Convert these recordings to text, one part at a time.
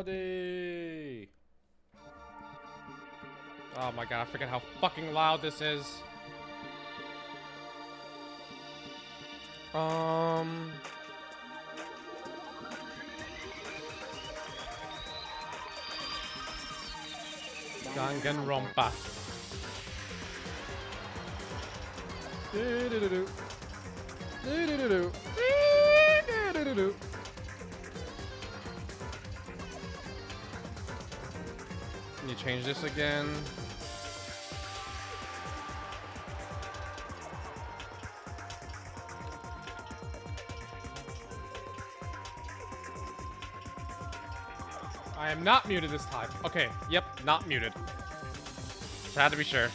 buddy. Oh my god, I forget how fucking loud this is. Danganronpa. Can you change this again? I am not muted this time. Okay, yep, not muted. Just had to be sure.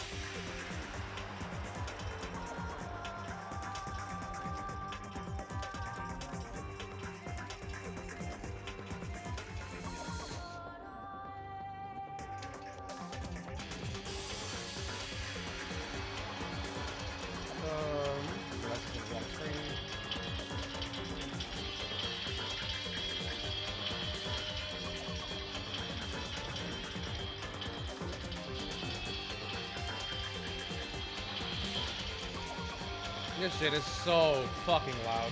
This shit is so fucking loud.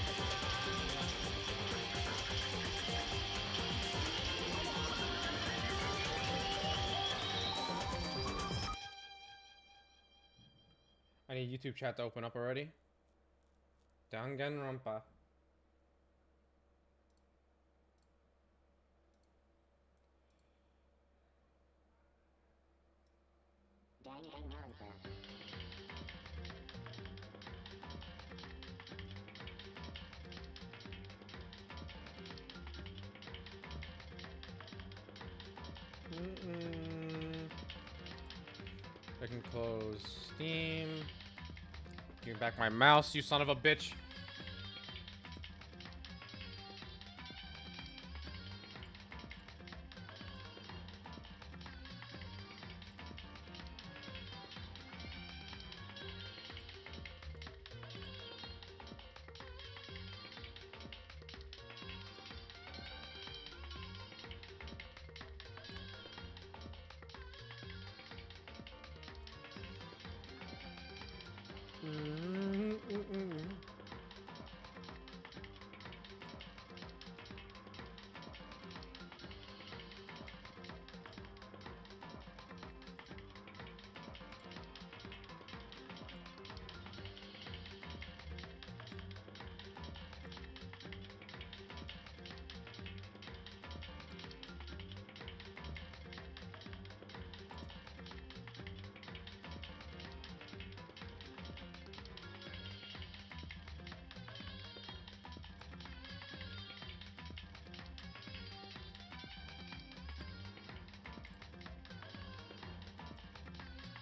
I need YouTube chat to open up already. Danganronpa. Danganronpa. I can close Steam. Give me back my mouse, you son of a bitch.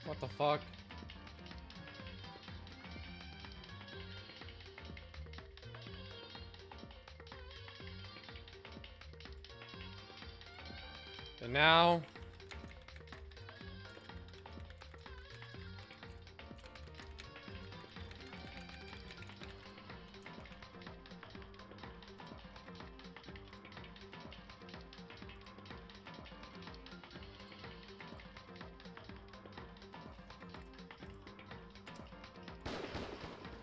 What the fuck? And now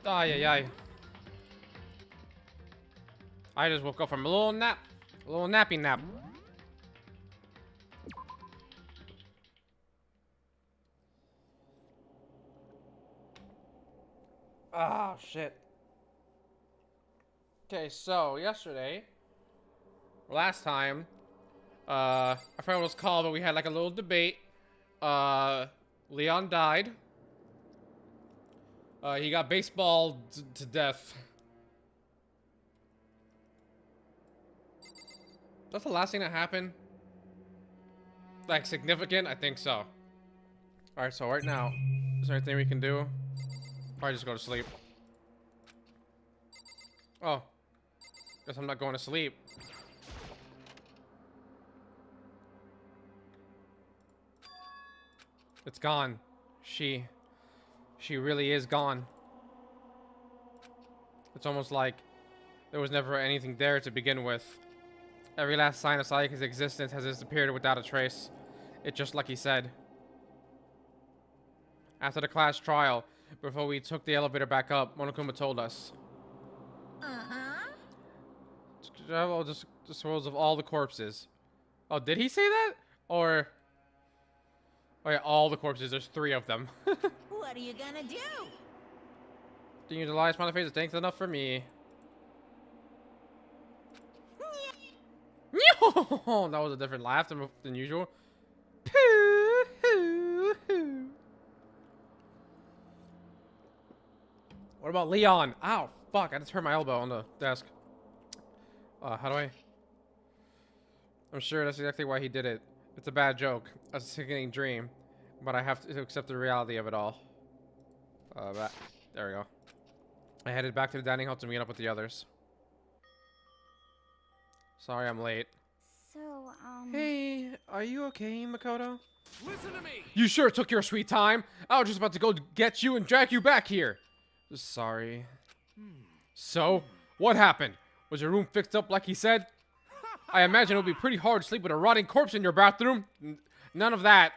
ay, ay, ay. I just woke up from a little nap. A little nappy nap. Ah, shit. Okay, so yesterday, last time, I forgot what it was called, but we had like a little debate. Leon died. He got baseballed to death. That's the last thing that happened? Like, significant? I think so. Alright, so right now, is there anything we can do? Probably just go to sleep. Oh. Guess I'm not going to sleep. It's gone. She really is gone. It's almost like there was never anything there to begin with. Every last sign of Sayaka's existence has disappeared without a trace. It's just like he said. After the class trial, before we took the elevator back up, Monokuma told us. Travel dispose of all the corpses. Oh, did he say that? Or... Oh yeah, all the corpses. There's 3 of them. What are you gonna do? Do you utilize my face? Thanks enough for me. That was a different laugh than usual. What about Leon? Ow, fuck, I just hurt my elbow on the desk. How do I... I'm sure that's exactly why he did it. It's a bad joke, a sickening dream, but I have to accept the reality of it all. There we go. I headed back to the dining hall to meet up with the others. Sorry I'm late. So, Hey, are you okay, Makoto? Listen to me! You sure took your sweet time. I was just about to go get you and drag you back here. Sorry. So, what happened? Was your room fixed up like he said? I imagine it would be pretty hard to sleep with a rotting corpse in your bathroom. None of that.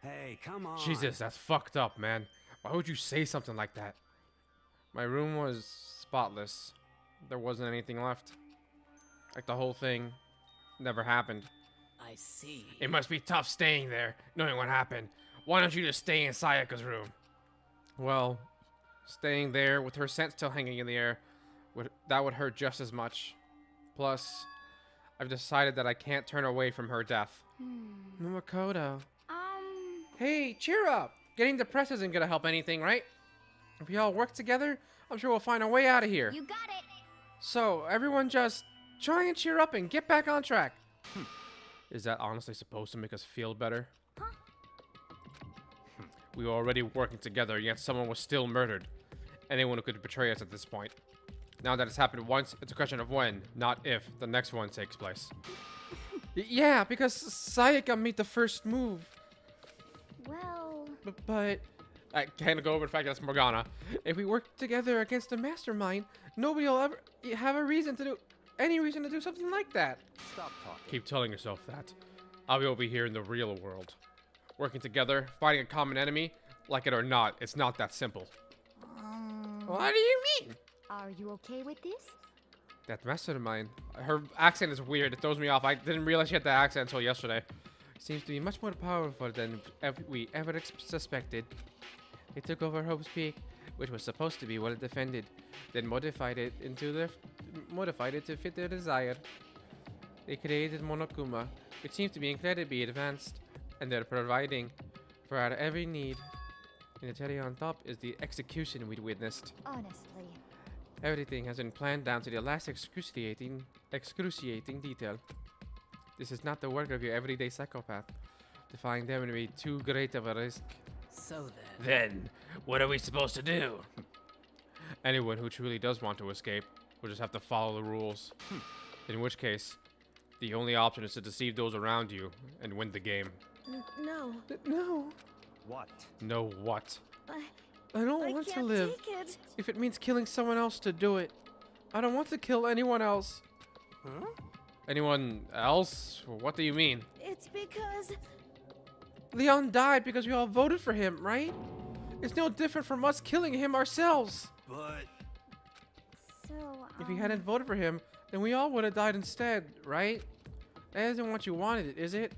Hey, come on. Jesus, that's fucked up, man. Why would you say something like that? My room was spotless. There wasn't anything left. Like the whole thing never happened. I see. It must be tough staying there, knowing what happened. Why don't you just stay in Sayaka's room? Well, staying there with her scent still hanging in the air, that would hurt just as much. Plus, I've decided that I can't turn away from her death. Makoto. Hey, cheer up! Getting depressed isn't gonna help anything, right? If we all work together, I'm sure we'll find a way out of here. you got it. So, everyone just try and cheer up and get back on track. Is that honestly supposed to make us feel better? We were already working together, yet someone was still murdered. Anyone who could betray us at this point. Now that it's happened once, it's a question of when, not if, the next one takes place. Yeah, because Sayaka made the first move. Well, But I can't go over the fact that it's Morgana. If we work together against the mastermind, nobody will ever have a reason to do any reason to do something like that. Stop talking. Keep telling yourself that. I'll be over here in the real world. Working together, fighting a common enemy, like it or not, it's not that simple. What do you mean? are you okay with this? That mastermind. Her accent is weird. It throws me off. I didn't realize she had that accent until yesterday. Seems to be much more powerful than we ever suspected. They took over Hope's Peak, which was supposed to be well defended, then modified it to fit their desire. They created Monokuma, which seems to be incredibly advanced, and they're providing for our every need. And the cherry on top is the execution we witnessed. Honestly. Everything has been planned down to the last excruciating detail. This is not the work of your everyday psychopath. Defying them would be too great of a risk. So then. Then, what are we supposed to do? Anyone who truly does want to escape will just have to follow the rules. In which case, the only option is to deceive those around you and win the game. No. No. What? No what? I don't want to can't live. take it. If it means killing someone else to do it. I don't want to kill anyone else. Huh? Anyone else? What do you mean? It's because Leon died because we all voted for him, right? It's no different from us killing him ourselves. But so If we hadn't voted for him, then we all would have died instead, right? That isn't what you wanted, is it?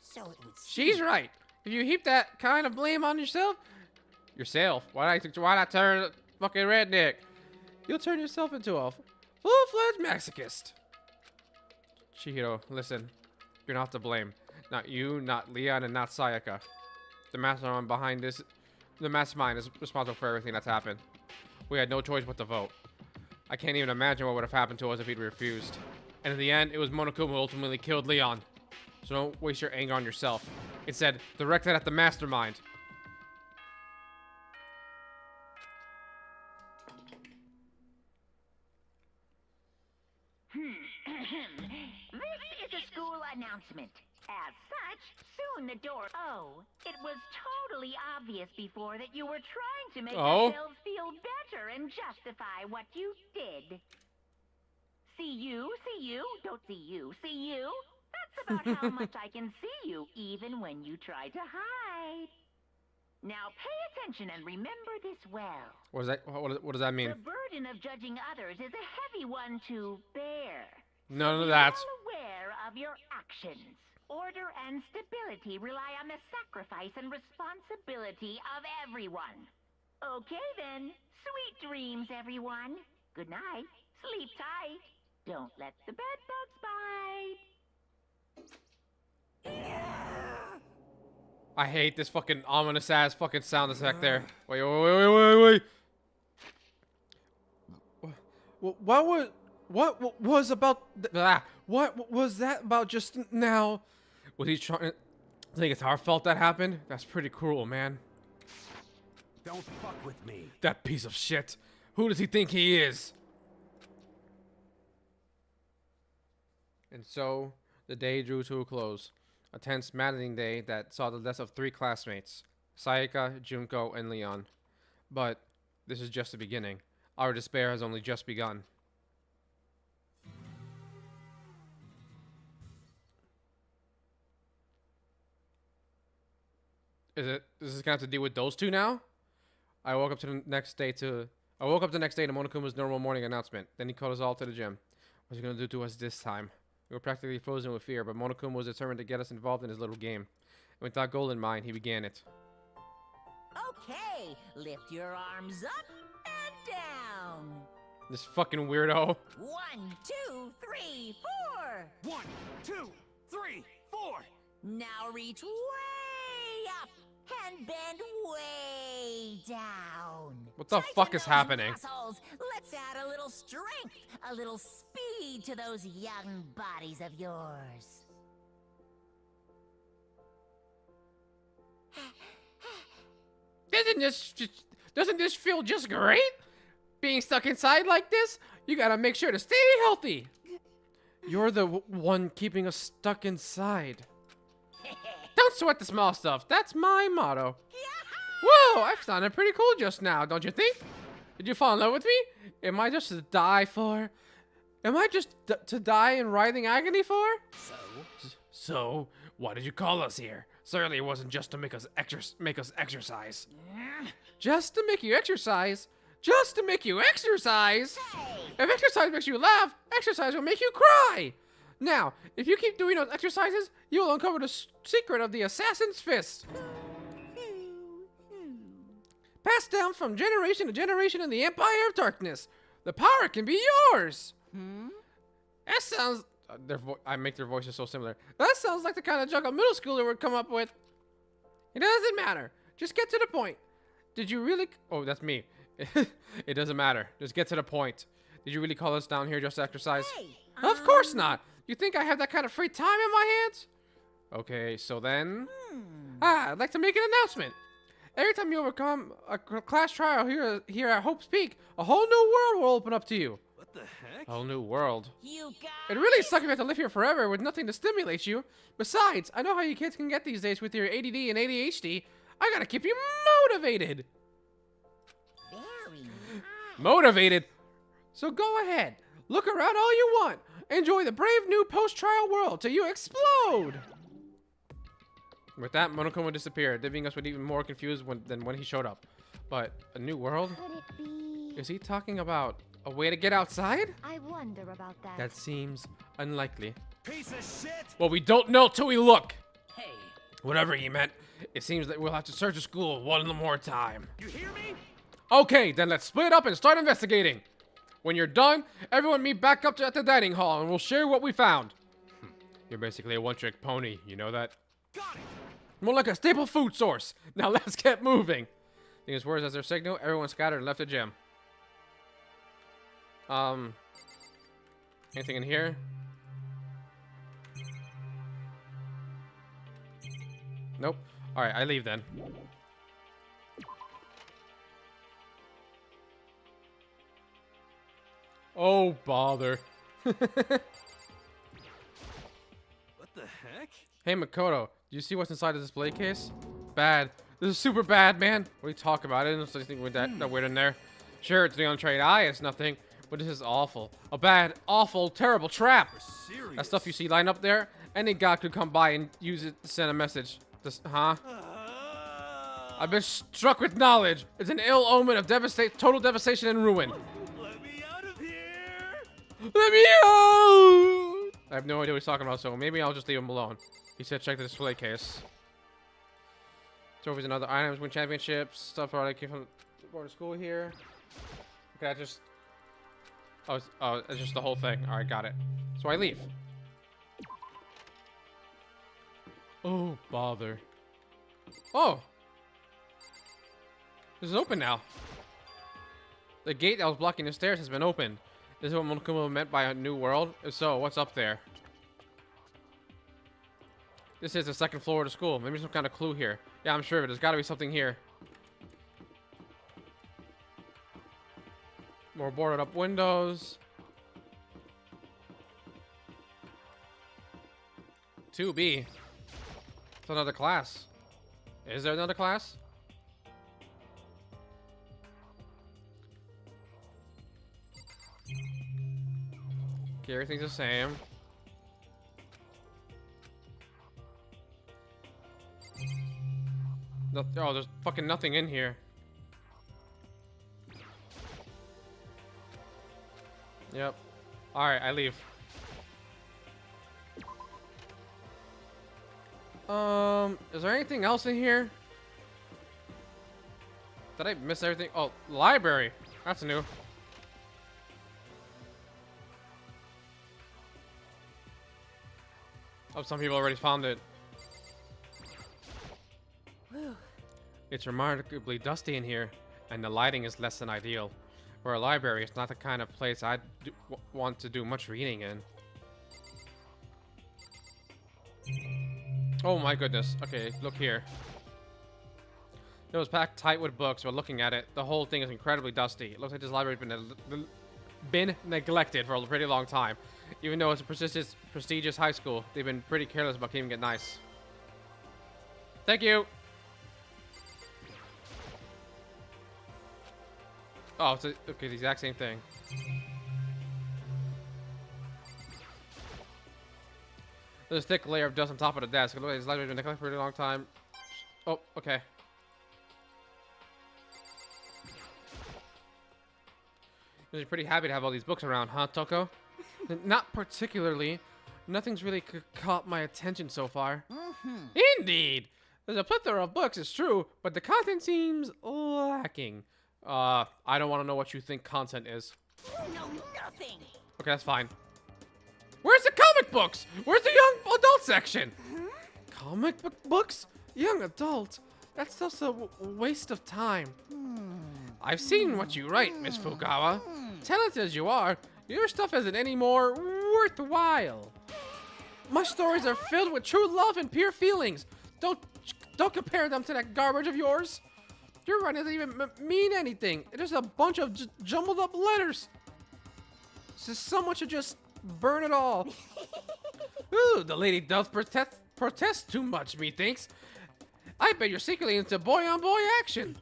So it would She's right. If you heap that kind of blame on yourself, why not turn fucking redneck? You'll turn yourself into a full-fledged masochist. Chihiro, listen. You're not to blame. Not you, not Leon, and not Sayaka. The mastermind is responsible for everything that's happened. We had no choice but to vote. I can't even imagine what would have happened to us if he'd refused. And in the end, it was Monokuma who ultimately killed Leon. So don't waste your anger on yourself. Instead, direct it at the mastermind. This is a school announcement. As such, soon the door. Oh, it was totally obvious before that you were trying to make Oh? yourselves feel better and justify what you did. See you, don't see you, see you. That's about how much I can see you, even when you try to hide. Now pay attention and remember this well. What does that? What does that mean? The burden of judging others is a heavy one to bear. None of Be that. well aware of your actions. Order and stability rely on the sacrifice and responsibility of everyone. Okay then. Sweet dreams, everyone. Good night. Sleep tight. Don't let the bed bugs bite. I hate this fucking ominous ass fucking sound that's back there. Wait. What was about? What was that about just now? Was he trying? I think it's our fault that happened. That's pretty cruel, man. Don't fuck with me. That piece of shit. Who does he think he is? And so the day drew to a close. A tense, maddening day that saw the deaths of 3 classmates, Sayaka, Junko, and Leon. But this is just the beginning. Our despair has only just begun. Is this gonna have to deal with those two now? I woke up the next day to Monokuma's normal morning announcement. Then he called us all to the gym. What's he gonna do to us this time? We were practically frozen with fear, but Monokuma was determined to get us involved in his little game. And with that goal in mind, he began it. Okay, lift your arms up and down. This fucking weirdo. 1, 2, 3, 4. 1, 2, 3, 4. Now reach way up and bend way down. What the fuck is those happening? Muscles. Let's add a little strength, a little speed to those young bodies of yours. Doesn't this feel just great? Being stuck inside like this? You gotta make sure to stay healthy. You're the one keeping us stuck inside. Don't sweat the small stuff. That's my motto. Whoa, I sounded pretty cool just now, don't you think? Did you fall in love with me? Am I just to die for? Am I just to die in writhing agony for? So, why did you call us here? Certainly it wasn't just to make us exercise. Just to make you exercise? Just to make you exercise? If exercise makes you laugh, exercise will make you cry. Now, if you keep doing those exercises, you will uncover the secret of the assassin's fist. Passed down from generation to generation in the Empire of Darkness. The power can be yours. That sounds... I make their voices so similar. That sounds like the kind of junk a middle schooler would come up with. It doesn't matter. Just get to the point. Did you really... Oh, that's me. It doesn't matter. Just get to the point. Did you really call us down here just to exercise? Hey, Of course not. You think I have that kind of free time in my hands? Okay, so then... I'd like to make an announcement. Every time you overcome a class trial here at Hope's Peak, a whole new world will open up to you. What the heck? A whole new world. You got It really sucks if you have to live here forever with nothing to stimulate you. Besides, I know how you kids can get these days with your ADD and ADHD. I gotta keep you motivated. very nice. Motivated? So go ahead. Look around all you want. Enjoy the brave new post-trial world till you explode. With that, Monokuma disappeared, leaving us with even more confused than when he showed up. But a new world? Could it be? Is he talking about a way to get outside? I wonder about that. That seems unlikely. Piece of shit! Well, we don't know till we look. Hey, Whatever he meant, it seems that we'll have to search the school one more time. You hear me? Okay, then let's split up and start investigating. When you're done, everyone meet back up at the dining hall and we'll share what we found. You're basically a one-trick pony, you know that? Got it! More like a staple food source. Now let's get moving. Taking his words as their signal, everyone scattered and left the gym. Anything in here? Nope. Alright, I leave then. Oh, bother. What the heck? Hey, Makoto, do you see what's inside the display case? Bad. This is super bad, man. What are you talking about? I didn't see anything with that weird in there. Sure, it's the untrained eye, it's nothing. But this is awful. A bad, awful, terrible trap. Serious. That stuff you see lined up there, any god could come by and use it to send a message. This, huh? I've been struck with knowledge. It's an ill omen of total devastation and ruin. Let me out of here. Let me out! I have no idea what he's talking about, so maybe I'll just leave him alone. He said check the display case. Trophies and other items, win championships, stuff I keep from going to school here. Okay, I just... Oh, it's just the whole thing. Alright, got it. So I leave. Oh, bother. Oh! This is open now. The gate that was blocking the stairs has been opened. Is what Monokuma meant by a new world? If so, what's up there? This is the second floor of the school. Maybe some kind of clue here. Yeah, I'm sure of it. There's got to be something here. More boarded up windows. 2B. It's another class. Is there another class? Okay, everything's the same. Oh, there's fucking nothing in here. Yep. Alright, I leave. Is there anything else in here? Did I miss everything? Oh, library. That's new. Oh, some people already found it. It's remarkably dusty in here, and the lighting is less than ideal. For a library, it's not the kind of place I'd want to do much reading in. Oh my goodness. Okay, look here. It was packed tight with books, but looking at it, the whole thing is incredibly dusty. It looks like this library's been neglected for a pretty long time. Even though it's a prestigious high school, they've been pretty careless about keeping it nice. Thank you! Oh, it's okay, the exact same thing. There's a thick layer of dust on top of the desk. It looks like this library's been neglected for a really long time. Oh, okay. You're pretty happy to have all these books around, huh, Toko? Not particularly. Nothing's really caught my attention so far. Indeed! There's a plethora of books, it's true, but the content seems lacking. I don't want to know what you think content is. No, nothing. Okay, that's fine. Where's the comic books? Where's the young adult section? Comic book books? Young adult? That's just a waste of time. I've seen what you write, Miss Fugawa. Talented as you are, your stuff isn't any more worthwhile. My stories are filled with true love and pure feelings. Don't compare them to that garbage of yours. Your writing doesn't even mean anything. It's just a bunch of jumbled up letters. So someone should just burn it all. Ooh, the lady does protest too much, methinks. I bet you're secretly into boy-on-boy action.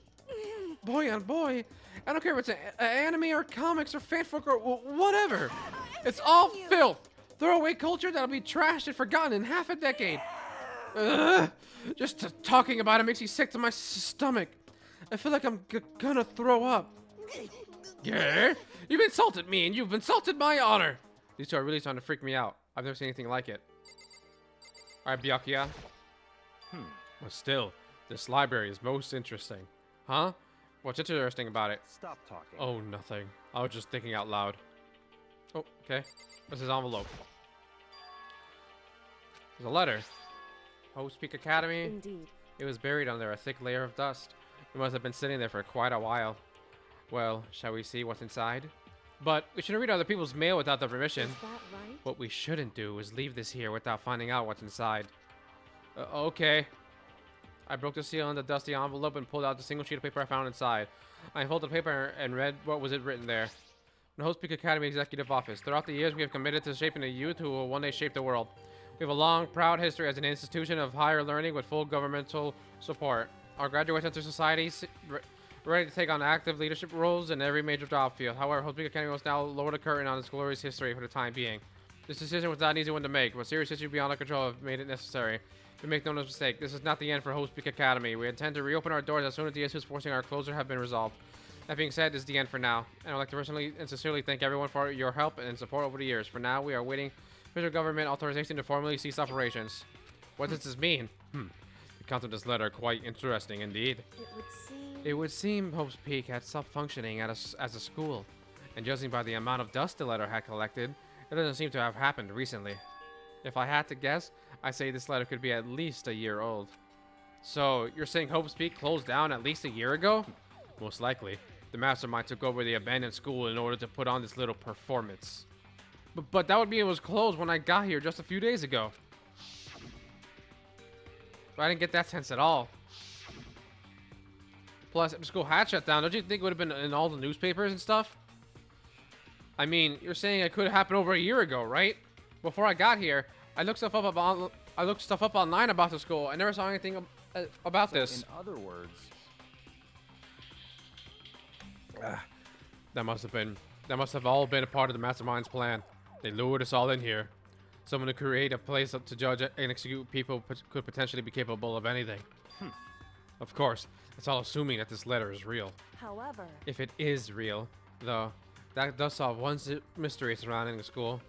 Boy-on-boy? I don't care if it's an anime or comics or fanfic or whatever. It's all filth. Throwaway culture that'll be trashed and forgotten in half a decade. Ugh. Just talking about it makes me sick to my stomach. I feel like I'm gonna throw up. Yeah? You've insulted me and you've insulted my honor. These two are really starting to freak me out. I've never seen anything like it. Alright, Byakuya. But still, this library is most interesting. Huh? What's interesting about it? Stop talking. Oh, nothing. I was just thinking out loud. Oh, okay. What's his envelope? There's a letter. Host Peak Academy. Indeed. It was buried under a thick layer of dust. It must have been sitting there for quite a while. Well, shall we see what's inside? But we shouldn't read other people's mail without their permission. Is that right? What we shouldn't do is leave this here without finding out what's inside. Okay. I broke the seal on the dusty envelope and pulled out the single sheet of paper I found inside. I unfolded the paper and read what was written there. The Host Peak Academy Executive Office. Throughout the years, we have committed to shaping a youth who will one day shape the world. We have a long, proud history as an institution of higher learning with full governmental support. Our graduates enter society We're ready to take on active leadership roles in every major job field. However, Hope's Peak Academy must now lower the curtain on its glorious history for the time being. This decision was not an easy one to make, but serious issues beyond our control have made it necessary. We make no mistake, this is not the end for Hope's Peak Academy. We intend to reopen our doors as soon as the issues forcing our closure have been resolved. That being said, this is the end for now. And I'd like to personally and sincerely thank everyone for your help and support over the years. For now, we are waiting federal government authorization to formally cease operations. What does this mean? The content of this letter quite interesting indeed. It would seem Hope's Peak had stopped functioning as a school, and judging by the amount of dust the letter had collected, it doesn't seem to have happened recently. If I had to guess, I'd say this letter could be at least a year old. So, you're saying Hope's Peak closed down at least a year ago? Most likely. The mastermind took over the abandoned school in order to put on this little performance. But that would mean it was closed when I got here just a few days ago. But I didn't get that sense at all. Plus, if the school had shut down, don't you think it would have been in all the newspapers and stuff? I mean, you're saying it could have happened over a year ago, right? Before I got here, I looked stuff up online about the school. I never saw anything about this. In other words, That must have all been a part of the mastermind's plan. They lured us all in here. Someone to create a place to judge and execute people could potentially be capable of anything. Of course, it's all assuming that this letter is real. However, If it is real, though, that does solve one mystery surrounding the school.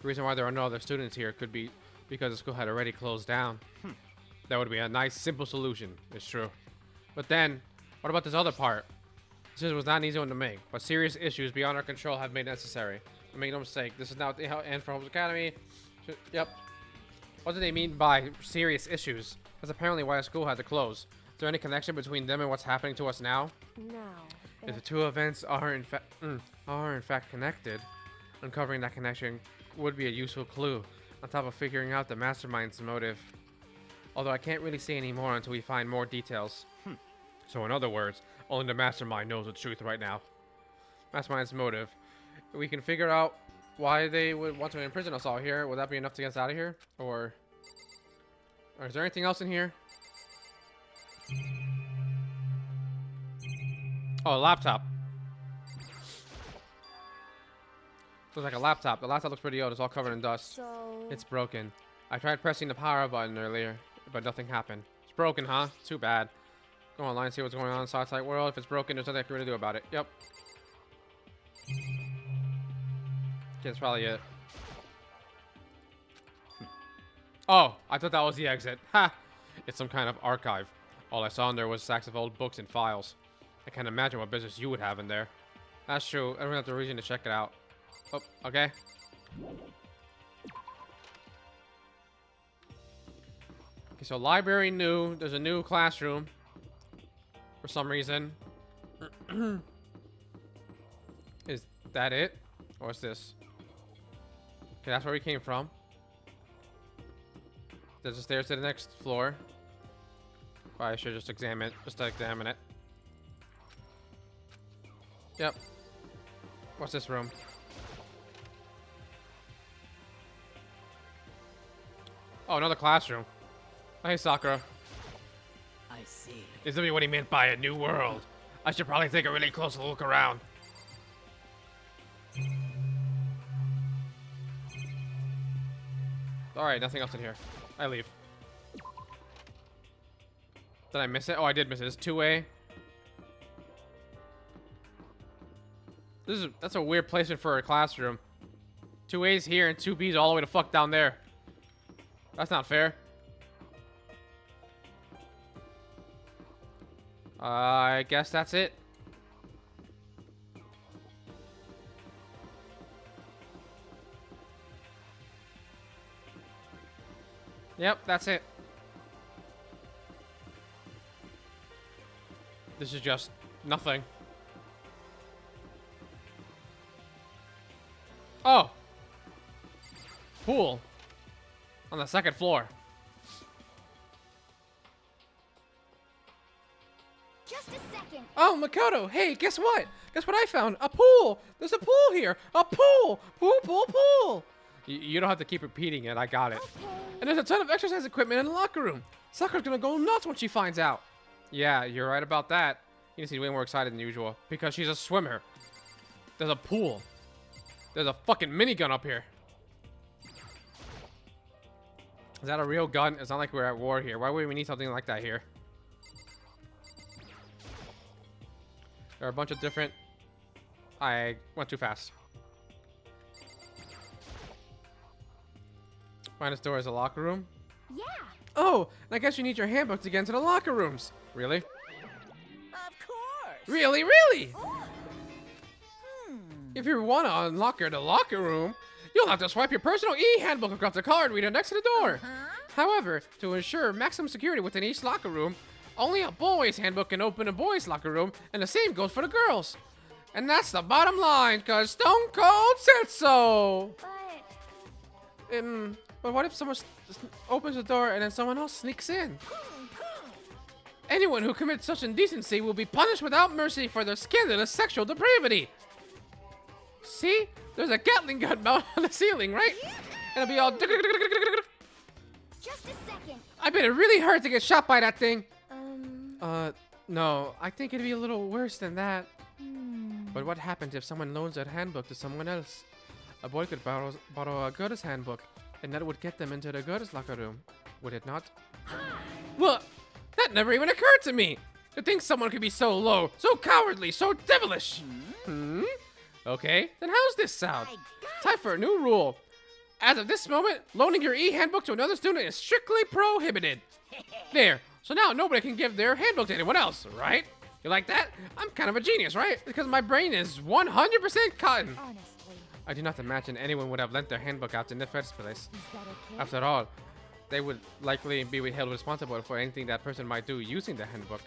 The reason why there are no other students here could be because the school had already closed down. That would be a nice, simple solution. It's true. But then, what about this other part? This decision was not an easy one to make, but serious issues beyond our control have made necessary. And make no mistake, this is now the end for Hope's Academy. Yep. What do they mean by serious issues? That's apparently why the school had to close. Is there any connection between them and what's happening to us now? now, If the two events are in fact connected, uncovering that connection would be a useful clue, on top of figuring out the mastermind's motive. Although I can't really say any more until we find more details. So in other words, only the mastermind knows the truth right now. Mastermind's motive. If we can figure out why they would want to imprison us all here, would that be enough to get us out of here? Or is there anything else in here? Oh, a laptop. Looks like a laptop. The laptop looks pretty old. It's all covered in dust. so It's broken. I tried pressing the power button earlier, but nothing happened. It's broken, huh? Too bad. Go online, see what's going on inside the world. If it's broken, there's nothing I can really do about it. Yep. Okay, that's probably it. Oh, I thought that was the exit. Ha! It's some kind of archive. All I saw in there was stacks of old books and files. I can't imagine what business you would have in there. That's true. I don't have the reason to check it out. Oh, okay. Okay, so library new. There's a new classroom. For some reason. Is that it? Or is this? Okay, that's where we came from. There's the stairs to the next floor. Probably should just examine it. Yep. What's this room? Oh, another classroom. Oh, hey, Sakura. I see. This will be what he meant by a new world. I should probably take a really close look around. Alright, nothing else in here. I leave. Did I miss it? Oh, I did miss it. It's 2A. That's a weird placement for a classroom. 2A's here and 2B's all the way to fuck down there. That's not fair. I guess that's it. Yep, that's it. This is just nothing. Oh! Pool. On the second floor. just a second. Oh, Makoto, hey, guess what? Guess what I found? A pool! There's a pool here! A pool! Pool, pool, pool! You don't have to keep repeating it, I got it. Okay. And there's a ton of exercise equipment in the locker room. Sakura's gonna go nuts when she finds out. Yeah, you're right about that. You seem way more excited than usual because she's a swimmer. There's a pool. There's a fucking minigun up here. Is that a real gun? It's not like we're at war here. Why would we need something like that here? There are a bunch of different... I went too fast. Behind this door is a locker room. Yeah. Oh, and I guess you need your handbook to get into the locker rooms. Really? Of course. Really, really? Hmm. If you want to unlock the locker room, you'll have to swipe your personal e-handbook across the card reader next to the door. However, to ensure maximum security within each locker room, only a boy's handbook can open a boy's locker room, and the same goes for the girls. And that's the bottom line, because Stone Cold said so. But what if someone opens the door and then someone else sneaks in? Anyone who commits such indecency will be punished without mercy for their scandalous sexual depravity. See? There's a Gatling gun mounted on the ceiling, right? And it'll be all... Just a second. I bet it really hurt to get shot by that thing. No. I think it'd be a little worse than that. But what happens if someone loans their handbook to someone else? A boy could borrow a girl's handbook, and that would get them into the girls' locker room. Would it not? Well, that never even occurred to me. To think someone could be so low, so cowardly, so devilish. Okay, then how's this sound? Time for a new rule. As of this moment, loaning your e-handbook to another student is strictly prohibited. There. So now nobody can give their handbook to anyone else, right? You like that? I'm kind of a genius, right? Because my brain is 100% cotton. Honestly, I do not imagine anyone would have lent their handbook out in the first place. is that okay? After all, they would likely be held responsible for anything that person might do using the handbook.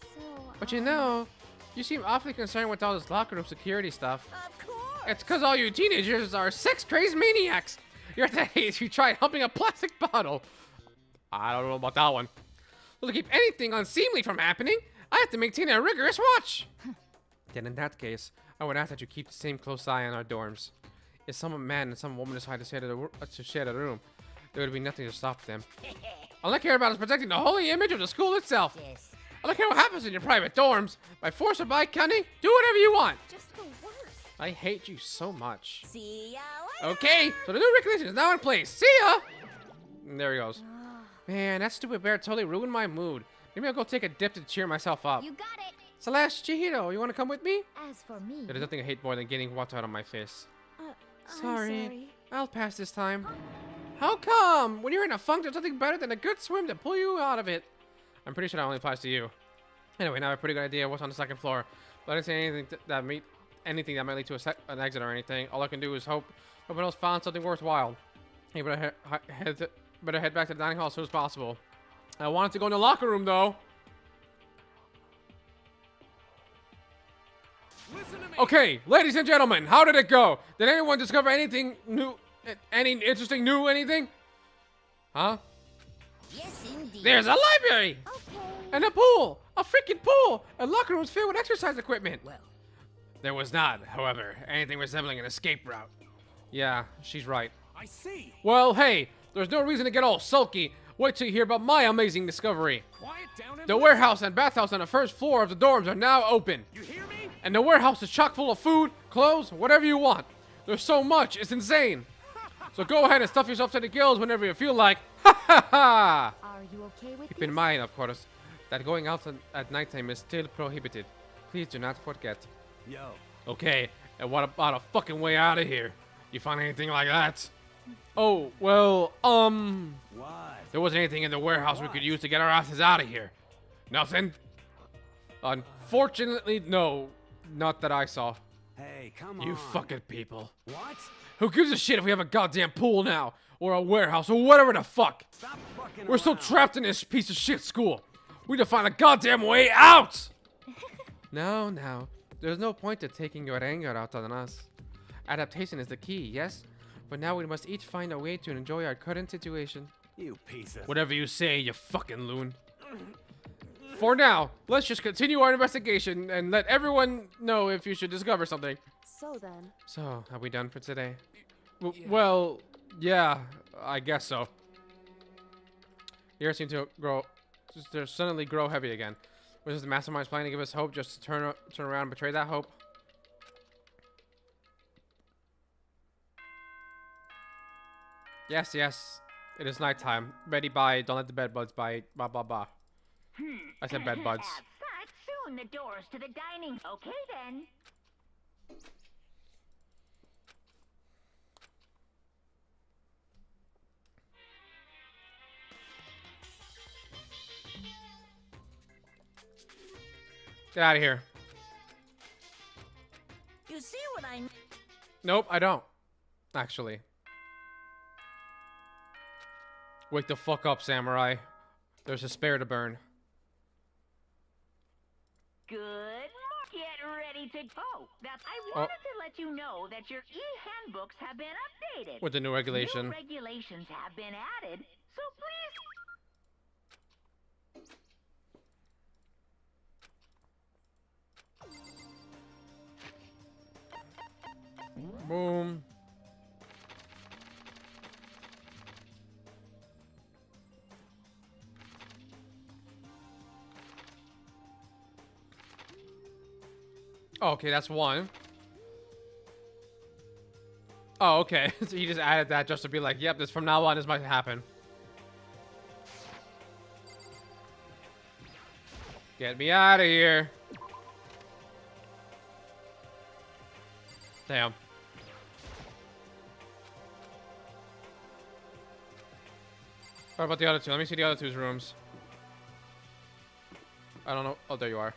So, But you know, you seem awfully concerned with all this locker room security stuff. Of course. It's because all you teenagers are sex-crazed maniacs. You're at the age you tried humping a plastic bottle. I don't know about that one. Well, to keep anything unseemly from happening, I have to maintain a rigorous watch. Then in that case, I would ask that you keep the same close eye on our dorms. If some man and some woman decide to share the room, there would be nothing to stop them. All I care about is protecting the holy image of the school itself. Yes. I don't care what happens in your private dorms. By force or by cunning, do whatever you want. just the worst. I hate you so much. See ya later. Okay, so the new regulation is now in place. See ya! And there he goes. Man, that stupid bear totally ruined my mood. Maybe I'll go take a dip to cheer myself up. You got it. Celeste, Chihiro, you want to come with me? As for me, There's nothing I hate more than getting water out of my face. I'm Sorry. sorry. I'll pass this time. How come? When you're in a funk, there's nothing better than a good swim to pull you out of it. I'm pretty sure that only applies to you. Anyway, now I have a pretty good idea of what's on the second floor. But I didn't say anything that might lead to an exit or anything. All I can do is hope someone else found something worthwhile. You better head back to the dining hall as soon as possible. I wanted to go in the locker room though. Listen to me. Okay, ladies and gentlemen, how did it go? Did anyone discover anything new? Any interesting new anything? Huh? Yes, indeed. There's a library! Okay. And a pool! A freaking pool! And locker rooms filled with exercise equipment! Well, There was not, however, anything resembling an escape route. Yeah, she's right. I see. Well, hey, there's no reason to get all sulky. Wait till you hear about my amazing discovery. Quiet down and The listen. warehouse and bathhouse on the first floor of the dorms are now open. You hear me? And the warehouse is chock full of food, clothes, whatever you want. There's so much, it's insane. So go ahead and stuff yourself to the gills whenever you feel like. Ha ha ha! Are you okay with Keep this? in mind, of course, that going out at nighttime is still prohibited. Please do not forget. Yo. Okay, and what about a fucking way out of here? You find anything like that? Oh, well, What? there wasn't anything in the warehouse we could use to get our asses out of here. Nothing? Unfortunately, no. Not that I saw. Hey, come on. You fucking people. What? Who gives a shit if we have a goddamn pool now? Or a warehouse, or whatever the fuck? Stop fucking We're still around. trapped in this piece of shit school. We need to find a goddamn way out! No. There's no point to taking your anger out on us. Adaptation is the key, yes? But now we must each find a way to enjoy our current situation. You piece of... Whatever you say, you fucking loon. For now, let's just continue our investigation and let everyone know if you should discover something. So then, So, are we done for today? Well, yeah, I guess so. Your ears seem to suddenly grow heavy again. Was this the mastermind's plan to give us hope just to turn around and betray that hope? Yes, yes. It is nighttime. Betty, bye. Don't let the bed bugs bite. Blah, blah, blah. I said bed bugs. As such, soon the doors to the dining. Okay then. Get out of here. You see what I mean? Nope, I don't. Actually. Wake the fuck up, samurai. There's a spare to burn. Good. Get ready to. Oh, that's. I wanted to let you know that your e-handbooks have been updated. With the new regulation. New regulations have been added, so please. Boom. Oh, okay, that's one. Oh, okay. So he just added that just to be like, yep, this from now on, this might happen. Get me out of here. Damn. What about the other two? Let me see the other two's rooms. I don't know. Oh, there you are.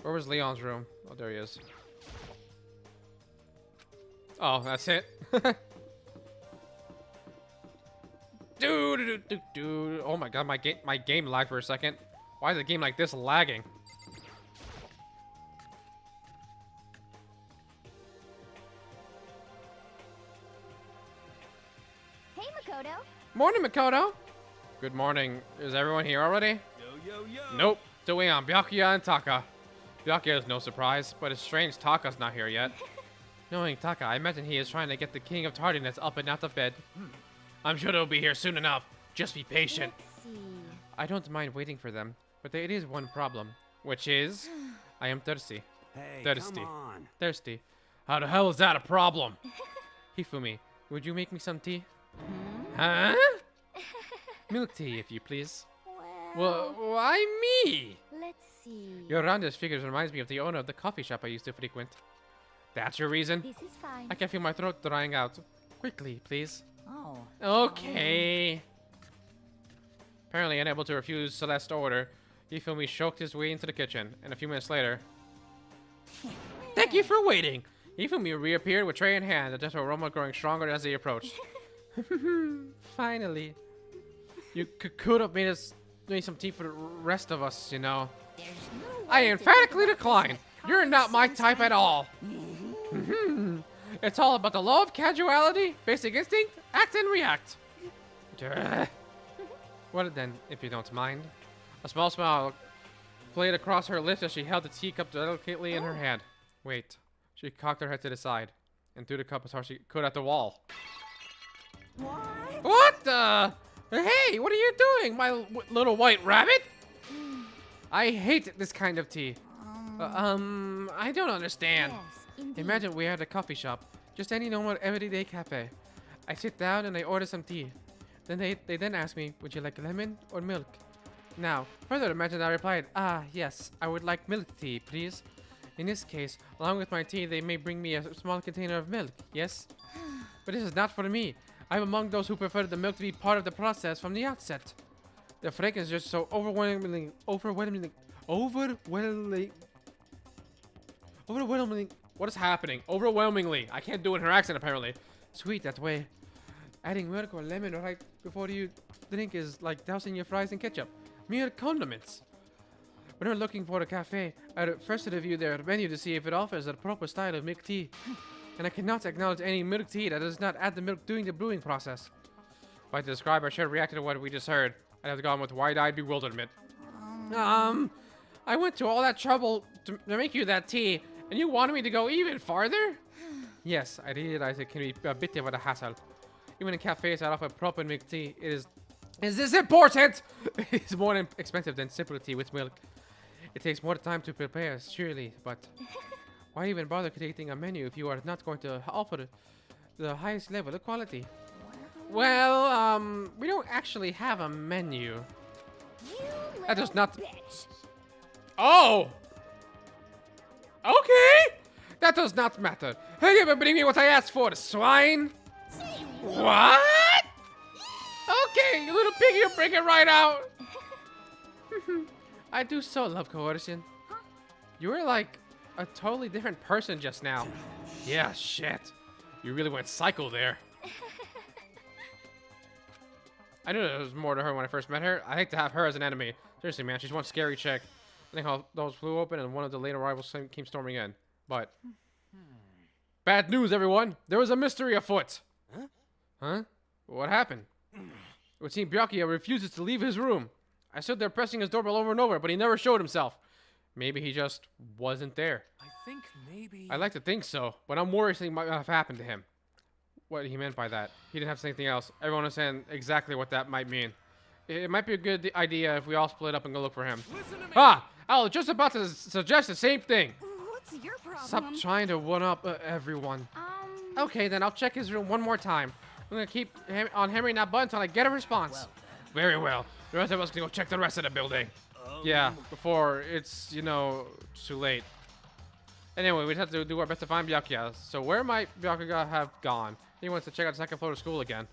Where was Leon's room? Oh, there he is. Oh, that's it. Dude. Oh my god, my game lagged for a second. Why is a game like this lagging? Hey, Makoto. Morning, Makoto. Good morning. Is everyone here already? Yo. Nope. Still waiting on Byakuya and Taka. Byakuya is no surprise, but it's strange Taka's not here yet. Knowing Taka, I imagine he is trying to get the King of Tardiness up and out of bed. I'm sure they'll be here soon enough. Just be patient. Let's see. I don't mind waiting for them, but there is one problem, which is I am thirsty. Hey, Thirsty. come on. Thirsty. How the hell is that a problem? Hifumi, would you make me some tea? Huh? Milk tea, if you please. Well, why me? Let's see. Your roundest figures reminds me of the owner of the coffee shop I used to frequent. That's your reason? This is fine. I can feel my throat drying out. Quickly, please. Oh. Okay. Apparently unable to refuse Celeste's order, Hifumi shoked his way into the kitchen, and a few minutes later... Thank you for waiting! Hifumi reappeared with tray in hand, the gentle aroma growing stronger as he approached. Finally. You could have made some tea for the rest of us, you know. There's no I way to emphatically think about decline. it. You're not my Common type sense at all. It's all about the law of casuality, basic instinct, act and react. Well then, if you don't mind. A small smile played across her lips as she held the teacup delicately in her hand. Wait. She cocked her head to the side and threw the cup as hard as she could at the wall. What? What the? Hey, what are you doing, my little white rabbit? I hate this kind of tea. I don't understand. Yes, indeed. Imagine we're at a coffee shop, just any normal everyday cafe. I sit down and I order some tea. Then they then ask me, would you like lemon or milk? Now, further imagine I replied, yes, I would like milk tea, please. In this case, along with my tea, they may bring me a small container of milk, yes? But this is not for me. I'm among those who prefer the milk to be part of the process from the outset. The fragrance is just so overwhelming, what is happening? Overwhelmingly. I can't do it in her accent, apparently. Sweet that way. Adding milk or lemon right before you drink is like dousing your fries in ketchup. Mere condiments. When we're looking for a cafe, I first review their menu to see if it offers a proper style of milk tea. And I cannot acknowledge any milk tea that does not add the milk during the brewing process. If I had to describe our shared reaction to what we just heard, I'd have gone with wide-eyed bewilderment. I went to all that trouble to make you that tea, and you wanted me to go even farther? Yes, I realize it can be a bit of a hassle. Even in cafes that offer proper milk tea, is this important? It's more expensive than simple tea with milk. It takes more time to prepare, surely, but why even bother creating a menu if you are not going to offer the highest level of quality? Well, we don't actually have a menu. That does not. Bitch. Oh! Okay! That does not matter. Hey, you bring me what I asked for, swine! What? Okay, you little pig, you bring it right out. I do so love coercion. You were like a totally different person just now. Yeah, shit. You really went psycho there. I knew there was more to her when I first met her. I hate to have her as an enemy. Seriously, man, she's one scary chick. I think how those flew open and one of the later arrivals came storming in. But bad news, everyone. There was a mystery afoot. Huh? What happened? It would seem Byakuya refuses to leave his room. I stood there pressing his doorbell over and over, but he never showed himself. Maybe he just wasn't there. I think maybe. I like to think so, but I'm worried something might have happened to him. What he meant by that. He didn't have to say anything else. Everyone understands exactly what that might mean. It might be a good idea if we all split up and go look for him. Listen to me. Ah! I was just about to suggest the same thing. What's your problem? Stop trying to one-up everyone. Okay, then I'll check his room one more time. I'm gonna keep on hammering that button until I get a response. Very well. The rest of us can go check the rest of the building. Yeah, before it's, you know, too late. Anyway, we'd have to do our best to find Byakuya. So where might Byakuya have gone? He wants to check out the second floor of school again.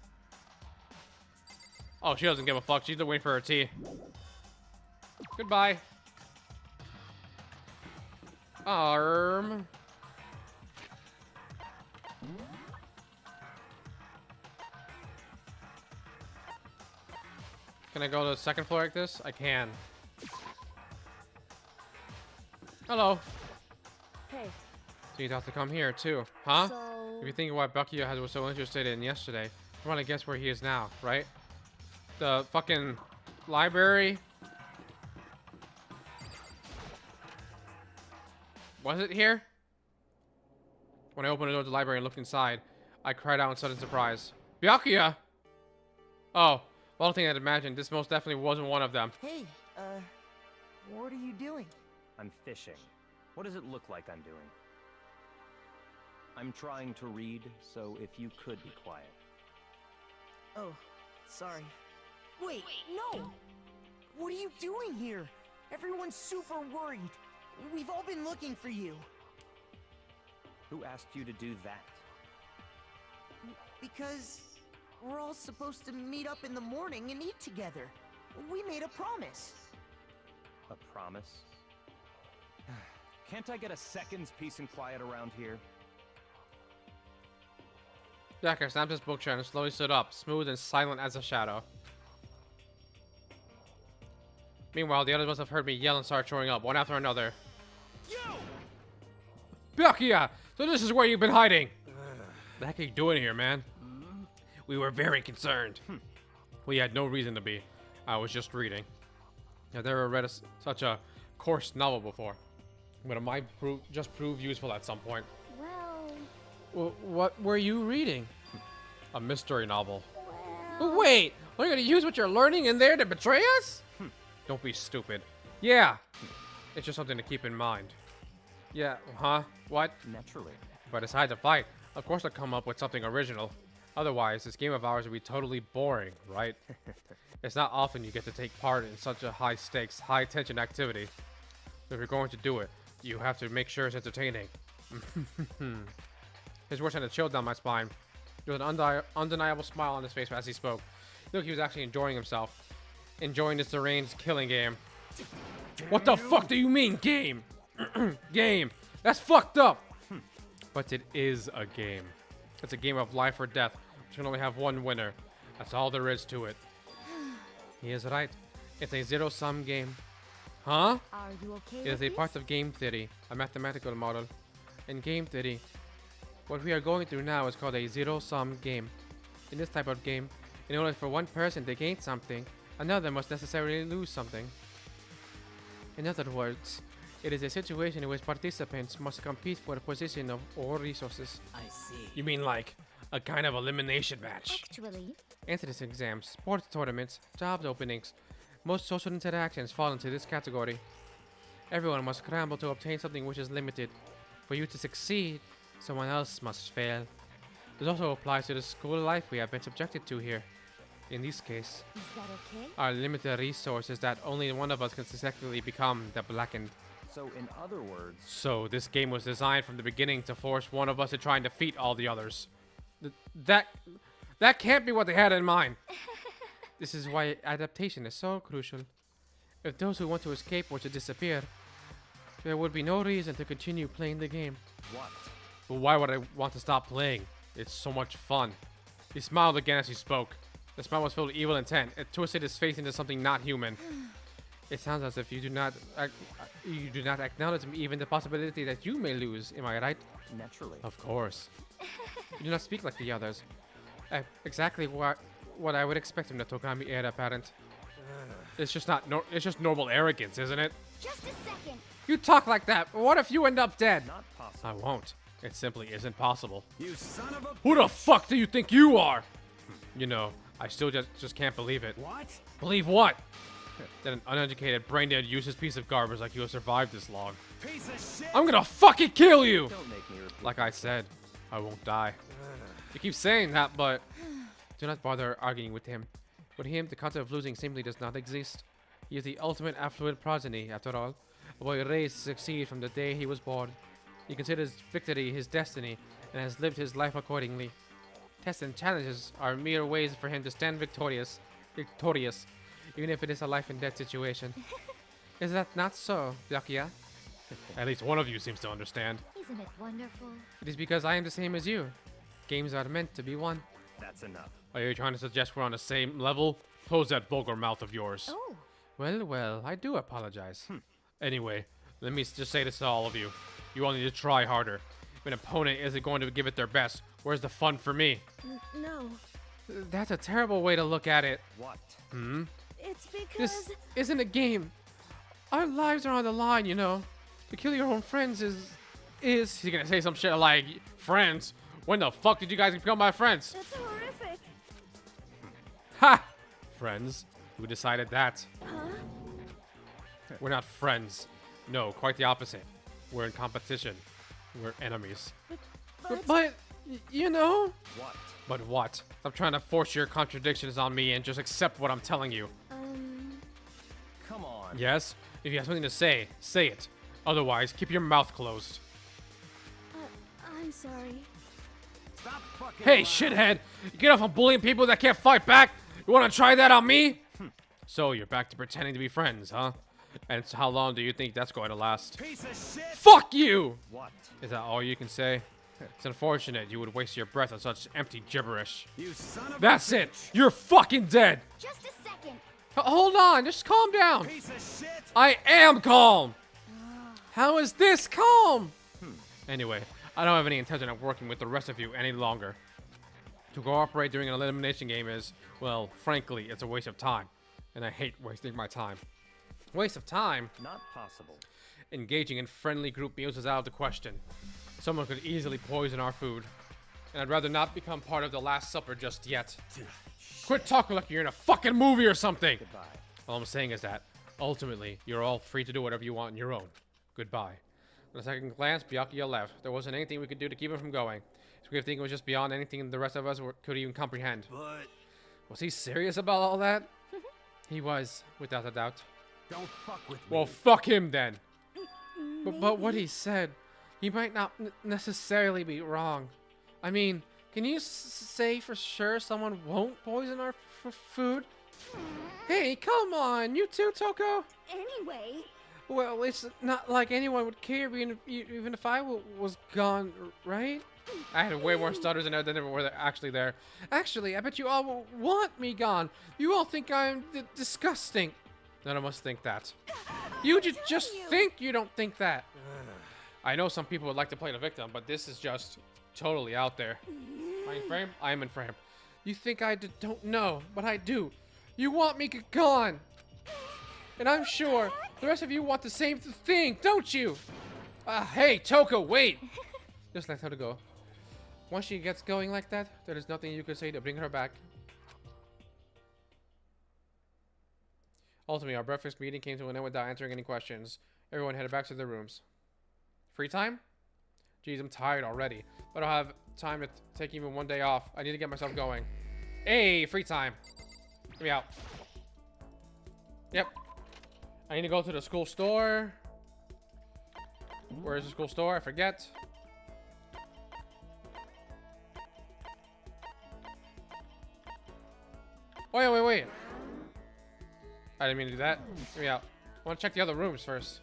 Oh, she doesn't give a fuck. She's just waiting for her tea. Goodbye. Can I go to the second floor like this? I can. Hello. Hey. So you'd have to come here too, huh? So... If you think what Byakuya was so interested in yesterday, you want to guess where he is now, right? The fucking library. Was it here? When I opened the door to the library and looked inside, I cried out in sudden surprise. Byakuya! Oh, well, I think I'd imagined. This most definitely wasn't one of them. Hey, what are you doing? I'm fishing. What does it look like I'm doing? I'm trying to read, so if you could be quiet. Oh, sorry. Wait, no! What are you doing here? Everyone's super worried. We've all been looking for you. Who asked you to do that? Because we're all supposed to meet up in the morning and eat together. We made a promise. A promise? Can't I get a second's peace and quiet around here? Jacker snapped his bookshare and slowly stood up, smooth and silent as a shadow. Meanwhile, the others must have heard me yell and start showing up, one after another. Byakuya! So this is where you've been hiding! The heck are you doing here, man? We were very concerned. We had no reason to be. I was just reading. I've never read such a coarse novel before. But it might just prove useful at some point. Well... What were you reading? A mystery novel. Well... Wait! Are you gonna use what you're learning in there to betray us? Don't be stupid. Yeah! It's just something to keep in mind. Yeah, huh? What? Naturally. If I decide to fight, of course I'll come up with something original. Otherwise, this game of ours would be totally boring, right? It's not often you get to take part in such a high-stakes, high-tension activity. So if you're going to do it, you have to make sure it's entertaining. His words sent a chill down my spine. There was an undeniable smile on his face as he spoke. Look, he was actually enjoying himself. Enjoying this deranged killing game. What the fuck do you mean, game? Game. That's fucked up. But it is a game. It's a game of life or death, which can only have one winner. That's all there is to it. He is right. It's a zero-sum game. Huh? Are you okay It is with a this? part of game theory, a mathematical model. In game theory, what we are going through now is called a zero-sum game. In this type of game, in order for one person to gain something, another must necessarily lose something. In other words, it is a situation in which participants must compete for a position of or resources. I see. You mean like, A kind of elimination match. Actually, Entrance exams, sports tournaments, job openings. Most social interactions fall into this category. Everyone must scramble to obtain something which is limited. For you to succeed, someone else must fail. This also applies to the school life we have been subjected to here. In this case, is that okay? our limited resources that only one of us can successfully become the Blackened. So, in other words, So this game was designed from the beginning to force one of us to try and defeat all the others. That can't be what they had in mind. This is why adaptation is so crucial. If those who want to escape were to disappear, there would be no reason to continue playing the game. what? But why would I want to stop playing? It's so much fun. He smiled again as he spoke. The smile was filled with evil intent. It twisted his face into something not human. It sounds as if you do not acknowledge even the possibility that you may lose. Am I right? Naturally. Of course. You do not speak like the others. Exactly what I would expect from the Togami heir apparent. It's just it's just normal arrogance, isn't it? Just a second. You talk like that, but what if you end up dead? Not possible. I won't. It simply isn't possible. You son of a... Who the fuck do you think you are? You know, I still just can't believe it. What? Believe what? That an uneducated, brain-dead, useless piece of garbage like you have survived this long. Piece of shit! I'm gonna fucking kill you! Don't make me repeat. Like I said, I won't die. You keep saying that, but do not bother arguing with him. For him, the concept of losing simply does not exist. He is the ultimate affluent progeny, after all. A boy raised to succeed from the day he was born. He considers victory his destiny and has lived his life accordingly. Tests and challenges are mere ways for him to stand victorious, even if it is a life and death situation. Is that not so, Byakuya? At least one of you seems to understand. Isn't it wonderful? It is because I am the same as you. Games are meant to be won. That's enough. Are you trying to suggest we're on the same level? Close that vulgar mouth of yours. Oh, Well, I do apologize. Anyway, let me just say this to all of you. You all need to try harder. If an opponent isn't going to give it their best, where's the fun for me? no. That's a terrible way to look at it. What? It's because... This isn't a game. Our lives are on the line, you know. To kill your own friends is... He's gonna say some shit like, friends? When the fuck did you guys become my friends? That's horrific. Ha! Friends? Who decided that? Huh? We're not friends. No, quite the opposite. We're in competition. We're enemies. But you know? What? But what? Stop trying to force your contradictions on me and just accept what I'm telling you. Come on. Yes? If you have something to say, say it. Otherwise, keep your mouth closed. I'm sorry. Stop fucking Hey, around. shithead! You get off on bullying people that can't fight back? You wanna try that on me? So, you're back to pretending to be friends, huh? And how long do you think that's going to last? Piece of shit! Fuck you! What? Is that all you can say? It's unfortunate you would waste your breath on such empty gibberish. You son of That's a it! bitch. You're fucking dead! Just a second. Hold on, just calm down! Piece of shit! I am calm! How is this calm? Anyway, I don't have any intention of working with the rest of you any longer. To cooperate during an elimination game is, well, frankly, it's a waste of time. And I hate wasting my time. Waste of time? Not possible. Engaging in friendly group meals is out of the question. Someone could easily poison our food. And I'd rather not become part of the Last Supper just yet. Quit talking like you're in a fucking movie or something! Goodbye. All I'm saying is that, ultimately, you're all free to do whatever you want on your own. Goodbye. With a second glance, Byakuya left. There wasn't anything we could do to keep him from going. His grave thinking was just beyond anything the rest of us could even comprehend. But Was he serious about all that? He was, without a doubt. don't fuck with Well, me. fuck him then. But what he said, he might not necessarily be wrong. I mean, can you say for sure someone won't poison our food? Hey, come on, you too, Toko? Anyway, Well, it's not like anyone would care even if I was gone, right? I had way more stutters than ever were actually there. Actually, I bet you all want me gone. You all think I'm disgusting. None of us think that. You just think you don't think that. I know some people would like to play the victim, but this is just totally out there. Am I in frame? I am in frame. You think I don't know, but I do. You want me gone. And I'm sure the rest of you want the same thing, don't you? Hey, Toko, wait. Just let her go. Once she gets going like that, there is nothing you can say to bring her back. Ultimately, our breakfast meeting came to an end without answering any questions. Everyone headed back to their rooms. Free time? Jeez, I'm tired already. But I don't have time to take even one day off. I need to get myself going. Hey, free time. Get me out. Yep. I need to go to the school store. Where is the school store? I forget. Wait. I didn't mean to do that. Get me out. I want to check the other rooms first.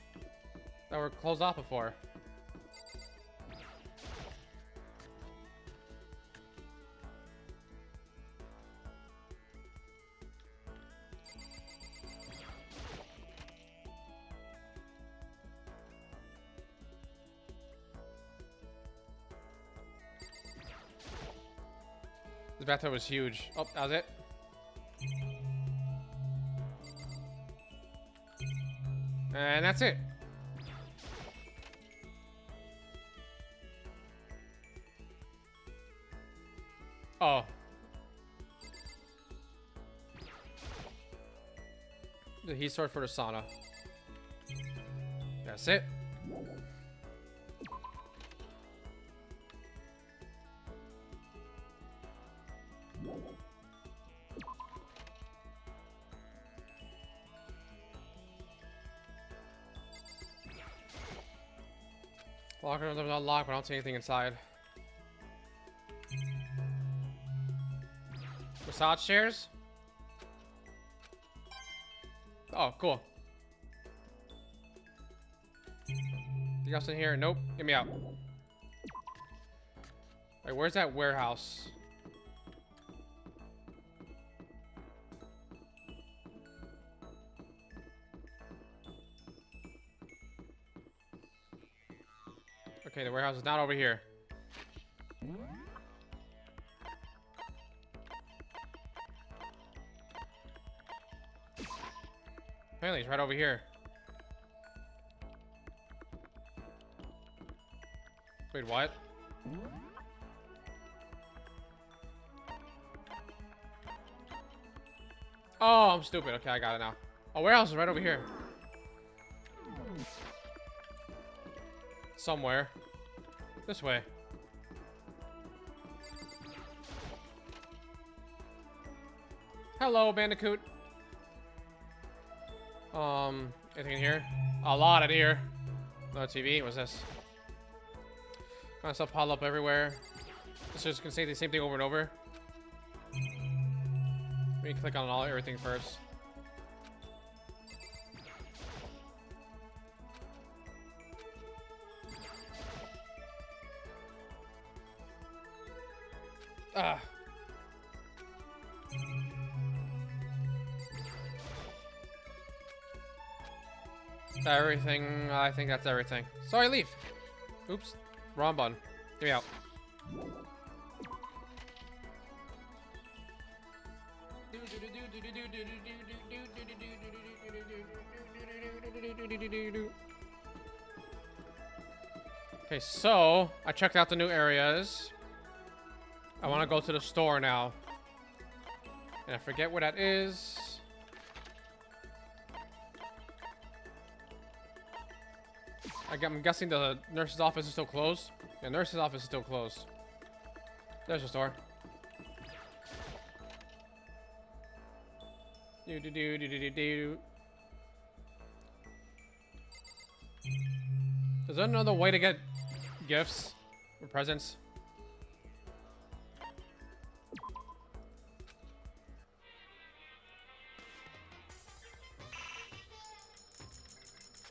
That were closed off before. The bathtub was huge. Oh, that was it. And that's it. Oh. The heat source for the sauna. That's it. Locker room is unlocked, but I don't see anything inside. Massage chairs? Oh, cool. Anything else in here? Nope. Get me out. Wait, where's that warehouse? Okay, the warehouse is not over here. Apparently, it's right over here. Wait, what? Oh, I'm stupid. Okay, I got it now. Oh, warehouse is right over here. Somewhere. This way. Hello, Bandicoot. Anything in here? A lot in here. No TV. What's this? Kind of stuff pile up everywhere. It's just gonna say the same thing over and over. Let me click on everything first. Ah. Everything. I think that's everything. Sorry, leave. Oops. Wrong button. Get me out. Okay, so I checked out the new areas. I want to go to the store now. And I forget where that is. I'm guessing the nurse's office is still closed. Yeah, nurse's office is still closed. There's the store. Is there another way to get gifts or presents?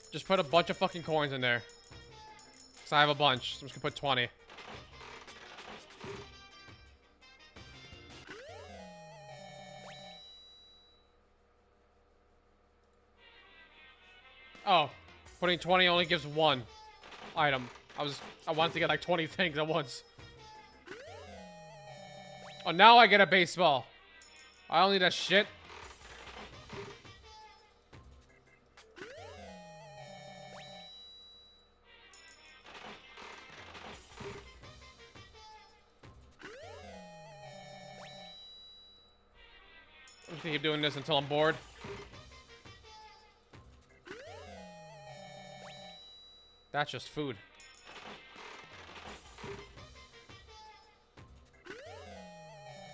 Just put a bunch of fucking coins in there. Cause I have a bunch. So I'm just gonna put 20. Oh, putting 20 only gives one item. I wanted to get like 20 things at once. Oh, now I get a baseball. I don't need that shit. just gonna keep doing this until I'm bored. That's just food.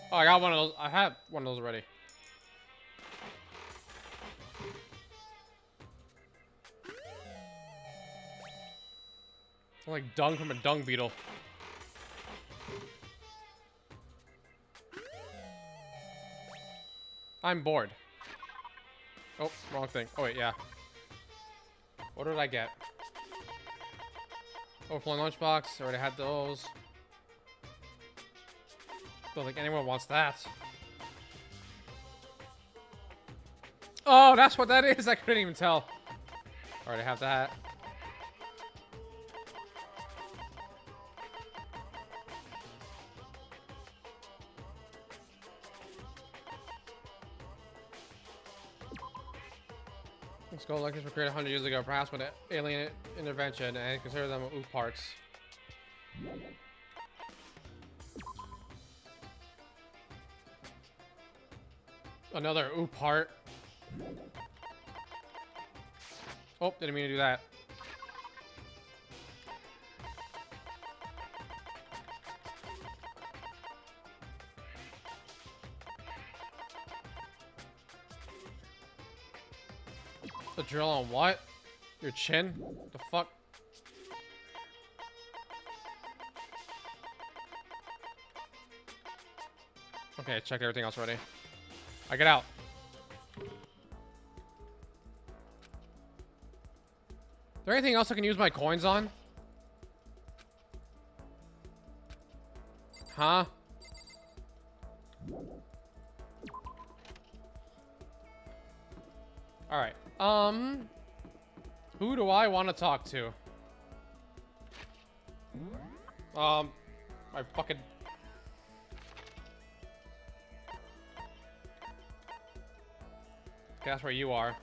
Oh, I got one of those. I have one of those already. Like dung from a dung beetle. I'm bored. Oh, wrong thing. Oh wait, yeah. What did I get? Overflowing lunchbox. Already had those. Don't think anyone wants that. Oh, that's what that is. I couldn't even tell. Already have that. Skull like this were created 100 years ago, perhaps with alien intervention, and consider them oof parts. Another oof part. Oh, didn't mean to do that. The drill on what? Your chin? The fuck? Okay, check everything else already. I get out. Is there anything else I can use my coins on? Huh? Alright. Who do I want to talk to? My fucking... Okay, that's where you are.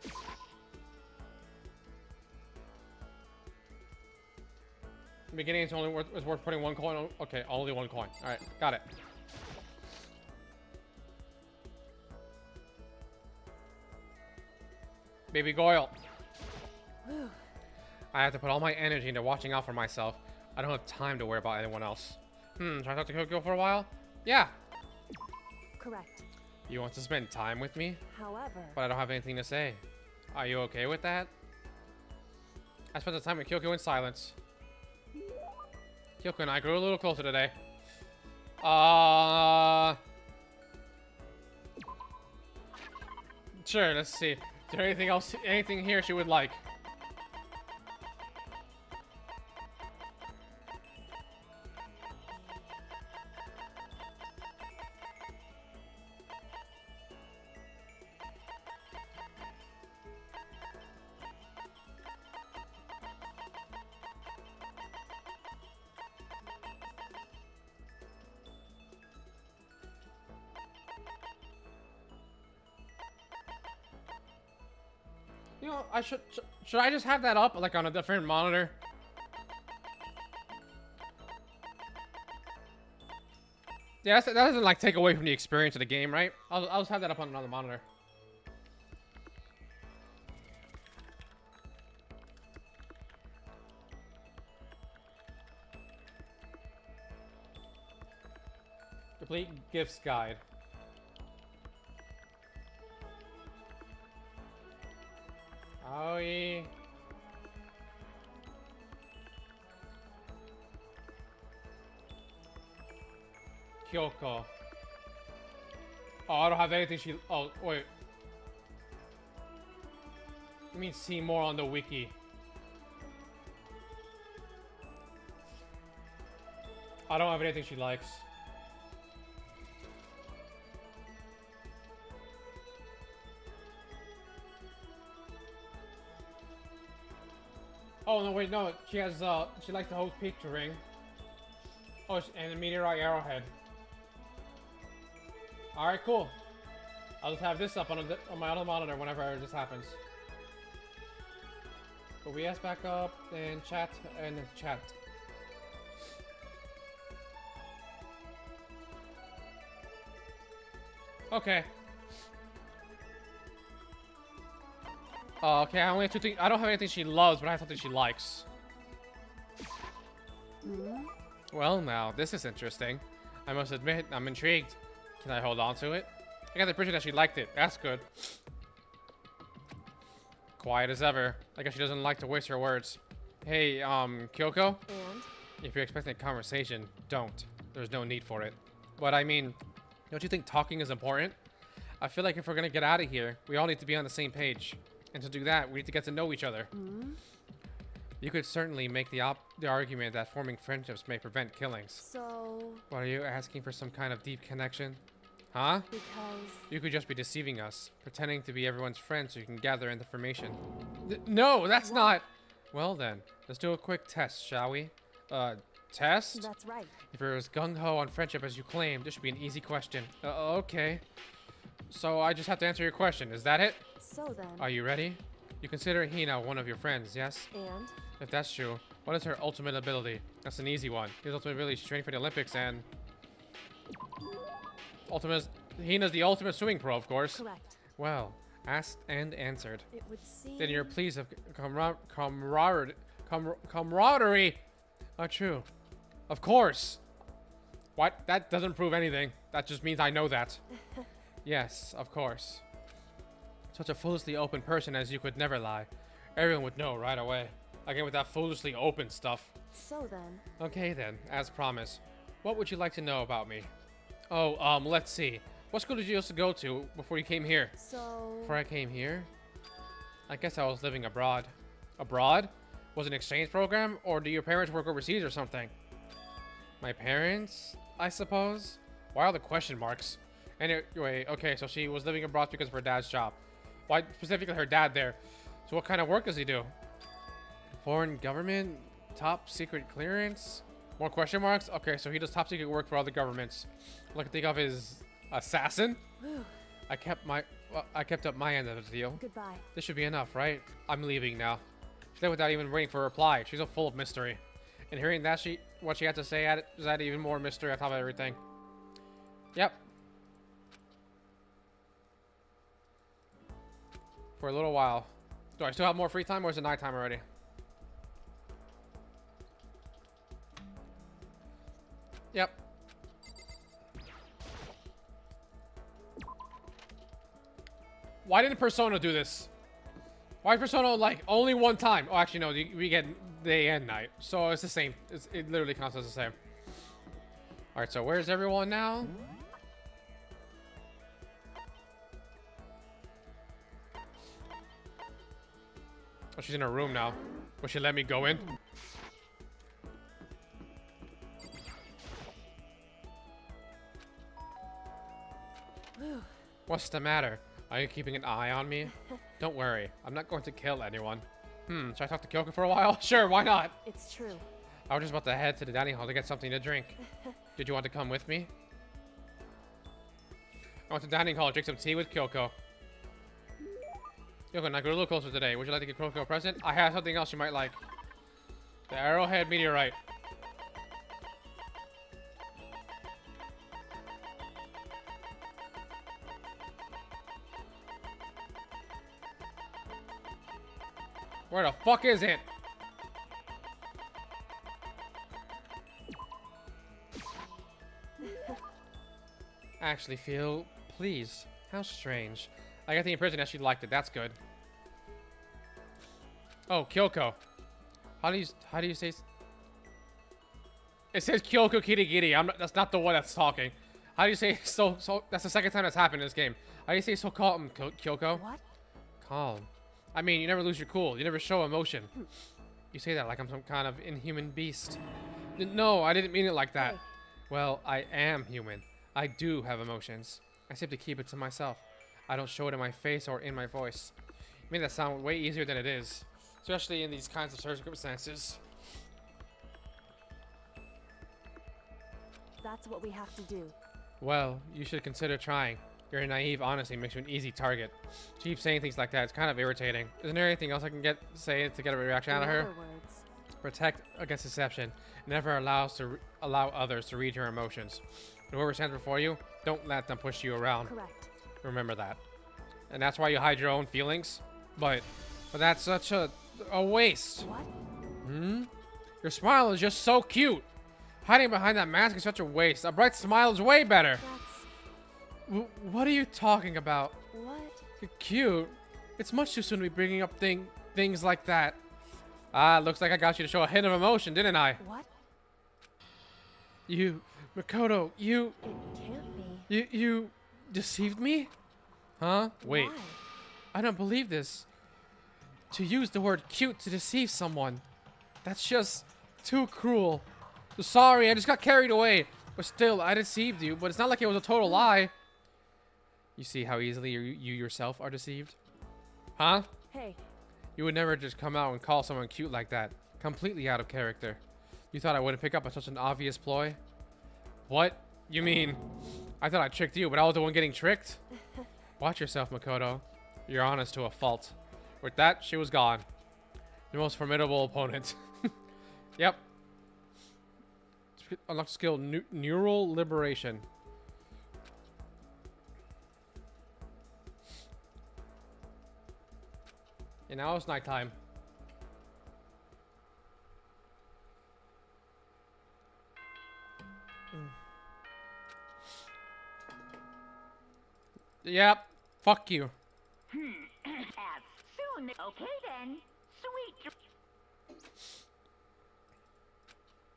In the beginning, it's only worth putting one coin on. Okay, only one coin. Alright, got it. Baby Goyle. I have to put all my energy into watching out for myself. I don't have time to worry about anyone else. Should I talk to Kyoko for a while? Yeah. Correct. You want to spend time with me? However... But I don't have anything to say. Are you okay with that? I spent the time with Kyoko in silence. Kyoko and I grew a little closer today. Sure, let's see. Is there anything else, anything here she would like? You know, I should I just have that up like on a different monitor? Yeah, that doesn't like take away from the experience of the game, right? I'll just have that up on another monitor. Complete gifts guide. Aoi. Kyoko. Oh, I don't have anything she... Oh, wait. You mean see more on the wiki. I don't have anything she likes. Oh, no, wait, no. She has, she likes the whole picturing. Oh, and a meteorite arrowhead. Alright, cool. I'll just have this up on my other monitor whenever this happens. OBS back up, and chat, and chat. Okay. Oh, okay. I only have two things. I don't have anything she loves, but I have something she likes. Well, now this is interesting. I must admit, I'm intrigued. Can I hold on to it? I got the impression that she liked it. That's good. Quiet as ever. I guess she doesn't like to waste her words. Hey, Kyoko? And? If you're expecting a conversation, don't. There's no need for it. But I mean, don't you think talking is important? I feel like if we're gonna get out of here, we all need to be on the same page. And to do that, we need to get to know each other. You could certainly make the argument that forming friendships may prevent killings. So, What, are you asking for some kind of deep connection? Huh? because... You could just be deceiving us, pretending to be everyone's friend so you can gather information. No, that's not... Well then, let's do a quick test, shall we? Test? That's right. If you're as gung-ho on friendship as you claim, this should be an easy question. Okay. So I just have to answer your question, is that it? So then... Are you ready? You consider Hina one of your friends, yes? And? If that's true, what is her ultimate ability? That's an easy one. His ultimate ability is training for the Olympics and... Hina's the ultimate swimming pro, of course. Correct. Well, asked and answered. It would seem... Then your pleas of camaraderie are true. Of course. What? That doesn't prove anything. That just means I know that. Yes, of course. Such a foolishly open person as you could never lie. Everyone would know right away. Again with that foolishly open stuff. So then... Okay then, as promised. What would you like to know about me? Oh, let's see. What school did you used to go to before you came here? So... Before I came here? I guess I was living abroad. Abroad? Was it an exchange program? Or do your parents work overseas or something? My parents, I suppose? Why all the question marks? Anyway, okay, so she was living abroad because of her dad's job. Why specifically her dad there? So what kind of work does he do? Foreign government? Top secret clearance? More question marks? Okay, so he does top secret work for other governments. Look, think of his assassin. Whew. I kept up my end of the deal. Goodbye. This should be enough, right? I'm leaving now. She left without even waiting for a reply. She's so full of mystery. And hearing that what she had to say just added even more mystery on top of everything. Yep. For a little while. Do I still have more free time or is it nighttime already? Yep. Why didn't Persona do this? Why Persona like only one time? Oh, actually no, we get day and night, so it's the same. It literally counts as the same. All right, so where's everyone now? Oh, she's in her room now. Will she let me go in? What's the matter? Are you keeping an eye on me? Don't worry, I'm not going to kill anyone. Should I talk to Kyoko for a while? Sure, why not? It's true. I was just about to head to the dining hall to get something to drink. Did you want to come with me? I went to the dining hall to drink some tea with Kyoko. Kyoko, now go a little closer today. Would you like to get Kyoko a present? I have something else you might like. The Arrowhead Meteorite. Where the fuck is it? I actually feel pleased. How strange. I got the impression that she liked it. That's good. Oh, Kyoko. How do you say? It says Kyoko Kirigiri. That's not the one that's talking. How do you say so? That's the second time that's happened in this game. How do you say so calm, Kyoko? What? Calm. I mean, you never lose your cool. You never show emotion. You say that like I'm some kind of inhuman beast. No, I didn't mean it like that. Hey. Well, I am human. I do have emotions. I simply keep it to myself. I don't show it in my face or in my voice. You made that sound way easier than it is. Especially in these kinds of circumstances. That's what we have to do. Well, you should consider trying. Your naive honesty makes you an easy target. She keeps saying things like that. It's kind of irritating. Isn't there anything else I can say to get a reaction out of In her? other words, Protect against deception. Never allow others to read your emotions. Whoever stands before you, don't let them push you around. correct. Remember that. And that's why you hide your own feelings. But But that's such a waste. What? Hmm? Your smile is just so cute. Hiding behind that mask is such a waste. A bright smile is way better. That's What are you talking about? what? You're cute. It's much too soon to be bringing up things like that. Ah, looks like I got you to show a hint of emotion, didn't I? What? You, Makoto, you It can't be. you deceived me? Huh? Wait. Why? I don't believe this. To use the word cute to deceive someone. That's just too cruel. Sorry, I just got carried away. But still, I deceived you. But it's not like it was a total lie. You see how easily you yourself are deceived? Huh? Hey, You would never just come out and call someone cute like that. Completely out of character. You thought I wouldn't pick up on such an obvious ploy? What? You mean... I thought I tricked you, but I was the one getting tricked? Watch yourself, Makoto. You're honest to a fault. With that, she was gone. The most formidable opponent. Yep. Unlock skill neural liberation. And now it's nighttime. Yep. Fuck you. As soon. Okay then. Sweet.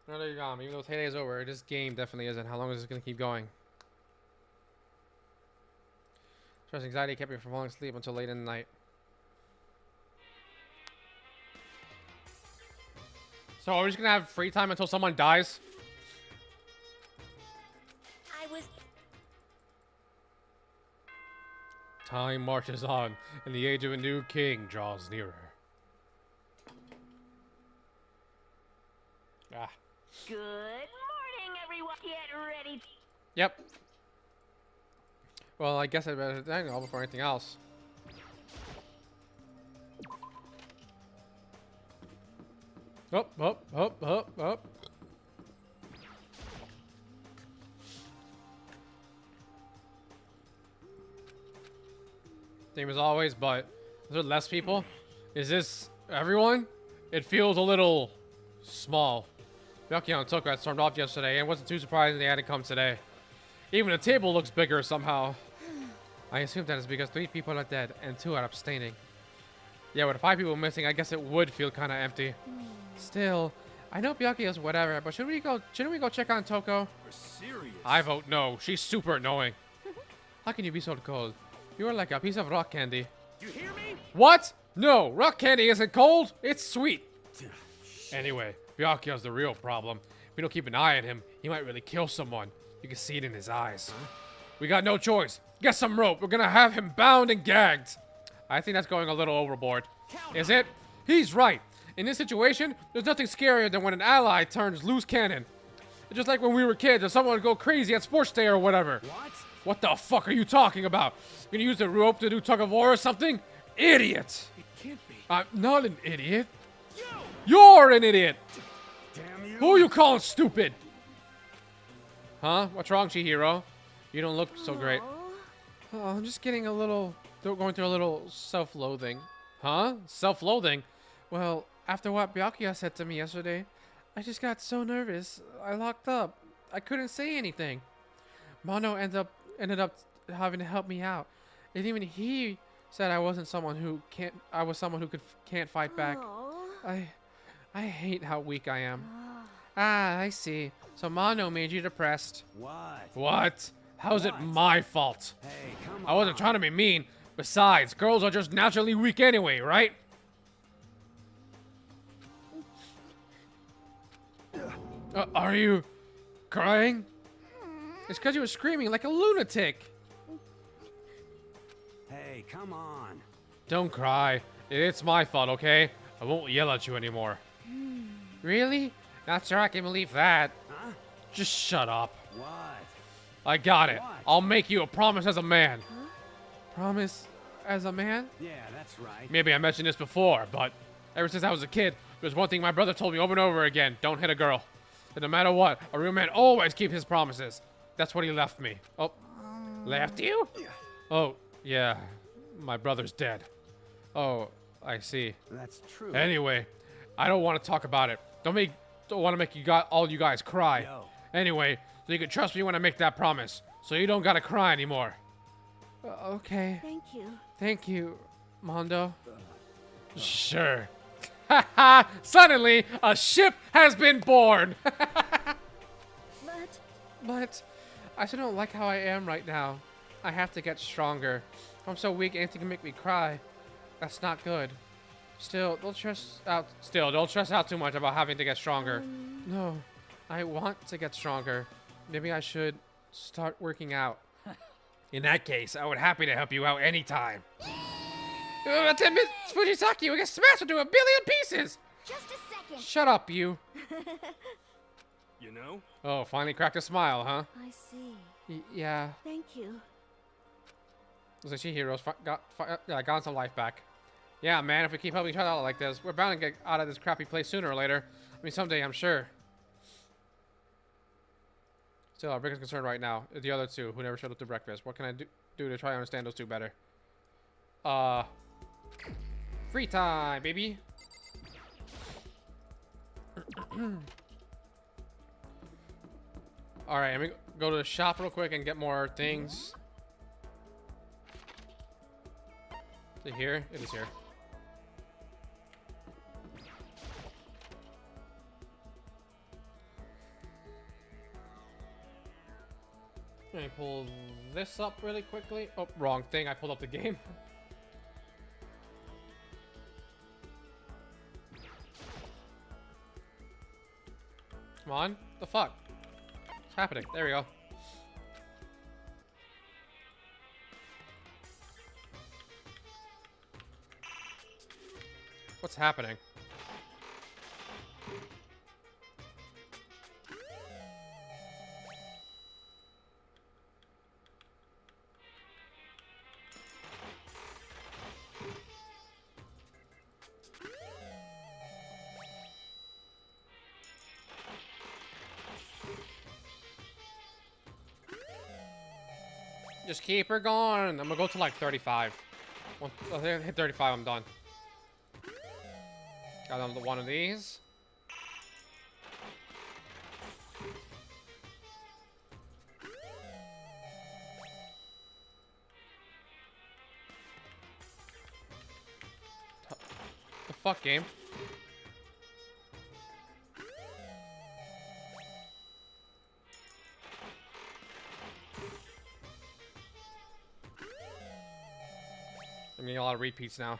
No, there you go. Even though today is over, this game definitely isn't. How long is this gonna keep going? Stress anxiety kept me from falling asleep until late in the night. So are we just gonna have free time until someone dies? I was. Time marches on, and the age of a new king draws nearer. Ah. Good morning, everyone. Get ready. Yep. Well, I guess I better hang on before anything else. Up. Same as always, but is there less people? Is this everyone? It feels a little small. Byakuya and Toka had stormed off yesterday, and it wasn't too surprising they had to come today. Even the table looks bigger somehow. I assume that is because 3 people are dead and 2 are abstaining. Yeah, with 5 people missing, I guess it would feel kind of empty. Still, I know Byakuya's whatever, but shouldn't we go check on Toko? We're serious. I vote no. She's super annoying. How can you be so cold? You are like a piece of rock candy. You hear me? What? No, rock candy isn't cold. It's sweet. Anyway, Byakuya's the real problem. If we don't keep an eye on him, he might really kill someone. You can see it in his eyes. We got no choice. Get some rope. We're gonna have him bound and gagged. I think that's going a little overboard. Is it? He's right. In this situation, there's nothing scarier than when an ally turns loose cannon. It's just like when we were kids and someone would go crazy at sports day or whatever. What? What the fuck are you talking about? You gonna use the rope to do tug of war or something? Idiot! It can't be. I'm not an idiot. You're an idiot! Damn you. Who are you calling stupid? Huh? What's wrong, Chihiro? You don't look so great. Oh, I'm just getting a little... going through a little self-loathing. Huh? Self-loathing? Well, after what Byakuya said to me yesterday, I just got so nervous. I locked up. I couldn't say anything. Mono ended up having to help me out. And even he said I wasn't someone who can't... I was someone who can't fight back. I hate how weak I am. Ah, I see. So Mono made you depressed. What? What? How's it What? my fault? Hey, come on. I wasn't trying to be mean. Besides, girls are just naturally weak anyway, right? Are you crying? It's because you were screaming like a lunatic. Hey, come on. Don't cry. It's my fault, okay? I won't yell at you anymore. Really? Not sure I can believe that. Huh? Just shut up. What? I got it. What? I'll make you a promise as a man. Promise as a man? Yeah, that's right. Maybe I mentioned this before, but ever since I was a kid, there's one thing my brother told me over and over again. Don't hit a girl. And no matter what, a real man always keeps his promises. That's what he left me. Oh, left you? Oh, yeah. My brother's dead. Oh, I see. That's true. Anyway, I don't want to talk about it. Don't want to make all you guys cry. Yo. Anyway, so you can trust me when I make that promise. So you don't gotta cry anymore. Okay. Thank you. Thank you, Mondo. Sure. Haha! Suddenly, a ship has been born! But I still don't like how I am right now. I have to get stronger. If I'm so weak, anything can make me cry. That's not good. Still, don't stress out too much about having to get stronger. No, I want to get stronger. Maybe I should start working out. In that case, I would happy to help you out anytime. Miss Fujisaki, we get smashed into a billion pieces! Just a second. Shut up, you. You know? Oh, finally cracked a smile, huh? I see. Yeah. Thank you. Looks like she heroes got some life back. Yeah, man, if we keep helping each other out like this, we're bound to get out of this crappy place sooner or later. I mean, someday, I'm sure. Still, our biggest concern right now is the other two who never showed up to breakfast. What can I do to try to understand those two better? Free time, baby. Alright, let me go to the shop real quick and get more things. Is it here? It is here. Let me pull this up really quickly. Oh, wrong thing. I pulled up the game. Come on. The fuck? What's happening? There we go. What's happening? Just keep her going. I'm gonna go to like 35. Once I hit 35, I'm done. Got another one of these. The fuck, game? I'm getting a lot of repeats now.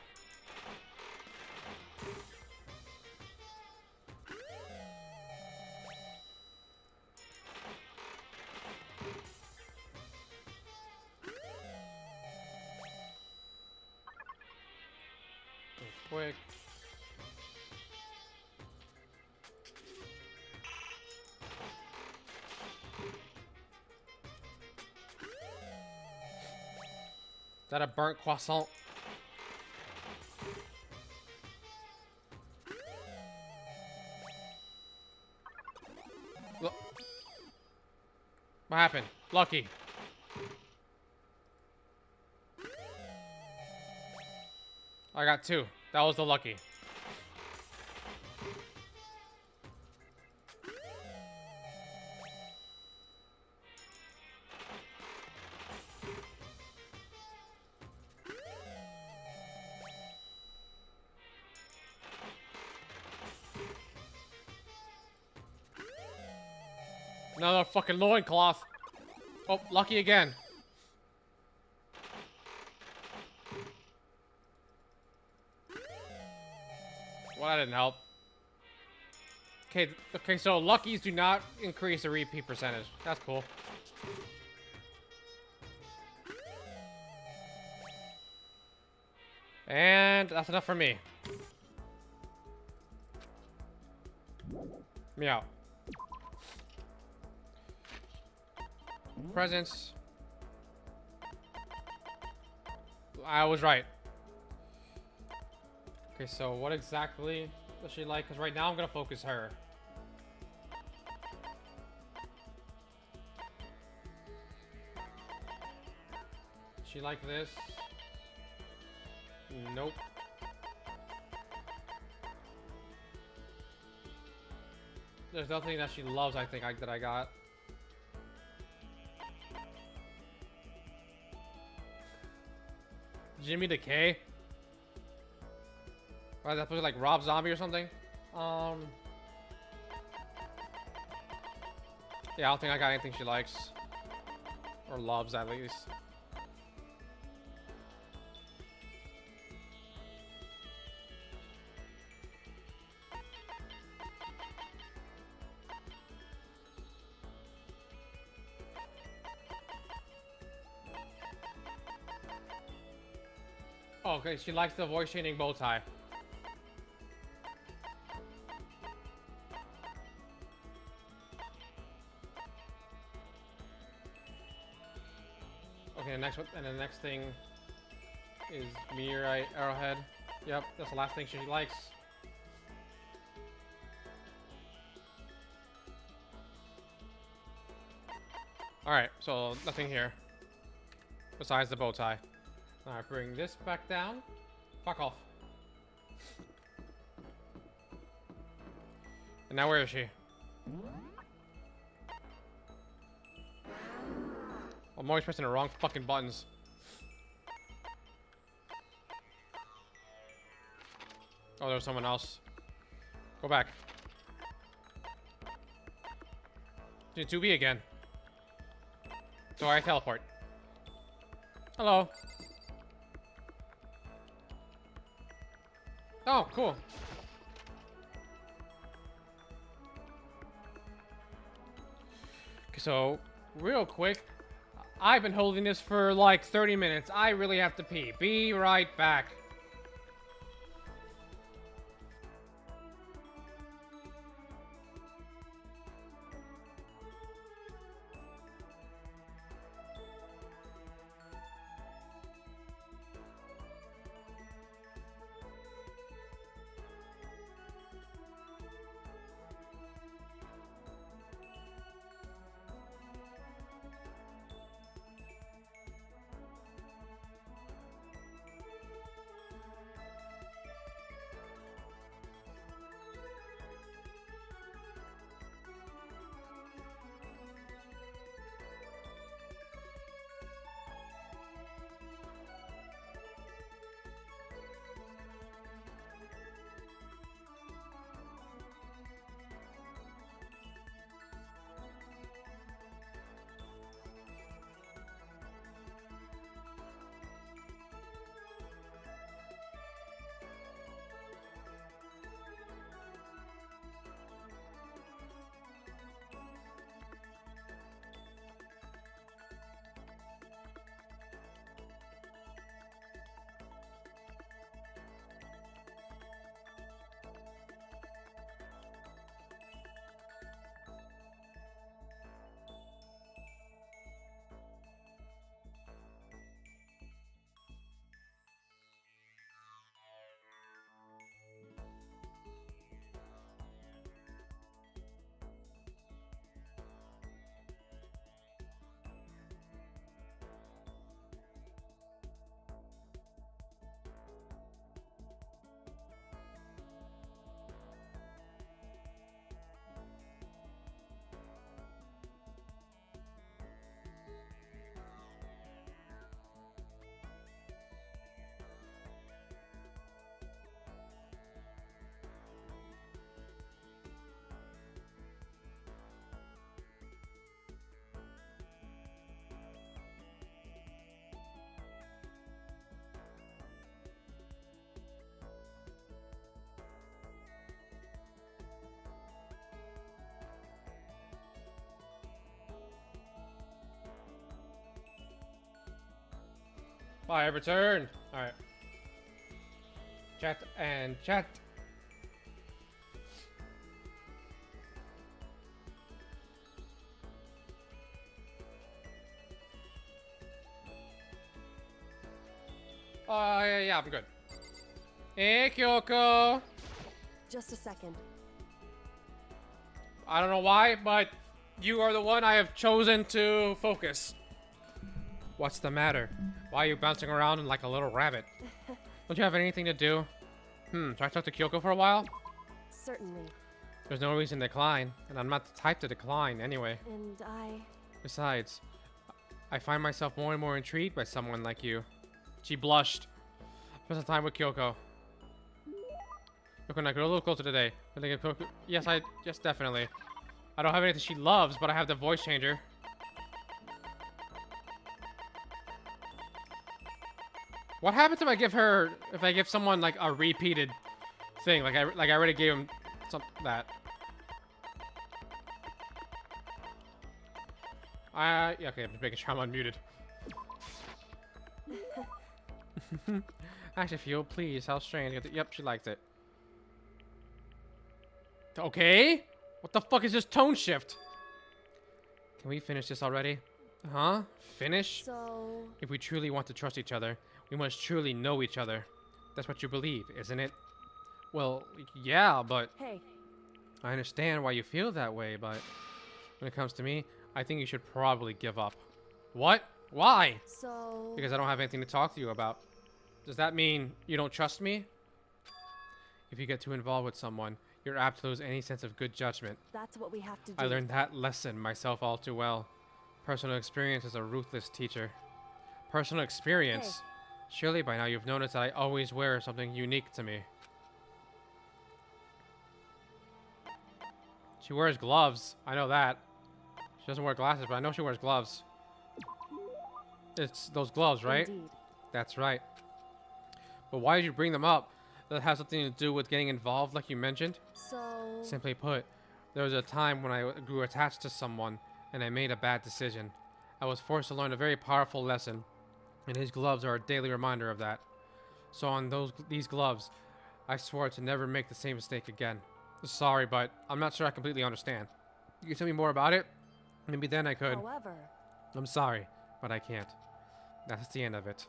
Quick. Is that a burnt croissant? Look. What happened? Lucky. I got two. That was the lucky. Another fucking loincloth. Oh, lucky again. Well, that didn't help. Okay, so luckies do not increase the repeat percentage. That's cool. And that's enough for me. Meow. Presents. I was right. Okay, so what exactly does she like? Because right now I'm gonna focus her. She like this? Nope. There's nothing that she loves, I think, that I got. Jimmy the K? Why is that supposed to be like Rob Zombie or something? Yeah, I don't think I got anything she likes. Or loves, at least. Oh, okay, she likes the voice changing bow tie. Okay, the next one, and the next thing is Meteorite Arrowhead. Yep, that's the last thing she likes. Alright, so nothing here. Besides the bow tie. Alright, bring this back down. Fuck off. And now where is she? I'm always pressing the wrong fucking buttons. Oh, there was someone else. Go back. Did 2B again. So I teleport. Hello. Oh, cool. Okay, so real quick, I've been holding this for like 30 minutes. I really have to pee. Be right back. I return. Alright. Chat and chat. Yeah, I'm good. Hey, Kyoko. Just a second. I don't know why, but you are the one I have chosen to focus. What's the matter? Why are you bouncing around like a little rabbit? Don't you have anything to do? Should I talk to Kyoko for a while? Certainly. There's no reason to decline, and I'm not the type to decline anyway. And I... Besides, I find myself more and more intrigued by someone like you. She blushed. Spend some time with Kyoko. Kyoko and I could a little closer today. Yes, definitely. I don't have anything she loves, but I have the voice changer. What happens if I give someone like a repeated thing? Like I already gave him that. Yeah, okay, I'm just making sure I'm unmuted. Actually, if you'll please, how strange. Yep, she liked it. Okay? What the fuck is this tone shift? Can we finish this already? Huh? Finish? So... If we truly want to trust each other, we must truly know each other. That's what you believe, isn't it? Well, yeah, but... Hey. I understand why you feel that way, but... When it comes to me, I think you should probably give up. What? Why? So... Because I don't have anything to talk to you about. Does that mean you don't trust me? If you get too involved with someone, you're apt to lose any sense of good judgment. That's what we have to do. I learned that lesson myself all too well. Personal experience is a ruthless teacher. Personal experience? Hey. Surely by now you've noticed that I always wear something unique to me. She wears gloves. I know that. She doesn't wear glasses, but I know she wears gloves. It's those gloves, right? Indeed. That's right. But why did you bring them up? Does it have something to do with getting involved like you mentioned? So... Simply put, there was a time when I grew attached to someone and I made a bad decision. I was forced to learn a very powerful lesson, and his gloves are a daily reminder of that. So on these gloves, I swore to never make the same mistake again. Sorry, but I'm not sure I completely understand. You can tell me more about it? Maybe then I could. However... I'm sorry, but I can't. That's the end of it.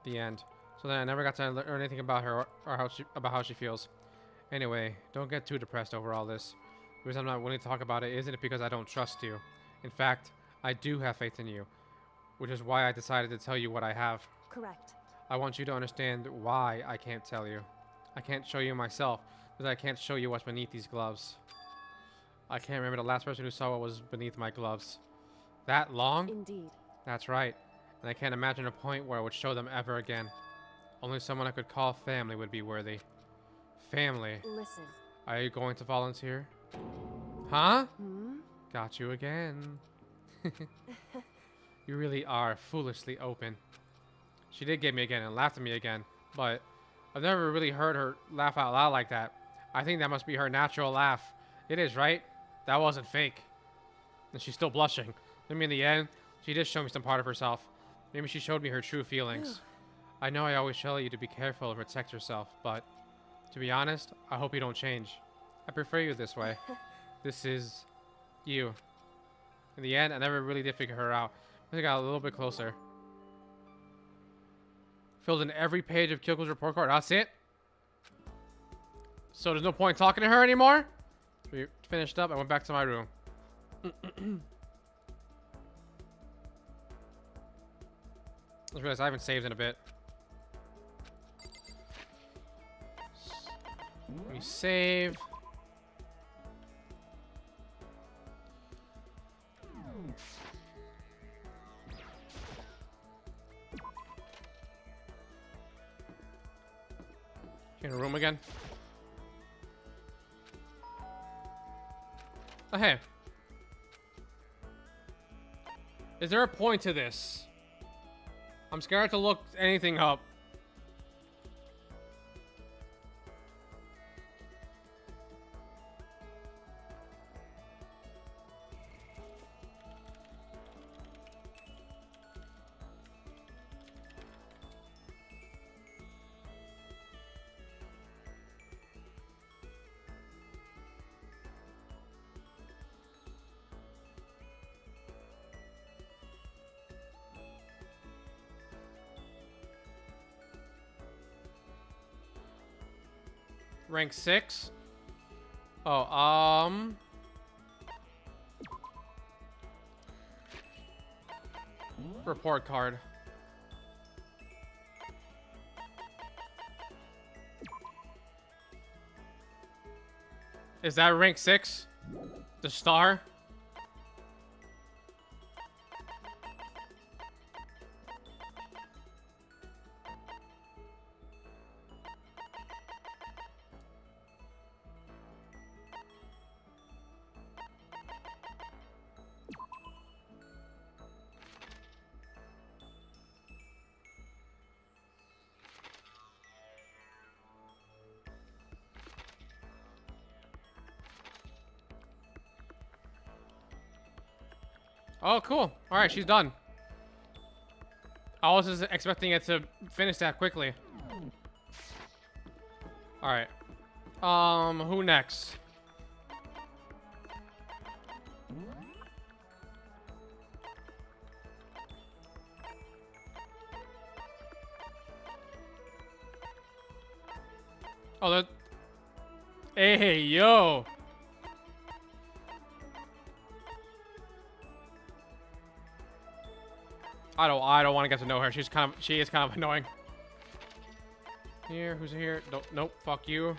The end. So then I never got to learn anything about her or how she feels. Anyway, don't get too depressed over all this. The reason I'm not willing to talk about it isn't because I don't trust you. In fact, I do have faith in you, which is why I decided to tell you what I have. Correct. I want you to understand why I can't tell you. I can't show you myself, because I can't show you what's beneath these gloves. I can't remember the last person who saw what was beneath my gloves. That long? Indeed. That's right. And I can't imagine a point where I would show them ever again. Only someone I could call family would be worthy. Family. Listen. Are you going to volunteer? Huh? Hmm? Got you again. You really are foolishly open. She did get me again and laughed at me again, but I've never really heard her laugh out loud like that. I think that must be her natural laugh. It is, right? That wasn't fake. And she's still blushing. Maybe in the end, she did show me some part of herself. Maybe she showed me her true feelings. I know I always tell you to be careful and protect yourself, but to be honest, I hope you don't change. I prefer you this way. This is you. In the end, I never really did figure her out. I got a little bit closer. Filled in every page of Kyoko's report card. That's it? So there's no point talking to her anymore? We finished up. I went back to my room. I realized I haven't saved in a bit. Let me save. In a room again. Oh, hey. Is there a point to this? I'm scared to look anything up. Rank 6. Oh, report card. Is that rank 6? The star? Oh, cool. All right, she's done. I was expecting it to finish that quickly. All right. Who next? Oh, that. Hey, yo. I don't want to get to know her. She is kind of annoying. Here, who's here? Nope, fuck you.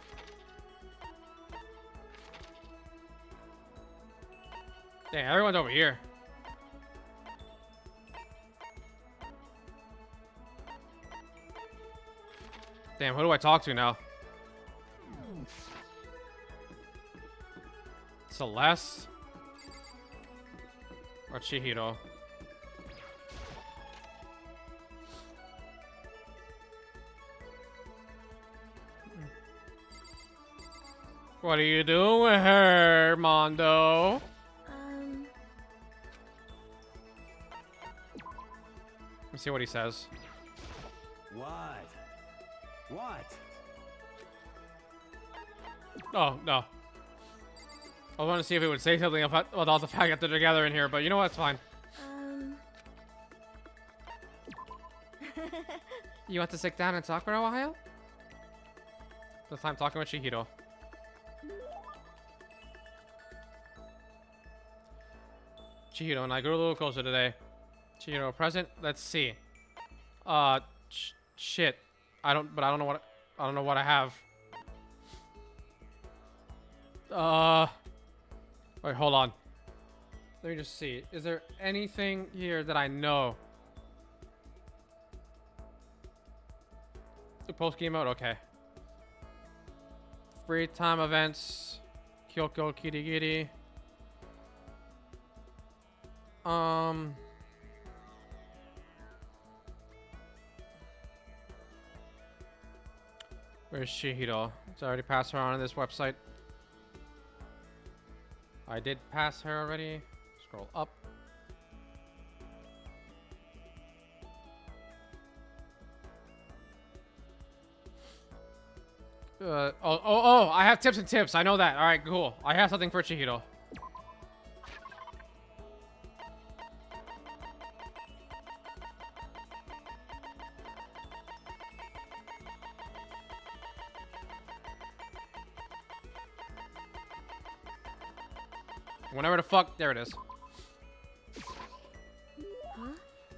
Dang, everyone's over here. Damn, who do I talk to now? Celeste? Or Chihiro? What are you doing with her, Mondo? Let me see what he says. What? What? Oh, no. I wanted to see if it would say something about the fact that they're together in here, but you know what? It's fine. You want to sit down and talk for a while? This time talking with Chihiro. Chihiro and I grew a little closer today. Chihiro, present. Let's see. Shit. I don't know what I have. Wait, hold on. Let me just see. Is there anything here that I know? The post-game mode? Okay. Free time events. Kyoko Kirigiri. Where's Chihiro? Did I already pass her on this website? I did pass her already. Scroll up. Oh, I have tips and tips. I know that. All right, cool. I have something for Chihiro. Whenever the fuck, there it is.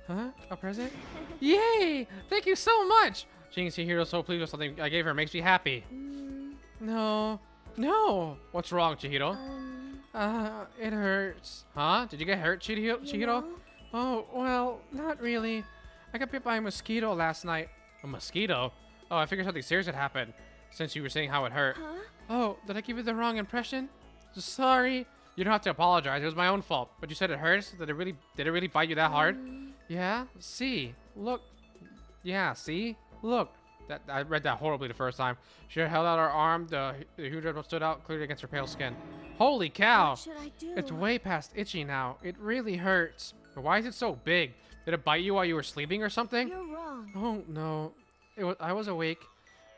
Huh? A present? Yay! Thank you so much! Seeing Chihiro so pleased with something I gave her makes me happy. No. No! What's wrong, Chihiro? It hurts. Huh? Did you get hurt, Chihiro? Oh, well, not really. I got bit by a mosquito last night. A mosquito? Oh, I figured something serious had happened, since you were saying how it hurt. Oh, did I give you the wrong impression? Sorry. You don't have to apologize. It was my own fault. But you said it hurts? Did it really bite you that hard? Yeah? See? Look. Yeah, see? Look. I read that horribly the first time. She held out her arm. The huge red one stood out clearly against her pale skin. Holy cow! What should I do? It's way past itchy now. It really hurts. Why is it so big? Did it bite you while you were sleeping or something? You're wrong. Oh, no. I was awake.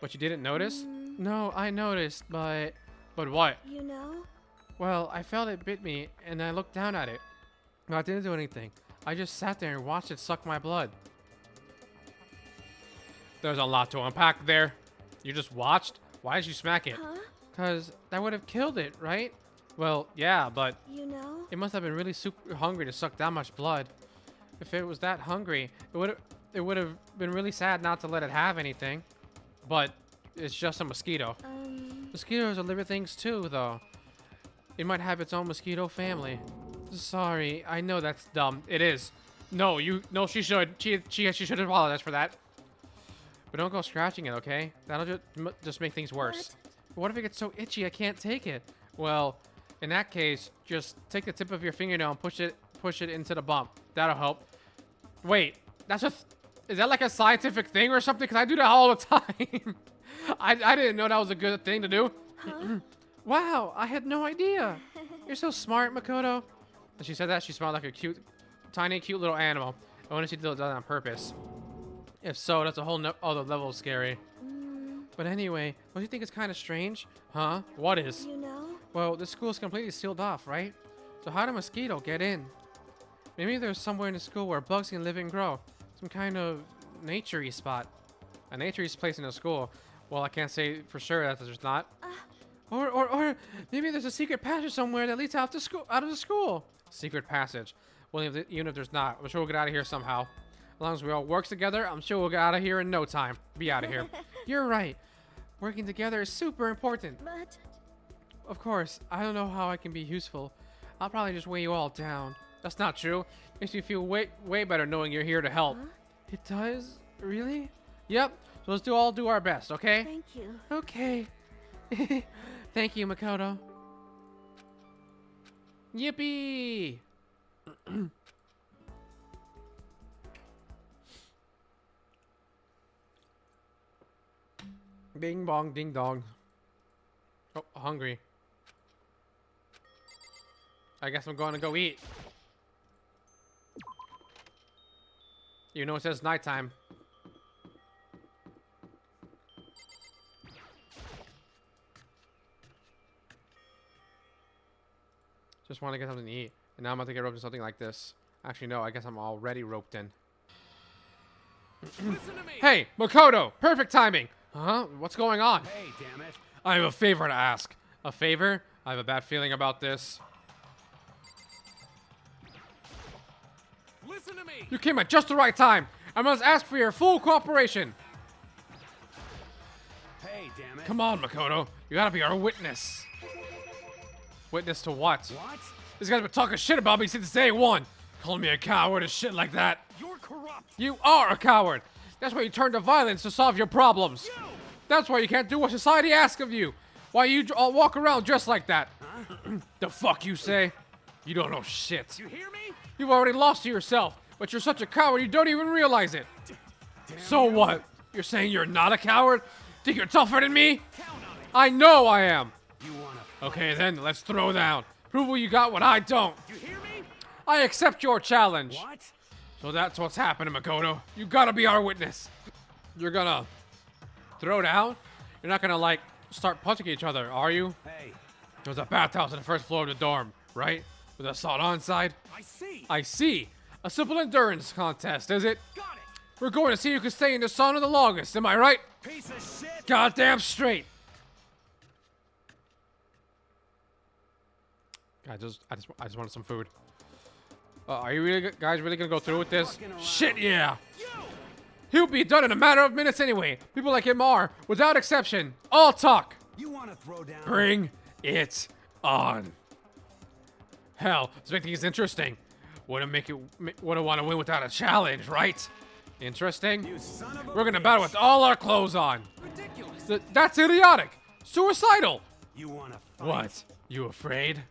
But you didn't notice? No, I noticed, but... But what? You know? Well, I felt it bit me, and I looked down at it. No, I didn't do anything. I just sat there and watched it suck my blood. There's a lot to unpack there. You just watched? Why did you smack it? Huh? Because that would have killed it, right? Well, yeah, but You know? it must have been really super hungry to suck that much blood. If it was that hungry, it would have been really sad not to let it have anything. But it's just a mosquito. Mosquitoes are living things too, though. It might have its own mosquito family. Sorry, I know that's dumb. It is. No, no, she should. She should apologize for that. But don't go scratching it, okay? That'll just make things worse. What if it gets so itchy I can't take it? Well, in that case, just take the tip of your fingernail and push it into the bump. That'll help. Wait, is that like a scientific thing or something? Because I do that all the time. I didn't know that was a good thing to do. Huh? Wow, I had no idea. You're so smart, Makoto. And she said that she smelled like a cute little animal. I wonder if she did that on purpose. If so, that's a whole other level of scary. But anyway, don't you think it's kind of strange? Huh? What is? You know? Well, this school is completely sealed off, right? So how did a mosquito get in? Maybe there's somewhere in the school where bugs can live and grow. Some kind of nature-y spot. A nature-y place in the school. Well, I can't say for sure that there's not. Or maybe there's a secret passage somewhere that leads out of the school. Secret passage. Well, even if there's not, I'm sure we'll get out of here somehow. As long as we all work together, I'm sure we'll get out of here in no time. Be out of here. You're right. Working together is super important. But Of course, I don't know how I can be useful. I'll probably just weigh you all down. That's not true. Makes me feel way better knowing you're here to help. Huh? It does? Really? Yep. So let's all do our best, okay? thank you. Okay. Thank you, Makoto. Yippee! Bing bong ding dong. Oh, hungry. I guess I'm going to go eat. You know it says nighttime. Just want to get something to eat. And now I'm about to get roped in something like this. Actually, no, I guess I'm already roped in. Listen to me. Hey, Makoto! Perfect timing! Huh? What's going on? Hey, damn it. I have a favor to ask. A favor? I have a bad feeling about this. Listen to me. You came at just the right time. I must ask for your full cooperation. Hey, damn it. Come on, Makoto. You gotta be our witness. Witness to what? What? This guy's been talking shit about me since day one. Calling me a coward and shit like that. You're corrupt. You are a coward. That's why you turn to violence to solve your problems. You. That's why you can't do what society asks of you. Why you all walk around just like that. The fuck you say? You don't know shit. You hear me? You've already lost to yourself, but you're such a coward you don't even realize it. So what? You're saying you're not a coward? Think you're tougher than me? Count on it. I know I am. You wanna... Okay then, let's throw down. Prove what you got what I don't. You hear me? I accept your challenge. What? So that's what's happening, Makoto. You gotta be our witness. You're gonna throw down? You're not gonna, like, start punching each other, are you? Hey. There's a bathhouse on the first floor of the dorm, right? With a sauna inside? I see. I see. A simple endurance contest, is it? Got it. We're going to see who can stay in the sauna the longest, am I right? Piece of shit. Goddamn straight. I just wanted some food. Are you really guys really gonna go through with this? fucking around. Shit, yeah. You. He'll be done in a matter of minutes anyway. People like him are, without exception, all talk. You wanna throw down? Bring it on. Hell, let's make things interesting. Wouldn't want to win without a challenge, right? Interesting. You son of a We're gonna bitch. battle with all our clothes on. Ridiculous. That's idiotic. Suicidal. You wanna fight? What? You afraid?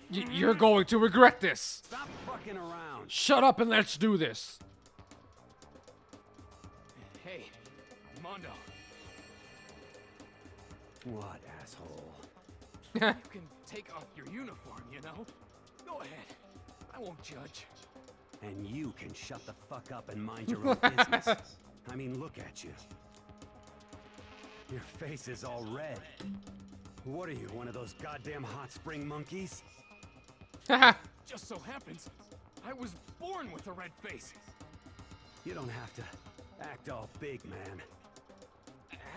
You're going to regret this. Stop fucking around. Shut up and let's do this. Hey, Mondo. What, asshole? You can take off your uniform, you know? Go ahead. I won't judge. And you can shut the fuck up and mind your own business. I mean, look at you. Your face is all red. What are you, one of those goddamn hot spring monkeys? Just so happens, I was born with a red face. You don't have to act all big, man.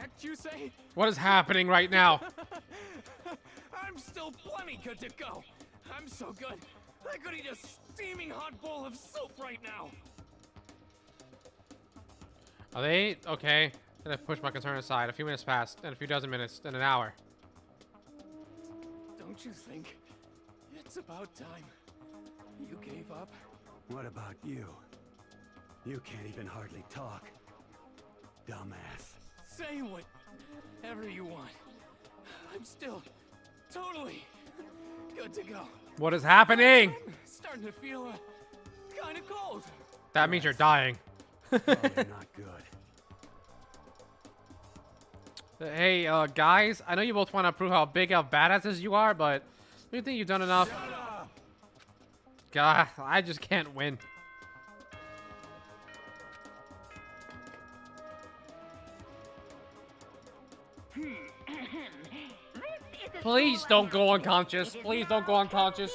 Act, you say? What is happening right now? I'm still plenty good to go. I'm so good, I could eat a steaming hot bowl of soup right now. Are they okay? Then I push my concern aside. A few minutes passed, then a few dozen minutes, then an hour. Don't you think It's about time. You gave up? What about you? You can't even hardly talk. Dumbass. Say whatever you want. I'm still totally good to go. What is happening? Starting to feel kind of cold. That means you're dying. Probably not good. Hey, guys, I know you both want to prove how big of badasses you are, but do you think you've done enough? Shut up! God, I just can't win. Please don't go unconscious. Please don't go unconscious.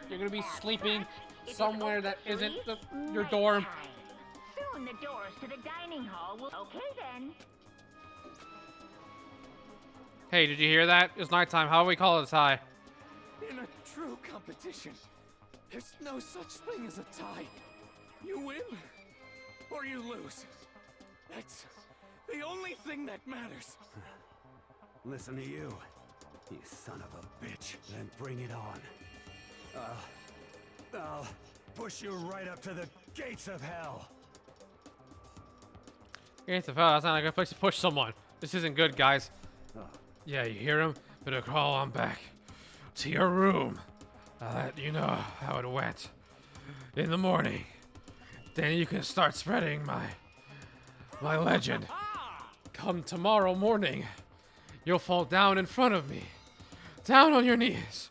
You're gonna be sleeping somewhere that isn't your dorm. Soon the doors to the dining hall will. Okay then. Hey, did you hear that? It's nighttime. How do we call it a tie? In a true competition, there's no such thing as a tie. You win or you lose. That's the only thing that matters. Listen to you, you son of a bitch. Then bring it on. I'll push you right up to the gates of hell. Gates of hell. That's not a good place to push someone. This isn't good, guys. Oh. Yeah, you hear him? Better crawl on back to your room. I'll let you know how it went in the morning. Then you can start spreading my legend. Come tomorrow morning, you'll fall down in front of me. Down on your knees.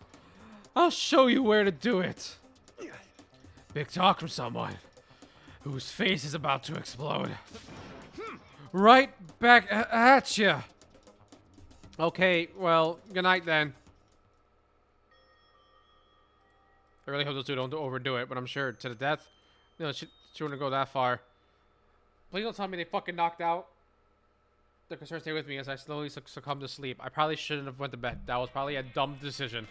I'll show you where to do it. Big talk from someone whose face is about to explode. Right back at you. Okay, well, good night then. I really hope those two don't overdo it, but I'm sure to the death. No, she wouldn't go that far. Please don't tell me they fucking knocked out. The concern stay with me as I slowly succumb to sleep. I probably shouldn't have went to bed. That was probably a dumb decision.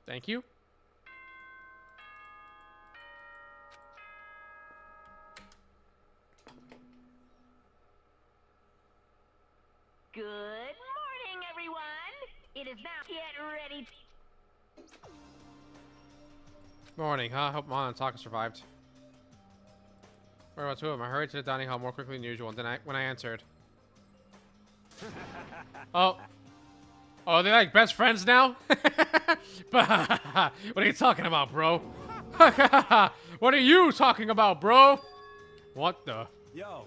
Thank you. Good morning, everyone. It is now get ready. Morning, huh? Hope Mom and Taka survived. Where about two of them? I hurried to the dining hall more quickly than usual when I answered. Oh. Oh, they're like best friends now? What are you talking about, bro? What are you talking about, bro? What the? Yo.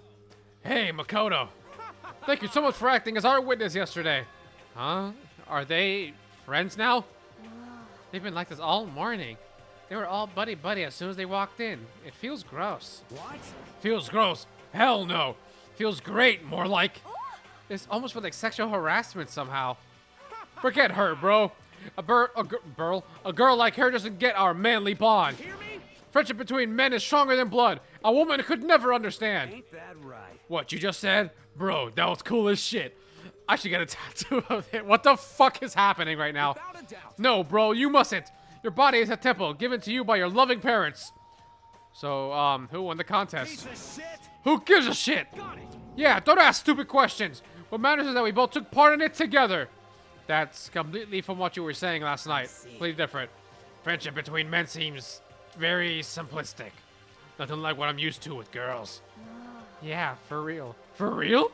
Hey, Makoto. Thank you so much for acting as our witness yesterday. Huh? Are they friends now? They've been like this all morning. They were all buddy-buddy as soon as they walked in. It feels gross. What? Feels gross. Hell no. Feels great. More like... It's almost felt like sexual harassment somehow. Forget her, bro. A girl like her doesn't get our manly bond. Hear me? Friendship between men is stronger than blood. A woman could never understand. Ain't that right? What you just said? Bro, that was cool as shit. I should get a tattoo of it. What the fuck is happening right now? Without a doubt. No, bro, you mustn't. Your body is a temple given to you by your loving parents. So, who won the contest? Piece of shit! Who gives a shit? Got it. Yeah, don't ask stupid questions. What matters is that we both took part in it together. That's completely from what you were saying last night. Completely different. Friendship between men seems very simplistic. Nothing like what I'm used to with girls. Yeah, for real. For real?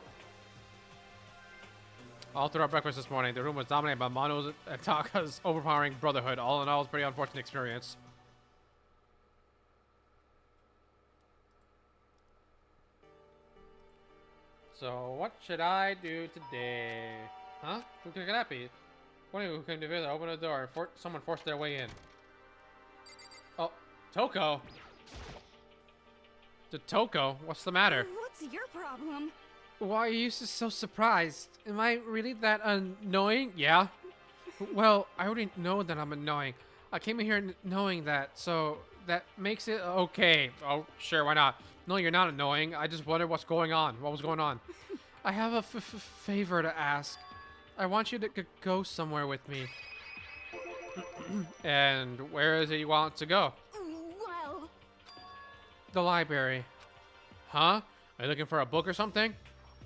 All through our breakfast this morning, the room was dominated by Mano's and Taka's overpowering brotherhood. All in all, it was a pretty unfortunate experience. So, what should I do today? Huh? Who could that be? One of you who came to visit opened the door and someone forced their way in. Oh, Toko. Toko, what's the matter? What's your problem? Why are you so surprised? Am I really that annoying? Yeah. Well, I already know that I'm annoying. I came in here knowing that, so that makes it okay. Oh, sure, why not? No, you're not annoying. I just wondered what's going on. What was going on? I have a favor to ask. I want you to go somewhere with me. And where is it you want to go? Well, The library. Huh? Are you looking for a book or something?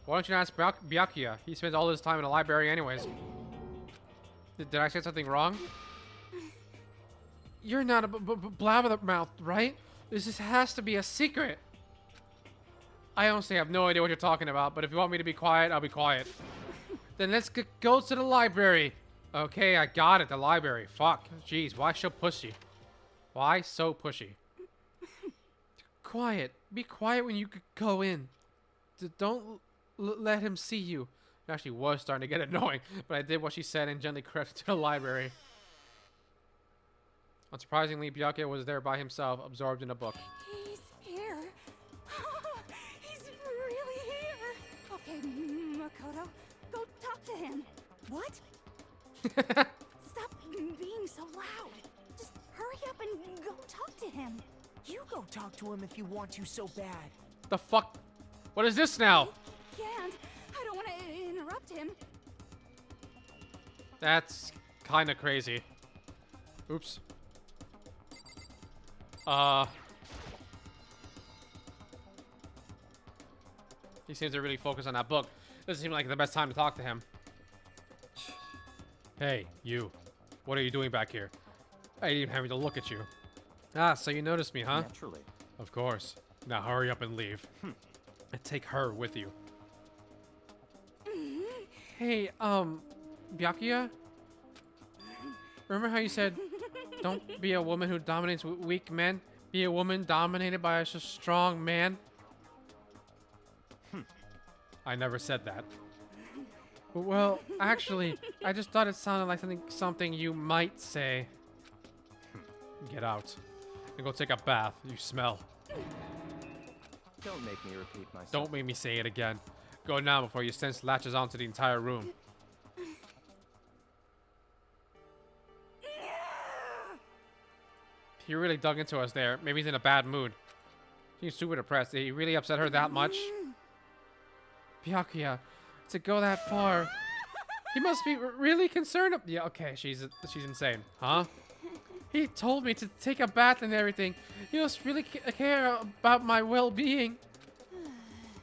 Why don't you ask Byakuya? He spends all his time in the library anyways. Did I say something wrong? You're not a blabbermouth, right? This has to be a secret. I honestly have no idea what you're talking about, but if you want me to be quiet, I'll be quiet. Then let's go to the library. Okay, I got it, the library. Fuck. Jeez, why so pushy? Why so pushy? Quiet. Be quiet when you go in. Don't let him see you. It actually was starting to get annoying, but I did what she said and gently crept to the library. Unsurprisingly, Byakuya was there by himself, absorbed in a book. He's here. He's really here. Okay, Makoto, go talk to him. What? Stop being so loud. Just hurry up and go talk to him. You go talk to him if you want to so bad. The fuck? What is this now? Can't. I don't want to interrupt him. That's kind of crazy. Oops. He seems to really focus on that book. Doesn't seem like the best time to talk to him. Hey, you. What are you doing back here? I ain't even having to look at you. Ah, so you noticed me, huh? Naturally. Of course. Now hurry up and leave. And take her with you. Hey, Byakuya? Remember how you said, don't be a woman who dominates weak men? Be a woman dominated by a strong man? I never said that. Well, actually, I just thought it sounded like something you might say. Get out. And go take a bath. You smell. Don't make me repeat myself. Don't make me say it again. Go now before your sense latches onto the entire room. He really dug into us there. Maybe he's in a bad mood. He's super depressed. Did he really upset her that much? Byakuya, to go that far, he must be really concerned. Yeah, okay, she's insane, huh? He told me to take a bath and everything. He must really care about my well-being.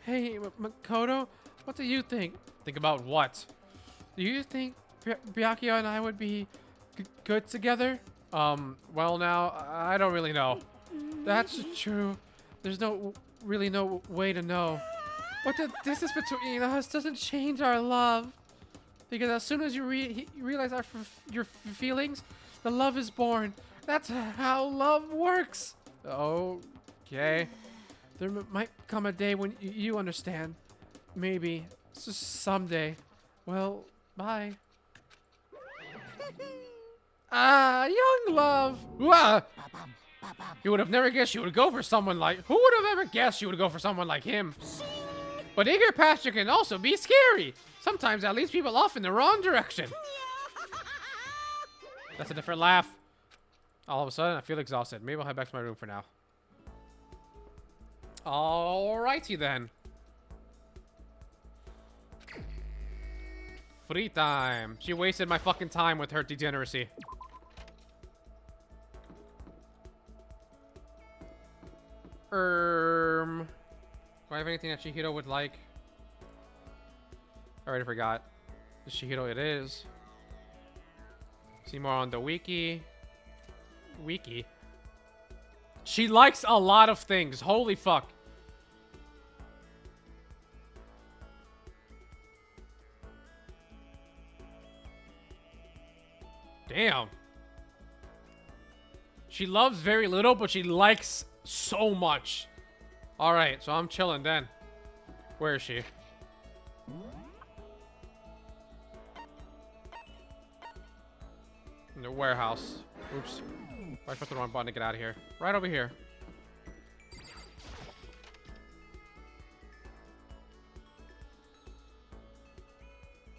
Hey, Makoto, what do you think? Think about what? Do you think Byakuya and I would be good together? Well now, I don't really know. That's true. There's really no way to know. But the distance between us doesn't change our love. Because as soon as you realize your feelings, the love is born. That's how love works. Okay. There might come a day when you understand. Maybe. Someday. Well, bye. Young love. Ah! You would have never guessed you would go for someone like... Who would have ever guessed you would go for someone like him? But eager pasture can also be scary. Sometimes that leads people off in the wrong direction. That's a different laugh. All of a sudden, I feel exhausted. Maybe I'll head back to my room for now. Alrighty then. Free time. She wasted my fucking time with her degeneracy. Do I have anything that Chihiro would like? I already forgot. The Chihiro it is. See more on the wiki. Wiki. She likes a lot of things. Holy fuck. Damn. She loves very little, but she likes so much. Alright, so I'm chilling then. Where is she? In the warehouse. Oops. I pressed the wrong button to get out of here. Right over here.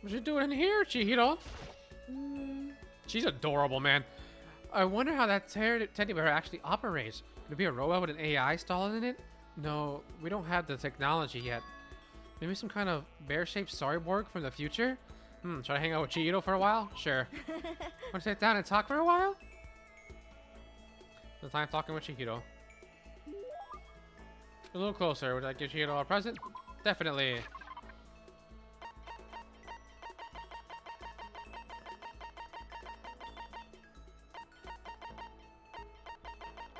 What's she doing in here, Chihiro? She's adorable, man. I wonder how that teddy bear actually operates. Could it be a robot with an AI installed in it? No, we don't have the technology yet. Maybe some kind of bear-shaped storyboard from the future? Should I hang out with Chihiro for a while? Sure. Want to sit down and talk for a while? The time talking with Chihiro. A little closer. Would I give Chihiro a present? Definitely.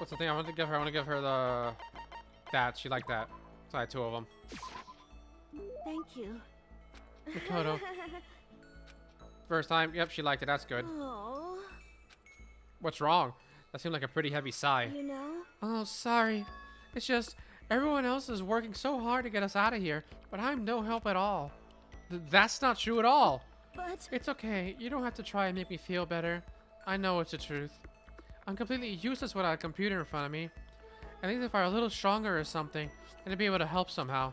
What's the thing I want to give her? I want to give her the... That. She liked that. So I had 2 of them. Thank you. Makoto. First time. Yep, she liked it. That's good. Oh, What's wrong? That seemed like a pretty heavy sigh. you know? Oh, sorry. It's just everyone else is working so hard to get us out of here, but I'm no help at all. That's not true at all. But It's okay. You don't have to try and make me feel better. I know it's the truth. I'm completely useless without a computer in front of me. I think if I were a little stronger or something, then I'd be able to help somehow.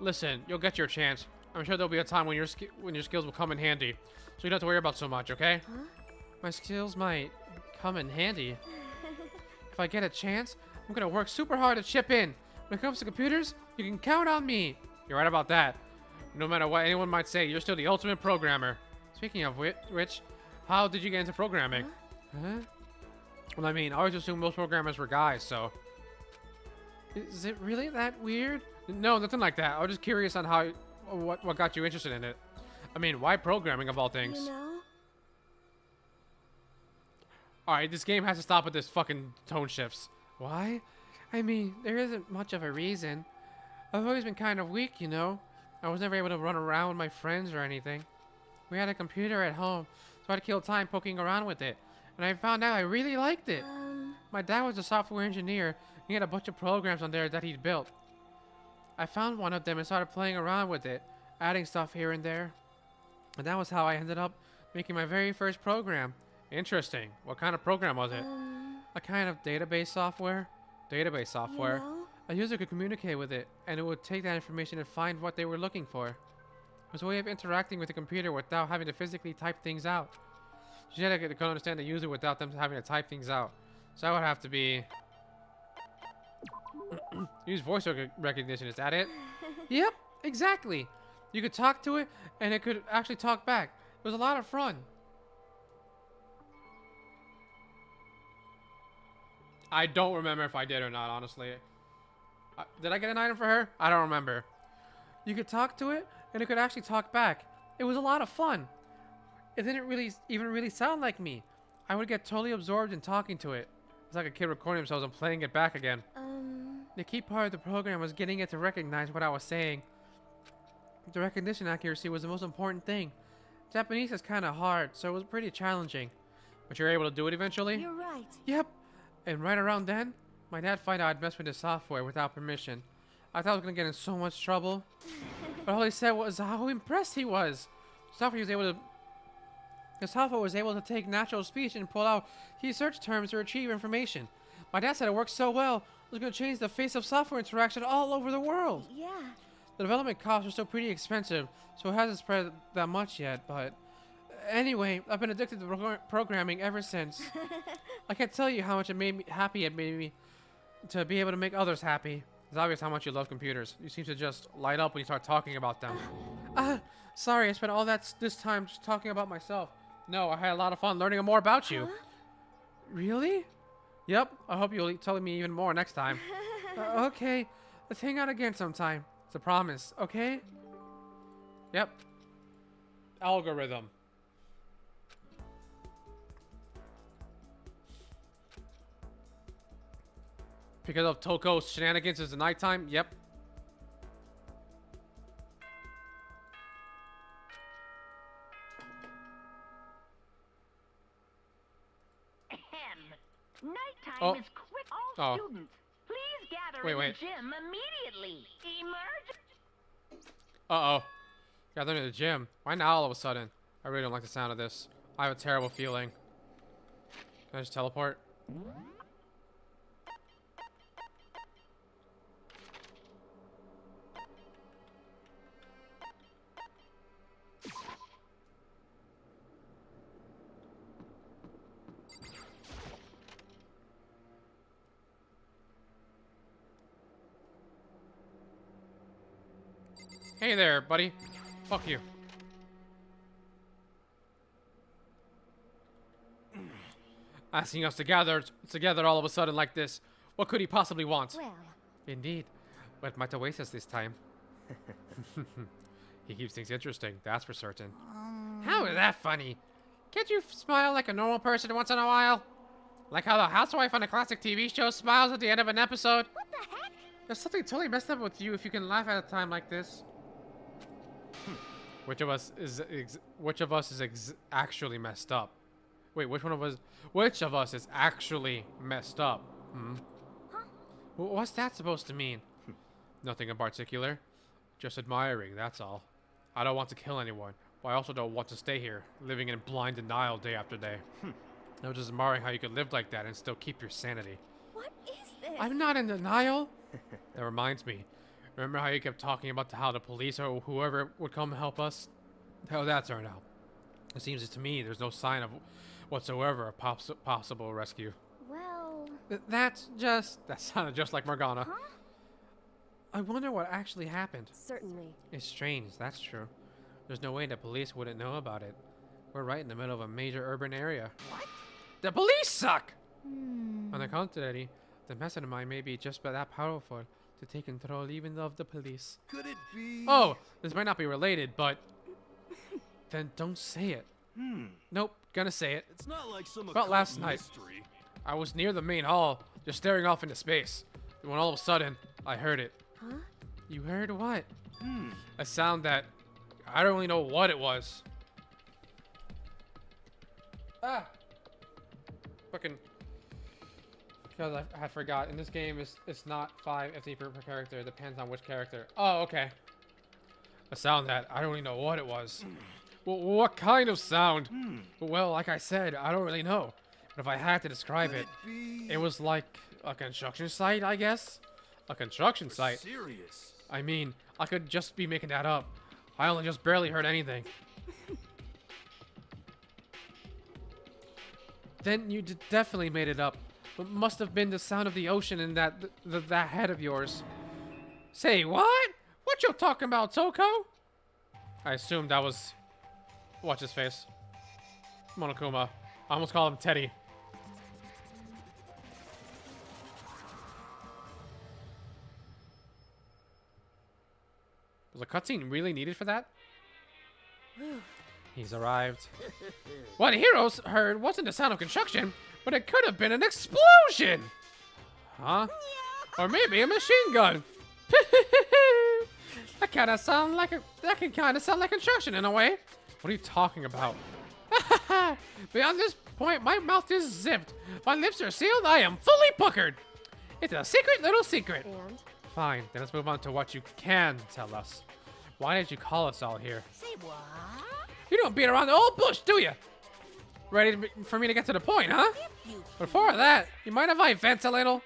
Listen, you'll get your chance. I'm sure there'll be a time when your skills will come in handy, so you don't have to worry about so much, okay? Huh? My skills might come in handy. If I get a chance, I'm gonna work super hard to chip in. When it comes to computers, you can count on me. You're right about that. No matter what anyone might say, you're still the ultimate programmer. Speaking of which, how did you get into programming? Huh? Well, I mean, I always assumed most programmers were guys, so... Is it really that weird? No, nothing like that. I was just curious on how... What got you interested in it. I mean, why programming of all things? you know? Alright, this game has to stop with this fucking tone shifts. Why? I mean, there isn't much of a reason. I've always been kind of weak, you know? I was never able to run around with my friends or anything. We had a computer at home, so I had to kill time poking around with it. And I found out I really liked it. My dad was a software engineer. He had a bunch of programs on there that he'd built. I found one of them and started playing around with it, adding stuff here and there. And that was how I ended up making my very first program. Interesting. What kind of program was it? A kind of database software? Database software. You know? A user could communicate with it, and it would take that information and find what they were looking for. It was a way of interacting with the computer without having to physically type things out. She said I could understand the user without them having to type things out. So that would have to be... Use voice recognition, is that it? Yep, exactly. You could talk to it, and it could actually talk back. It was a lot of fun. I don't remember if I did or not, honestly. Did I get an item for her? I don't remember. You could talk to it, and it could actually talk back. It was a lot of fun. It didn't really sound like me. I would get totally absorbed in talking to it. It's like a kid recording themselves and playing it back again. The key part of the program was getting it to recognize what I was saying. The recognition accuracy was the most important thing. Japanese is kind of hard, so it was pretty challenging. But you're able to do it eventually? You're right. Yep. And right around then, my dad found out I'd messed with his software without permission. I thought I was going to get in so much trouble. But all he said was how impressed he was. The software was able to take natural speech and pull out key search terms to retrieve information. My dad said it worked so well, it was going to change the face of software interaction all over the world. Yeah. The development costs are still pretty expensive, so it hasn't spread that much yet, but... Anyway, I've been addicted to programming ever since. I can't tell you how much it made me to be able to make others happy. It's obvious how much you love computers. You seem to just light up when you start talking about them. Sorry, I spent all this time just talking about myself. No, I had a lot of fun learning more about you. Really? Yep, I hope you'll tell me even more next time. Okay, let's hang out again sometime. It's a promise, okay? Yep. Algorithm. Because of Toko's shenanigans, it's the nighttime? Yep. Nighttime is quick. All Oh. students, please gather Wait, in wait. the gym immediately. Emerge. Uh-oh. Gather in the gym. Why now all of a sudden? I really don't like the sound of this. I have a terrible feeling. Can I just teleport? Hey there, buddy. Fuck you. Asking us to gather together all of a sudden like this. What could he possibly want? Well, Indeed. But might waste us this time. He keeps things interesting, that's for certain. How is that funny? Can't you smile like a normal person once in a while? Like how the housewife on a classic TV show smiles at the end of an episode. What the heck? There's something totally messed up with you if you can laugh at a time like this. Which of us is actually messed up? Wait, which of us is actually messed up? Huh? What's that supposed to mean? Nothing in particular. Just admiring, that's all. I don't want to kill anyone, but I also don't want to stay here, living in blind denial day after day. I was just admiring how you could live like that and still keep your sanity. What is this? I'm not in denial. That reminds me. Remember how you kept talking about how the police or whoever would come help us? How that turned out. It seems to me there's no sign of whatsoever a possible rescue. Well... That sounded just like Morgana. Huh? I wonder what actually happened. Certainly. It's strange, that's true. There's no way the police wouldn't know about it. We're right in the middle of a major urban area. What? The police suck! Hmm. On the contrary, the mastermind may be just that powerful to take control even of the police. Could it be? Oh, this might not be related, but... then don't say it. Nope, gonna say it. It's not like some About last night. mystery. I was near the main hall, just staring off into space. When all of a sudden, I heard it. Huh? You heard what? A sound that... I don't really know what it was. Ah! Fucking... Because I forgot. In this game, it's not 5 FP per character. It depends on which character. Oh, okay. A sound that I don't really know what it was. Well, what kind of sound? Well, like I said, I don't really know. But if I had to describe Could it, be it was like a construction site, I guess? A construction site? serious? I mean, I could just be making that up. I only just barely heard anything. Then you definitely made it up. It must have been the sound of the ocean in that head of yours. Say, what? What you talking about, Toko? I assumed that was... Watch his face. Monokuma. I almost called him Teddy. Was a cutscene really needed for that? He's arrived. What heroes heard wasn't the sound of construction, but it could have been an explosion! Huh? Or maybe a machine gun. That can kind of sound like construction in a way. What are you talking about? Beyond this point, my mouth is zipped. My lips are sealed. I am fully puckered. It's a secret little secret. And? Fine, then let's move on to what you can tell us. Why did you call us all here? Say what? You don't beat around the old bush, do you? Ready for me to get to the point, huh? You Before that, you mind if I vent a little?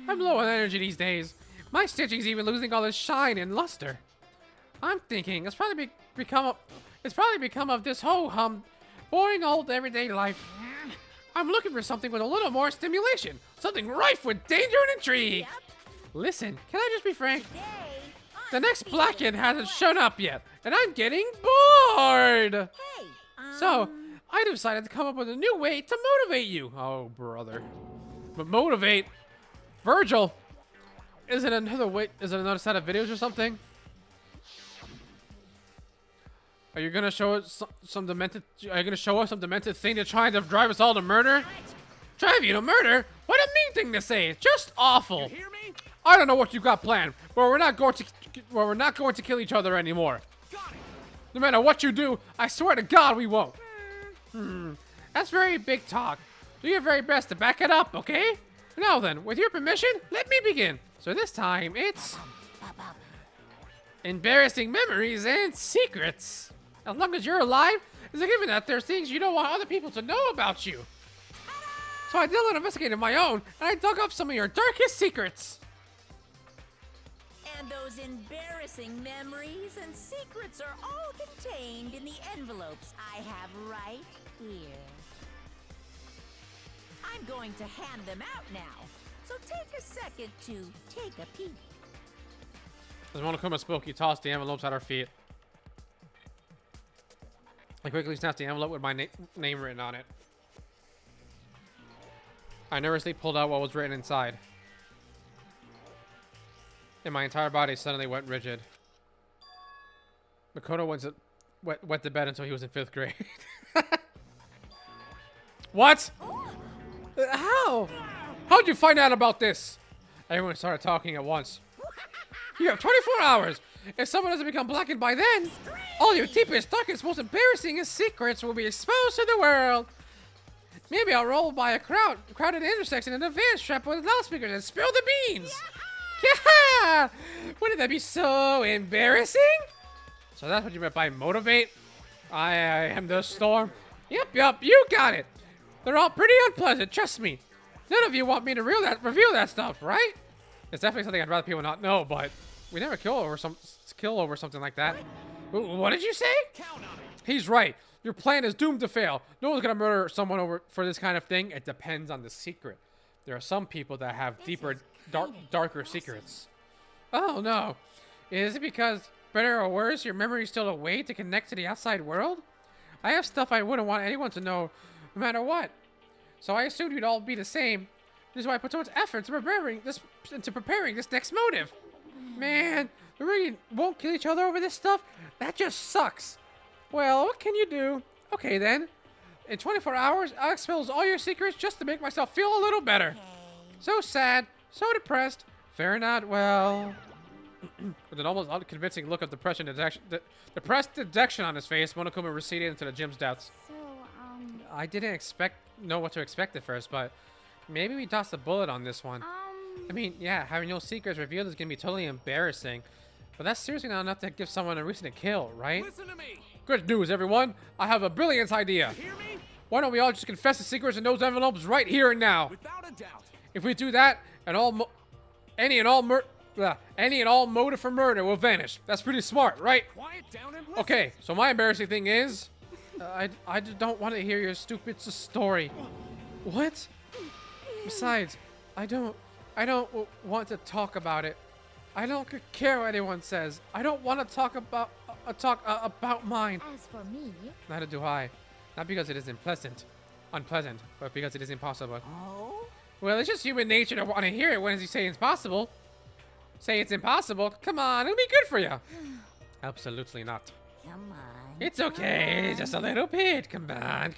I'm low on energy these days. My stitching's even losing all its shine and luster. I'm thinking it's probably become of this ho-hum, boring old everyday life. I'm looking for something with a little more stimulation, something rife with danger and intrigue. Listen, can I just be frank? today. The next black kid hasn't shown up yet, and I'm getting bored. Hey. So, I decided to come up with a new way to motivate you. Oh, brother. But motivate? Virgil! Is it another set of videos or something? Are you gonna show us some demented? Are you gonna show us some demented thing to try to drive us all to murder? Drive you to murder? What a mean thing to say! Just awful. Hear me? I don't know what you got planned, but we're not going to kill each other anymore. No matter what you do, I swear to God we won't. That's very big talk. Do your very best to back it up, okay? Now then, with your permission, let me begin. So this time, it's... embarrassing memories and secrets. As long as you're alive, it's a given that there's things you don't want other people to know about you. So I did a little investigating of my own, and I dug up some of your darkest secrets. And those embarrassing memories and secrets are all contained in the envelopes I have right here. I'm going to hand them out now, so take a second to take a peek. As Monokuma spoke, he tossed the envelopes at our feet. I quickly snatched the envelope with my name written on it. I nervously pulled out what was written inside. And my entire body suddenly went rigid. Makoto went to bed until he was in 5th grade. What? How? How'd you find out about this? Everyone started talking at once. You have 24 hours. If someone doesn't become blackened by then, all your deepest, darkest, most embarrassing secrets will be exposed to the world. Maybe I'll roll by a crowded intersection in a van strapped with loudspeakers and spill the beans. Yeah! Wouldn't that be so embarrassing? So that's what you meant by motivate? I am the storm. Yep, you got it. They're all pretty unpleasant, trust me. None of you want me to reveal that stuff, right? It's definitely something I'd rather people not know, but we never kill over something like that. What did you say? Count on it. He's right. Your plan is doomed to fail. No one's gonna murder someone over for this kind of thing. It depends on the secret. There are some people that have deeper, darker secrets. Oh no. Is it because, better or worse, your memory is still a way to connect to the outside world? I have stuff I wouldn't want anyone to know, no matter what. So I assumed you'd all be the same. This is why I put so much effort into preparing this next motive. Man, we really won't kill each other over this stuff? That just sucks. Well, what can you do? Okay then. In 24 hours, I'll expose all your secrets just to make myself feel a little better. So sad, so depressed. Fair not well. With an almost unconvincing look of depressed dejection on his face, Monokuma receded into the gym's depths. So, I didn't know what to expect at first, but maybe we tossed a bullet on this one. I mean, yeah, having no secrets revealed is gonna be totally embarrassing, but that's seriously not enough to give someone a reason to kill, right? Listen to me. Good news, everyone! I have a brilliant idea. Hear me? Why don't we all just confess the secrets in those envelopes right here and now? Without a doubt. If we do that, any and all motive for murder will vanish. That's pretty smart, right? Quiet down and listen. Okay, so my embarrassing thing is, I just don't want to hear your stupid story. What? Besides, I don't want to talk about it. I don't care what anyone says. I don't want to talk about mine. as for me, Neither do I. Not because it is unpleasant, but because it is impossible. Oh? Well, it's just human nature to want to hear it when you say it's possible. Say it's impossible? Come on, it'll be good for you. Absolutely not. Come on. It's okay, just a little bit. Come on.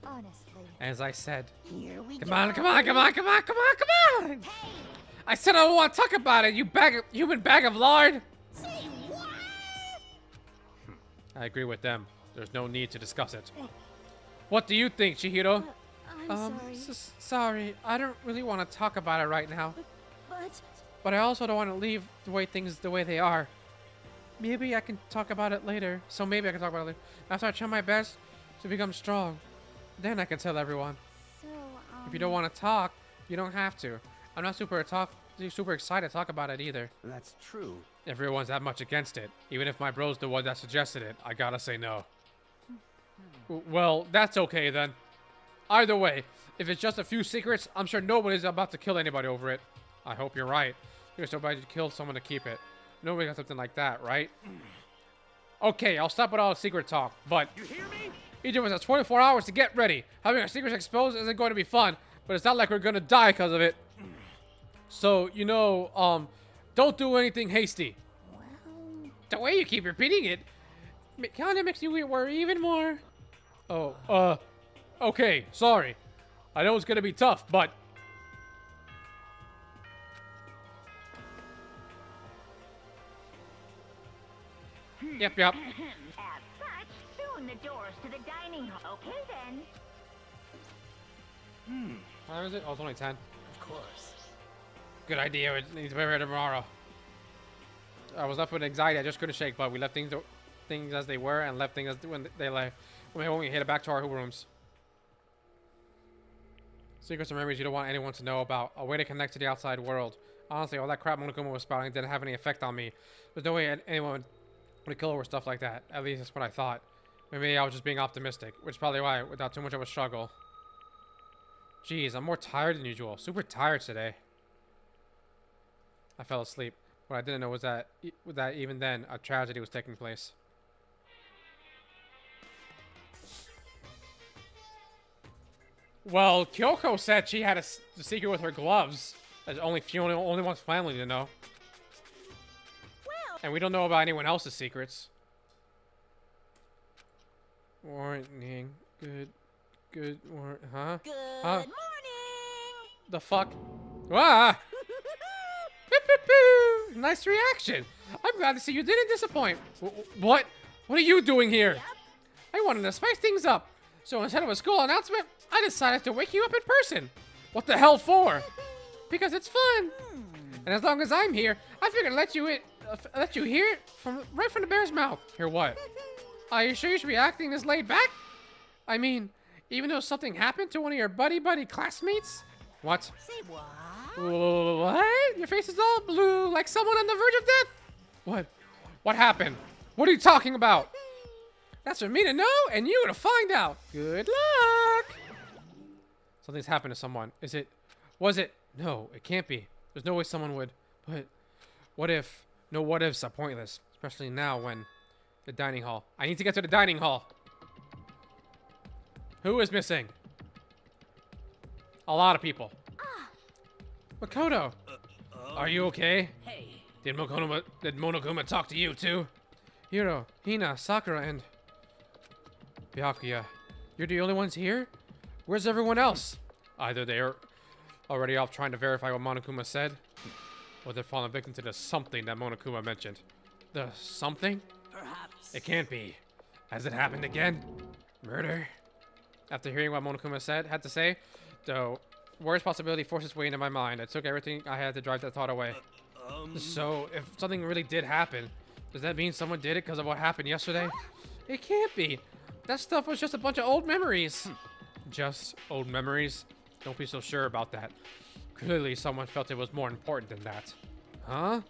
honestly. As I said. Here we Come go. on. I said I don't want to talk about it, you human bag of lard. Say what? I agree with them. There's no need to discuss it. What do you think, Chihiro? I'm sorry. Sorry. I don't really want to talk about it right now. But But I also don't want to leave things the way they are. Maybe I can talk about it later. After I try my best to become strong. Then I can tell everyone. so, If you don't want to talk, you don't have to. I'm not super excited to talk about it either. That's true. Everyone's that much against it. Even if my bro's the one that suggested it, I gotta say no. Well, that's okay then. Either way, if it's just a few secrets, I'm sure nobody's about to kill anybody over it. I hope you're right. There's nobody to kill someone to keep it. Nobody got something like that, right? Okay, I'll stop with all the secret talk, but You hear me? each of us has 24 hours to get ready. Having our secrets exposed isn't going to be fun, but it's not like we're gonna die because of it. So, don't do anything hasty. Well, The way you keep repeating it kind of makes you worry even more. Oh, okay, sorry. I know it's gonna be tough, but... Yep. As such, soon the doors to the dining hall. Okay then. How is it? Oh, it's only 10. Of course. Good idea. It needs to be ready tomorrow. I was left with anxiety. I just couldn't shake, but we left things as they were and left things as when they left. When we headed back to our rooms. Secrets and memories you don't want anyone to know about. A way to connect to the outside world. Honestly, all that crap Monokuma was spouting didn't have any effect on me. There's no way anyone would kill over stuff like that. At least that's what I thought. Maybe I was just being optimistic, which is probably why, without too much of a struggle. Jeez, I'm more tired than usual. Super tired today. I fell asleep. What I didn't know was that even then, a tragedy was taking place. Well, Kyoko said she had the secret with her gloves. That's only one's family to know. well, And we don't know about anyone else's secrets. Warning. Good huh? Good Huh? morning. The fuck? Ah! Pew, pew, pew. Nice reaction. I'm glad to see you didn't disappoint. What? What are you doing here? I wanted to spice things up. So instead of a school announcement, I decided to wake you up in person. What the hell for? Because it's fun. And as long as I'm here, I figured I'd let you hear it right from the bear's mouth. Hear what? Are you sure you should be acting this laid back? I mean, even though something happened to one of your buddy classmates? What? Say what? What? Your face is all blue, like someone on the verge of death? What? What happened? What are you talking about? That's for me to know, and you to find out. Good luck. Something's happened to someone. Was it? No, it can't be. There's no way someone would. But what if? No what ifs are pointless, especially now when the dining hall. I need to get to the dining hall. Who is missing? A lot of people. Makoto, are you okay? Hey. Did Monokuma talk to you too? Hiro, Hina, Sakura, and Byakuya. You're the only ones here? Where's everyone else? Either they're already off trying to verify what Monokuma said, or they're falling victim to the something that Monokuma mentioned. The something? Perhaps. It can't be. Has it happened again? Murder? After hearing what Monokuma had to say, the worst possibility forced its way into my mind. I took everything I had to drive that thought away. So, if something really did happen, does that mean someone did it because of what happened yesterday? It can't be. That stuff was just a bunch of old memories. Just old memories? Don't be so sure about that. Clearly, someone felt it was more important than that. Huh?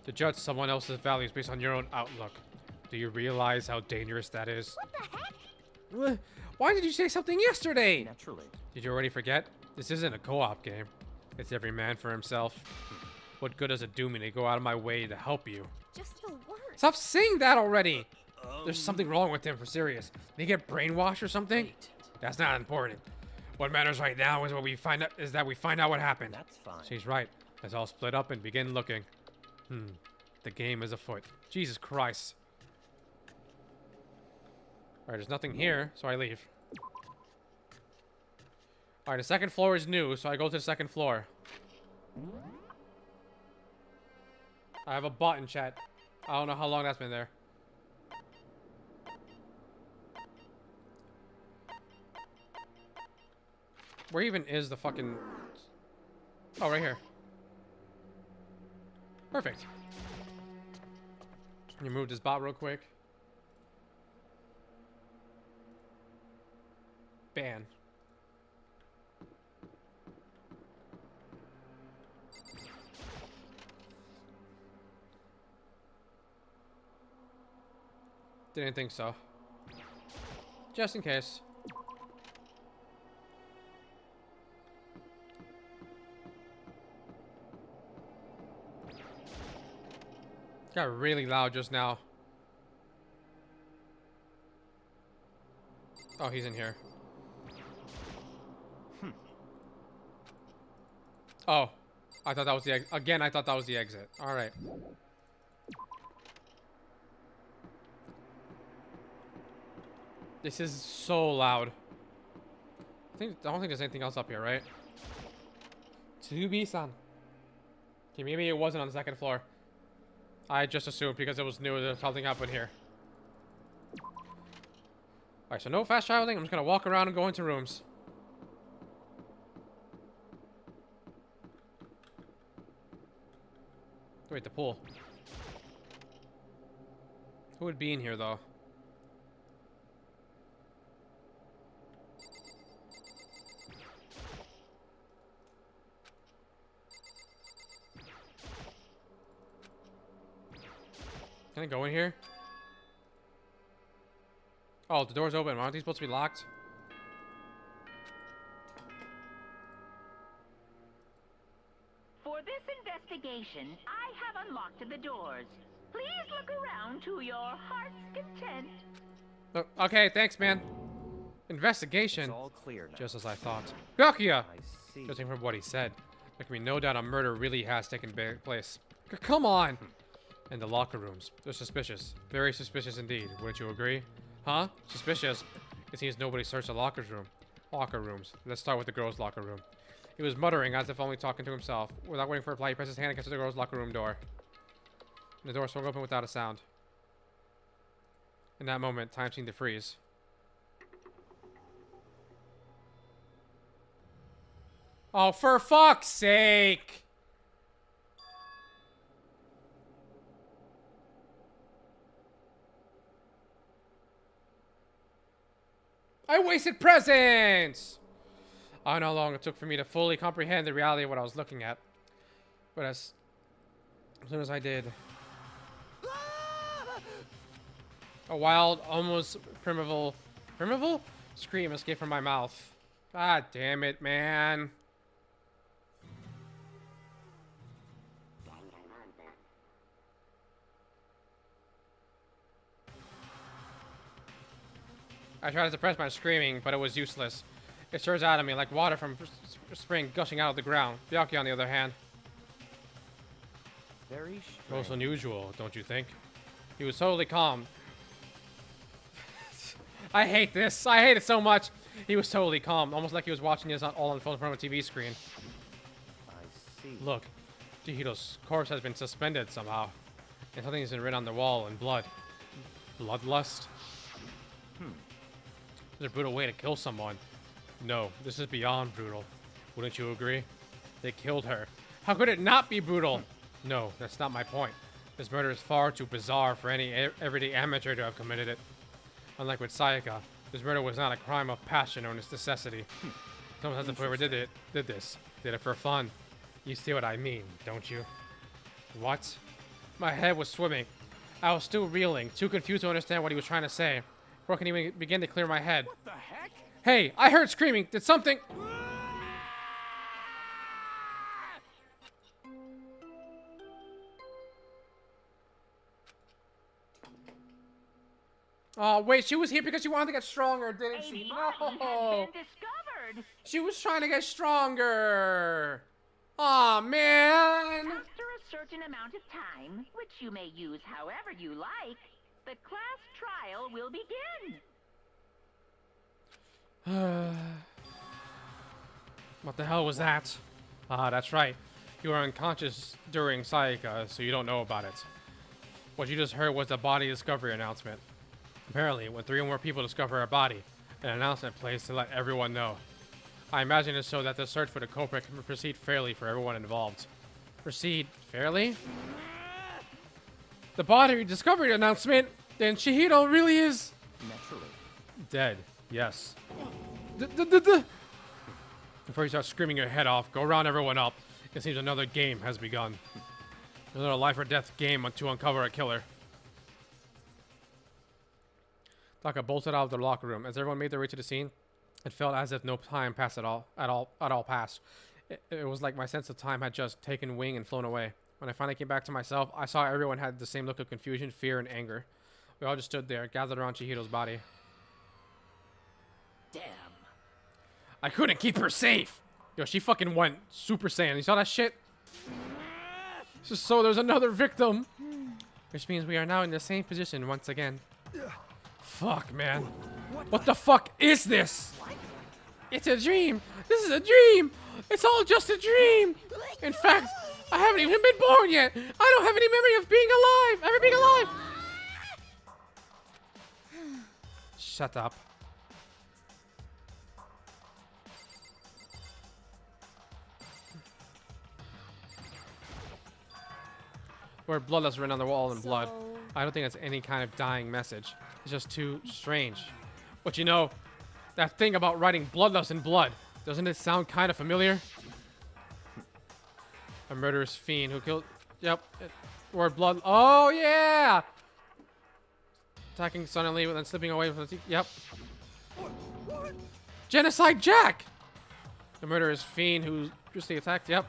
To judge someone else's values based on your own outlook. Do you realize how dangerous that is? What the heck? Why did you say something yesterday? Naturally. Did you already forget? This isn't a co-op game. It's every man for himself. What good does it do me to go out of my way to help you? Just the worst. Stop saying that already! There's something wrong with him, for serious. Did he get brainwashed or something? Wait. That's not important. What matters right now is that we find out what happened. That's fine. She's right. Let's all split up and begin looking. The game is afoot. Jesus Christ. Alright, there's nothing here, so I leave. Alright, the second floor is new, so I go to the second floor. I have a bot in chat. I don't know how long that's been there. Where even is the fucking... Oh, right here. Perfect. Remove this bot real quick. Ban. Didn't think so. Just in case. Got really loud just now. Oh, he's in here. Oh, I thought that was the again. I thought that was the exit. All right. This is so loud. I don't think there's anything else up here, right? To-be-san. Okay, maybe it wasn't on the second floor. I just assumed because it was new that something happened here. Alright, so no fast traveling. I'm just gonna walk around and go into rooms. Wait, the pool. Who would be in here, though? Can I go in here? Oh, the door's open. Aren't these supposed to be locked? For this investigation, I have unlocked the doors. Please look around to your heart's content. Oh, okay, thanks, man. Investigation. It's all clear now. Just as I thought. Byakuya! I see. Judging from what he said, there can be no doubt a murder really has taken place. Come on! And the locker rooms. They're suspicious. Very suspicious indeed. Wouldn't you agree? Huh? Suspicious? It seems nobody searched the locker room. Locker rooms. Let's start with the girls' locker room. He was muttering as if only talking to himself. Without waiting for a reply, he pressed his hand against the girls' locker room door. And the door swung open without a sound. In that moment, time seemed to freeze. Oh, for fuck's sake! I wasted presents! I don't know how long it took for me to fully comprehend the reality of what I was looking at. But as soon as I did, a wild, almost primeval scream escaped from my mouth. God damn it, man. I tried to suppress my screaming, but it was useless. It surged out of me like water from spring gushing out of the ground. Byakuya, on the other hand, Very most strange. unusual, don't you think? He was totally calm. I hate this. I hate it so much. He was totally calm, almost like he was watching this all unfold in front of a TV screen. I see. Look, Chihiro's corpse has been suspended somehow, and something has been written on the wall in blood. Bloodlust? It's a brutal way to kill someone. No, this is beyond brutal. Wouldn't you agree? They killed her. How could it not be brutal? No, that's not my point. This murder is far too bizarre for any everyday amateur to have committed it. Unlike with Sayaka, this murder was not a crime of passion or necessity. Someone has to whoever did this. Did it for fun. You see what I mean, don't you? What? My head was swimming. I was still reeling, too confused to understand what he was trying to say. Before I can even begin to clear my head. What the heck? Hey, I heard screaming. Did something... Oh, wait, she was here because she wanted to get stronger, didn't A she? body No! has been discovered. She was trying to get stronger! Aw, man! After a certain amount of time, which you may use however you like, the class trial will begin. What the hell was that? Ah, that's right. You were unconscious during Sayaka, so you don't know about it. What you just heard was the body discovery announcement. Apparently, when 3 or more people discover a body, an announcement plays to let everyone know. I imagine it's so that the search for the culprit can proceed fairly for everyone involved. Proceed fairly? The body discovery announcement? Then Chihiro really is... Naturally. dead. Yes. Before you start screaming your head off, go round everyone up. It seems another game has begun. Another life or death game to uncover a killer. Taka bolted out of the locker room. As everyone made their way to the scene, it felt as if no time passed at all passed. It was like my sense of time had just taken wing and flown away. When I finally came back to myself, I saw everyone had the same look of confusion, fear, and anger. We all just stood there, gathered around Chihiro's body. Damn. I couldn't keep her safe! Yo, she fucking went Super Saiyan. You saw that shit? So there's another victim! Which means we are now in the same position once again. Fuck, man. What the fuck is this? It's a dream! This is a dream! It's all just a dream! In fact, I haven't even been born yet! I don't have any memory of being alive! Ever being alive! Shut up. Where bloodlust written on the wall in blood. So- I don't think that's any kind of dying message. It's just too strange. But you know, that thing about writing bloodlust in blood, doesn't it sound kind of familiar? A murderous fiend who killed... Yep. Word blood... Oh, yeah! Attacking suddenly and then slipping away from the... Yep. Genocide Jack! The murderous fiend who just attacked... Yep.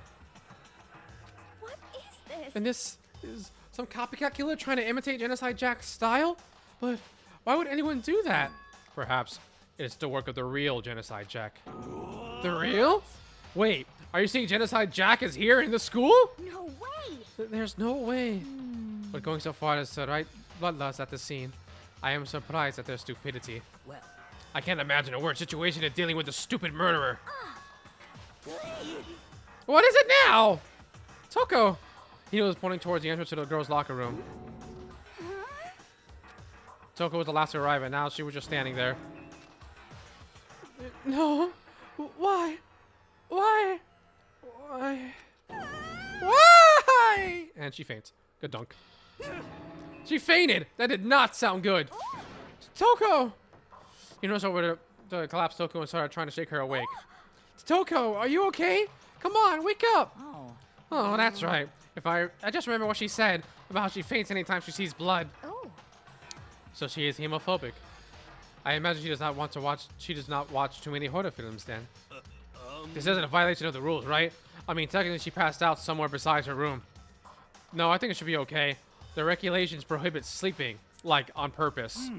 What is this? And this is some copycat killer trying to imitate Genocide Jack's style? But why would anyone do that? Perhaps it's the work of the real Genocide Jack. The real? Wait, are you saying Genocide Jack is here in the school? No way! There's no way. But going so far as to write bloodlust at the scene, I am surprised at their stupidity. Well, I can't imagine a worse situation than dealing with a stupid murderer. What is it now? Toko. He was pointing towards the entrance to the girls' locker room. Toko was the last to arrive, and now she was just standing there. No. Why? Why? Why? Why? And she faints. Good dunk. She fainted. That did not sound good. Toko. You notice over the collapsed Toko and started trying to shake her awake. Toko, are you okay? Come on, wake up. Oh, that's right. I just remember what she said about how she faints anytime she sees blood. Oh. So she is hemophobic. I imagine she does not watch too many horror films then. This isn't a violation of the rules, right? I mean, technically she passed out somewhere besides her room. No, I think it should be okay. The regulations prohibit sleeping, like, on purpose.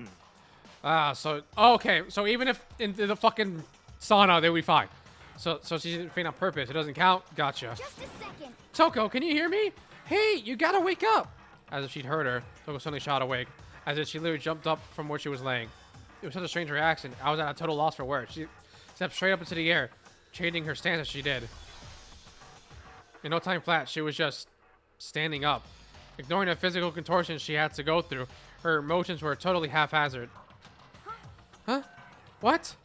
Okay, so even if in the fucking sauna, they'll be fine. So she didn't faint on purpose. It doesn't count? Gotcha. Just a second. Toko, can you hear me? Hey, you gotta wake up! As if she'd heard her, Toko suddenly shot awake, as if she literally jumped up from where she was laying. It was such a strange reaction. I was at a total loss for words. She stepped straight up into the air, changing her stance as she did. In no time flat, she was just standing up. Ignoring the physical contortions she had to go through, her emotions were totally haphazard. Huh? What?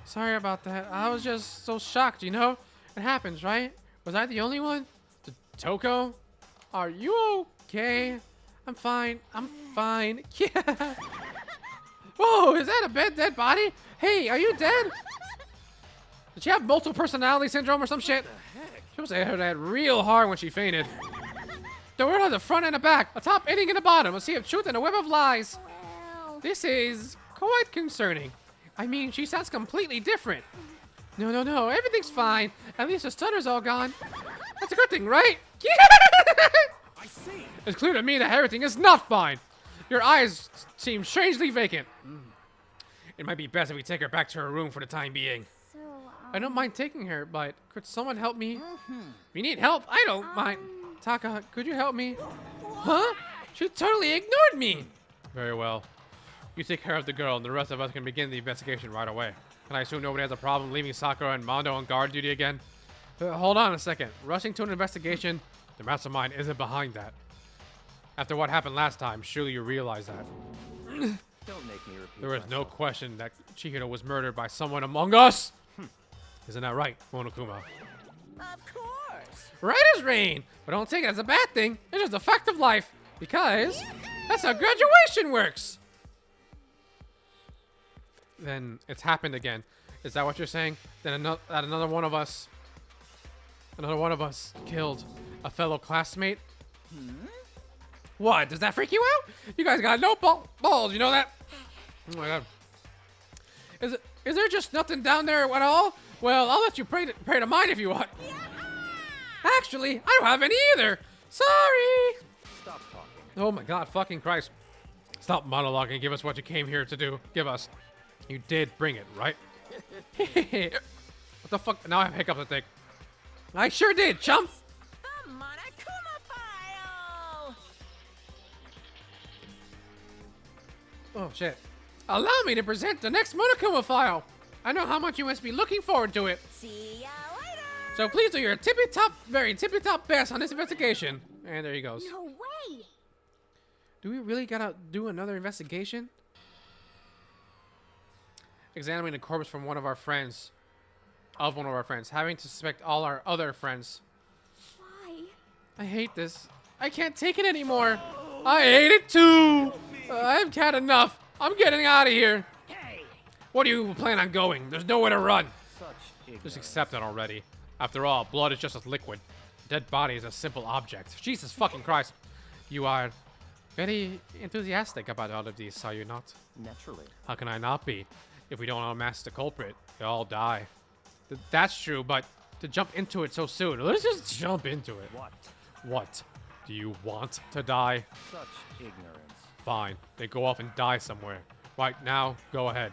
Sorry about that. I was just so shocked, you know? It happens, right? Was I the only one? Toko? Are you okay? I'm fine. I'm fine. Yeah. Whoa, is that a dead body? Hey, are you dead? Did she have multiple personality syndrome or some shit? She must have hit her head real hard when she fainted. The word on the front and the back, a top ending and a bottom, a sea of truth and a web of lies. Well. This is quite concerning. I mean, she sounds completely different. No, everything's fine. At least the stutter's all gone. That's a good thing, right? I see. It's clear to me that everything is not fine. Your eyes seem strangely vacant. It might be best if we take her back to her room for the time being. So, I don't mind taking her, but could someone help me? If you need help, I don't mind. Taka, could you help me? Huh? She totally ignored me. Very well. You take care of the girl, and the rest of us can begin the investigation right away. Can I assume nobody has a problem leaving Sakura and Mondo on guard duty again? Hold on a second. Rushing to an investigation, the mastermind isn't behind that. After what happened last time, surely you realize that. Don't make me repeat. There is no question that Chihiro was murdered by someone among us. Isn't that right, Monokuma? Of course. Right as rain, but don't take it as a bad thing. It's just a fact of life, because that's how graduation works. Then it's happened again. Is that what you're saying? Then another one of us killed a fellow classmate? What? Does that freak you out? You guys got no balls, you know that? Oh my god. Is there just nothing down there at all? Well, I'll let you pray to mine if you want. Actually, I don't have any either. Sorry. Stop talking. Oh my god, fucking Christ. Stop monologuing and give us what you came here to do. Give us. You did bring it, right? What the fuck? Now I have hiccups, I think. I sure did, chump. The Monokuma file. Oh, shit. Allow me to present the next Monokuma file. I know how much you must be looking forward to it. See ya later. So please do your very tippy-top best on this investigation. And there he goes. no way. Do we really gotta do another investigation? Examining the corpse from one of our friends. Having to suspect all our other friends. Why? I hate this. I can't take it anymore. I hate it too. I've had enough. I'm getting out of here. What do you plan on going? There's nowhere to run. Such ignorance. Just accept it already. After all, blood is just a liquid. A dead body is a simple object. Jesus fucking Christ. You are very enthusiastic about all of these, are you not? Naturally. How can I not be? If we don't unmask the culprit, they all die. That's true, but to jump into it so soon, let's just jump into it. What? What? Do you want to die? Such ignorance. Fine. Then go off and die somewhere. Right now, go ahead.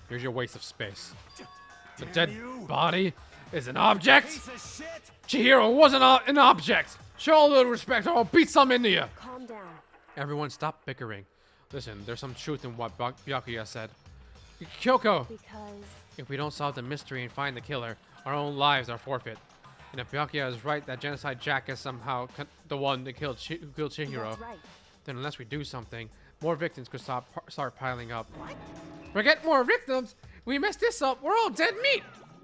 Here's your waste of space. The dead body is an object? Piece of shit! Chihiro wasn't an object! Show a little respect or I'll beat some into you! Calm down. Everyone stop bickering. Listen, there's some truth in what Byakuya said. Kyoko, Because if we don't solve the mystery and find the killer, our own lives are forfeit. And if Byakuya is right that Genocide Jack is somehow the one that killed who killed Chihiro, that's right. then unless we do something, more victims could start piling up. Forget more victims? We messed this up. We're all dead meat.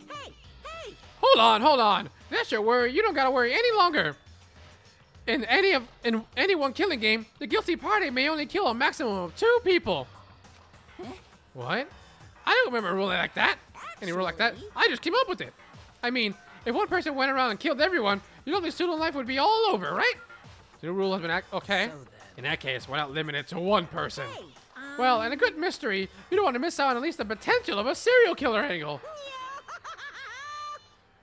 Hey, hey! Hold on. That's your worry. You don't gotta worry any longer. In any one killing game, the guilty party may only kill a maximum of 2 people. What? I don't remember a rule like that. Any rule like that? Actually- I just came up with it. I mean, if one person went around and killed everyone, your only student life would be all over, right? The rule has been okay. So then- In that case, we're not limited to one person. Hey, Well, and a good mystery, you don't want to miss out on at least the potential of a serial killer angle.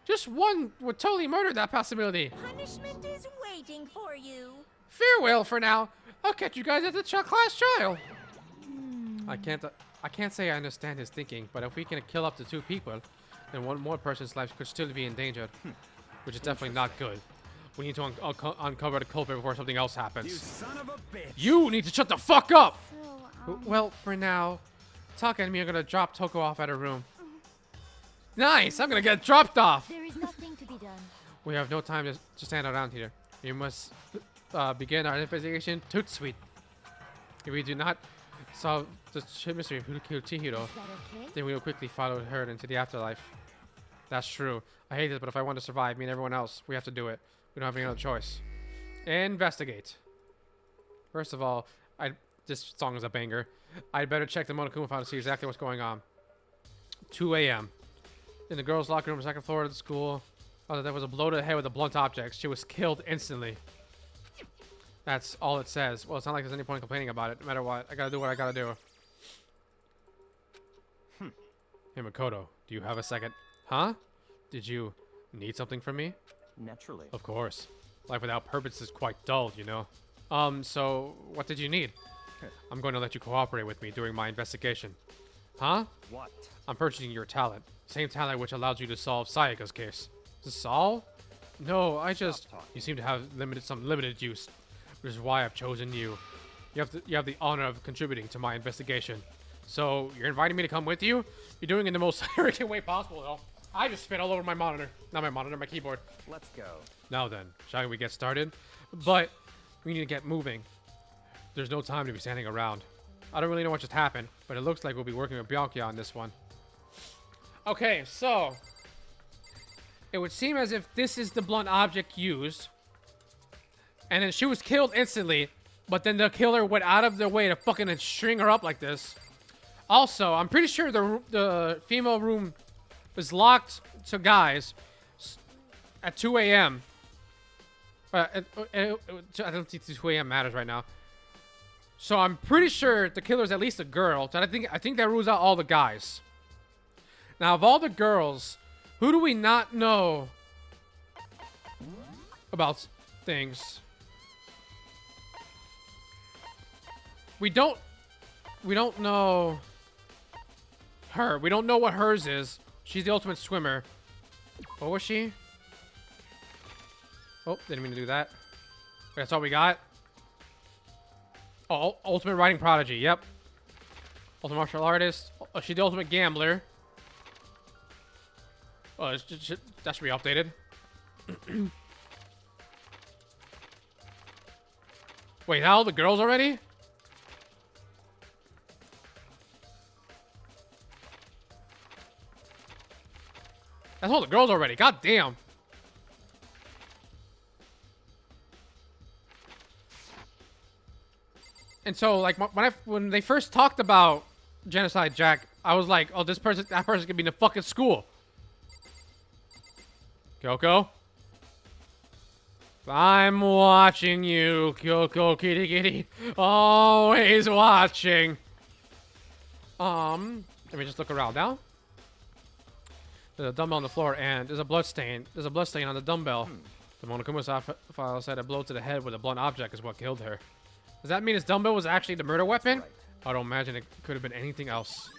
Just one would totally murder that possibility. punishment is waiting for you. Farewell for now. I'll catch you guys at the class trial. I can't say I understand his thinking, but if we can kill up to 2 people, then one more person's life could still be endangered, which is definitely not good. We need to uncover the culprit before something else You happens. son of a bitch! You need to shut the fuck up! So, Well, for now, Taka and me are gonna drop Toko off at her room. Nice! I'm gonna get dropped off! there is nothing to be done. We have no time to stand around here. We must begin our investigation toot sweet. If we do not solve the mystery of who killed Chihiro, Is that okay? then we will quickly follow her into the afterlife. That's true. I hate this, but if I want to survive, me and everyone else, we have to do it. We don't have any other choice. Investigate. First of all, this song is a banger. I'd better check the Monokuma file to see exactly what's going on. 2 a.m. In the girls' locker room, second floor of the school. Oh, there was a blow to the head with a blunt object. She was killed instantly. That's all it says. Well, it's not like there's any point in complaining about it. No matter what, I gotta do what I gotta do. Hey, Makoto, do you have a second? Huh? Did you need something from me? Naturally. Of course. Life without purpose is quite dull, you know. So what did you need? I'm going to let you cooperate with me during my investigation. Huh? What? I'm purchasing your talent. Same talent which allows you to solve Sayaka's case. To solve? No, I just... talking. You seem to have some limited use, which is why I've chosen you. You have the honor of contributing to my investigation. So, you're inviting me to come with you? You're doing it in the most arrogant way possible, though. I just spit all over my monitor. Not my monitor, my keyboard. Let's go. Now then, shall we get started? But we need to get moving. There's no time to be standing around. I don't really know what just happened, but it looks like we'll be working with Byakuya on this one. Okay, so it would seem as if this is the blunt object used, and then she was killed instantly, but then the killer went out of their way to fucking string her up like this. Also, I'm pretty sure the female room was locked to guys at 2 a.m. I don't think 2 a.m. matters right now. So I'm pretty sure the killer is at least a girl. So I think that rules out all the guys. Now, of all the girls, who do we not know about things? We don't know her. We don't know what hers is. She's the ultimate swimmer. What was she? Oh, didn't mean to do that. That's all we got. Oh, ultimate riding prodigy. Yep. Ultimate martial artist. Oh, she's the ultimate gambler. Oh, that should be updated. Wait, how all the girls already? That's all the girls already. God damn. And so, like, when they first talked about Genocide Jack, I was like, oh, that person could be in the fucking school. Kyoko? I'm watching you, Kyoko kitty kitty. Always watching. Let me just look around now. There's a dumbbell on the floor, and there's a blood stain. There's a blood stain on the dumbbell. The Monokuma's file said a blow to the head with a blunt object is what killed her. Does that mean his dumbbell was actually the murder weapon? Right. I don't imagine it could have been anything else.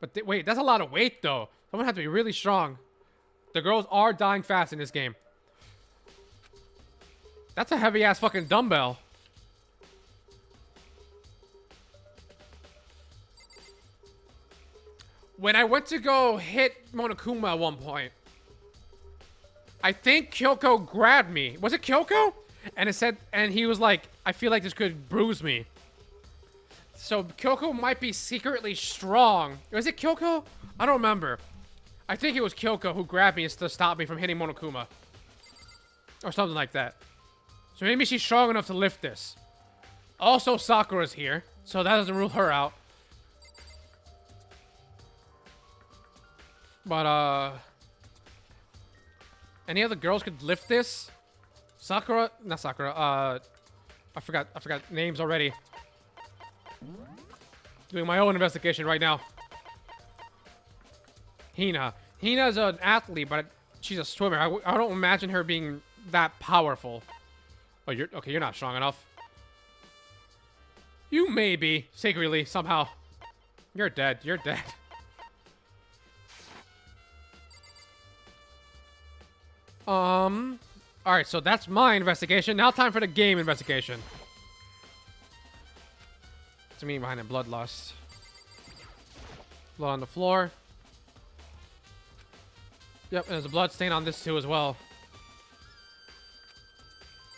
But wait, that's a lot of weight, though. Someone had to be really strong. The girls are dying fast in this game. That's a heavy-ass fucking dumbbell. when I went to go hit Monokuma at one point, I think Kyoko grabbed me. Was it Kyoko? And it said, and he was like, I feel like this could bruise me. So Kyoko might be secretly strong. Was it Kyoko? I don't remember. I think it was Kyoko who grabbed me to stop me from hitting Monokuma. Or something like that. So maybe she's strong enough to lift this. Also, Sakura's here. So that doesn't rule her out. But, any other girls could lift this? Sakura? Not Sakura. I forgot names already. Doing my own investigation right now. Hina. Hina's an athlete, but she's a swimmer. I don't imagine her being that powerful. Oh, you're not strong enough. You may be, secretly, somehow. You're dead. You're dead. Alright, so that's my investigation. Now time for the game investigation. What's the meaning behind it? Bloodlust. Blood on the floor. Yep, and there's a blood stain on this too as well.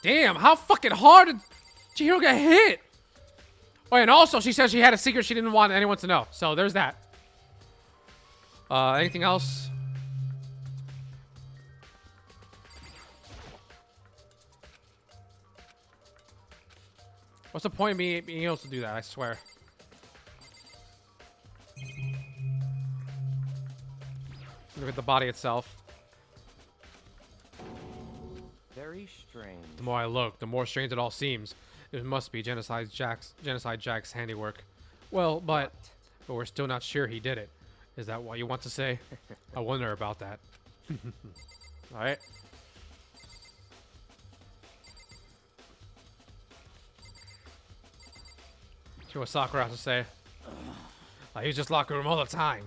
Damn, how fucking hard did Chihiro get hit? Oh, and also she said she had a secret she didn't want anyone to know. So there's that. Anything else? What's the point of me being able to do that? I swear. Look at the body itself. Very strange. The more I look, the more strange it all seems. It must be Genocide Jack's handiwork. Well, but we're still not sure he did it. Is that what you want to say? I wonder about that. All right. See what Sakura has to say. I use this locker room all the time.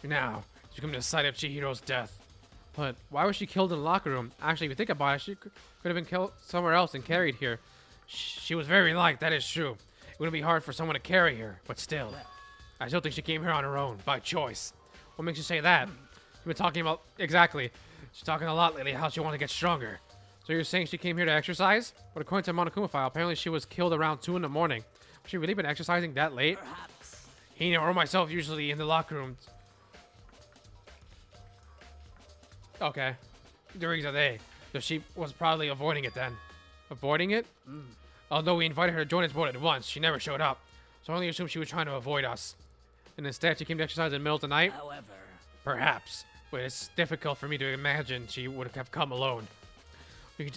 Now, you come to the site of Chihiro's death. But why was she killed in the locker room? Actually, if you think about it, she could have been killed somewhere else and carried here. She was very light, that is true. It wouldn't be hard for someone to carry her, but still. I still think she came here on her own, by choice. What makes you say that? We've been talking about... Exactly. She's talking a lot lately how she wants to get stronger. So you're saying she came here to exercise? But according to the Monokuma file, apparently she was killed around 2 in the morning. Has she really been exercising that late? Perhaps. Hina or myself usually in the locker room. Okay. During the day. So she was probably avoiding it then. Avoiding it? Although we invited her to join us boat at once, she never showed up. So I only assumed she was trying to avoid us. And instead she came to exercise in the middle of the night? However. Perhaps. But it's difficult for me to imagine she would have come alone.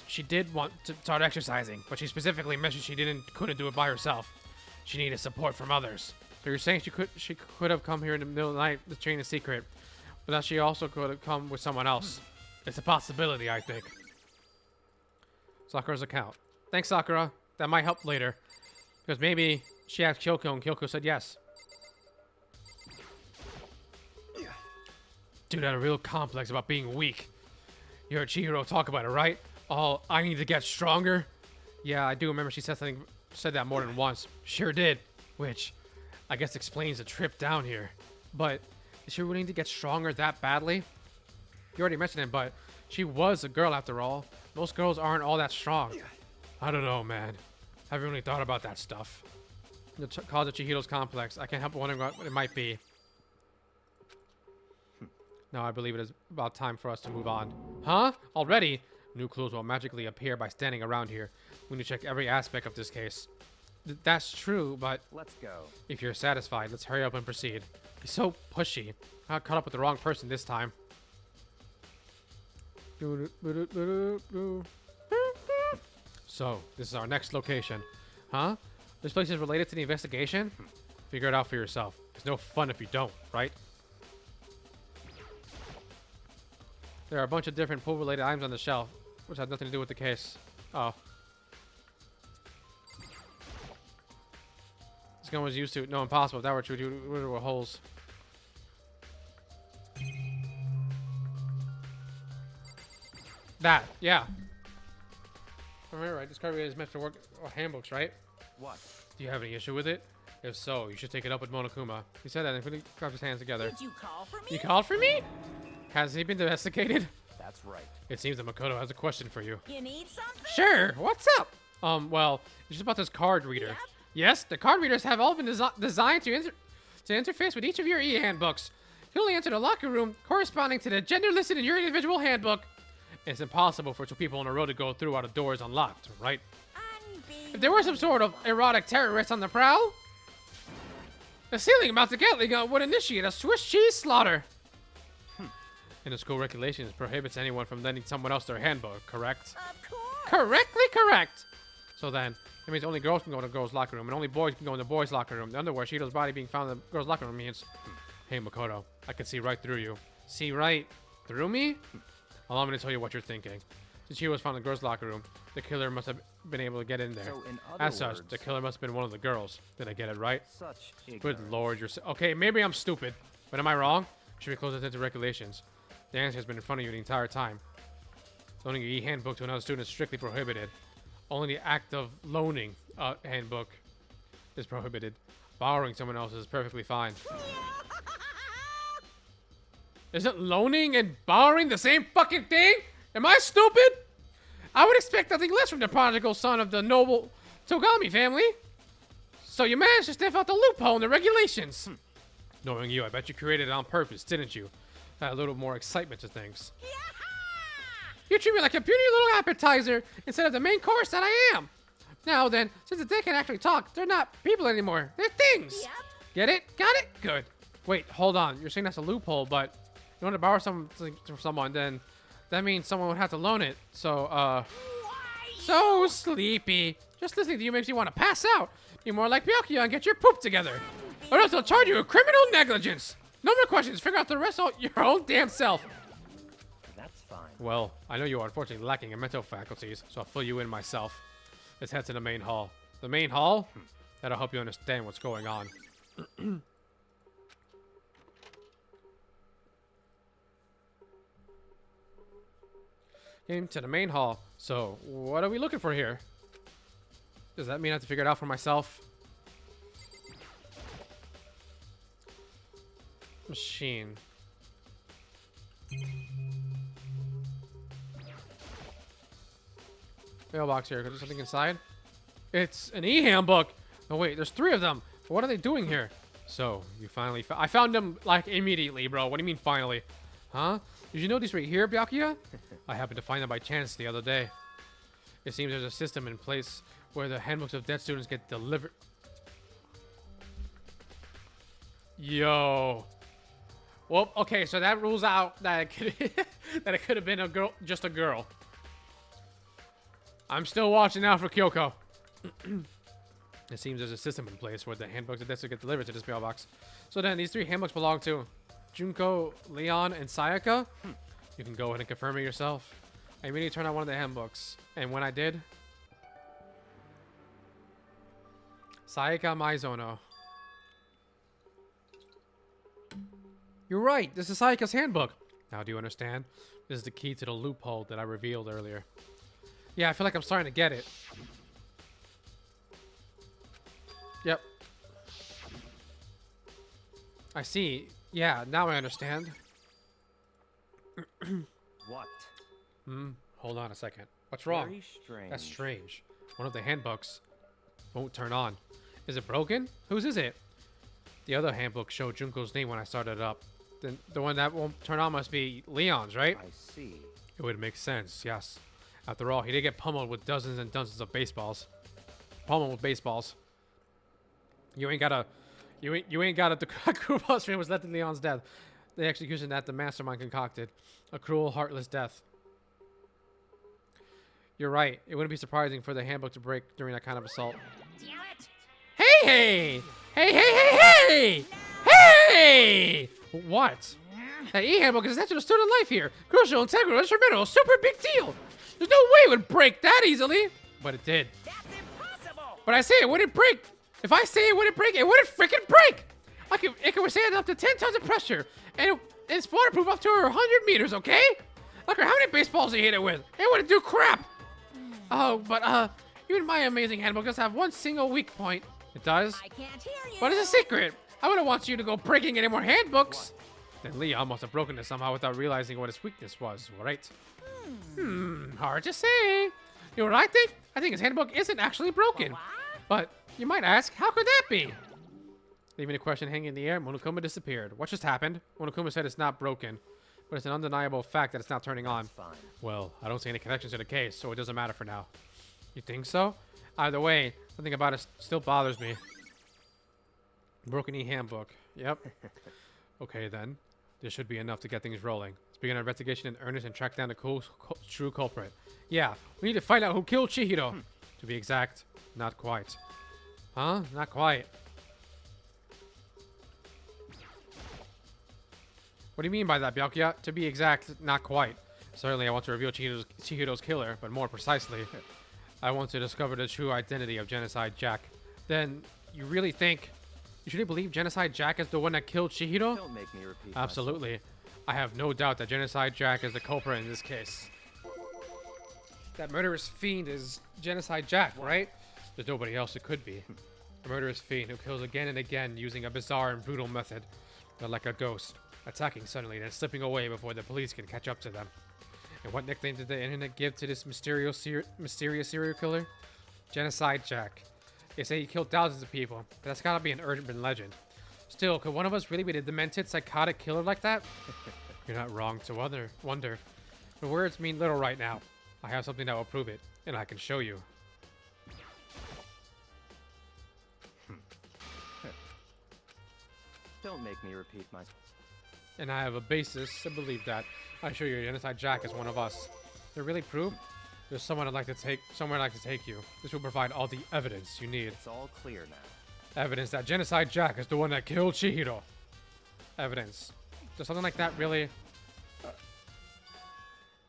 She did want to start exercising, but she specifically mentioned she couldn't do it by herself. She needed support from others. So you're saying she could have come here in the middle of the night to train in secret, but that she also could have come with someone else. It's a possibility, I think. Sakura's account. Thanks, Sakura. That might help later. Because maybe she asked Kyoko and Kyoko said yes. Dude had a real complex about being weak. You heard Chihiro talk about it, right? Oh, I need to get stronger? Yeah, I do remember she said that more than once. Sure did. Which, I guess explains the trip down here. But, is she really need to get stronger that badly? You already mentioned it, but she was a girl after all. Most girls aren't all that strong. I don't know, man. Haven't really thought about that stuff. The cause of Chihiro's complex. I can't help wondering what it might be. Now I believe it is about time for us to move on. Huh? Already? New clues will magically appear by standing around here. We need to check every aspect of this case. That's true, but... Let's go. If you're satisfied, let's hurry up and proceed. He's so pushy. I got caught up with the wrong person this time. So, this is our next location. Huh? This place is related to the investigation? Figure it out for yourself. It's no fun if you don't, right? There are a bunch of different pool-related items on the shelf, which has nothing to do with the case. Oh. This gun was used to... No, impossible. If that were true, there were holes. That, yeah. Remember, right? Discovery is meant to work on handbooks, right? What? Do you have any issue with it? If so, you should take it up with Monokuma. He said that and he clapped his hands together. Did you call for me? You called for me? Has he been domesticated? That's right. It seems that Makoto has a question for you. You need something? Sure, what's up? Well, it's just about this card reader. Yep. Yes, the card readers have all been designed to interface with each of your e-handbooks. You only enter the locker room corresponding to the gender listed in your individual handbook. It's impossible for two people on a road to go through while the door is unlocked, right? If there were some sort of erotic terrorist on the prowl, the ceiling about the Gatling gun would initiate a Swiss cheese slaughter. And the school regulations prohibits anyone from lending someone else their handbook, correct? Of course. Correctly correct. So then, that means only girls can go in the girls' locker room, and only boys can go in the boys' locker room. The underwear, Shido's body being found in the girls' locker room means, hey Makoto, I can see right through you. See right through me? Allow me to tell you what you're thinking. Since Shido was found in the girls' locker room, the killer must have been able to get in there. So in other As such, words, the killer must have been one of the girls. Did I get it right? such Good ignorance. lord, you're okay. Maybe I'm stupid, but am I wrong? Should we close attention to regulations? The answer has been in front of you the entire time. Loaning your e-handbook to another student is strictly prohibited. Only the act of loaning a handbook is prohibited. Borrowing someone else's is perfectly fine. Isn't loaning and borrowing the same fucking thing? Am I stupid? I would expect nothing less from the prodigal son of the noble Togami family. So you managed to sniff out the loophole in the regulations. Knowing you, I bet you created it on purpose, didn't you? Add a little more excitement to things. You treat me like a puny little appetizer instead of the main course that I am. Now then, since they can actually talk, they're not people anymore. They're things. Yep. Get it? Got it? Good. Wait, hold on. You're saying that's a loophole, but you want to borrow something from someone, then that means someone would have to loan it. So, so sleepy. Just listening to you makes you want to pass out. Be more like Byakuya and get your poop together. Or else they'll charge you with criminal negligence. No more questions. Figure out the rest of your own damn self. That's fine. Well, I know you are unfortunately lacking in mental faculties, so I'll fill you in myself. Let's head to the main hall. The main hall? That'll help you understand what's going on. Came to the main hall. So, what are we looking for here? Does that mean I have to figure it out for myself? Machine. Mailbox here. Is there something inside? It's an e-handbook. Oh wait, there's 3 of them. What are they doing here? So, you finally I found them, like, immediately, bro. What do you mean, finally? Huh? Did you know these right here, Byakuya? I happened to find them by chance the other day. It seems there's a system in place where the handbooks of dead students get delivered. Yo. Well, okay, so that rules out that it could have been a girl, just a girl. I'm still watching out for Kyoko. It seems there's a system in place where the handbooks of dead students get delivered to this mailbox. So then these 3 handbooks belong to Junko, Leon, and Sayaka. You can go ahead and confirm it yourself. I immediately turned on one of the handbooks, and when I did, Sayaka Maizono. You're right, this is Sayaka's handbook. Now do you understand? This is the key to the loophole that I revealed earlier. Yeah, I feel like I'm starting to get it. Yep. I see. Yeah, now I understand. What? Hold on a second. What's wrong? Very strange. That's strange. One of the handbooks won't turn on. Is it broken? Whose is it? The other handbook showed Junko's name when I started it up. Then the one that won't turn on must be Leon's, right? I see. It would make sense, yes. After all, he did get pummeled with dozens and dozens of baseballs. Pummeled with baseballs. You ain't got a cruel stream was led to Leon's death. The execution that the mastermind concocted. A cruel, heartless death. You're right. It wouldn't be surprising for the handbook to break during that kind of assault. Damn it! Hey, hey! Hey, hey, hey, hey! Hey! What? That e-handbook is essential to student life here. Crucial, integral, instrumental, super big deal. There's no way it would break that easily. But it did. That's impossible! But I say it wouldn't break. If I say it wouldn't break, it wouldn't freaking break. It can withstand up to 10 tons of pressure. And it's waterproof up to 100 meters, okay? Look at how many baseballs he hit it with. It wouldn't do crap. Oh, but even my amazing handbook does have one single weak point. It does? I can't hear you. What is a secret? I wouldn't want you to go breaking any more handbooks. Then Leon must have broken it somehow without realizing what his weakness was, right? Hard to say. You know what I think? I think his handbook isn't actually broken. But you might ask, how could that be? Leaving the question hanging in the air, Monokuma disappeared. What just happened? Monokuma said it's not broken, but it's an undeniable fact that it's not turning on. Fine. Well, I don't see any connections to the case, so it doesn't matter for now. You think so? Either way, something about it still bothers me. Broken e-handbook. Yep. Okay, then. This should be enough to get things rolling. Let's begin our investigation in earnest and track down the true culprit. Yeah, we need to find out who killed Chihiro. To be exact, not quite. Huh? Not quite. What do you mean by that, Byakuya? To be exact, not quite. Certainly, I want to reveal Chihiro's killer, but more precisely, I want to discover the true identity of Genocide Jack. Then, you really think... You truly believe Genocide Jack is the one that killed Chihiro? Don't make me repeat Absolutely. I have no doubt that Genocide Jack is the culprit in this case. That murderous fiend is Genocide Jack, right? There's nobody else it could be. A murderous fiend who kills again and again using a bizarre and brutal method. They're like a ghost, attacking suddenly, then slipping away before the police can catch up to them. And what nickname did the internet give to this mysterious serial killer? Genocide Jack. They say he killed thousands of people, but that's gotta be an urban legend. Still, could one of us really be the demented, psychotic killer like that? You're not wrong to wonder. The words mean little right now. I have something that will prove it, and I can show you. Don't make me repeat my... And I have a basis to believe that. I assure you, Genocide Jack is one of us. To really prove, there's somewhere I'd like to take you. This will provide all the evidence you need. It's all clear now. Evidence that Genocide Jack is the one that killed Chihiro. Evidence. Does something like that really...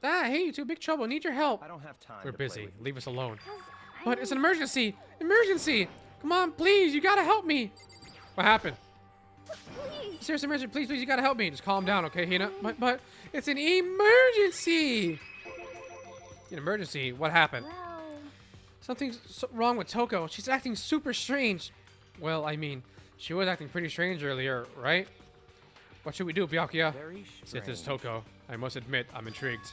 hey, you two, big trouble. Need your help. I don't have time. We're to play busy. with you. Leave us alone. I But it's an mean, emergency. Emergency. Come on, please. You gotta help me. What happened? please. Serious emergency. Please, you gotta help me. Just calm down, okay, Hina? But it's an emergency. An emergency? What happened? Well, Something's wrong with Toko. She's acting super strange. Well, I mean, she was acting pretty strange earlier, right? What should we do, Byakuya? Very Said this strange. Toko. I must admit, I'm intrigued.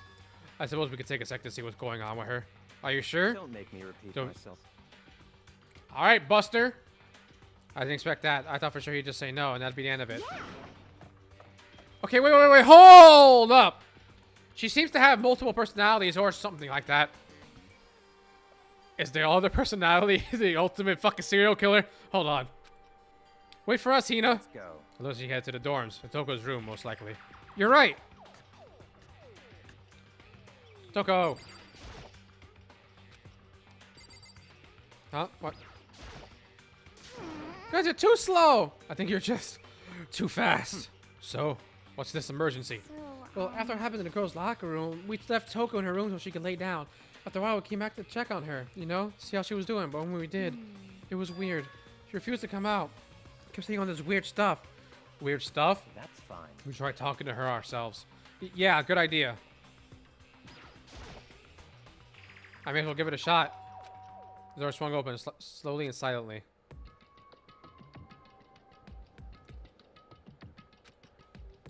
I suppose we could take a sec to see what's going on with her. Are you sure? Don't make me repeat Don't- myself. All right, Buster. I didn't expect that. I thought for sure he'd just say no, and that'd be the end of it. Okay, wait. Hold up. She seems to have multiple personalities or something like that. Is the other personality the ultimate fucking serial killer? Hold on. Wait for us, Hina. Let's go. Although she head to the dorms. To Toko's room, most likely. You're right. Toko. Huh? What? You guys are too slow. I think you're just too fast. So, what's this emergency? so, Well, after what happened in the girls' locker room, we left Toko in her room so she could lay down. After a while, we came back to check on her, you know, see how she was doing. But when we did, it was weird. She refused to come out. Kept saying all this weird stuff. Weird stuff? That's fine. We tried talking to her ourselves. Yeah, good idea. I may as well give it a shot. The door swung open slowly and silently.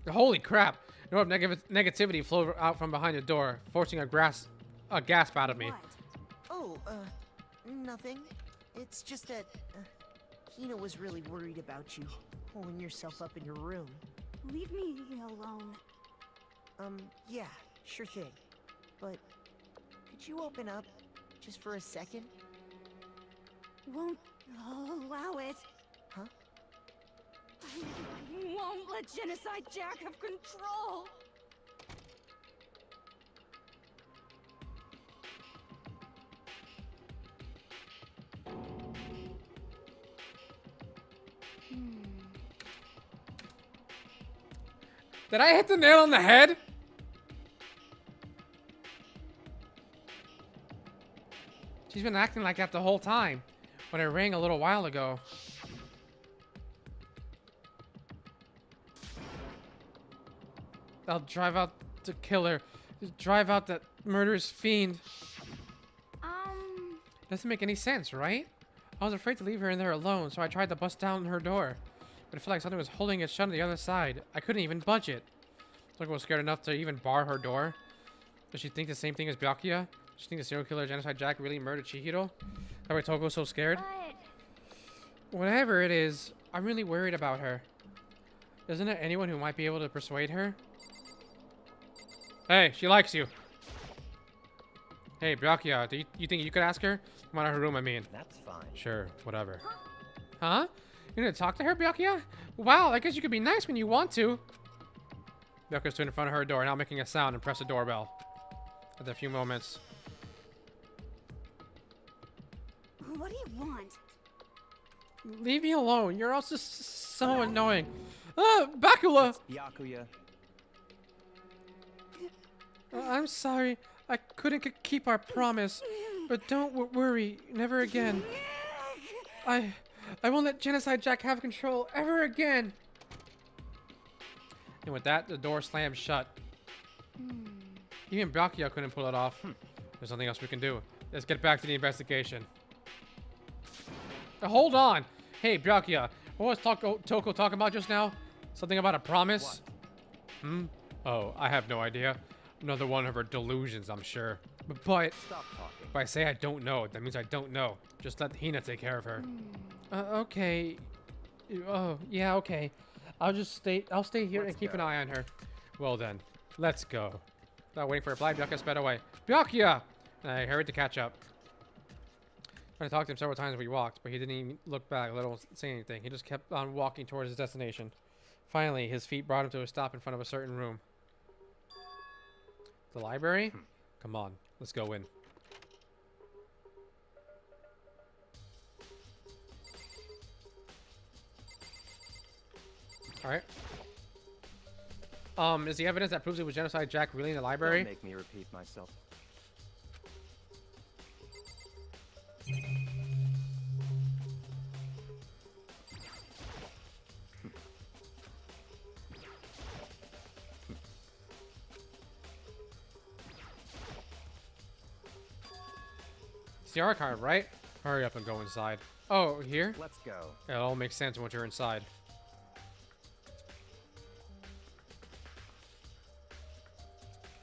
Holy crap! No negativity flowed out from behind the door, forcing a gasp out of me. What? Oh, nothing. It's just that Hina was really worried about you, holding yourself up in your room. leave me alone. Yeah, sure thing. But could you open up just for a second? Won't allow it. Huh? I won't let Genocide Jack have control. Did I hit the nail on the head? She's been acting like that the whole time. When it rang a little while ago. I'll drive out to kill her. Drive out that murderous fiend. Um, Doesn't make any sense, right? I was afraid to leave her in there alone, so I tried to bust down her door. But it felt like something was holding it shut on the other side. I couldn't even budge it. Toko was scared enough to even bar her door. Does she think the same thing as Byakuya? Does she think the serial killer Genocide Jack really murdered Chihiro? That's why Toko's so scared? But Whatever it is, I'm really worried about her. Isn't there anyone who might be able to persuade her? Hey, she likes you. Hey, Byakuya, do you think you could ask her? Come out of her room, I mean. That's fine. Sure, whatever. Huh? You're gonna talk to her, Byakuya? Wow, I guess you could be nice when you want to. Byakuya stood in front of her door, now making a sound, and pressed the doorbell. After a few moments. what do you want? Leave me alone. You're also so annoying. Bakula! Byakuya. I'm sorry. I couldn't keep our promise. But don't worry. Never again. I won't let Genocide Jack have control ever again. And with that, the door slammed shut. Even Byakuya couldn't pull it off. There's nothing else we can do. Let's get back to the investigation. Hold on. Hey, Byakuya. What was Toko talking about just now? Something about a promise? What? Oh, I have no idea. Another one of her delusions, I'm sure. But Stop talking. if I say I don't know, that means I don't know. Just let Hina take care of her. Okay. Oh, yeah, okay. I'll stay here and keep an eye on her. Well then, let's go. Without waiting for a reply, Byakuya sped away. Byakuya! And I hurried to catch up. I talked to him several times as we walked, but he didn't even look back, let alone say anything. He just kept on walking towards his destination. Finally, his feet brought him to a stop in front of a certain room. The library? Come on, let's go in. Alright. Is the evidence that proves it was Genocide Jack really in the library? Don't make me repeat myself. It's the archive, right? Hurry up and go inside. Oh, here? Let's go. Yeah, it all makes sense once you're inside.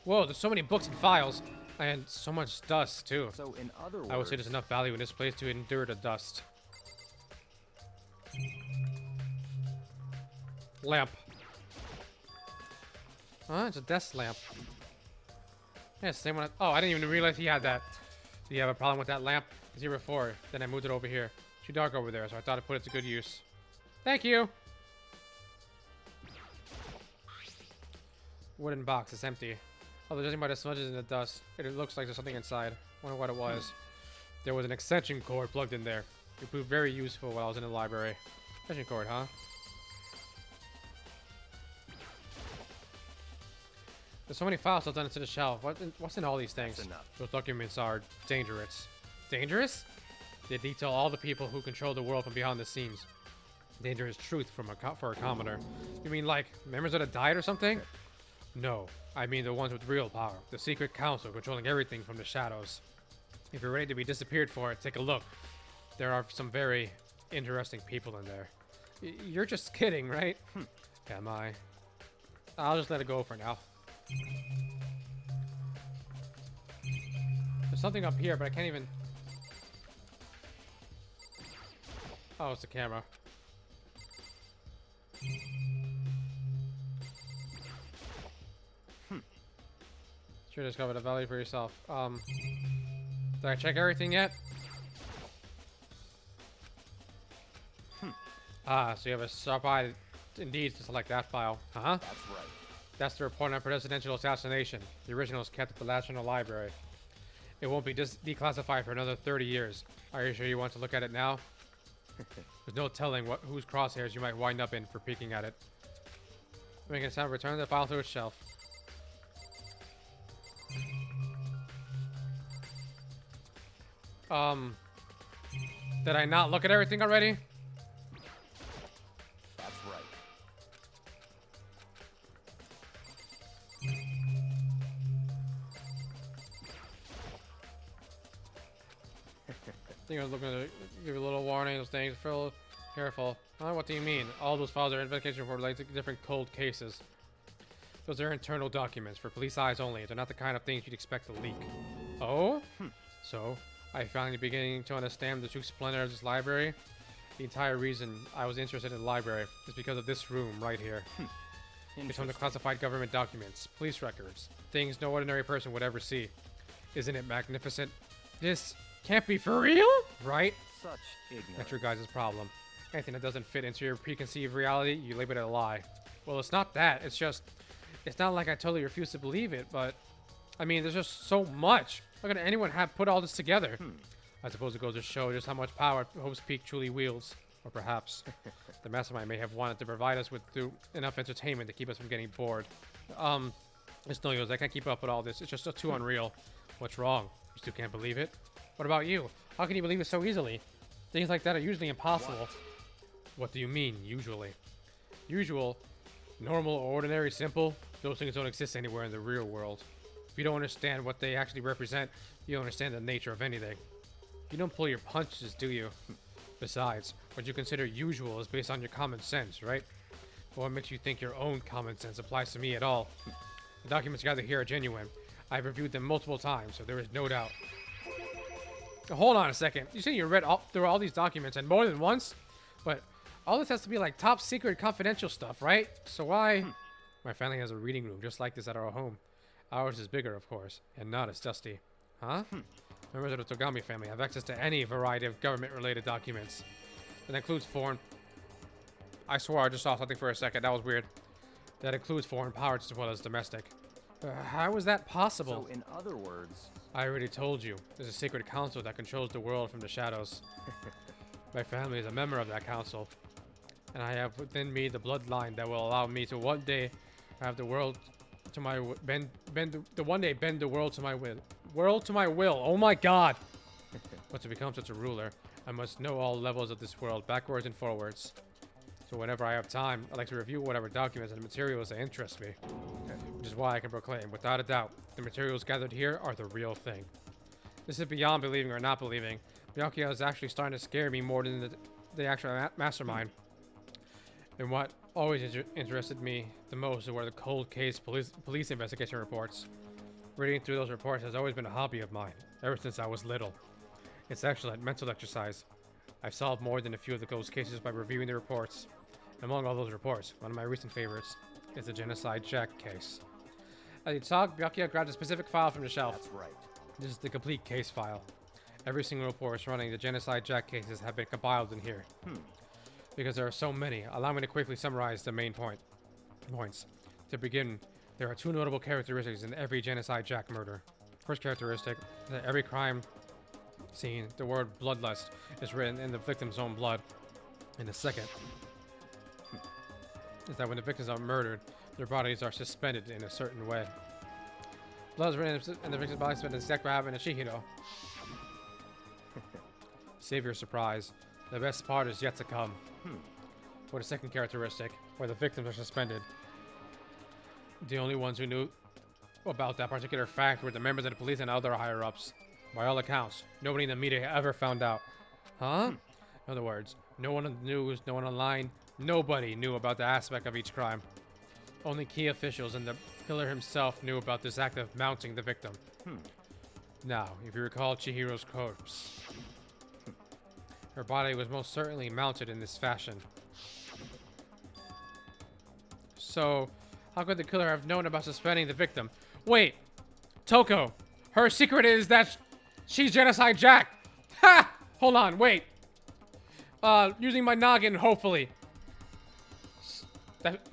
Whoa, there's so many books and files. And so much dust, too. So in other words, I would say there's enough value in this place to endure the dust. Lamp. Huh? It's a desk lamp. Yeah, it's the same one. Oh, I didn't even realize he had that. Do you have a problem with that lamp? It's here before. Then I moved it over here. Too dark over there, so I thought I'd put it to good use. Thank you! Wooden box. It's empty. Oh, judging by the smudges in the dust, it looks like there's something inside. Wonder what it was. There was an extension cord plugged in there. It proved very useful while I was in the library. Extension cord, huh? There's so many files stuffed into the shelf. What's in all these things? That's enough. Those documents are dangerous. Dangerous? They detail all the people who control the world from behind the scenes. Dangerous truth for a commoner. You mean like members of the Diet or something? No, I mean the ones with real power. The secret council controlling everything from the shadows. If you're ready to be disappeared for it, take a look. There are some very interesting people in there. You're just kidding, right? Am I? I'll just let it go for now. There's something up here, but I can't even... Oh, it's the camera. Sure, discovered a value for yourself. Did I check everything yet? Ah, so you have a stop by indeed to select that file. Uh-huh. That's right. That's the report on presidential assassination. The original is kept at the National Library. It won't be declassified for another 30 years. Are you sure you want to look at it now? There's no telling whose crosshairs you might wind up in for peeking at it. Making a sound, return the file to its shelf. Did I not look at everything already? That's right. think I was looking to give you a little warning. Those things. Feel careful. Huh? What do you mean? All those files are investigation reports related to different cold cases. Those are internal documents for police eyes only. They're not the kind of things you'd expect to leak. Oh? So, I finally beginning to understand the true splendor of this library. The entire reason I was interested in the library is because of this room right here. It's home to classified government documents, police records, things no ordinary person would ever see. Isn't it magnificent? This can't be for real, right? Such ignorance. That's your guys' problem. Anything that doesn't fit into your preconceived reality, you label it a lie. Well, it's not that. It's just, it's not like I totally refuse to believe it, but I mean, there's just so much. How could anyone have put all this together? I suppose it goes to show just how much power Hope's Peak truly wields. Or perhaps the mastermind may have wanted to provide us with enough entertainment to keep us from getting bored. It's no use. I can't keep up with all this. It's just too unreal. What's wrong? You still can't believe it? What about you? How can you believe it so easily? Things like that are usually impossible. What do you mean, usually? Usual, normal, ordinary, simple, those things don't exist anywhere in the real world. If you don't understand what they actually represent, you don't understand the nature of anything. You don't pull your punches, do you? Besides, what you consider usual is based on your common sense, right? But what makes you think your own common sense applies to me at all? The documents gathered here are genuine. I've reviewed them multiple times, so there is no doubt. Hold on a second. You say you read through all these documents and more than once? But all this has to be like top secret confidential stuff, right? So why? My family has a reading room just like this at our home. Ours is bigger, of course, and not as dusty. Huh? Members of the Togami family have access to any variety of government-related documents. That includes foreign... I swore I just saw something for a second. That was weird. That includes foreign powers as well as domestic. How is that possible? So, in other words... I already told you. There's a secret council that controls the world from the shadows. My family is a member of that council. And I have within me the bloodline that will allow me to one day have the world to my... bend the world to my will. World to my will. Oh my god. But to become such a ruler, I must know all levels of this world, backwards and forwards. So whenever I have time, I like to review whatever documents and materials that interest me. Which is why I can proclaim, without a doubt, the materials gathered here are the real thing. This is beyond believing or not believing. Byakuya is actually starting to scare me more than the actual mastermind. And what always interested me the most were the cold case police investigation reports. Reading through those reports has always been a hobby of mine, ever since I was little. It's excellent mental exercise. I've solved more than a few of the ghost cases by reviewing the reports. Among all those reports, one of my recent favorites is the Genocide Jack case. As you talk, Byakuya grabbed a specific file from the shelf. That's right. This is the complete case file. Every single report surrounding the Genocide Jack cases have been compiled in here. Because there are so many, allow me to quickly summarize the main points. To begin, there are two notable characteristics in every Genocide Jack murder. First characteristic is that every crime scene, the word bloodlust is written in the victim's own blood. And the second is that when the victims are murdered, their bodies are suspended in a certain way. Blood is written in the victim's body, suspended in exact what happened to Chihiro. Save your surprise. The best part is yet to come. For the second characteristic, where the victims are suspended, the only ones who knew about that particular fact were the members of the police and other higher-ups. By all accounts, nobody in the media ever found out. Huh? In other words, no one on the news, no one online, nobody knew about the aspect of each crime. Only key officials and the killer himself knew about this act of mounting the victim. Now, if you recall Chihiro's corpse, her body was most certainly mounted in this fashion. So, how could the killer have known about suspending the victim? Wait! Toko! Her secret is that she's Genocide Jack! Ha! Hold on, wait! Using my noggin, hopefully.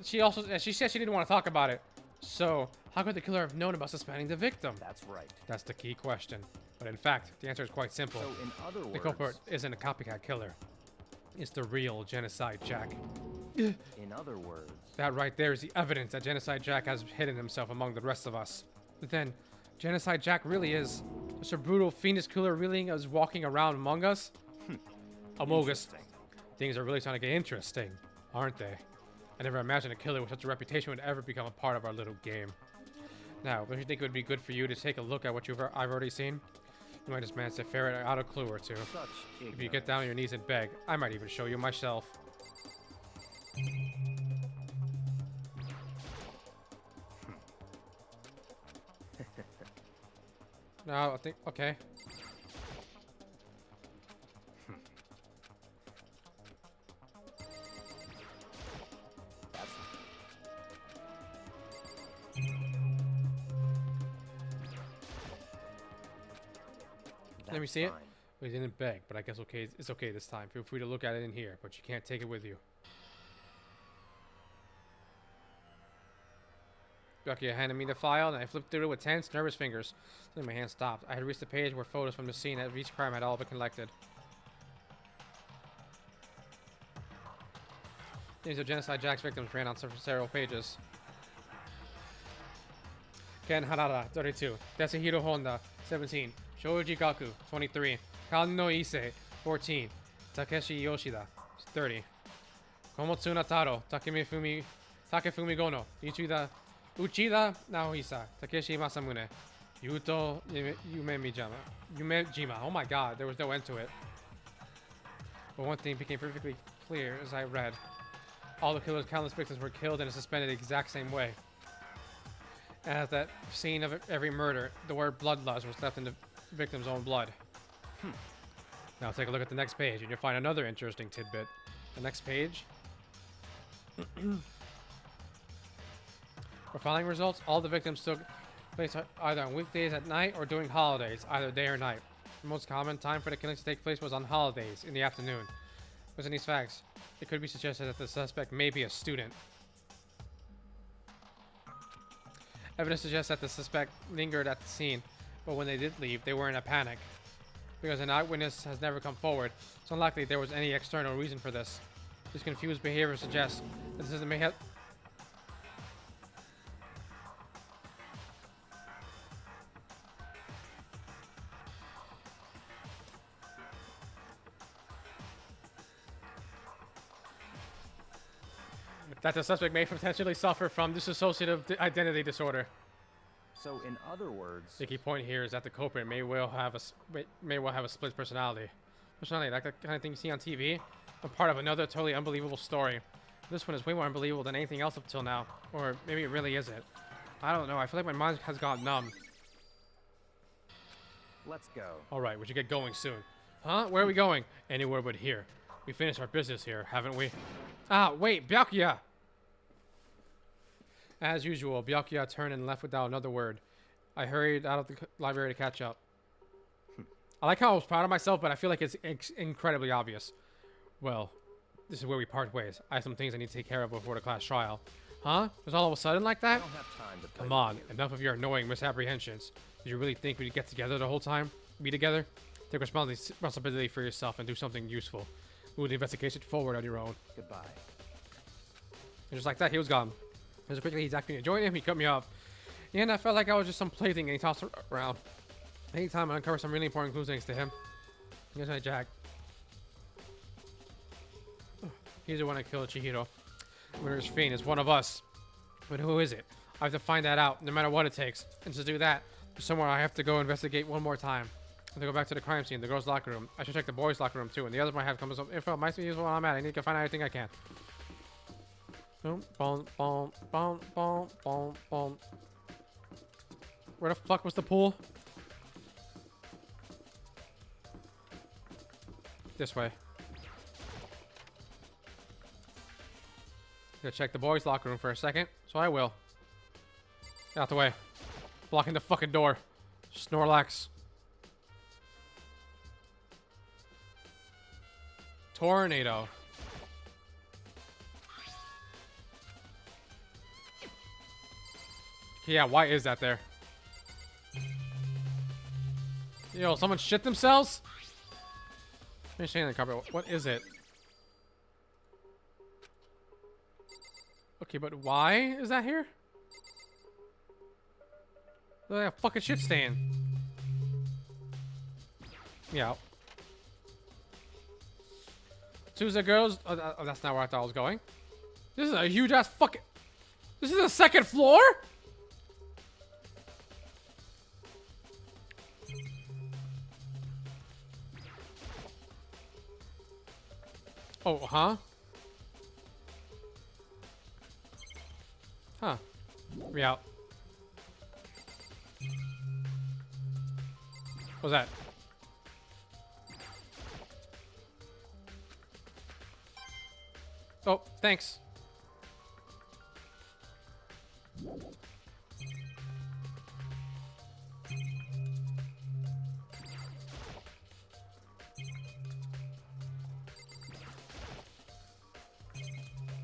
She said she didn't want to talk about it. So, how could the killer have known about suspending the victim? That's right. That's the key question. But in fact, the answer is quite simple. So, in other words... The culprit isn't a copycat killer. It's the real Genocide Jack. In other words... That right there is the evidence that Genocide Jack has hidden himself among the rest of us. But then, Genocide Jack really is just a brutal fiendish killer really is walking around among us? Among us. Things are really starting to get interesting, aren't they? I never imagined a killer with such a reputation would ever become a part of our little game. Now, don't you think it would be good for you to take a look at what I've already seen? You might just manage to ferret out a clue or two. Such If you get down on your knees and beg, I might even show you myself. No, I think, okay. Let me see it. We didn't beg, but I guess okay, it's okay this time. Feel free to look at it in here, but you can't take it with you. Byakuya handed me the file, and I flipped through it with tense, nervous fingers. Then my hand stopped. I had reached the page where photos from the scene of each crime had all been collected. Names of Genocide Jack's victims ran on several pages. Ken Harada, 32. Tetsuhiro Honda, 17. Shoji Gaku, 23. Kano Ise, 14. Takeshi Yoshida, 30. Komotsuna Taro, Takefumi Gono, Uchida Naohisa, Takeshi Masamune, Yuto Yumejima. Oh my god, there was no end to it. But one thing became perfectly clear as I read. All the killer's countless victims were killed and suspended the exact same way. And at that scene of every murder, the word bloodlust was left in the victim's own blood. Now take a look at the next page and you'll find another interesting tidbit. The next page. For filing results, all the victims took place either on weekdays at night or during holidays, either day or night. The most common time for the killings to take place was on holidays, in the afternoon. Based on these facts, it could be suggested that the suspect may be a student. Evidence suggests that the suspect lingered at the scene, but when they did leave, they were in a panic. Because an eyewitness has never come forward, it's unlikely there was any external reason for this. This confused behavior suggests that the system may have... that the suspect may potentially suffer from dissociative identity disorder. So, in other words, The key point here is that the culprit may well have a split personality. Personality, like the kind of thing you see on TV, but part of another totally unbelievable story. This one is way more unbelievable than anything else up till now, or maybe it really isn't. I don't know. I feel like my mind has gone numb. let's go. All right, we should get going soon. Huh? Where are we going? Anywhere but here. We finished our business here, haven't we? Ah, wait, Byakuya! As usual, Byakuya turned and left without another word. I hurried out of the library to catch up. I like how I was proud of myself, but I feel like it's incredibly obvious. Well, this is where we part ways. I have some things I need to take care of before the class trial. Huh? It was all of a sudden like I that? don't have time to play Come with on, you. enough of your annoying misapprehensions. Did you really think we'd get together the whole time? Be together? Take responsibility for yourself and do something useful. Move the investigation forward on your own. Goodbye. And just like that, he was gone. As quickly he's asking me to join him, he cut me off. And I felt like I was just some plaything and he tossed around. Anytime I uncover some really important clues thanks to him. Here's my Jack. He's the one that killed Chihiro. Murder's fiend is one of us. But who is it? I have to find that out, no matter what it takes. And to do that, there's somewhere I have to go investigate one more time. I have to go back to the crime scene, the girls' locker room. I should check the boys' locker room too, and the others might have come with some info. Might be useful where I'm at. I need to find out everything I can. Boom, boom, boom, boom, boom, boom, boom. Where the fuck was the pool? This way. Gonna check the boys' locker room for a second, so I will. Get out the way. Blocking the fucking door. Snorlax. Tornado. Yeah, why is that there? Yo, someone shit themselves? Let me in the carpet. What is it? Okay, but why is that here? Look like a fucking shit stain. Yeah. Choose the girls. Oh, that's not where I thought I was going. This is a huge ass fucking. This is the second floor? Oh, huh? Huh. Me out. What's that? Oh, thanks.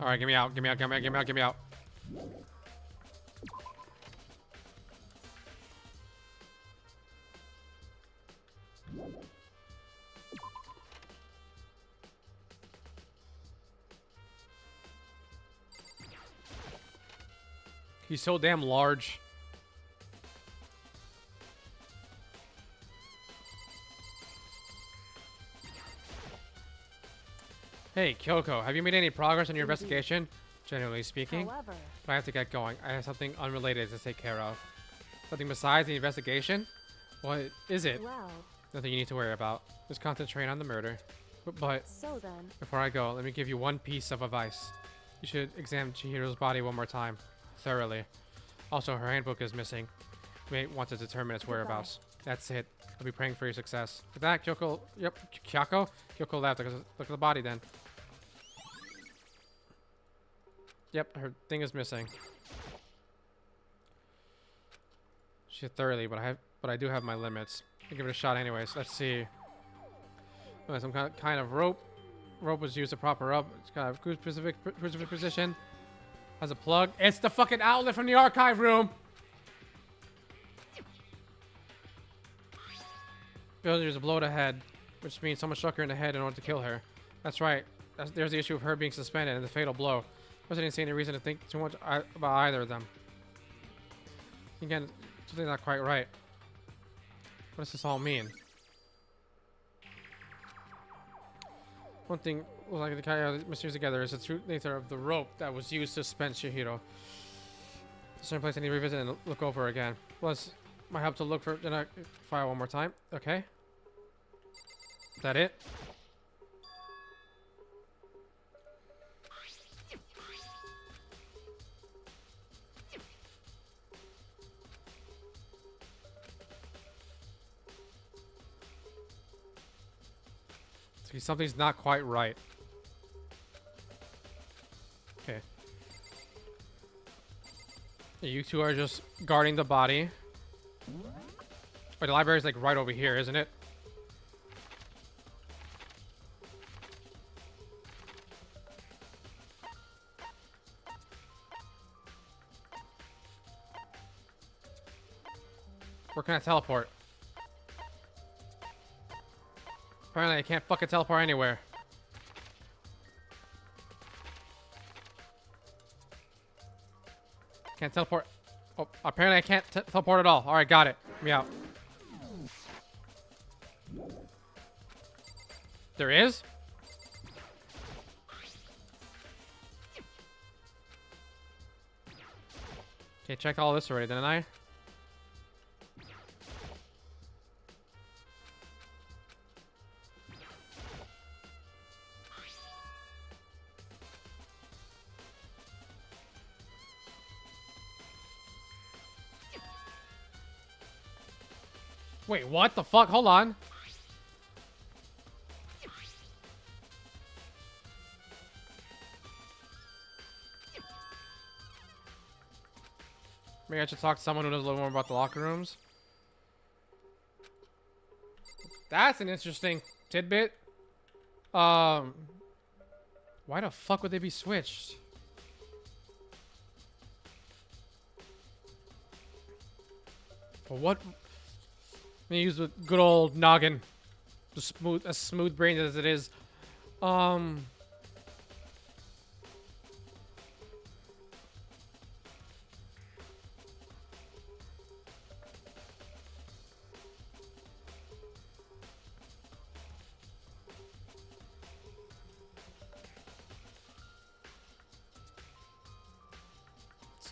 All right, get me out, get me out, get me out, get me out, get me out. He's so damn large. Hey, Kyoko, have you made any progress on your investigation? Generally speaking, However, but I have to get going. I have something unrelated to take care of. Something besides the investigation? What is it? well, Nothing you need to worry about. Just concentrate on the murder. But so then, before I go, let me give you one piece of advice. You should examine Chihiro's body one more time. Thoroughly. Also, her handbook is missing. You may want to determine its whereabouts. That's it. I'll be praying for your success. With that, Kyoko... Yep, Kyoko? Kyoko left. Look at the body then. Yep, her thing is missing. She thoroughly, but I do have my limits. I'll give it a shot anyways. Let's see. Oh, some kind of rope. Rope was used to prop her up. It's got a crucific position. Has a plug. It's the fucking outlet from the archive room. There's a blow to the head, which means someone struck her in the head in order to kill her. That's right. There's the issue of her being suspended and the fatal blow. I didn't see any reason to think too much about either of them. Again, something's not quite right. What does this all mean? One thing like the kind of mysteries together is the true nature of the rope that was used to suspend Chihiro. It's a certain place I need to revisit and look over again. Plus, might help to look for the file one more time. Okay. Is that it? See, something's not quite right. Okay. You two are just guarding the body. Wait, the library's like right over here, isn't it? Where can I teleport? Apparently I can't fucking teleport anywhere. Can't teleport. Oh, apparently I can't teleport at all. Alright, got it. Get me out. There is? Okay, checked all this already, didn't I? Wait, what the fuck? Hold on. Maybe I should talk to someone who knows a little more about the locker rooms. That's an interesting tidbit. Why the fuck would they be switched? For what? Let me use the good old noggin. As smooth brain as it is. Is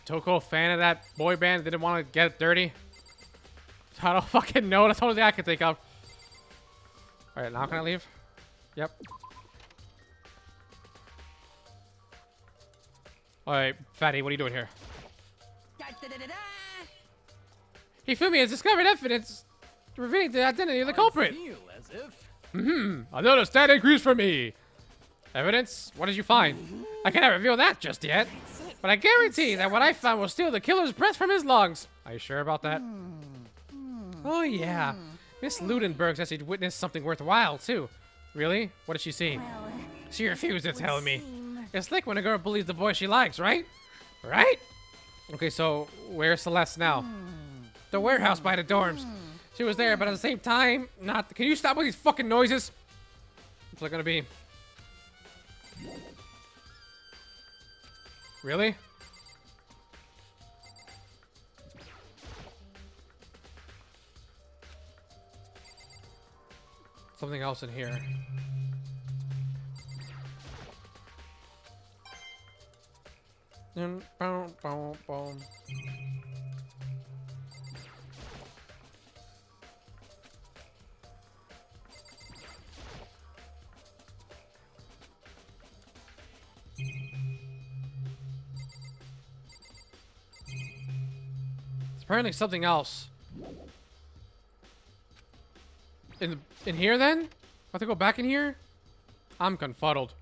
Toko a fan of that boy band? Didn't want to get dirty? I don't fucking know. That's the only thing I can think of. Alright, now can I leave? Yep. Alright, Fatty, what are you doing here? Hifumi has discovered evidence revealing the identity of the culprit. I feel as if I noticed that increase for me. Evidence? What did you find? I cannot reveal that just yet. But I guarantee that what I found will steal the killer's breath from his lungs. Are you sure about that? Oh, yeah. Miss Ludenberg says she'd witnessed something worthwhile, too. Really? What did she see? She refused to tell me. It's like when a girl believes the boy she likes, right? Right? Okay, so where's Celeste now? The warehouse by the dorms. She was there, but at the same time, not. Can you stop with these fucking noises? What's it gonna be? Really? Something else in here. Boom, boom, boom. It's apparently something else. In here then? I have to go back in here? I'm confuddled.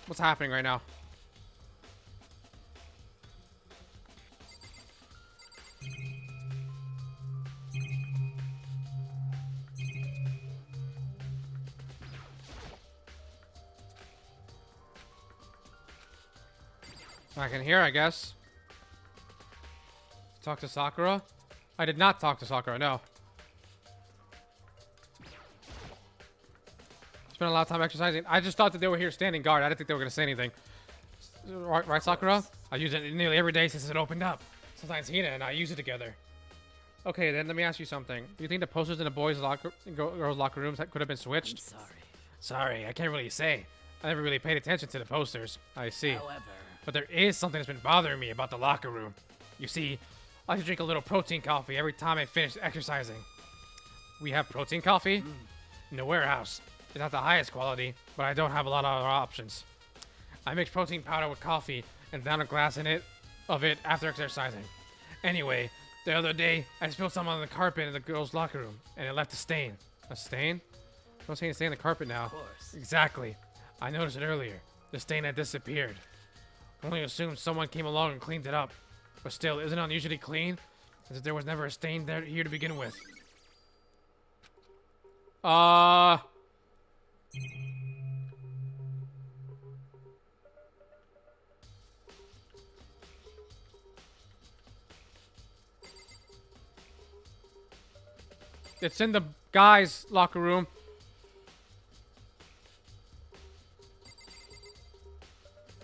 What's happening right now? Back in here, I guess. Talk to Sakura? I did not talk to Sakura, no. Spent a lot of time exercising. I just thought that they were here standing guard. I didn't think they were going to say anything. Right, Sakura? I use it nearly every day since it opened up. Sometimes Hina and I use it together. Okay, then let me ask you something. Do you think the posters in the boys' girls' locker rooms could have been switched? I'm sorry. Sorry, I can't really say. I never really paid attention to the posters. I see. However, But there is something that's been bothering me about the locker room. You see, I like to drink a little protein coffee every time I finish exercising. We have protein coffee in the warehouse. It's not the highest quality, but I don't have a lot of other options. I mix protein powder with coffee and down a glass of it after exercising. Anyway, the other day, I spilled some on the carpet in the girls' locker room, and it left a stain. A stain? Don't say a stain on the carpet now. of course. Exactly. I noticed it earlier. The stain had disappeared. Only assumed someone came along and cleaned it up. But still, isn't it unusually clean? As if there was never a stain there here to begin with. It's in the guys' locker room.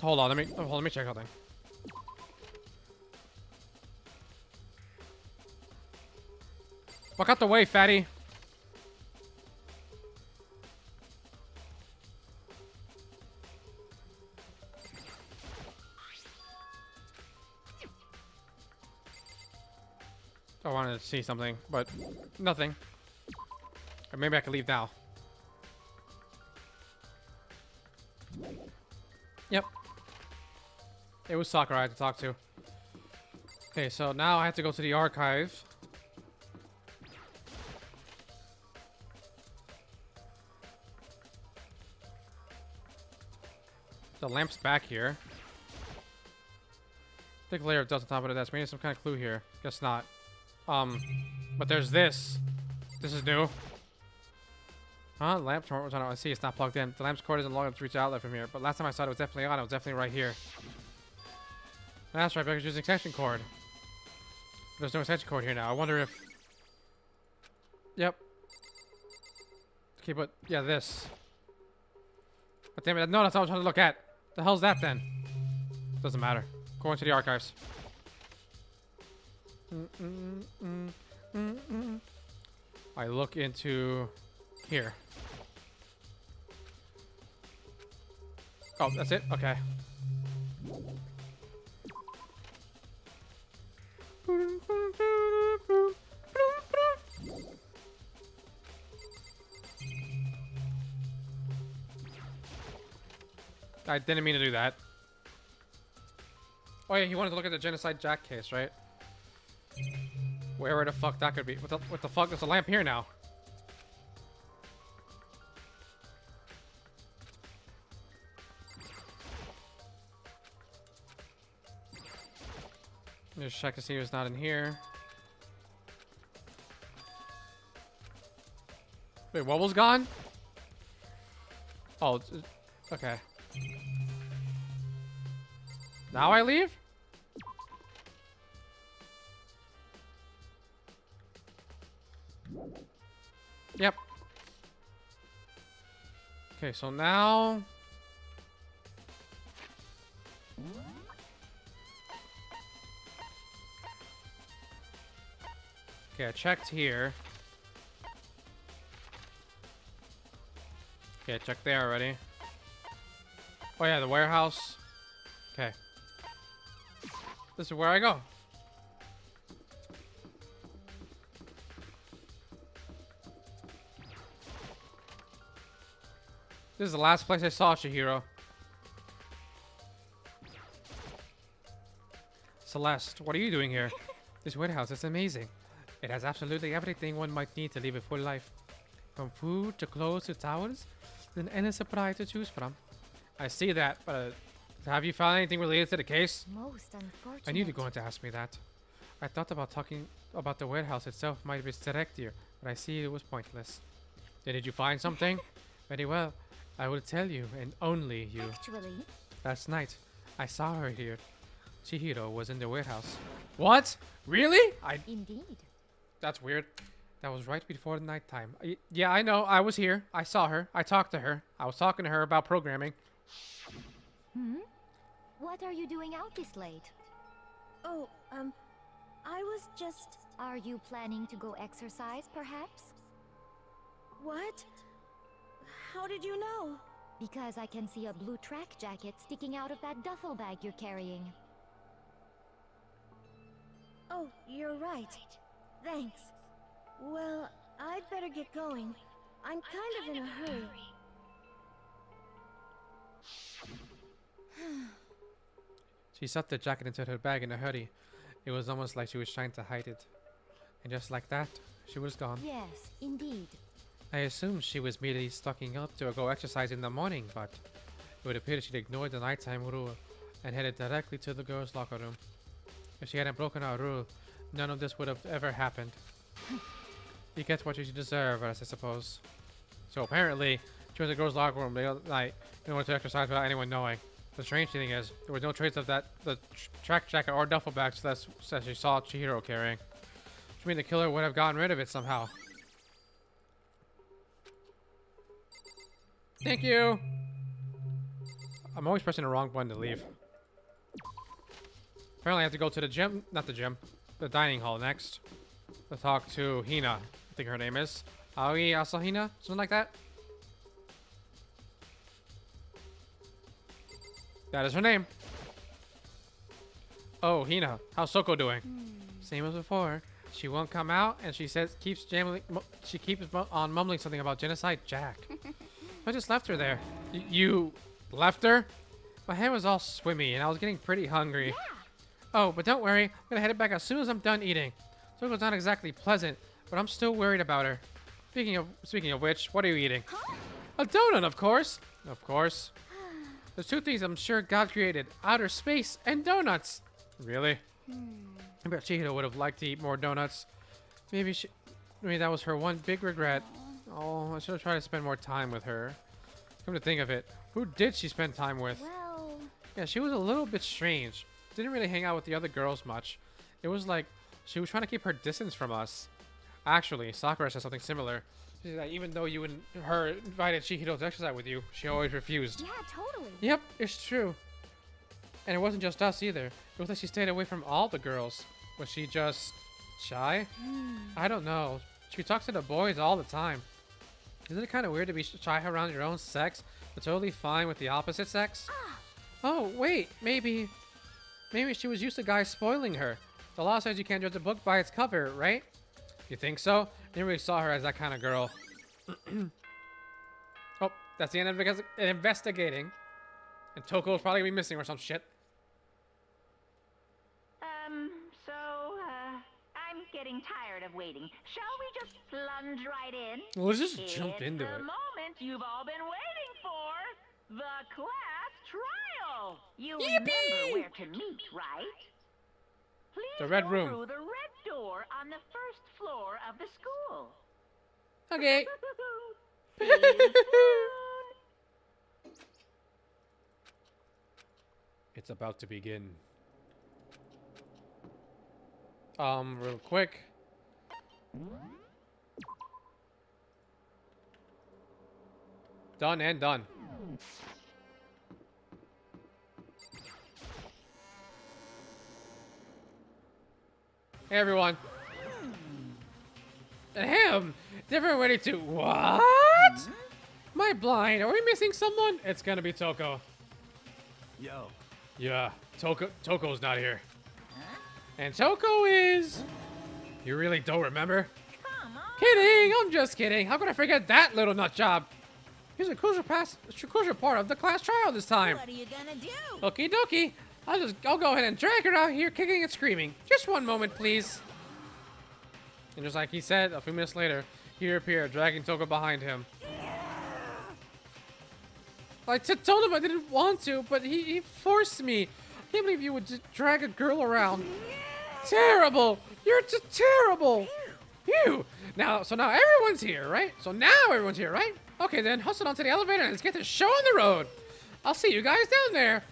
Hold on, let me check something. Walk out the way, fatty. I wanted to see something, but nothing. Or maybe I can leave now. Yep. It was Sakura I had to talk to. Okay, so now I have to go to the archive. The lamp's back here. Thick layer of dust on top of the desk. Maybe some kind of clue here. Guess not. But there's this. This is new. Huh? The lamp was on. I see it's not plugged in. The lamp's cord isn't long enough to reach the outlet from here. But last time I saw it, it was definitely on. It was definitely right here. That's right, but I could use an extension cord. There's no extension cord here now. I wonder if... Yep. Okay, but... Yeah, this. But damn it. No, that's not what I'm trying to look at. The hell's that then? Doesn't matter. Going to the archives. I look into... Here. Oh, that's it? Okay. I didn't mean to do that. Oh yeah, he wanted to look at the Genocide Jack case, right? Where the fuck that could be? What the fuck? There's a lamp here now. Just check to see who's not in here. Wait, Wobble's gone? Oh, okay. Now I leave? Yep. Okay, so now... Okay, I checked here. Okay, I checked there already. Oh yeah, the warehouse. Okay. This is where I go. This is the last place I saw Chihiro. Celeste, what are you doing here? This warehouse is amazing. It has absolutely everything one might need to live a full life. From food to clothes to towels, there's an endless supply to choose from. I see that, but have you found anything related to the case? Most unfortunate. I knew you were going to ask me that. I thought about talking about the warehouse itself might misdirect you, but I see it was pointless. Did you find something? Very well. I will tell you, and only you. Actually, Last night, I saw her here. Chihiro was in the warehouse. What? Really? indeed. That's weird. That was right before the nighttime. Yeah, I know. I was here. I saw her. I talked to her. I was talking to her about programming. What are you doing out this late? Oh, I was just... Are you planning to go exercise, perhaps? What? How did you know? Because I can see a blue track jacket sticking out of that duffel bag you're carrying. Oh, you're right. Thanks. Well, I'd better get going. I'm kind of in a hurry. She stuffed the jacket into her bag in a hurry. It was almost like she was trying to hide it. And just like that, she was gone. Yes, indeed. I assumed she was merely stocking up to go exercise in the morning, but it would appear she'd ignored the nighttime rule and headed directly to the girls' locker room. If she hadn't broken our rule, none of this would have ever happened. You get what you deserve, I suppose. So apparently, she was in the girls' locker room the other night in order to exercise without anyone knowing. The strange thing is, there was no trace of the track jacket or duffel bag that she saw Chihiro carrying. Which means the killer would have gotten rid of it somehow. Thank you! I'm always pressing the wrong button to leave. Apparently I have to go to the gym, not the gym, the dining hall next. To talk to Hina, I think her name is. Aoi Asahina? Something like that? That is her name. Oh, Hina, how's Soko doing? Same as before. She won't come out, and she says keeps on mumbling something about Genocide Jack. I just left her there. You left her? My head was all swimmy, and I was getting pretty hungry. Yeah. Oh, but don't worry. I'm gonna head back as soon as I'm done eating. Soko's not exactly pleasant, but I'm still worried about her. Speaking of which, what are you eating? Huh? A donut, of course. Of course. There's two things I'm sure God created: outer space and donuts. Really? I bet Chihiro would have liked to eat more donuts. Maybe that was her one big regret. Oh, I should have tried to spend more time with her. Come to think of it, who did she spend time with? Well, Yeah, she was a little bit strange. Didn't really hang out with the other girls much. It was like she was trying to keep her distance from us. Actually, Sakura said something similar. She said that even though you and her invited Chihiro to exercise with you, she always refused. yeah, totally. Yep, it's true. And it wasn't just us either. It was like she stayed away from all the girls. Was she just shy? I don't know. She talks to the boys all the time. Isn't it kind of weird to be shy around your own sex, but totally fine with the opposite sex? Oh, wait, maybe she was used to guys spoiling her. The law says you can't judge a book by its cover, right? You think so? I never really saw her as that kind of girl. Oh, that's the end of investigating. And Toko's probably gonna be missing or some shit. I'm getting tired of waiting. Shall we just plunge right in? Well, let's just jump into the it. moment you've all been waiting for. The class trial. You Yippee! remember where to meet, right? Please The red go room. through the red door on the first floor of the school. Okay. See you soon. It's about to begin. Real quick. Done and done. Hey everyone. Ahem! Different way to what? Am I blind? Are we missing someone? It's gonna be Toko. Yo. Yeah, Toko's not here. And Toko is... You really don't remember? Come on. Kidding! I'm just kidding. How could I forget that little nut job? He's a crucial part of the class trial this time. What are you gonna do? Okie dokie. I'll go ahead and drag her out here kicking and screaming. Just one moment, please. And just like he said, a few minutes later, he appeared, dragging Toko behind him. I told him I didn't want to, but he forced me. I can't believe you would just drag a girl around. Terrible! You're just terrible! Phew! So now everyone's here, right? Okay then, hustle onto the elevator and let's get this show on the road. I'll see you guys down there.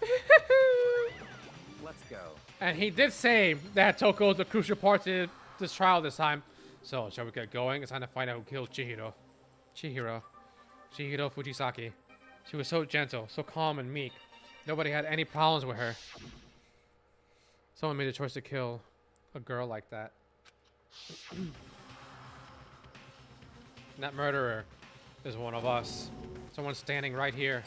Let's go. And he did say that Toko is the crucial part to this trial this time. So, shall we get going? It's time to find out who killed Chihiro. Chihiro Fujisaki. She was so gentle, so calm and meek. Nobody had any problems with her. Someone made a choice to kill a girl like that. And that murderer is one of us. Someone standing right here.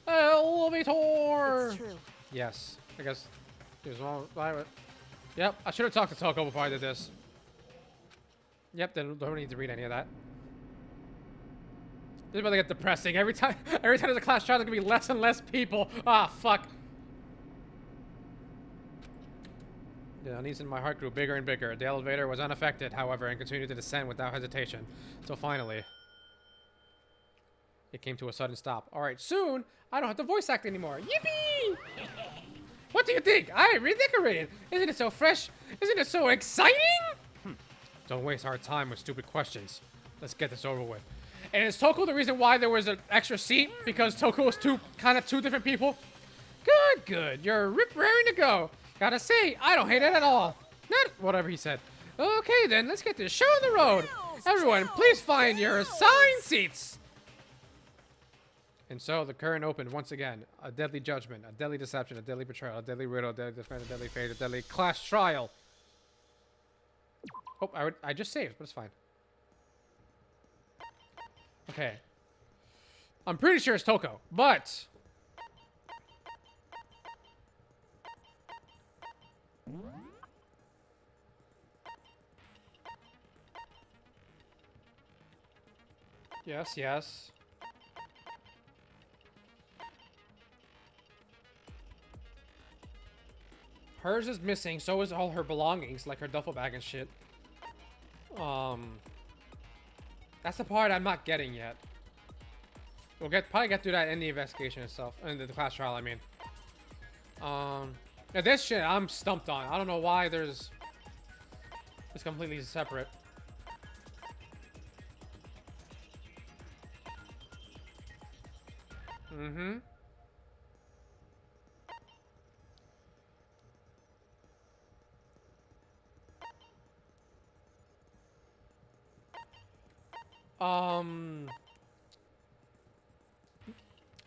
Elevator! It's true. Yes, I guess there's one. Yep, I should have talked to Toko before I did this. Yep, don't need to read any of that. This is about to get depressing. Every time there's a class trial, there's gonna be less and less people. Ah, fuck. The unease in my heart grew bigger and bigger. The elevator was unaffected, however, and continued to descend without hesitation. So finally, it came to a sudden stop. All right, soon I don't have to voice act anymore. Yippee! What do you think? I redecorated. Isn't it so fresh? Isn't it so exciting? Don't waste our time with stupid questions. Let's get this over with. And is Toko the reason why there was an extra seat? Because Toko was two different people? Good, good. You're raring to go. Gotta say, I don't hate it at all. Not whatever he said. Okay then, let's get this show on the road. Everyone, please find your assigned seats. And so the curtain opened once again. A deadly judgment, a deadly deception, a deadly betrayal, a deadly riddle, a deadly defense, a deadly fate, a deadly class trial. Oh, I just saved, but it's fine. Okay. I'm pretty sure it's Toko, but... Yes, yes. Hers is missing, so is all her belongings, like her duffel bag and shit. That's the part I'm not getting yet. We'll probably get through that in the investigation itself, in the class trial, I mean. Yeah, this shit I'm stumped on. I don't know why it's completely separate. Mm-hmm.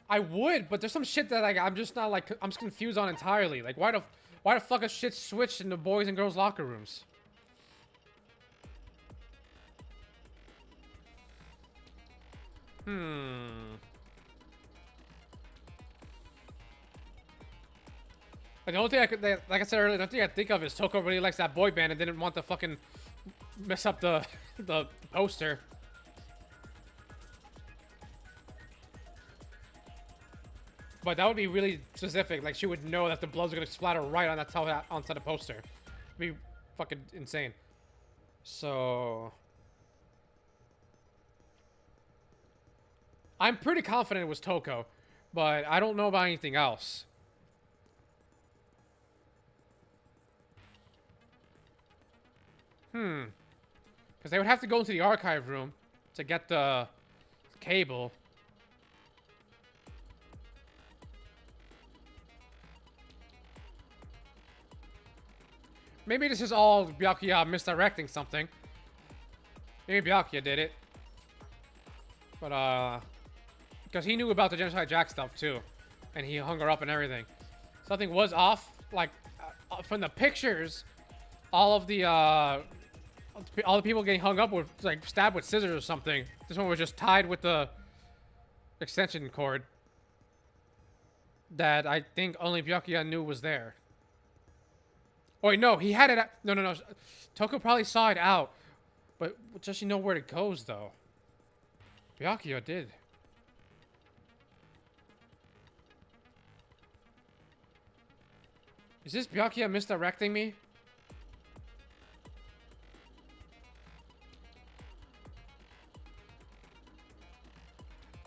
I would, but there's some shit that I'm just not like I'm just confused on entirely. Like why the fuck is shit switched in the boys and girls locker rooms? And the only thing I could, like I said earlier, the only thing I think of is Toko really likes that boy band and didn't want to fucking mess up the the poster. But that would be really specific. Like she would know that the blood's gonna splatter right on that onto the poster. It'd be fucking insane. So I'm pretty confident it was Toko, but I don't know about anything else. Because they would have to go into the archive room to get the cable. Maybe this is all Byakuya misdirecting something. Maybe Byakuya did it. But, because he knew about the Genocide Jack stuff, too. And he hung her up and everything. Something was off. Like, from the pictures, all the people getting hung up were, like, stabbed with scissors or something. This one was just tied with the extension cord. That I think only Byakuya knew was there. Oh, wait, no, he had it. No. Toko probably saw it out. But does she know where it goes, though? Byakuya did. Is this Byakuya misdirecting me?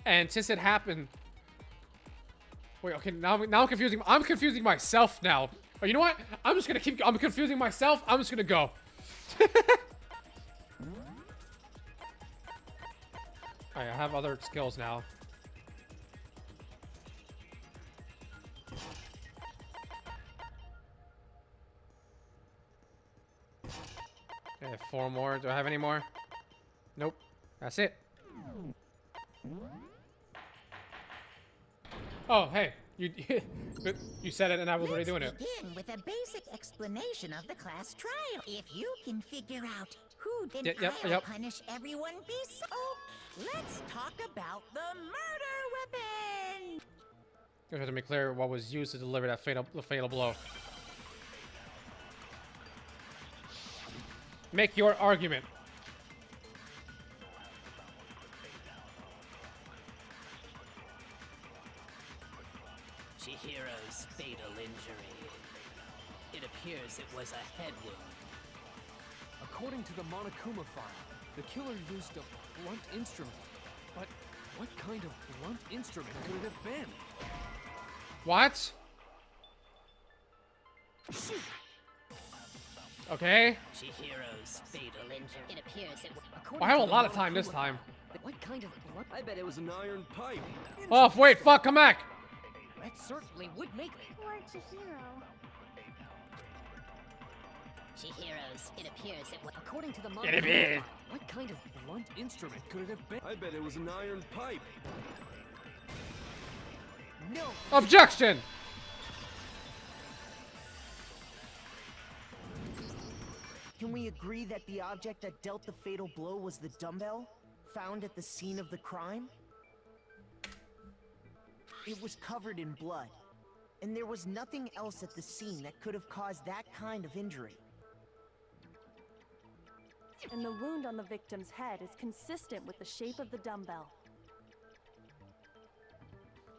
And since it happened... Wait, okay, now I'm confusing... I'm confusing myself now. Oh, you know what? I'm just gonna keep... I'm confusing myself. I'm just gonna go. Alright, I have other skills now. Okay, 4 more. Do I have any more? Nope. That's it. Oh, hey. You said it and I was already doing it. Let's begin with a basic explanation of the class trial. If you can figure out who did I'll punish everyone let's talk about the murder weapon. You have to make clear what was used to deliver that fatal blow. Make your argument. Chihiro's fatal injury. It appears it was a head wound. According to the Monokuma file, the killer used a blunt instrument. But what kind of blunt instrument could it have been? What? Okay. Chihiro's fatal injury. It appears it was... I have a lot of time this time. What kind of blunt? I bet it was an iron pipe. Oh, wait, fuck, come back. That certainly would make... Poor Chihiro. Chihiro's, it appears it was... According to the Get it in. What kind of blunt instrument could it have been? I bet it was an iron pipe. No. Objection. Can we agree that the object that dealt the fatal blow was the dumbbell found at the scene of the crime? It was covered in blood, and there was nothing else at the scene that could have caused that kind of injury. And the wound on the victim's head is consistent with the shape of the dumbbell.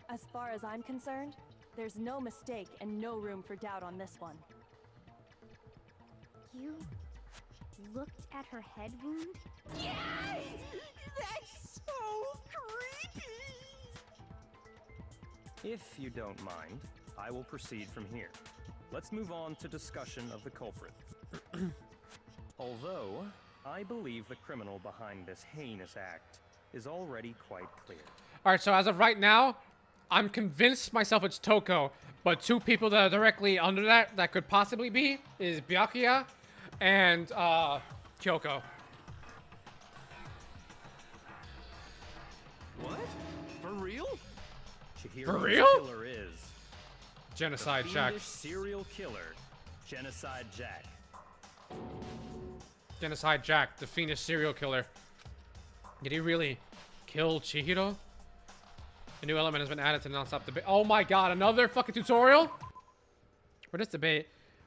As far as I'm concerned, there's no mistake and no room for doubt on this one. You looked at her head wound? Yes! That's so creepy! If you don't mind, I will proceed from here. Let's move on to discussion of the culprit. Although, I believe the criminal behind this heinous act is already quite clear. Alright, so as of right now, I'm convinced myself it's Toko, but 2 people that are directly under that could possibly be is Byakuya and Kyoko. What? For real? Chihiro's For real? killer is Genocide the Jack. fiendish serial killer, Genocide Jack. Genocide Jack, the fiendish serial killer. Did he really kill Chihiro? A new element has been added to non-stop debate. Oh my god, another fucking tutorial? For this debate,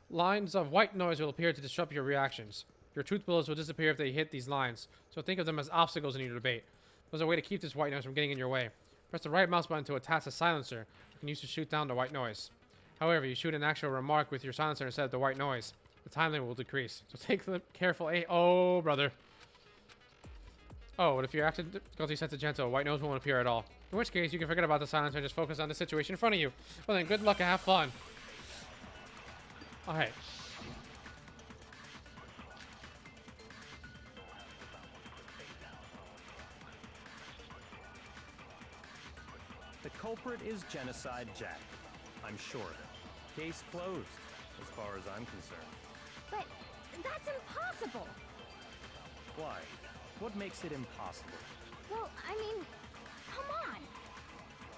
lines of white noise will appear to disrupt your reactions. Your truth bullets will disappear if they hit these lines, so think of them as obstacles in your debate. There's a way to keep this white noise from getting in your way. Press the right mouse button to attach a silencer. You can use to shoot down the white noise. However, you shoot an actual remark with your silencer instead of the white noise. The time limit will decrease, so take the careful aim. Oh, brother. Oh, but if your action difficulty set to gentle, white noise won't appear at all. In which case, you can forget about the silencer and just focus on the situation in front of you. Well then, good luck and have fun. Alright. The culprit is Genocide Jack. I'm sure of it. Case closed, as far as I'm concerned. But that's impossible. Why? What makes it impossible? Well, I mean, come on.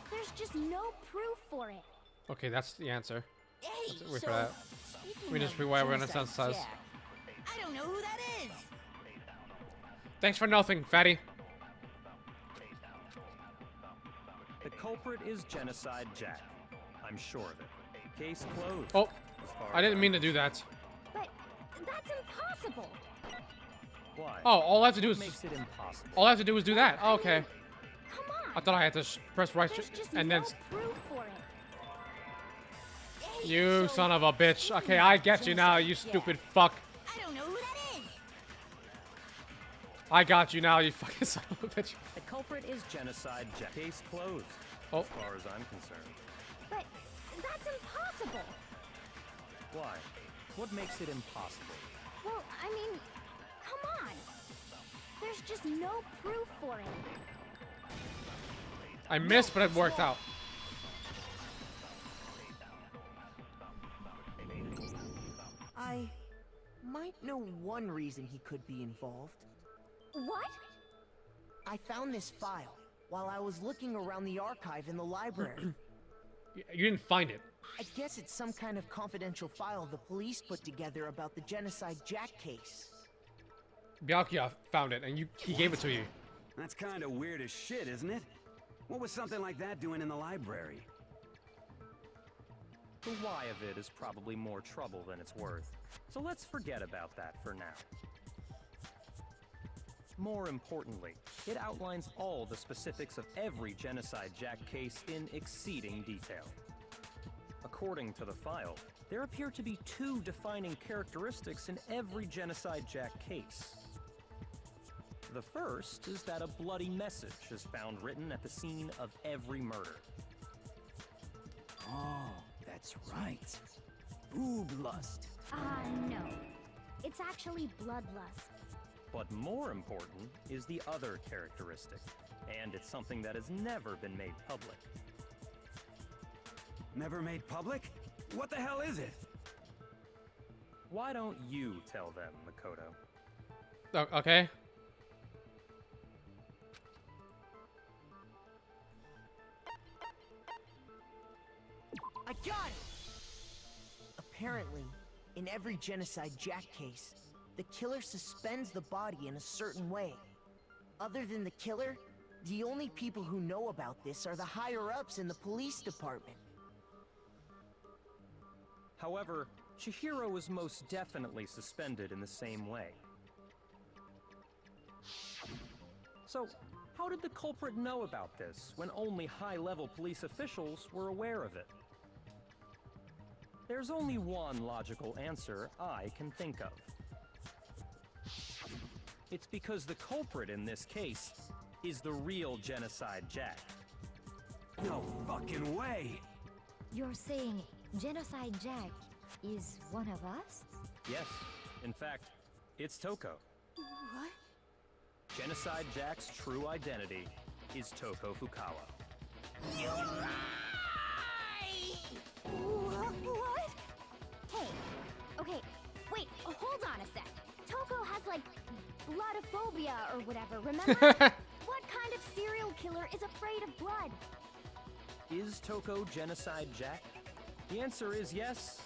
There's just no proof for it. Okay, that's the answer. Hey, Wait so, for that. speaking We just of rewind when it Genocide says. Jack, I don't know who that is. Thanks for nothing, fatty. The culprit is Genocide Jack. I'm sure of it. Case closed. Oh, as far I as didn't mean to do that. But that's impossible. Why? Oh, all I have to do What is makes it impossible? all I have to do is do that. Oh, okay. Come on. I thought I had to press right There's just and no then. proof for it. Hey, You so, son of a bitch. Okay, I get you now, you stupid fuck. I don't know who that is. I got you now, you fucking son of a bitch. The culprit is Genocide Jack. Case closed. Oh. As far as I'm concerned. But that's impossible. Why? What makes it impossible? Well, I mean, come on. There's just no proof for it. I missed, but it worked out. I might know one reason he could be involved. What? I found this file while I was looking around the archive in the library. You didn't find it. I guess it's some kind of confidential file the police put together about the Genocide Jack case. Byakuya found it, and he gave it to you. That's kind of weird as shit, isn't it? What was something like that doing in the library? The why of it is probably more trouble than it's worth. So let's forget about that for now. More importantly, it outlines all the specifics of every Genocide Jack case in exceeding detail. According to the file, there appear to be two defining characteristics in every Genocide Jack case. The first is that a bloody message is found written at the scene of every murder. Oh, that's right. Boob lust. No. It's actually bloodlust. But more important is the other characteristic, and it's something that has never been made public. Never made public? What the hell is it? Why don't you tell them, Makoto? Oh, okay. I got it! Apparently, in every Genocide Jack case, the killer suspends the body in a certain way. Other than the killer, the only people who know about this are the higher-ups in the police department. However, Chihiro was most definitely suspended in the same way. So, how did the culprit know about this when only high-level police officials were aware of it? There's only one logical answer I can think of. It's because the culprit in this case is the real Genocide Jack. No fucking way! You're saying Genocide Jack is one of us? Yes, in fact, it's Toko. What? Genocide Jack's true identity is Toko Fukawa. You lie! What? Hey, okay, wait, hold on a sec. Toko has, like, bloodophobia or whatever, remember? What kind of serial killer is afraid of blood? Is Toko Genocide Jack? The answer is yes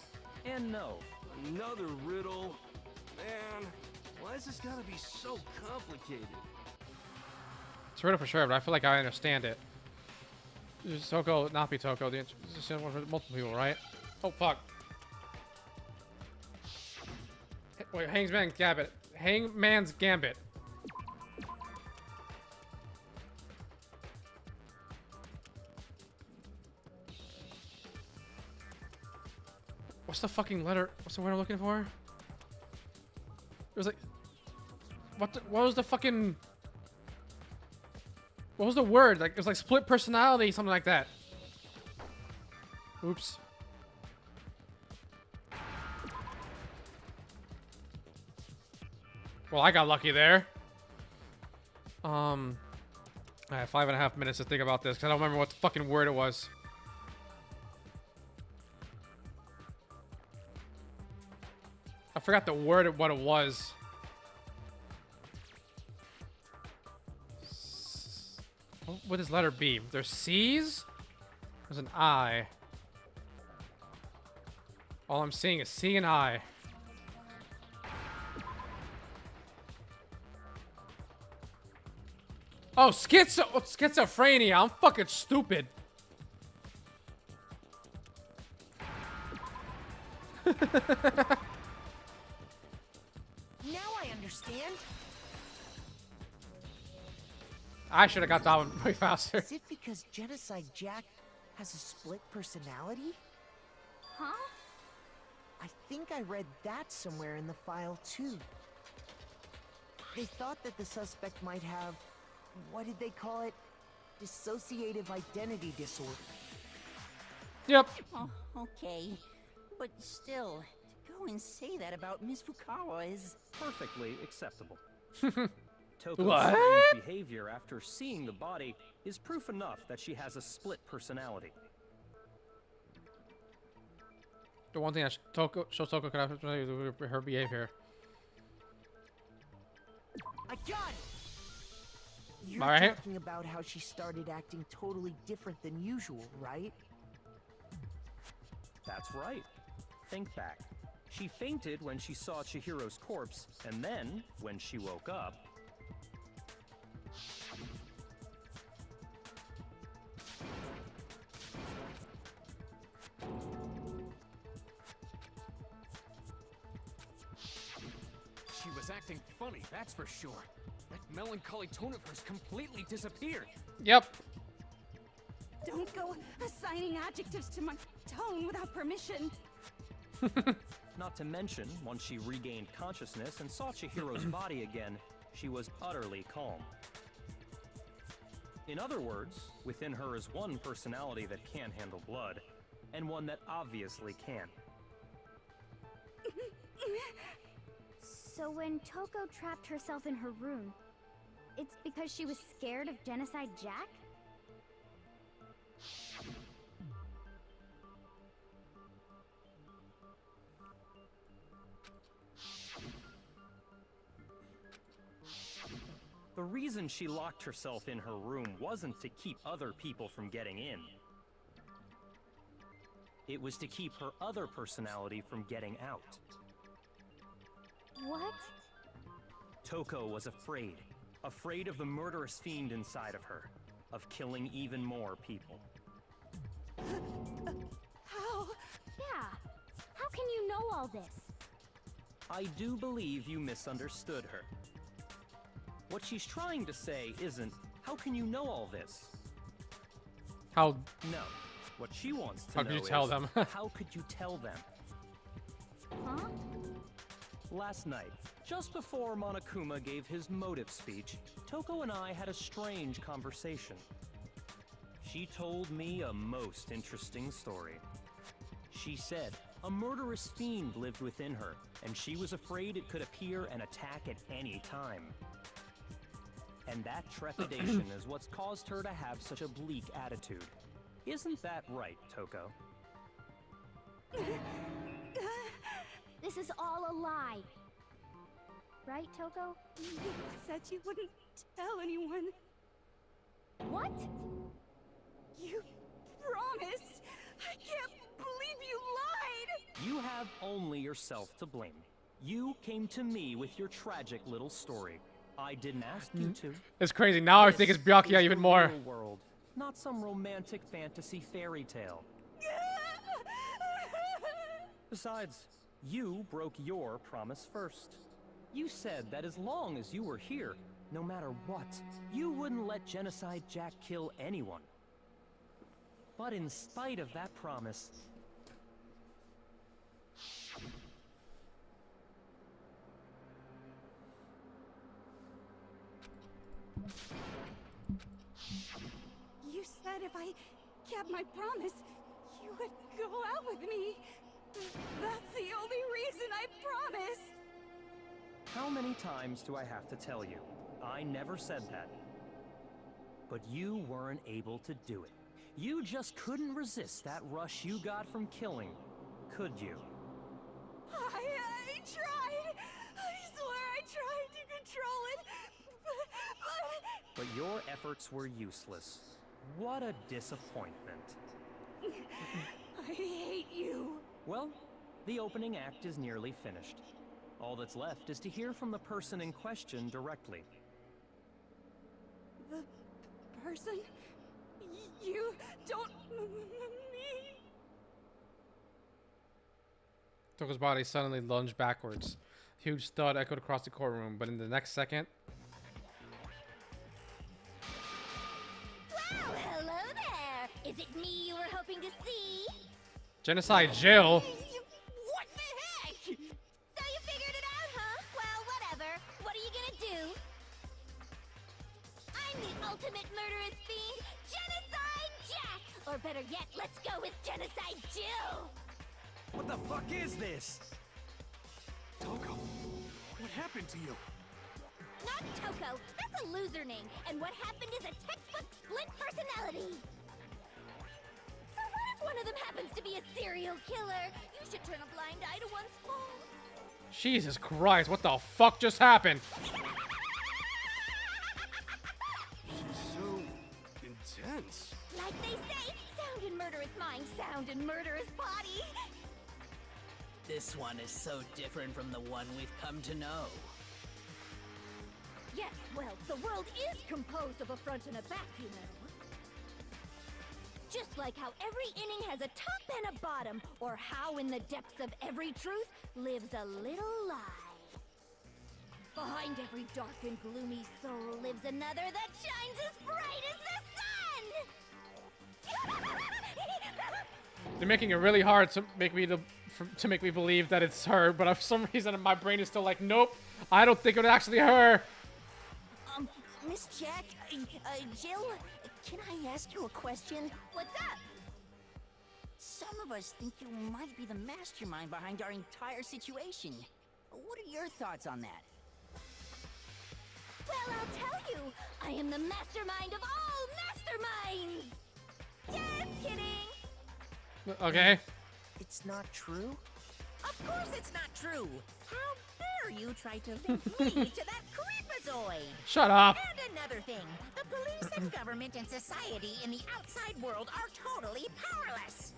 and no. Another riddle. Man, why is this gotta be so complicated? It's riddle for sure, but I feel like I understand it. Just Toko, not be Toko. The answer is one for multiple people, right? Oh fuck. Wait, Hangman's Gambit. Hangman's Gambit. What's the fucking letter? What's the word I'm looking for? It was like, what was the fucking? What was the word? Like it was like split personality, something like that. Oops. Well, I got lucky there. I have 5.5 minutes to think about this because I don't remember what the fucking word it was. I forgot the word, what it was. What would this letter be? There's C's? There's an I. All I'm seeing is C and I. Oh, schizophrenia. I'm fucking stupid. Now I understand. I should have got that one way faster. Is it because Genocide Jack has a split personality? Huh? I think I read that somewhere in the file too. They thought that the suspect might have, what did they call it? Dissociative identity disorder. Yep. Oh, okay. But still, to go and say that about Miss Fukawa is... Perfectly acceptable. What? Toko's strange behavior after seeing the body is proof enough that she has a split personality. The one thing that shows Toko could have her behavior. I got it! You're All right. talking about how she started acting totally different than usual, right? That's right. Think back. She fainted when she saw Chihiro's corpse, and then, when she woke up... She was acting funny, that's for sure. That melancholy tone of hers completely disappeared. Yep. Don't go assigning adjectives to my tone without permission. Not to mention, once she regained consciousness and saw Chihiro's body again, she was utterly calm. In other words, within her is one personality that can't handle blood, and one that obviously can. So when Toko trapped herself in her room, it's because she was scared of Genocide Jack? The reason she locked herself in her room wasn't to keep other people from getting in. It was to keep her other personality from getting out. What? Toko was afraid. Afraid of the murderous fiend inside of her. Of killing even more people. How? Yeah. How can you know all this? I do believe you misunderstood her. What she's trying to say isn't, how can you know all this? How? No. What she wants to How know could you tell is, them? how could you tell them? Huh? Last night, just before Monokuma gave his motive speech, Toko and I had a strange conversation. She told me a most interesting story. She said a murderous fiend lived within her, and she was afraid it could appear and attack at any time. And that trepidation is what's caused her to have such a bleak attitude. Isn't that right, Toko? This is all a lie. Right, Toko? You said you wouldn't tell anyone. What? You promised! I can't believe you lied! You have only yourself to blame. You came to me with your tragic little story. I didn't ask you to. It's crazy. Now I think it's Byakuya This is even the more. real world, not some romantic fantasy fairy tale. Besides, You broke your promise first. You said that as long as you were here, no matter what, you wouldn't let Genocide Jack kill anyone. But in spite of that promise, You said if I kept my promise, you would go out with me. That's the only reason I promised. how many times do I have to tell you? I never said that. But you weren't able to do it. You just couldn't resist that rush you got from killing, could you? I tried. I swear I tried to control it. But your efforts were useless. What a disappointment. I hate you. Well, the opening act is nearly finished. All that's left is to hear from the person in question directly. The person? You don't mean... Toko's body suddenly lunged backwards. Huge thud echoed across the courtroom, but in the next second... Well, hello there. Is it me you were hoping to see? Genocide Jill? What the heck? So you figured it out, huh? Well, whatever. What are you gonna do? I'm the ultimate murderous fiend, Genocide Jack! Or better yet, let's go with Genocide Jill! What the fuck is this? Toko, what happened to you? Not Toko, that's a loser name, and what happened is a textbook split personality. So what if one of them happens to be a serial killer? You should turn a blind eye to one's faults. Jesus Christ, what the fuck just happened? She's so intense. Like they say, sound in murderous mind, sound in murderous body. This one is so different from the one we've come to know. Yes, well, the world is composed of a front and a back, you know. Just like how every inning has a top and a bottom, or how in the depths of every truth lives a little lie. Behind every dark and gloomy soul lives another that shines as bright as the sun! They're making it really hard to make me believe that it's her, but for some reason my brain is still like, nope, I don't think it's actually her. Miss Jack, Jill, can I ask you a question? What's up? Some of us think you might be the mastermind behind our entire situation. What are your thoughts on that? Well, I'll tell you, I am the mastermind of all masterminds! Just kidding! Okay. It's not true? Of course it's not true! How dare you try to link me to that creepazoid? Shut up. And another thing, the police and government and society in the outside world are totally powerless.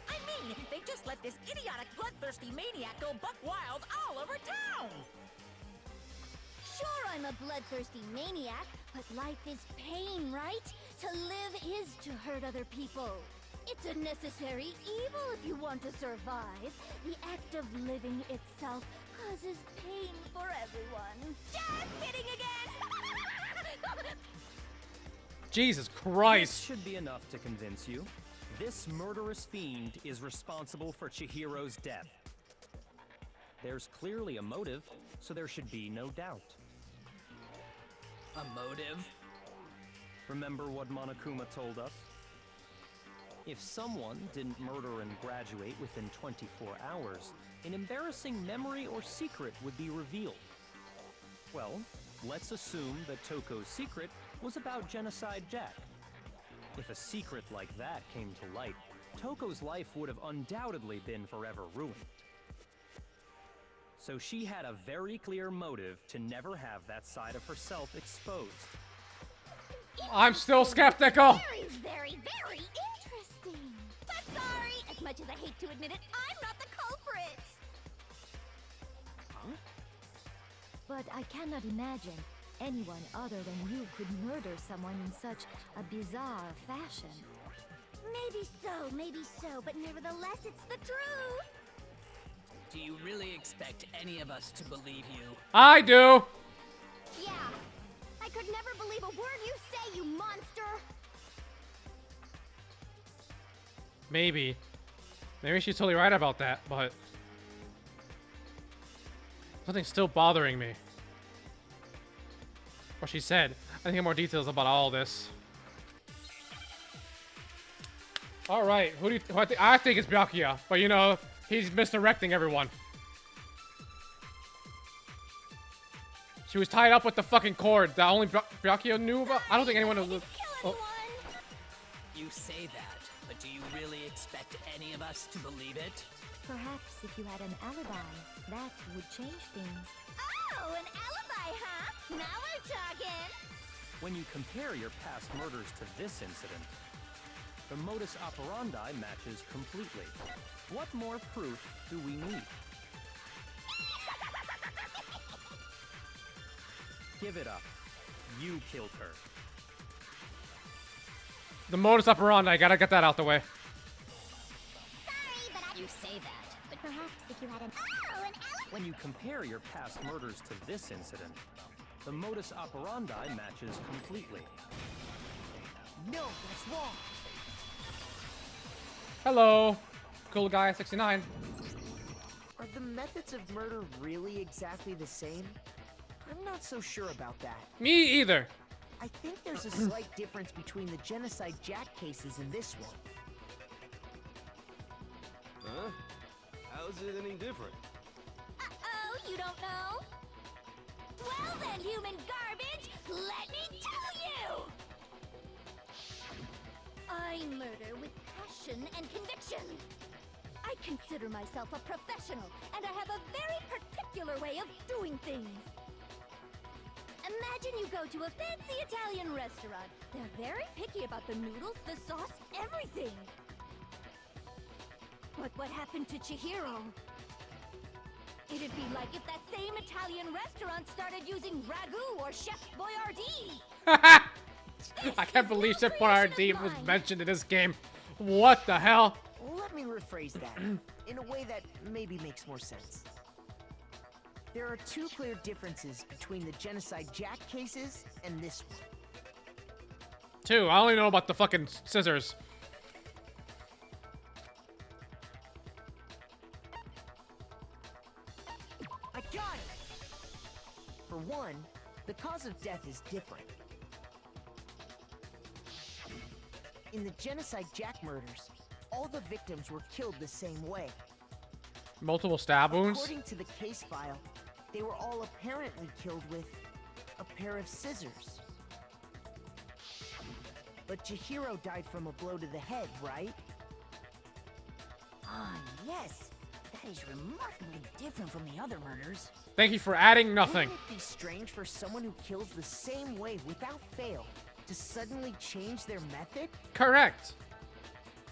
I mean, they just let this idiotic, bloodthirsty maniac go buck wild all over town! Sure, I'm a bloodthirsty maniac, but life is pain, right? To live is to hurt other people. It's a necessary evil if you want to survive. The act of living itself causes pain for everyone. Just kidding again! Jesus This Christ. should be enough to convince you. This murderous fiend is responsible for Chihiro's death. There's clearly a motive, so there should be no doubt. A motive? Remember what Monokuma told us? If someone didn't murder and graduate within 24 hours, an embarrassing memory or secret would be revealed. Well, let's assume that Toko's secret was about Genocide Jack. If a secret like that came to light, Toko's life would have undoubtedly been forever ruined. So she had a very clear motive to never have that side of herself exposed. I'm still skeptical. Very, very, very interesting. But sorry, as much as I hate to admit it, I'm not the culprit. Huh? But I cannot imagine anyone other than you could murder someone in such a bizarre fashion. Maybe so, but nevertheless, it's the truth. Do you really expect any of us to believe you? I do. Yeah. I could never believe a word you say, you monster. Maybe. Maybe she's totally right about that, but something's still bothering me. What she said. I think more details about all this. All right, who do you? I think it's Byakuya, but you know he's misdirecting everyone. She was tied up with the fucking cord that only Byakuya knew about. I don't think anyone knows. Oh. You say that, but do you really expect any of us to believe it? Perhaps if you had an alibi, that would change things. Oh, an alibi, huh? Now we're talking. When you compare your past murders to this incident, the modus operandi matches completely. What more proof do we need? Give it up. You killed her. The modus operandi, I gotta get that out the way. Sorry, but you say that, but perhaps if you had an an alibi. When you compare your past murders to this incident, the modus operandi matches completely. No, that's wrong. Hello, cool guy 69. Are the methods of murder really exactly the same? I'm not so sure about that. Me either. I think there's a slight difference between the Genocide Jack cases and this one. Huh? How's it any different? Uh-oh, you don't know? Well then, human garbage, let me tell you! I murder with passion and conviction. I consider myself a professional, and I have a very particular way of doing things. Imagine you go to a fancy Italian restaurant. They're very picky about the noodles, the sauce, everything. But what happened to Chihiro? It'd be like if that same Italian restaurant started using ragu or Chef Boyardee. I can't believe Chef Boyardee was mentioned in this game. What the hell? Let me rephrase that in a way that maybe makes more sense. There are two clear differences between the Genocide Jack cases and this one. Two, I only know about the fucking scissors. I got it! For one, the cause of death is different. In the Genocide Jack murders, all the victims were killed the same way. Multiple stab wounds? According to the case file, they were all apparently killed with a pair of scissors. But Chihiro died from a blow to the head, right? Ah, yes. That is remarkably different from the other murders. Thank you for adding nothing. Wouldn't it be strange for someone who kills the same way without fail to suddenly change their method? Correct.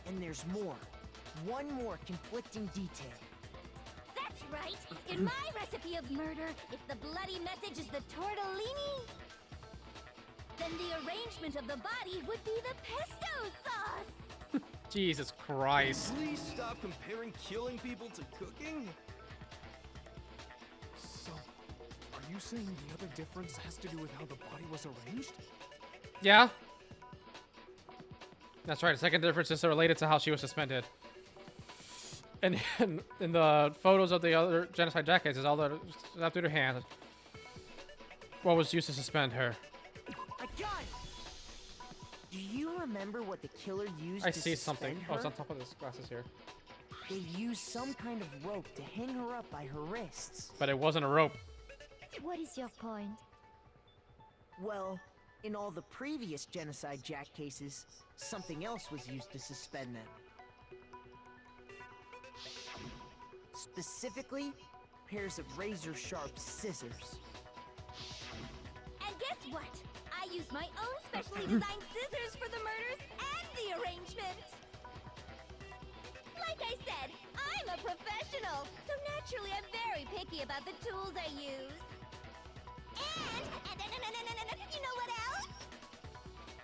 And there's more. One more conflicting detail. That's right. In my recipe of murder, if the bloody message is the tortellini, then the arrangement of the body would be the pesto sauce. Jesus Christ. Please stop comparing killing people to cooking. So, are you saying the other difference has to do with how the body was arranged? Yeah. That's right. The second difference is related to how she was suspended. And in the photos of the other Genocide Jack cases, all the stuff through her hand. What was used to suspend her? I got it! Do you remember what the killer used I to see suspend something. her? Oh, it's on top of this glasses here. They used some kind of rope to hang her up by her wrists. But it wasn't a rope. What is your point? Well, in all the previous Genocide Jack cases, something else was used to suspend them. Specifically, pairs of razor-sharp scissors. And guess what? I used my own specially designed scissors for the murders and the arrangement. Like I said, I'm a professional, so naturally I'm very picky about the tools I use. And you know what else?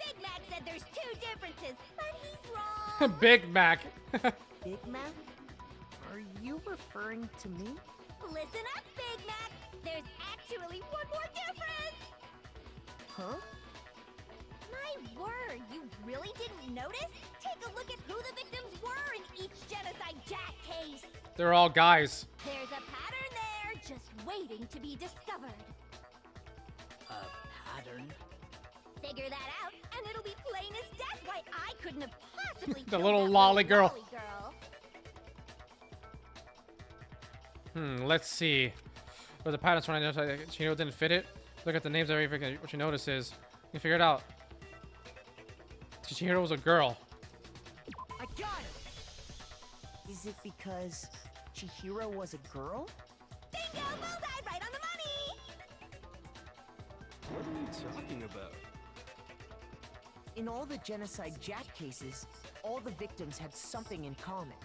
Big Mac said there's two differences, but he's wrong. Big Mac. Big Mac? Are you referring to me? Listen up, Big Mac! There's actually one more difference! Huh? My word, you really didn't notice? Take a look at who the victims were in each Genocide Jack case. They're all guys. There's a pattern there, just waiting to be discovered. A pattern? Figure that out, and it'll be plain as death why I couldn't have possibly The killed little that lolly girl. lolly girl. Let's see. There's a pattern when I noticed Chihiro didn't fit it. Look at the names of everything. What you notice is you can figure it out. Chihiro was a girl. I got it! Is it because Chihiro was a girl? Bingo! Bullseye! Right on the money! What are you talking about? In all the Genocide Jack cases, all the victims had something in common.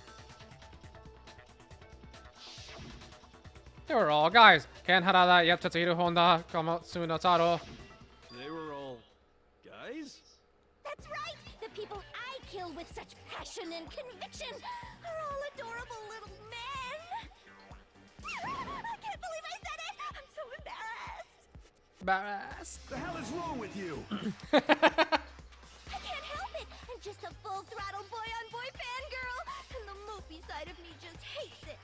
They were all guys. Ken Harada, yep, Tetsuhiro Honda, Komatsu Taro. They were all guys? That's right! The people I kill with such passion and conviction are all adorable little men! I can't believe I said it! I'm so embarrassed! The hell is wrong with you? I can't help it! I'm just a full-throttle boy-on-boy fangirl, and the mopey side of me just hates it.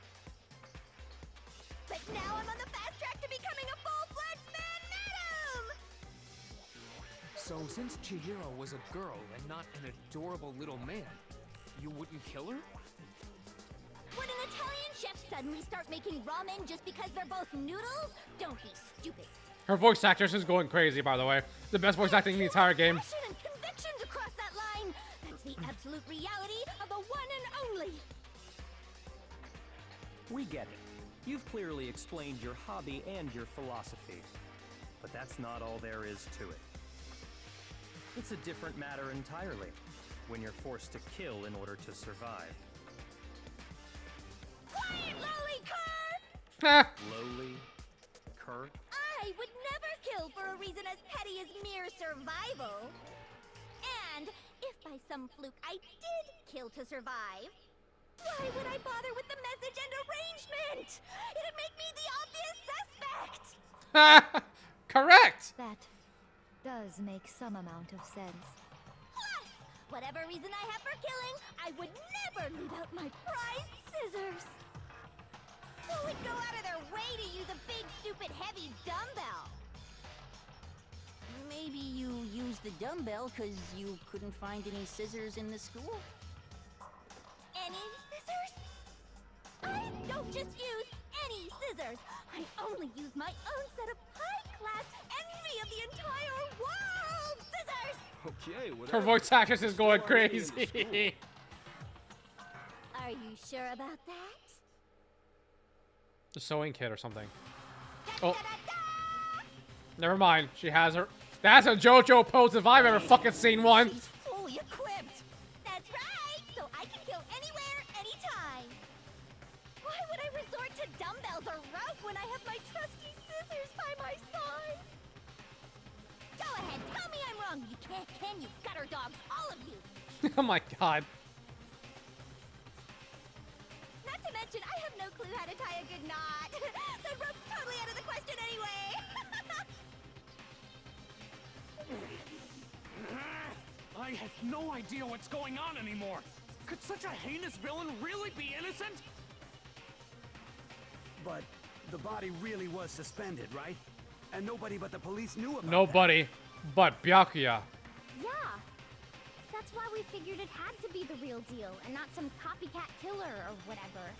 But now I'm on the fast track to becoming a full-fledged man-madam! So since Chihiro was a girl and not an adorable little man, you wouldn't kill her? Would an Italian chef suddenly start making ramen just because they're both noodles? Don't be stupid. Her voice actress is going crazy, by the way. The best voice acting in the entire game. Passion and conviction to cross that line. That's the absolute reality of the one and only. We get it. You've clearly explained your hobby and your philosophy. But that's not all there is to it. It's a different matter entirely, when you're forced to kill in order to survive. Quiet, lowly Ha! Lowly? Cur? I would never kill for a reason as petty as mere survival. And if by some fluke I did kill to survive, why would I bother with the message and arrangement? It'd make me the obvious suspect. Correct! That does make some amount of sense. Plus, whatever reason I have for killing, I would never leave out my prized scissors. Who would go out of their way to use a big, stupid, heavy dumbbell? Maybe you used the dumbbell because you couldn't find any scissors in the school? Any scissors? I don't just use any scissors. I only use my own set of high-class envy of the entire world scissors. Okay, Her whatever. voice actress is going crazy. Are you sure about that? The sewing kit or something. Oh. Never mind. She has her. That's a JoJo pose if I've ever fucking seen one. She's fully equipped. That's right. So I can kill anywhere, anytime. Why would I resort to dumbbells or rope when I have my trusty scissors by my side? Go ahead, tell me I'm wrong. You can't, can you? Gutter dogs, all of you. Oh my god. Not to mention, I have no clue how to tie a good knot. So rope's totally out of the question anyway. I have no idea what's going on anymore. Could such a heinous villain really be innocent? But the body really was suspended, right? And nobody but the police knew about Nobody but Byakuya. Yeah. That's why we figured it had to be the real deal and not some copycat killer or whatever.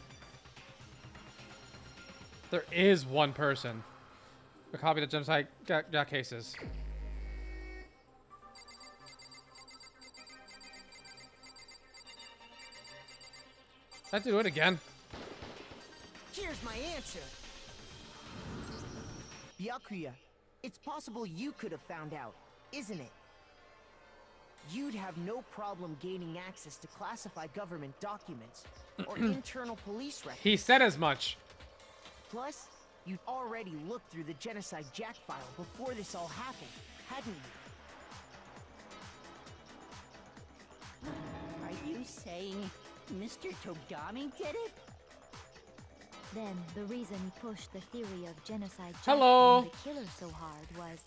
There is one person. A copy of the genocide Jack cases. Let's do it again. Here's my answer. Byakuya, it's possible you could have found out, isn't it? You'd have no problem gaining access to classified government documents or internal police records. He said as much. Plus, you'd already looked through the Genocide Jack file before this all happened, hadn't you? Are you saying Mr. Togami did it? Then the reason he pushed the theory of genocide Hello. the killer so hard was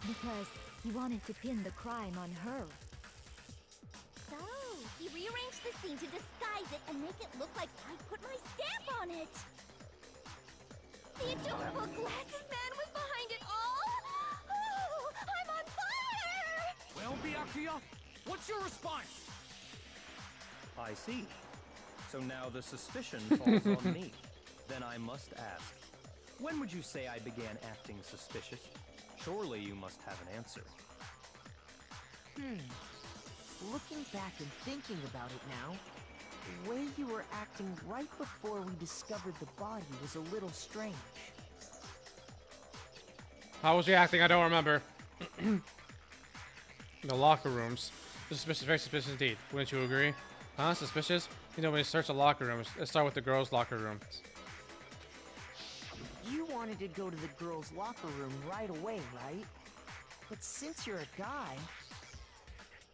because he wanted to pin the crime on her. So, he rearranged the scene to disguise it and make it look like I put my stamp on it. The adorable glasses man was behind it all. Oh, I'm on fire! Well, Byakuya, what's your response? I see. So now the suspicion falls on me. Then I must ask, when would you say I began acting suspicious? Surely you must have an answer. Looking back and thinking about it now, the way you were acting right before we discovered the body was a little strange. How was he acting? I don't remember. In the locker rooms. Suspicious, very suspicious indeed. Wouldn't you agree? Huh? Suspicious? You know, when you search the locker rooms, let's start with the girls' locker room. You wanted to go to the girls' locker room right away, right? But since you're a guy...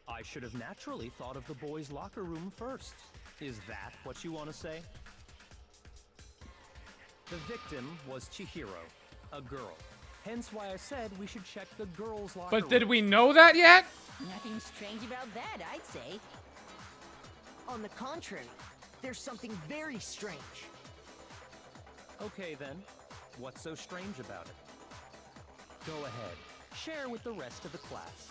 I should have naturally thought of the boys' locker room first. Is that what you want to say? The victim was Chihiro, a girl. Hence why I said we should check the girls' locker room. But did we know that yet? Nothing strange about that, I'd say. On the contrary, there's something very strange. Okay then, what's so strange about it? Go ahead, share with the rest of the class.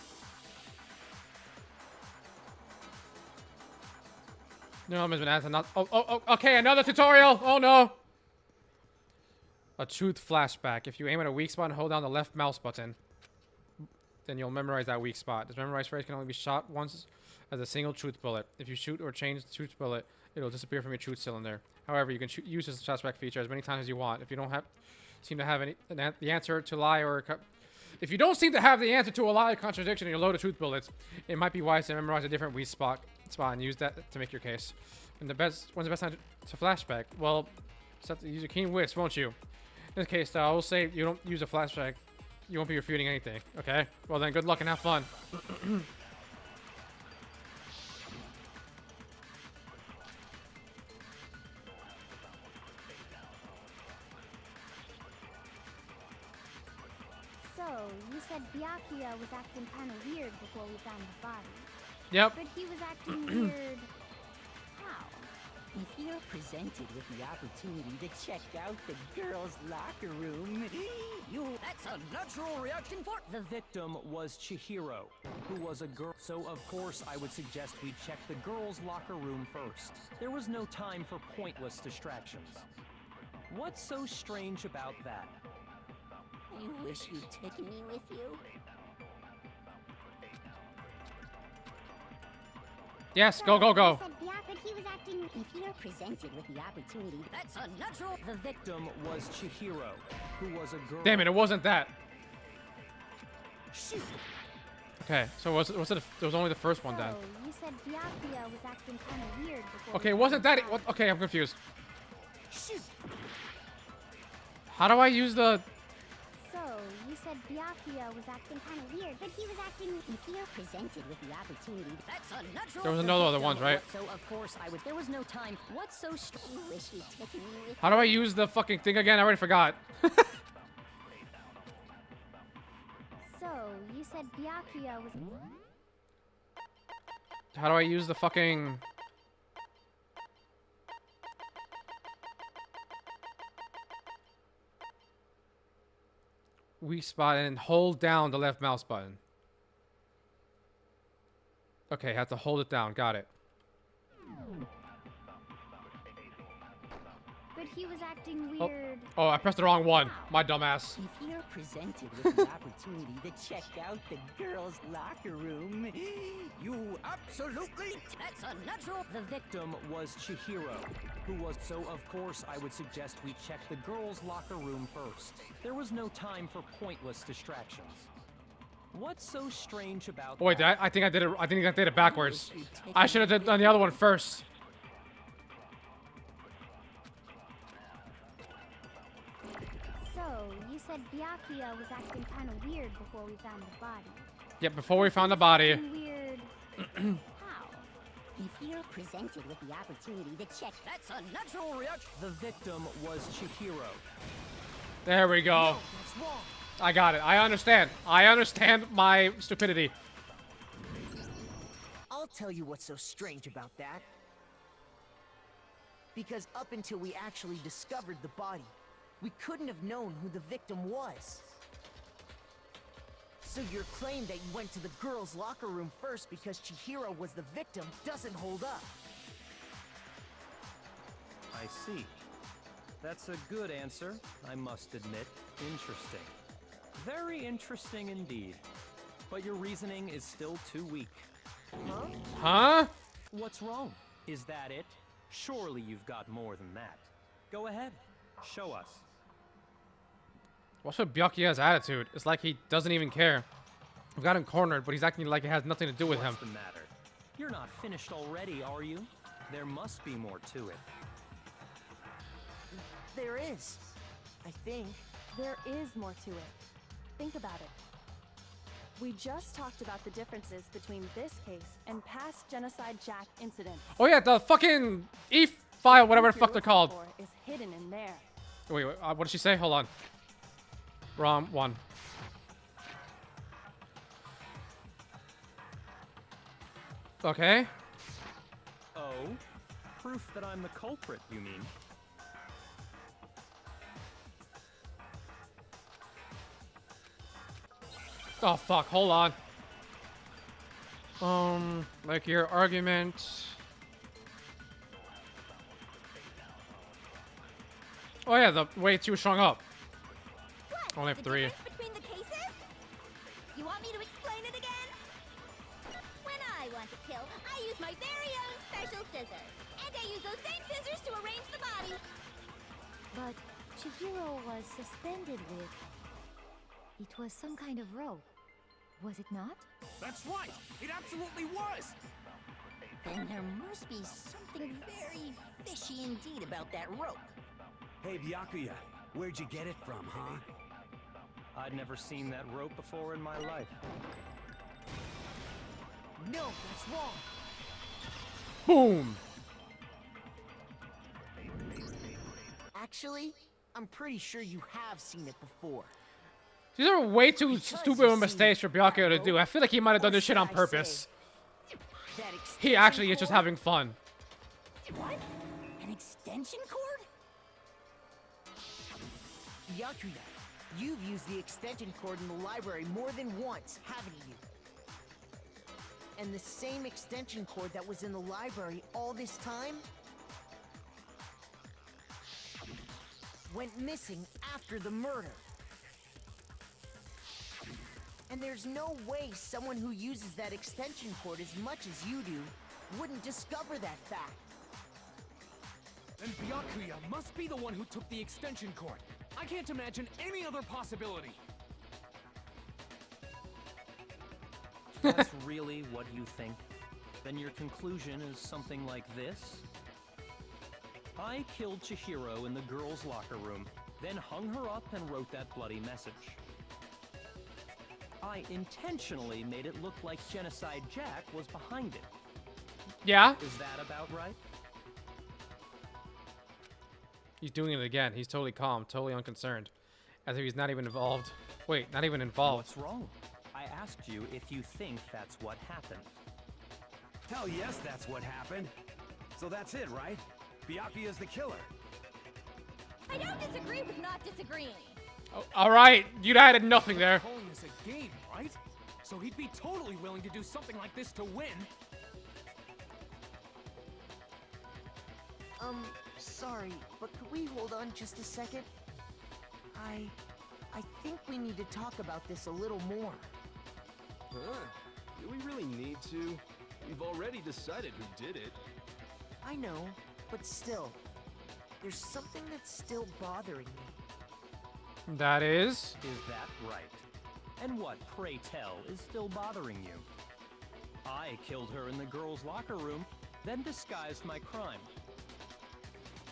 No, Ms. Manhattan, not. Oh, okay, another tutorial. Oh no. A truth flashback. If you aim at a weak spot and hold down the left mouse button, then you'll memorize that weak spot. This memorized phrase can only be shot once as a single truth bullet. If you shoot or change the truth bullet, it'll disappear from your truth cylinder. However, you can use this flashback feature as many times as you want. If you don't seem to have the answer to lie or if you don't seem to have the answer to a lie or contradiction in your load of truth bullets, it might be wise to memorize a different weak spot and use that to make your case. And when's the best time to flashback? Well, just have to use your keen wits, won't you? In this case, though, I will say you don't use a flashback, you won't be refuting anything. Okay? Well then, good luck and have fun. So, you said Byakuya was acting kind of weird before we found the body. Yep. But he was acting weird. How? If you're presented with the opportunity to check out the girls' locker room, that's a natural reaction for... The victim was Chihiro, who was a girl. So, of course, I would suggest we check the girls' locker room first. There was no time for pointless distractions. What's so strange about that? You wish you'd taken me with you? Yes, go. But he was acting... If you're presented with the opportunity, that's a natural... The victim was Chihiro, who was a girl. Damn it, it wasn't that. Shoot. Okay, so it was only the first one then. You said Byakuya was acting kind of weird before... Okay, wasn't that it? Okay, I'm confused. Shoot. How do I use the... So, you said Byakuya was acting kind of weird, but he was acting... If you're presented with the opportunity, that's a natural... There was another other ones, right? So, of course, there was no time. What's so strange? You wish you'd taken me with... How do I use the fucking thing again? I already forgot. So, you said Byakuya was... How do I use the fucking... weak spot and hold down the left mouse button. Okay, have to hold it down. Got it. But he was acting weird. Oh, I pressed the wrong one. My dumbass. If you're presented with the opportunity to check out the girls' locker room, you absolutely... That's a natural... The victim was Chihiro, who was... So, of course, I would suggest we check the girls' locker room first. There was no time for pointless distractions. What's so strange about Wait, that? I think I did it backwards. I should have done the other one first. So, you said Byakuya was acting kind of weird before we found the body. Yep, before we found the body. Weird. How? If you're presented with the opportunity to check, That's a natural reaction. The victim was Chihiro. There we go. I got it. I understand. I understand my stupidity. I'll tell you what's so strange about that. Because up until we actually discovered the body, we couldn't have known who the victim was. So your claim that you went to the girls' locker room first because Chihiro was the victim doesn't hold up. I see. That's a good answer, I must admit. Interesting. Very interesting indeed. But your reasoning is still too weak. Huh? Huh? What's wrong? Is that it? Surely you've got more than that. Go ahead. Show us. What's with Byakuya's attitude? It's like he doesn't even care. We've got him cornered, but he's acting like it has nothing to do with him. What's the matter? You're not finished already, are you? There must be more to it. There is. I think. There is more to it. Think about it. We just talked about the differences between this case and past Genocide Jack incidents. Oh yeah, the fucking E-file, whatever the fuck they're called. Is hidden in there. Wait, what did she say? Hold on. Wrong one. Okay. Oh? Proof that I'm the culprit, you mean? Oh fuck, hold on. Like your argument. Oh yeah, the way she was showing up. What? Only have The 3. difference between the cases? You want me to explain it again? When I want to kill, I use my very own special scissors. And I use those same scissors to arrange the body. But Chihiro was suspended with... It was some kind of rope. Was it not? That's right! It absolutely was! then there must be something very fishy indeed about that rope. Hey, Byakuya, where'd you get it from, huh? I'd never seen that rope before in my life. No, that's wrong. Boom! Actually, I'm pretty sure you have seen it before. These are way too stupid of mistakes for Byakuya to do. I feel like he might have done this shit on purpose. He actually is just having fun. What? An extension cord? Byakuya, you've used the extension cord in the library more than once, haven't you? And the same extension cord that was in the library all this time went missing after the murder. And there's no way someone who uses that extension cord as much as you do wouldn't discover that fact. Then Byakuya must be the one who took the extension cord. I can't imagine any other possibility. That's really what you think? Then your conclusion is something like this? I killed Chihiro in the girls' locker room, then hung her up and wrote that bloody message. I intentionally made it look like Genocide Jack was behind it. Yeah? Is that about right? He's doing it again. He's totally calm, totally unconcerned. As if he's not even involved. Wait, not even involved. What's wrong? I asked you if you think that's what happened. Hell yes, that's what happened. So that's it, right? Byakuya's the killer. I don't disagree with not disagreeing. Oh, alright, you added nothing there. Calling this a game, right? So he'd be totally willing to do something like this to win. Sorry, but could we hold on just a second? I think we need to talk about this a little more. Huh? Do we really need to? We've already decided who did it. I know, but still, there's something that's still bothering me. That is? Is that right? And what, pray tell, is still bothering you? I killed her in the girls' locker room, then disguised my crime.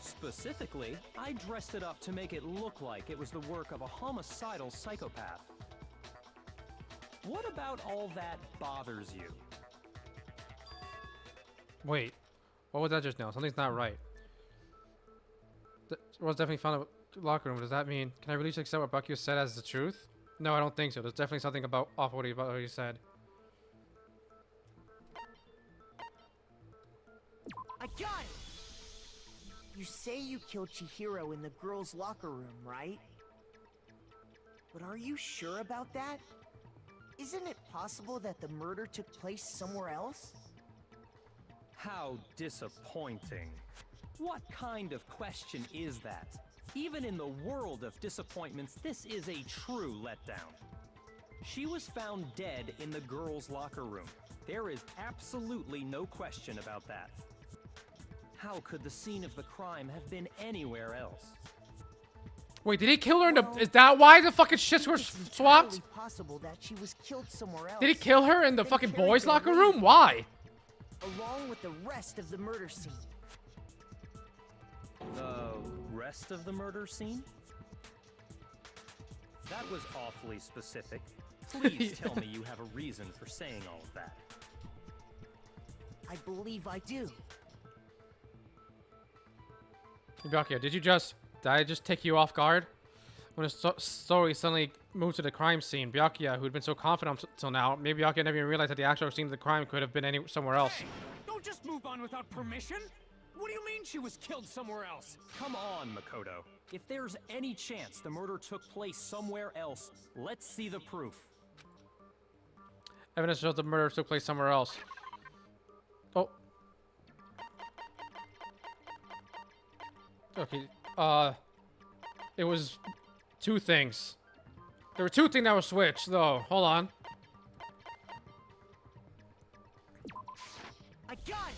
Specifically, I dressed it up to make it look like it was the work of a homicidal psychopath. What about all that bothers you? Wait. What was that just now? Something's not right. Was definitely found in the locker room. Does that mean... Can I really accept what Bucky said as the truth? No, I don't think so. There's definitely something about what he said. I got it! You say you killed Chihiro in the girls' locker room, right? But are you sure about that? Isn't it possible that the murder took place somewhere else? How disappointing. What kind of question is that? Even in the world of disappointments, this is a true letdown. She was found dead in the girls' locker room. There is absolutely no question about that. How could the scene of the crime have been anywhere else? Wait, did he kill her in the... Is that why the fucking shits were swapped? It's possible that she was killed somewhere else. Did he kill her in the fucking boys' locker room? Why? Along with the rest of the murder scene. The rest of the murder scene? That was awfully specific. Please tell me you have a reason for saying all of that. I believe I do. Byakuya, did I just take you off guard? When the story suddenly moved to the crime scene, Byakuya, who'd been so confident until now, maybe Byakuya never even realized that the actual scene of the crime could have been somewhere else. Hey, don't just move on without permission! What do you mean she was killed somewhere else? Come on, Makoto. If there's any chance the murder took place somewhere else, let's see the proof. Evidence shows the murder took place somewhere else. Oh. Okay, it was two things. There were two things that were switched, though. Hold on. I got it!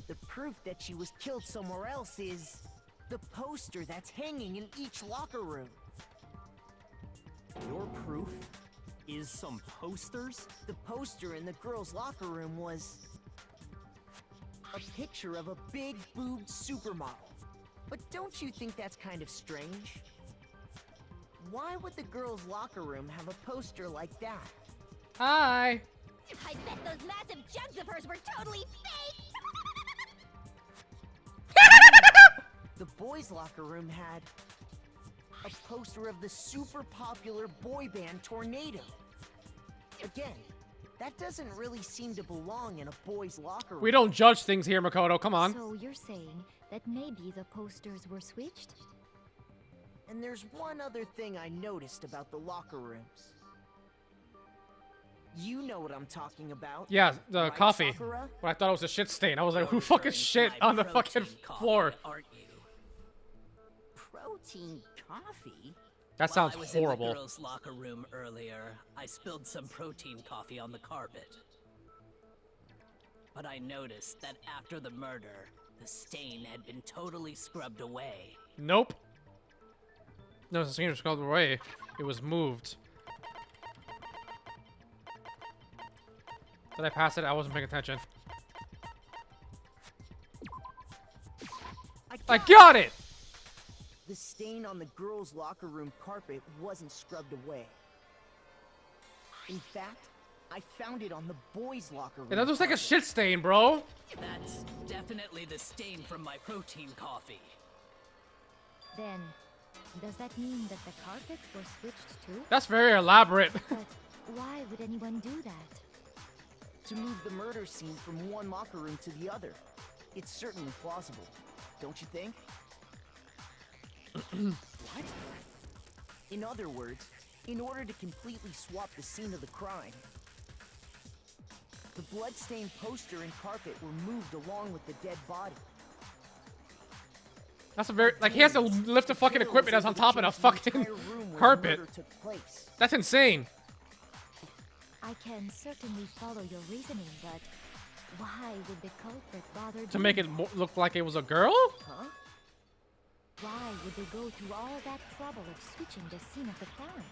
The proof that she was killed somewhere else is the poster that's hanging in each locker room. Your proof is some posters? The poster in the girls' locker room was a picture of a big-boobed supermodel. But don't you think that's kind of strange? Why would the girls' locker room have a poster like that? Hi! I bet those massive jugs of hers were totally fake! The boys' locker room had a poster of the super popular boy band Tornado. Again, that doesn't really seem to belong in a boys' locker room. We don't judge things here, Makoto. Come on. So you're saying that maybe the posters were switched? And there's one other thing I noticed about the locker rooms. You know what I'm talking about. Yeah, the right, coffee. Sakura? When I thought it was a shit stain, I was like, who fucking shit on the fucking floor? Aren't you? Protein coffee? That sounds While I was horrible. in the girls' locker room earlier, I spilled some protein coffee on the carpet. But I noticed that after the murder, the stain had been totally scrubbed away. Nope. No, the stain was scrubbed away. It was moved. Did I pass it? I wasn't paying attention. I got it! The stain on the girls' locker room carpet wasn't scrubbed away. In fact, I found it on the boys' locker room. It looks like a shit stain, bro. That's definitely the stain from my protein coffee. Then, does that mean that the carpets were switched too? That's very elaborate. But why would anyone do that? To move the murder scene from one locker room to the other. It's certainly plausible, don't you think? What? In other words, in order to completely swap the scene of the crime, the bloodstained poster and carpet were moved along with the dead body. That's a very... Like, he has to lift the fucking equipment that's on top of a fucking carpet. That's insane. I can certainly follow your reasoning, but why would the culprit bother To make it look like it was a girl? Huh? Why would they go through all that trouble of switching the scene of the crime?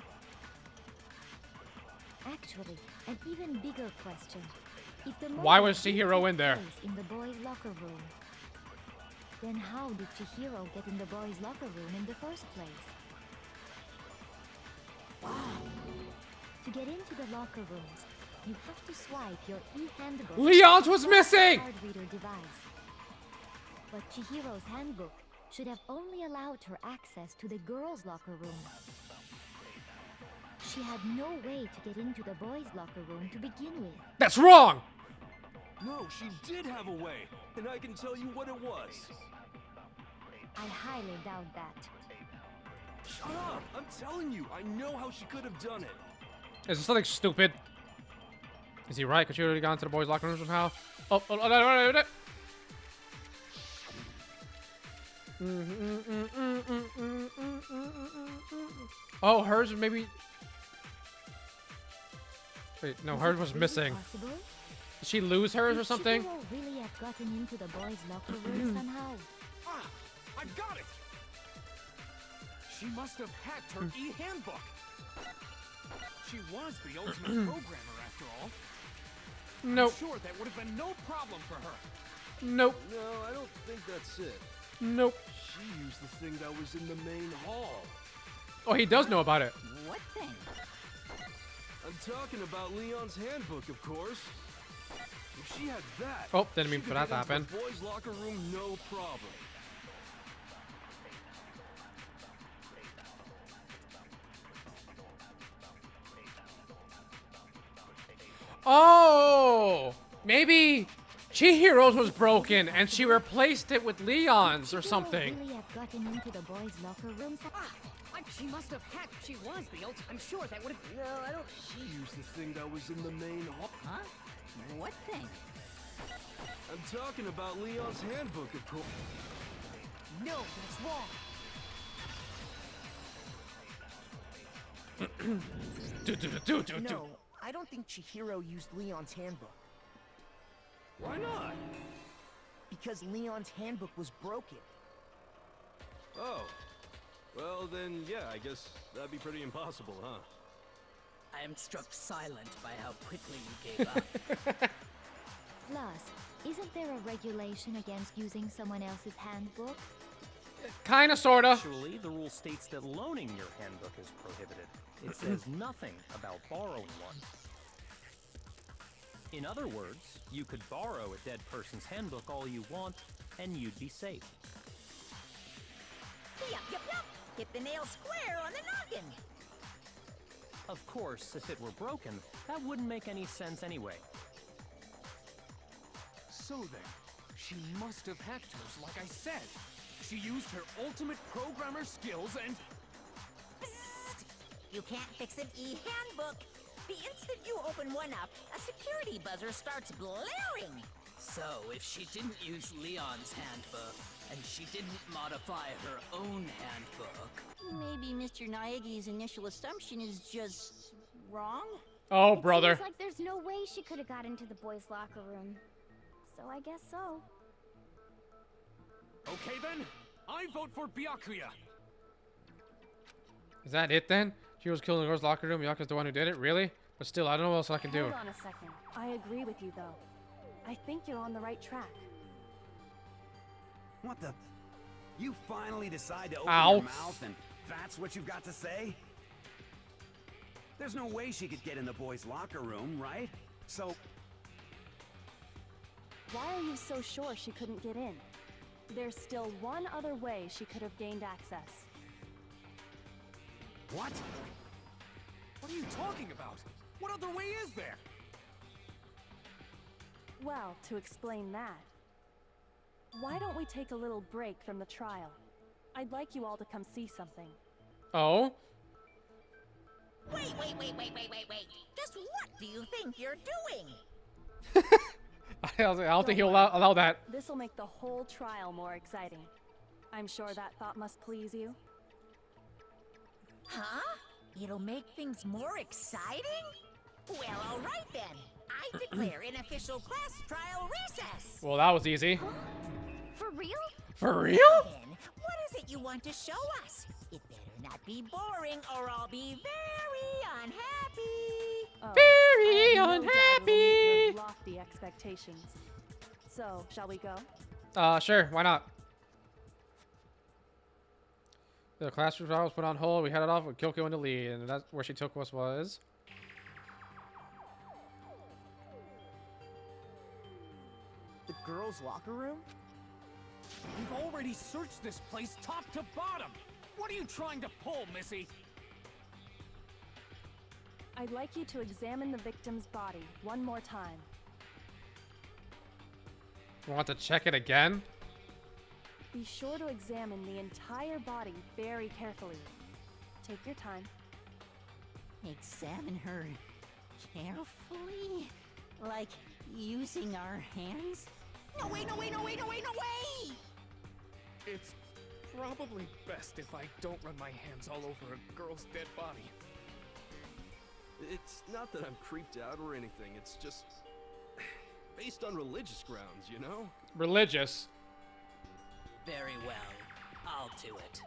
Actually, an even bigger question. If the Why murder was did Chihiro take in there? place in the boys' locker room, then how did Chihiro get in the boys' locker room in the first place? To get into the locker rooms, You have to swipe your e-handbook. Leon's was missing! Card reader device. But Chihiro's handbook should have only allowed her access to the girls' locker room. She had no way to get into the boys' locker room to begin with. That's wrong! No, she did have a way, and I can tell you what it was. I highly doubt that. Shut up! I'm telling you, I know how she could have done it. Is this something stupid? Is he right? Could she already gone to the boys' locker room somehow? Oh. Oh, hers was maybe. Wait, no, hers was missing. Possible? Did she lose hers or something? Could Chihiro really have gotten into the boys' locker room somehow? Ah, I've got it! She must have hacked her e-handbook. She was the ultimate programmer after all. Nope. I'm sure that would have been no problem for her. Nope. No, I don't think that's it. Nope. She used the thing that was in the main hall. Oh, he does know about it. What thing? I'm talking about Leon's handbook, of course. If she had that, Oh, didn't mean she for could that to get happen. into the boys' locker room, no problem. Oh, maybe Chihiro's was broken and she replaced it with Leon's or something. Really have gotten into the boys' locker room? She must have hacked. She was the ultimate. I'm sure that would have. No, I don't. She used the thing that was in the main hall. Huh? What thing? I'm talking about Leon's handbook, of course. No, that's wrong. No, I don't think Chihiro used Leon's handbook. Why not? Because Leon's handbook was broken. Oh. Well, then, yeah, I guess that'd be pretty impossible, huh? I am struck silent by how quickly you gave up. Plus, isn't there a regulation against using someone else's handbook? Kinda, sorta. Actually, the rule states that loaning your handbook is prohibited. It says nothing about borrowing one. In other words, you could borrow a dead person's handbook all you want, and you'd be safe. Yup. Hit the nail square on the noggin. Of course, if it were broken, that wouldn't make any sense anyway. So then, she must have hacked hers, like I said. She used her ultimate programmer skills and... Psst. You can't fix an e-handbook. The instant you open one up, a security buzzer starts blaring. So, if she didn't use Leon's handbook, and she didn't modify her own handbook... Maybe Mr. Naegi's initial assumption is just wrong? Oh, It brother. seems like there's no way she could have got into the boys' locker room. So I guess so. Okay then, I vote for Byakuya. Is that it then? She was killing the girls' locker room. Yaku's the one who did it? Really? But still, I don't know what else I can do. Hold on a second. I agree with you, though. I think you're on the right track. What the? You finally decide to open Ow. your mouth and that's what you've got to say? There's no way she could get in the boys' locker room, right? So... Why are you so sure she couldn't get in? There's still one other way she could have gained access. What? What are you talking about? What other way is there? Well, to explain that, why don't we take a little break from the trial? I'd like you all to come see something. Oh? Wait. Just what do you think you're doing? I don't think he'll allow that. This'll make the whole trial more exciting. I'm sure that thought must please you. Huh? It'll make things more exciting? Well, all right then. I declare an official class trial recess. Well, that was easy. For real? For real? Then, what is it you want to show us? It better not be boring or I'll be very unhappy. Oh, Very I have no doubt it'll meet your unhappy. lofty expectations. So, shall we go? Sure. Why not? The classroom trial was put on hold. We headed off with Kyoko in the lead, and that's where she took us was. girls' locker room? We've already searched this place top to bottom. What are you trying to pull, Missy? I'd like you to examine the victim's body one more time. You want to check it again? Be sure to examine the entire body very carefully. Take your time. Examine her carefully? Like using our hands? No way, no way, no way, no way, no way! It's probably best if I don't run my hands all over a girl's dead body. It's not that I'm creeped out or anything, it's just based on religious grounds, you know? Religious. Very well. I'll do it.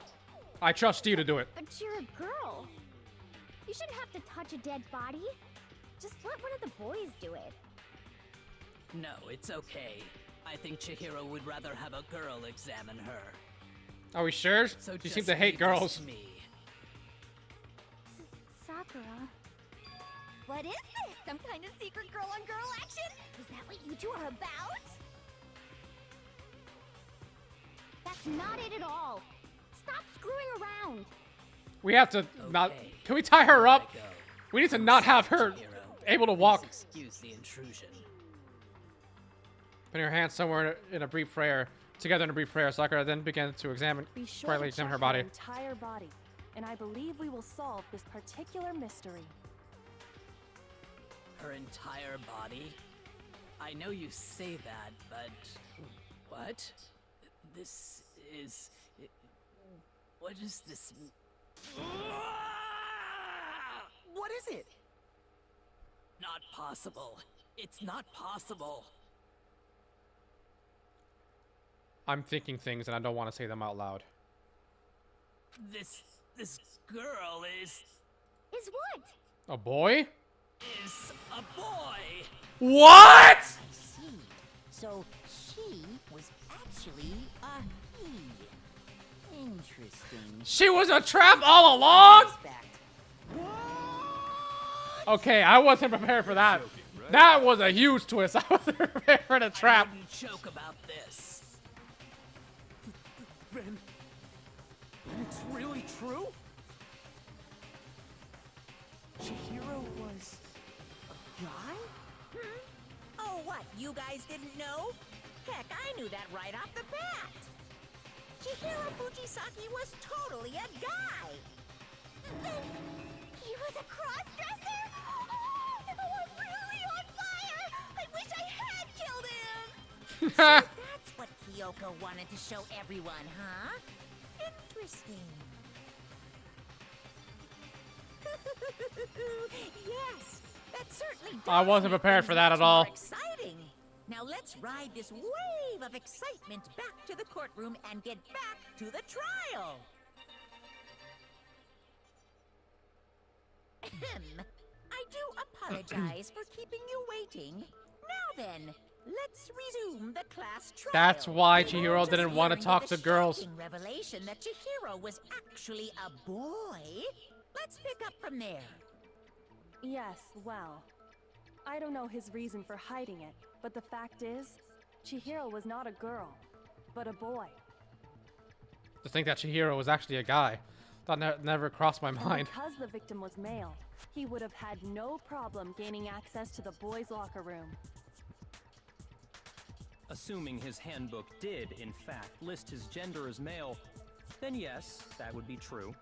I trust you to do it. But you're a girl. You shouldn't have to touch a dead body. Just let one of the boys do it. No, it's okay. I think Chihiro would rather have a girl examine her. Are we sure? So You just seem to hate leave girls. this to me. Sakura. What is this? Some kind of secret girl-on-girl action? Is that what you two are about? That's not it at all. Stop screwing around. We have to not. Can we tie her up? We need to not have her able to walk. Excuse the intrusion. Putting her hands somewhere in a brief prayer, together in a brief prayer, Sakura then began to examine, Be sure brightly to examine check her body. entire body, and I believe we will solve this particular mystery. Her entire body? I know you say that, but... What? This is... What is this... What is it? Not possible. It's not possible. I'm thinking things and I don't want to say them out loud. This girl is what? A boy? Is a boy. What? I see. So she was actually a he. Interesting. She was a trap all along? Okay, I wasn't prepared for that. That was a huge twist. I wasn't prepared for the trap. I wouldn't joke about this. Then it's really true? Chihiro was a guy? Oh, what? You guys didn't know? Heck, I knew that right off the bat. Chihiro Fujisaki was totally a guy. He was a cross-dresser? Oh, I'm really on fire! I wish I had killed him! So that's what Kyoko wanted to show everyone, huh? Interesting. Yes, that certainly does I wasn't make prepared things for that much at all. more exciting. Now let's ride this wave of excitement back to the courtroom and get back to the trial. I do apologize for keeping you waiting. Now then, let's resume the class trial. That's why We were Chihiro just didn't want to hearing talk of to the girls. shocking revelation that Chihiro was actually a boy. Let's pick up from there. Yes, well, I don't know his reason for hiding it, but the fact is, Chihiro was not a girl, but a boy. To think that Chihiro was actually a guy. That never crossed my And mind. because the victim was male, he would have had no problem gaining access to the boys' locker room. Assuming his handbook did, in fact, list his gender as male, then yes, that would be true.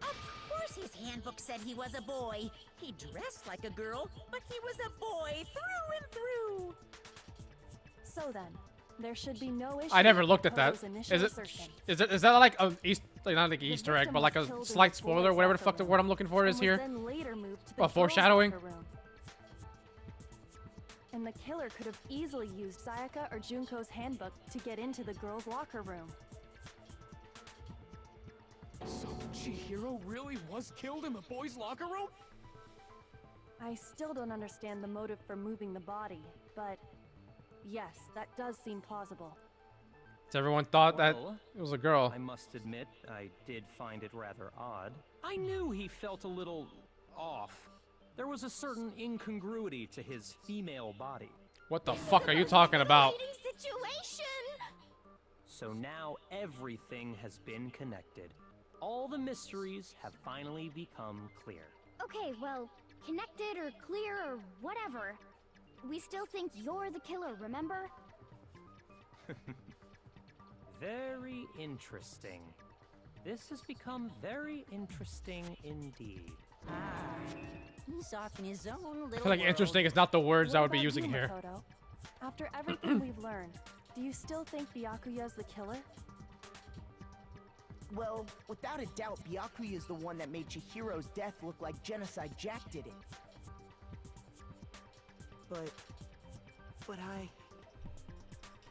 Of course his handbook said he was a boy. He dressed like a girl, but he was a boy through and through. So then, there should be no issue. I never with looked at that. Koto's initial Is it? assertion. Is that like a not like an The Easter egg, victim but like was a killed in slight the spoiler, boys' whatever the locker fuck the room word I'm looking for and is was here. then later moved to the Well, girls' foreshadowing. locker room. And the killer could have easily used Sayaka or Junko's handbook to get into the girls' locker room. So Chihiro really was killed in the boys' locker room? I still don't understand the motive for moving the body, but yes, that does seem plausible. So everyone thought that Well, it was a girl. I must admit, I did find it rather odd. I knew he felt a little off. There was a certain incongruity to his female body. What the fuck are you talking about? Situation. So now everything has been connected. All the mysteries have finally become clear. Okay, well, connected or clear or whatever. We still think you're the killer, remember? Very interesting. This has become very interesting indeed. He's off in his own little I feel like world. interesting is not the words I What would be about using you, here. Makoto? After everything we've learned, do you still think Byakuya's the killer? Well, without a doubt, Byakuya is the one that made Chihiro's death look like Genocide Jack did it. But I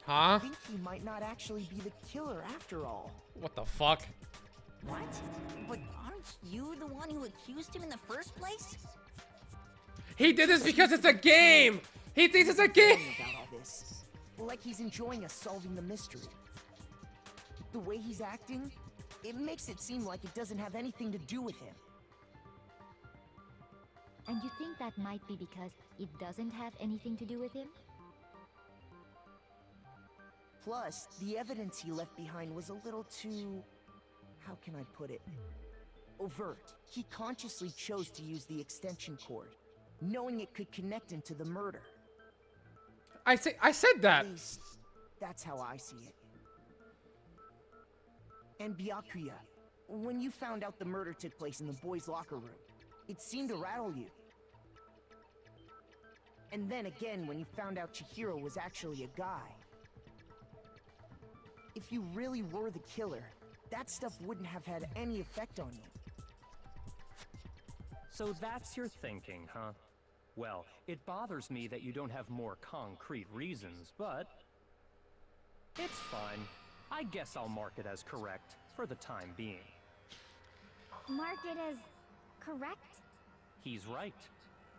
Huh? think he might not actually be the killer after all. What the fuck? What? But aren't you the one who accused him in the first place? He did this because it's a game! He thinks it's a game! About all this, like he's enjoying us solving the mystery. The way he's acting, it makes it seem like it doesn't have anything to do with him. And you think that might be because it doesn't have anything to do with him? Plus, the evidence he left behind was a little too... how can I put it? Overt. He consciously chose to use the extension cord, knowing it could connect him to the murder. I said that! At least, that's how I see it. And Byakuya, when you found out the murder took place in the boys' locker room, it seemed to rattle you. And then again, when you found out Chihiro was actually a guy. If you really were the killer, that stuff wouldn't have had any effect on you. So that's your thinking, huh? Well, it bothers me that you don't have more concrete reasons, but it's fine. I guess I'll mark it as correct for the time being. Mark it as correct? He's right.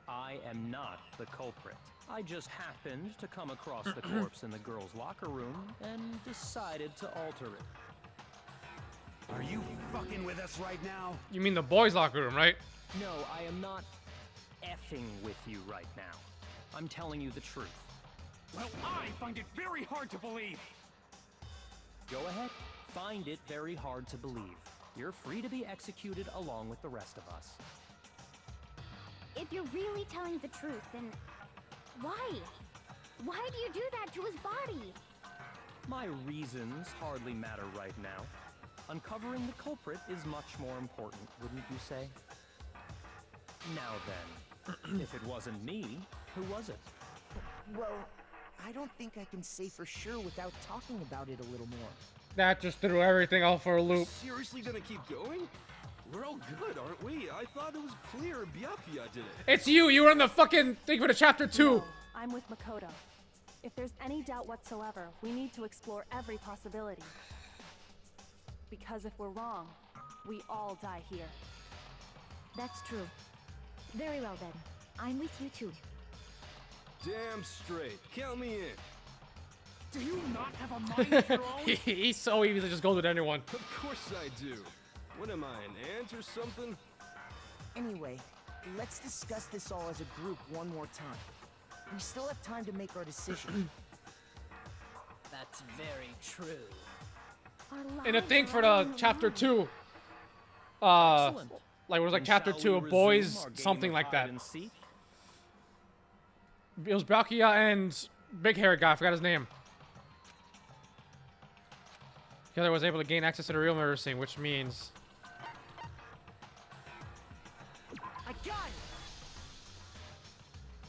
I am not the culprit. I just happened to come across the corpse in the girls' locker room and decided to alter it. Are you fucking with us right now? You mean the boys' locker room, right? No, I am not effing with you right now. I'm telling you the truth. Well, I find it very hard to believe. Go ahead. Find it very hard to believe. You're free to be executed along with the rest of us. If you're really telling the truth, then why? Why do you do that to his body? My reasons hardly matter right now. Uncovering the culprit is much more important, wouldn't you say? Now then, if it wasn't me, who was it? Well, I don't think I can say for sure without talking about it a little more. That just threw everything off for a loop. Seriously gonna keep going? We're all good, aren't we? I thought it was clear Byakuya did it. It's you! You were in the fucking thing for the chapter 2! No, I'm with Makoto. If there's any doubt whatsoever, we need to explore every possibility. Because if we're wrong, we all die here. That's true. Very well then. I'm with you too. Damn straight. Count me in. Do you not have a mind of your own? He's so easy to just go with anyone. Of course I do. What am I, an ant or something? Anyway, let's discuss this all as a group one more time. We still have time to make our decision. That's very true. And a thing for the chapter 2. Excellent. Like it was like Then chapter shall 2 we of resume boys, our game something of like that. hide and seek? It was Byakuya and big haired guy, I forgot his name. The other was able to gain access to the real murder scene, which means I got it!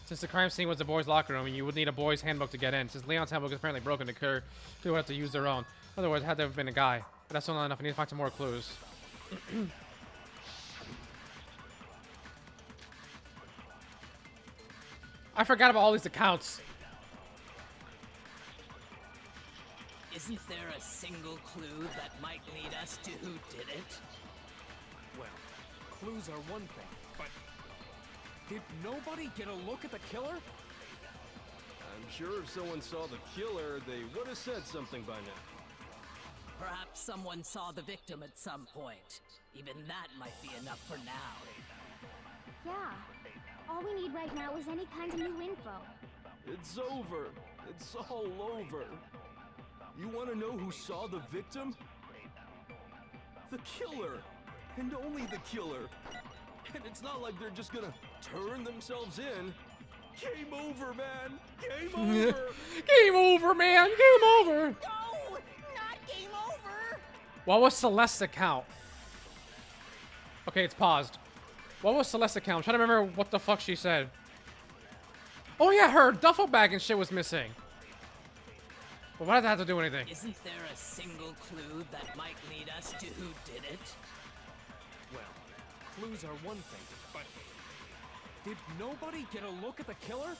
since the crime scene was the boys' locker room, you would need a boys' handbook to get in. Since Leon's handbook is apparently broken, the killer would have to use their own. Otherwise, it had to have been a guy. But that's still not enough. I need to find some more clues. I forgot about all these accounts. Isn't there a single clue that might lead us to who did it? Well, clues are one thing, but did nobody get a look at the killer? I'm sure if someone saw the killer, they would have said something by now. Perhaps someone saw the victim at some point. Even that might be enough for now. Yeah. All we need right now is any kind of new info. It's over. It's all over. You want to know who saw the victim? The killer. And only the killer. And it's not like they're just gonna turn themselves in. Game over, man. Game over. Game over, man. Game over. No, not game over. What was Celeste's account? Okay, it's paused. What was Celeste's account? I'm trying to remember what the fuck she said. Oh yeah, her duffel bag and shit was missing. But why does that have to do anything? Isn't there a single clue that might lead us to who did it? Well, clues are one thing, but did nobody get a look at the killer?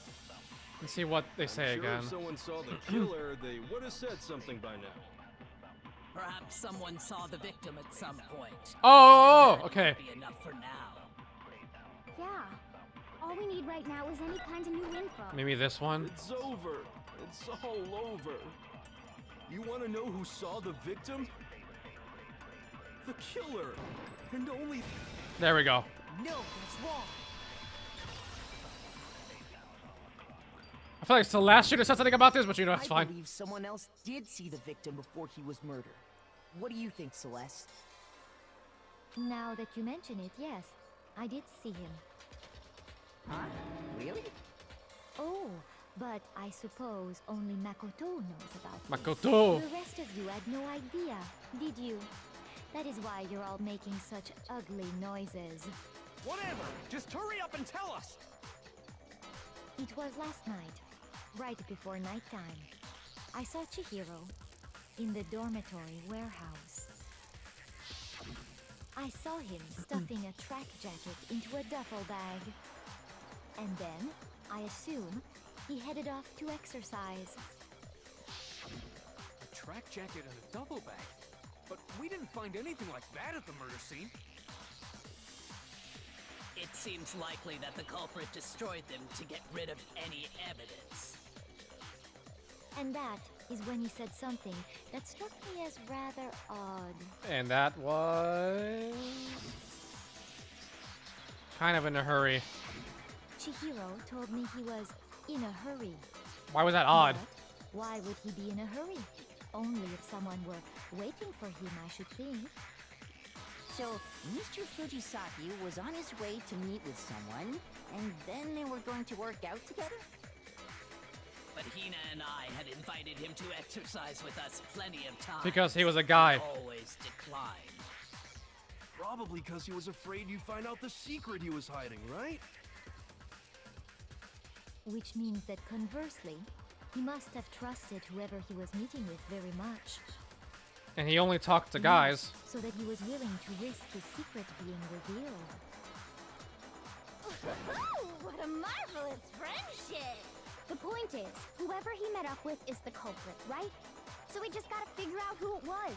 Let's see what they say I'm sure again. if someone saw the killer, they would have said something by now. Perhaps someone saw the victim at some point. Oh, okay. Be enough for now. Yeah. All we need right now is any kind of new info. Maybe this one? It's over. It's all over. You want to know who saw the victim? The killer. And only... There we go. No, that's wrong. I feel like Celeste should have said something about this, but you know, it's I fine. believe someone else did see the victim before he was murdered. What do you think, Celeste? Now that you mention it, yes, I did see him. Huh? Really? Oh, but I suppose only Makoto knows about this. Makoto. The rest of you had no idea, did you? That is why you're all making such ugly noises. Whatever! Just hurry up and tell us! It was last night, right before nighttime. I saw Chihiro in the dormitory warehouse. I saw him stuffing a track jacket into a duffel bag. And then, I assume, he headed off to exercise. A track jacket and a duffel bag? But we didn't find anything like that at the murder scene. It seems likely that the culprit destroyed them to get rid of any evidence. And that is when he said something that struck me as rather odd. And that was... kind of in a hurry. Chihiro told me he was in a hurry. Why was that odd? But why would he be in a hurry? Only if someone were waiting for him, I should think. So, Mr. Fujisaki was on his way to meet with someone, and then they were going to work out together? But Hina and I had invited him to exercise with us plenty of times. Because he was a guy. He always declined. Probably because he was afraid you'd find out the secret he was hiding, right? Which means that conversely, he must have trusted whoever he was meeting with very much. And he only talked to guys. So that he was willing to risk his secret being revealed. What a marvelous friendship! The point is, whoever he met up with is the culprit, right? So we just gotta figure out who it was.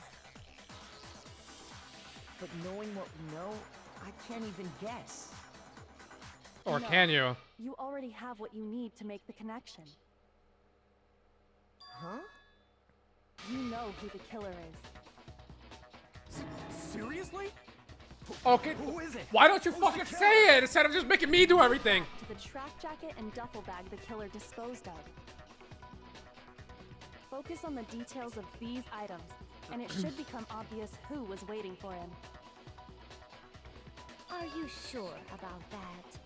But knowing what we know, I can't even guess. Or No. can you? You already have what you need to make the connection. Huh? You know who the killer is. Seriously? Okay. Who is it? Why don't you Who's fucking the killer? say it instead of just making me do everything? To the track jacket and duffel bag the killer disposed of. Focus on the details of these items, and it should become obvious who was waiting for him. Are you sure about that?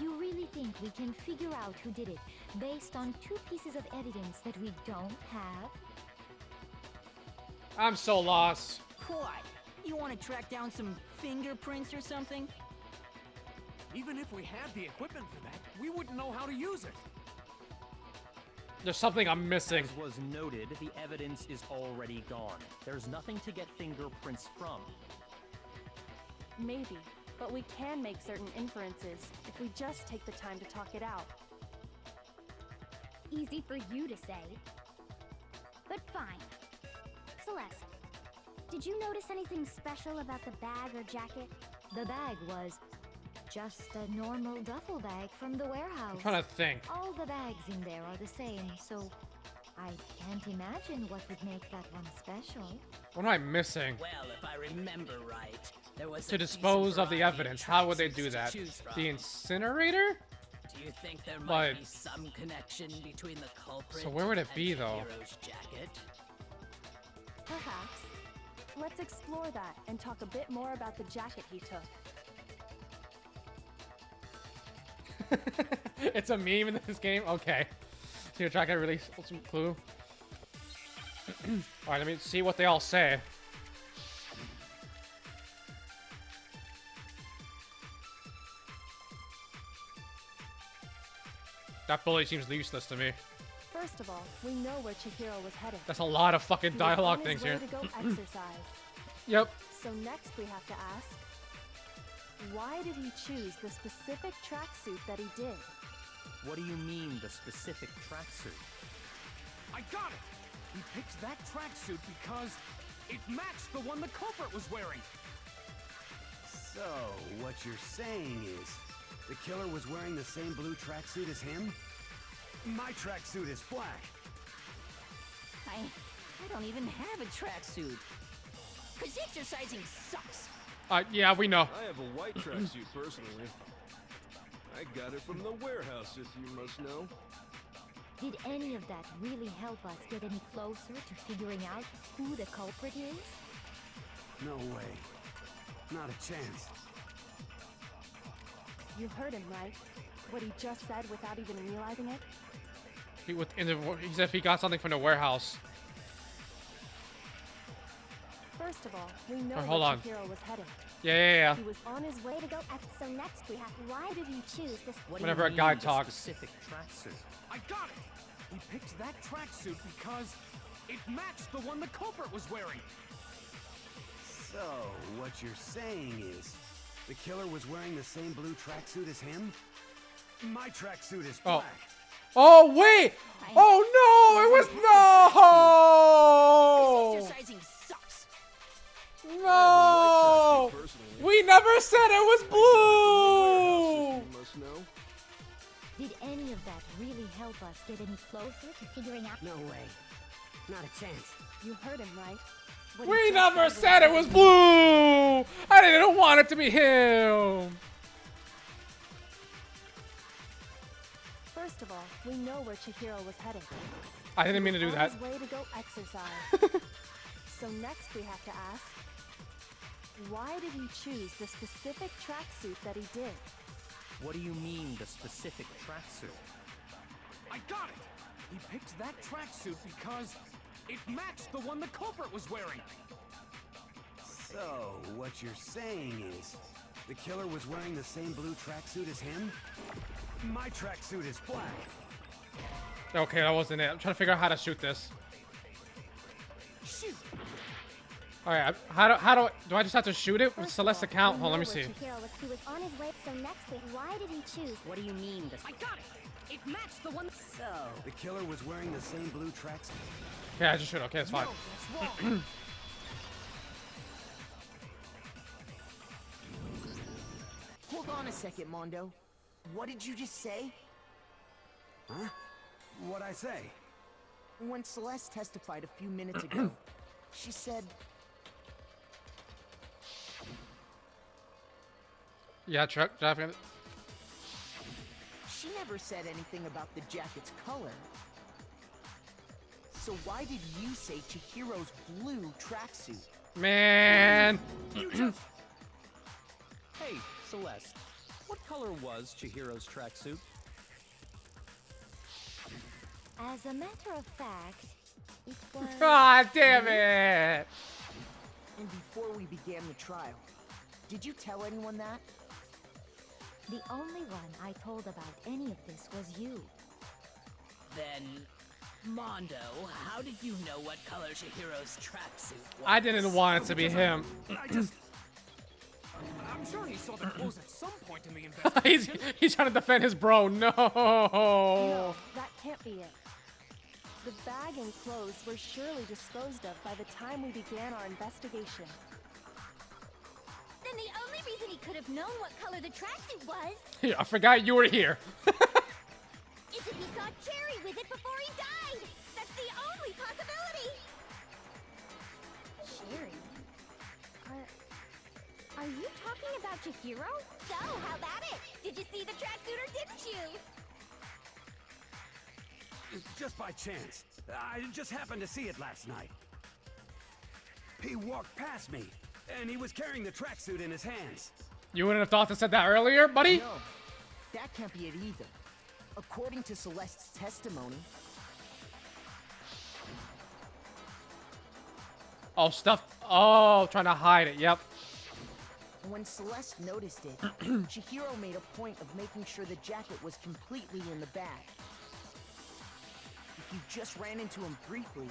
You really think we can figure out who did it based on two pieces of evidence that we don't have? I'm so lost. What? You want to track down some fingerprints or something? Even if we had the equipment for that, we wouldn't know how to use it. There's something I'm missing. As was noted, the evidence is already gone. There's nothing to get fingerprints from. Maybe, but we can make certain inferences if we just take the time to talk it out. Easy for you to say. But fine. Celeste, did you notice anything special about the bag or jacket? The bag was just a normal duffel bag from the warehouse. I'm trying to think. All the bags in there are the same, so I can't imagine what would make that one special. What am I missing? Well, if I remember right, there was To a dispose decent of the variety evidence. How would they tracksuits do to that? choose from. The incinerator? Do You think there But- might be some connection between the culprit So where would it and be, though? Chihiro's jacket? Perhaps. Let's explore that and talk a bit more about the jacket he took. It's a meme in this game? Okay. So you're trying to release some clue. Alright, let me see what they all say. That bully seems useless to me. First of all, we know where Chihiro was headed. That's a lot of fucking He was dialogue on his things way here. to go exercise. Yep. So next we have to ask, why did he choose the specific tracksuit that he did? What do you mean, the specific tracksuit? I got it! He picked that tracksuit because it matched the one the culprit was wearing. So, what you're saying is, the killer was wearing the same blue tracksuit as him? My tracksuit is black. I don't even have a tracksuit. Cause exercising sucks. Yeah, we know. I have a white tracksuit personally. I got it from the warehouse, if you must know. Did any of that really help us get any closer to figuring out who the culprit is? No way. Not a chance. You heard him, right? What he just said without even realizing it? He said he got something from the warehouse. First of all, we know hold where on. Chihiro was heading. Yeah. He was on his way to go so next we have Why did he choose this? Whenever a guy talks. Specific tracksuit. I got it! He picked that tracksuit because it matched the one the culprit was wearing. So, what you're saying is, the killer was wearing the same blue tracksuit as him? My tracksuit is black. Oh, wait! Oh, no! It was no! Exercising sucks. No! We never said it was blue! You must know. Did any of that really help us get any closer to figuring out? No way. Not a chance. You heard him, right? What he We just never said said it was blue! I didn't want it to be him! First of all, we know where Chihiro was heading. I didn't mean to do On that. his way to go exercise. So next we have to ask, why did he choose the specific tracksuit that he did? What do you mean, the specific tracksuit? I got it! He picked that tracksuit because it matched the one the culprit was wearing. So, what you're saying is, the killer was wearing the same blue tracksuit as him? My tracksuit is black. Okay, that wasn't it. I'm trying to figure out how to shoot this. Shoot! Alright, do I just have to shoot it with Celeste's account? Hold on, let me see. He was on his way, so next week, why did he choose? What do you mean? I got it! It matched the one. So, The killer was wearing the same blue tracksuit. Yeah, I just shoot. Okay, it's fine. No, that's wrong. Hold on a second, Mondo. What did you just say? Huh? What'd I say? When Celeste testified a few minutes ago, she said... Yeah, traffic. She never said anything about the jacket's color. So why did you say Chihiro's blue tracksuit? Man! Hey, Celeste. What color was Chihiro's tracksuit? As a matter of fact, it was... God damn it! And before we began the trial, did you tell anyone that? The only one I told about any of this was you. Then, Mondo, how did you know what color Chihiro's tracksuit was? I didn't want it to be him. I'm sure he saw the clothes at some point in the investigation. he's trying to defend his bro. No! No, that can't be it. The bag and clothes were surely disposed of by the time we began our investigation. Then the only reason he could have known what color the tracksuit was Yeah, I forgot you were here. is if he saw Cherry with it before he died. That's the only possibility. Cherry? Are you talking about Chihiro? So, how about it? Did you see the tracksuit or didn't you? just by chance. I just happened to see it last night. He walked past me, and he was carrying the tracksuit in his hands. You wouldn't have thought to said that earlier, buddy? No, that can't be it either. According to Celeste's testimony... Oh, stuff. Oh, trying to hide it. Yep. When Celeste noticed it, Chihiro made a point of making sure the jacket was completely in the bag. If you just ran into him briefly,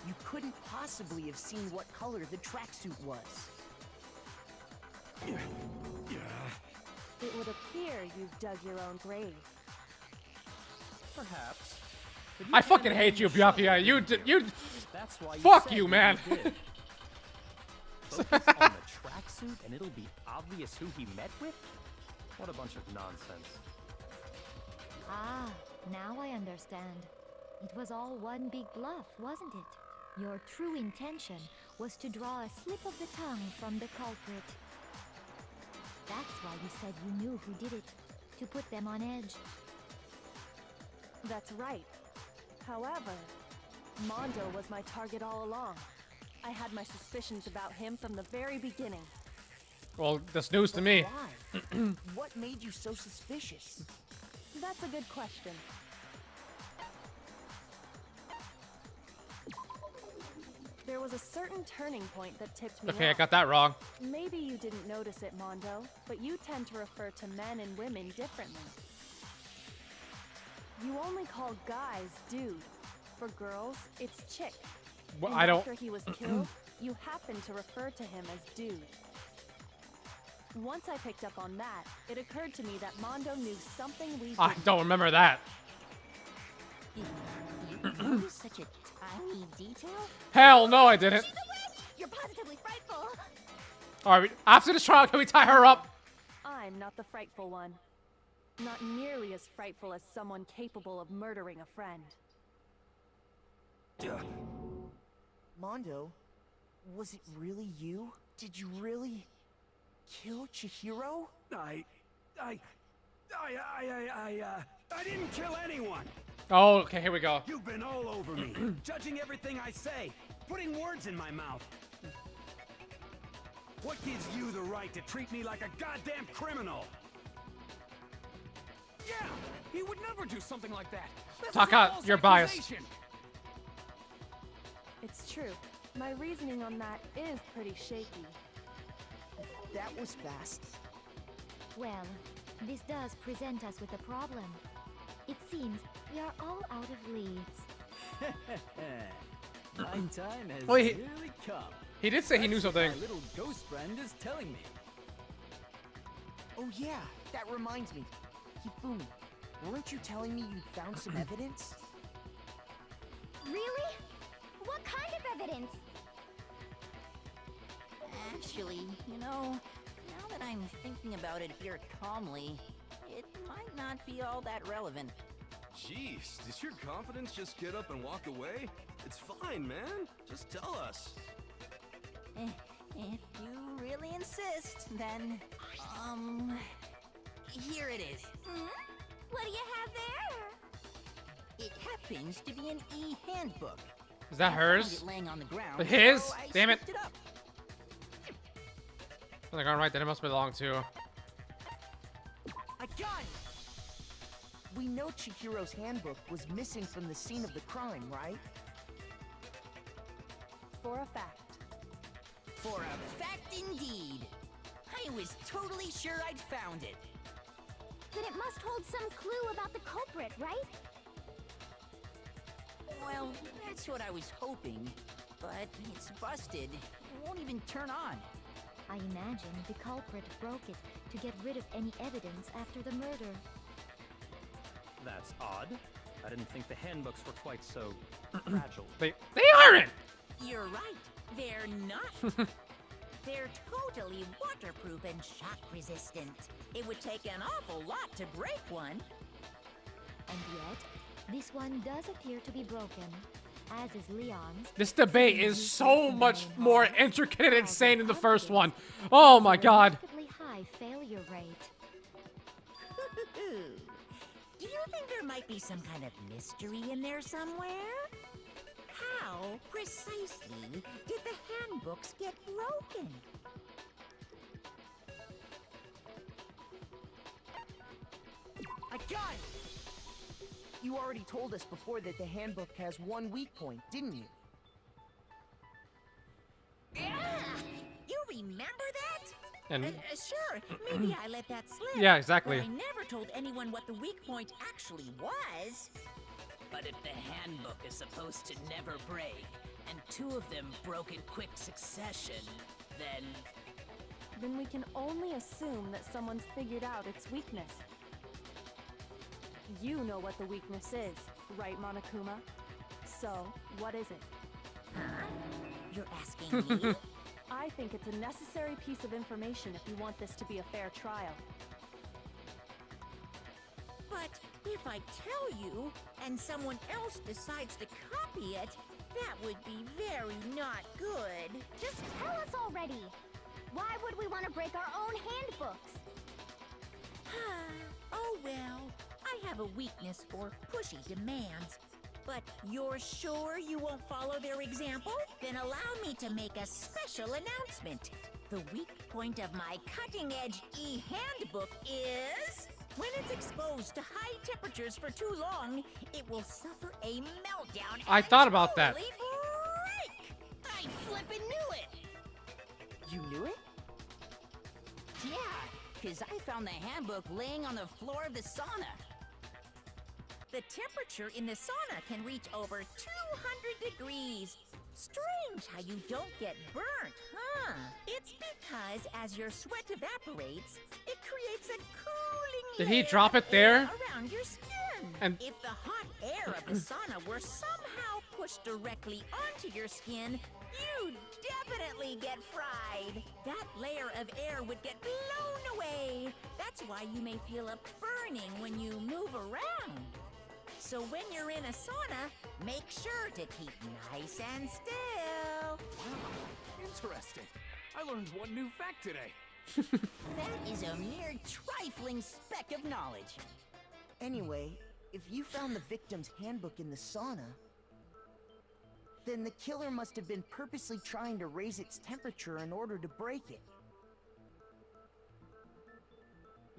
you couldn't possibly have seen what color the tracksuit was. It would appear you've dug your own grave. Perhaps. I fucking hate you, Byakuya. You. That's why Fuck said you, man. did. Focus on the tracksuit and it'll be obvious who he met with? What a bunch of nonsense. Ah, now I understand. It was all one big bluff, wasn't it? Your true intention was to draw a slip of the tongue from the culprit. That's why you said you knew who did it, to put them on edge. That's right. However, Mondo was my target all along. I had my suspicions about him from the very beginning. Well, that's news to me. Why? What made you so suspicious? That's a good question. There was a certain turning point that tipped me Okay, I off. got that wrong. Maybe you didn't notice it, Mondo, but you tend to refer to men and women differently. You only call guys dude. For girls, it's chick. Well, And I don't. After he was killed, you happened to refer to him as dude. Once I picked up on that, it occurred to me that Mondo knew something we didn't. I don't remember that. You noticed such a tiny detail? Hell no, I didn't. She's a witch! You're positively frightful! Alright, after this trial, can we tie her up? I'm not the frightful one. Not nearly as frightful as someone capable of murdering a friend. Mondo, was it really you? Did you really kill Chihiro? I didn't kill anyone. Oh, okay, here we go. You've been all over me, judging everything I say, putting words in my mouth. What gives you the right to treat me like a goddamn criminal? Yeah, he would never do something like that. This is a Taka, false you're biased. accusation. It's true. My reasoning on that is pretty shaky. That was fast. Well, this does present us with a problem. It seems we are all out of leads. My time has Well, he- really come. He did say he knew That's what something. My little ghost friend is telling me. Oh yeah, that reminds me. Hifumi, weren't you telling me you found some evidence? Really? What kind of evidence? Actually, you know, now that I'm thinking about it here calmly, it might not be all that relevant. Jeez, does your confidence just get up and walk away? It's fine, man. Just tell us. If you really insist, then, here it is. What do you have there? It happens to be an e-handbook. Is that I hers? found it laying on the ground, But his? so I Damn it. scooped up. Like, alright, then it must belong to. I got it! We know Chihiro's handbook was missing from the scene of the crime, right? For a fact. For a fact indeed. I was totally sure I'd found it. Then it must hold some clue about the culprit, right? Well, that's what I was hoping. But it's busted. It won't even turn on. I imagine the culprit broke it to get rid of any evidence after the murder. That's odd. I didn't think the handbooks were quite so fragile. They aren't! You're right. They're not. They're totally waterproof and shock resistant. It would take an awful lot to break one. And yet, this one does appear to be broken, as is Leon's. This debate is so much more intricate and insane than the first one. Oh my god. Remarkably high failure rate. Do you think there might be some kind of mystery in there somewhere? How precisely did the handbooks get broken? I got it! You already told us before that the handbook has one weak point, didn't you? You remember that? And Sure, maybe I let that slip. Yeah, exactly. But I never told anyone what the weak point actually was. But if the handbook is supposed to never break, and two of them broke in quick succession, Then we can only assume that someone's figured out its weakness. You know what the weakness is, right, Monokuma? So, what is it? Huh? You're asking me? I think it's a necessary piece of information if you want this to be a fair trial. But if I tell you, and someone else decides to copy it, that would be very not good. Just tell us already. Why would we want to break our own handbooks? Oh well, I have a weakness for pushy demands. But you're sure you won't follow their example? Then allow me to make a special announcement. The weak point of my cutting-edge e-handbook is... when it's exposed to high temperatures for too long, it will suffer a meltdown. I thought about that. Totally break! I flippin' knew it! You knew it? Yeah, because I found the handbook laying on the floor of the sauna. The temperature in the sauna can reach over 200 degrees. Strange how you don't get burnt, huh? It's because as your sweat evaporates, it creates a cooling Did he layer drop of it there? air around your skin. And- if the hot air of the sauna were somehow pushed directly onto your skin, you'd definitely get fried. That layer of air would get blown away. That's why you may feel a burning when you move around. So when you're in a sauna, make sure to keep nice and still. Wow, interesting. I learned one new fact today. That is a mere trifling speck of knowledge. Anyway, if you found the victim's handbook in the sauna, then the killer must have been purposely trying to raise its temperature in order to break it.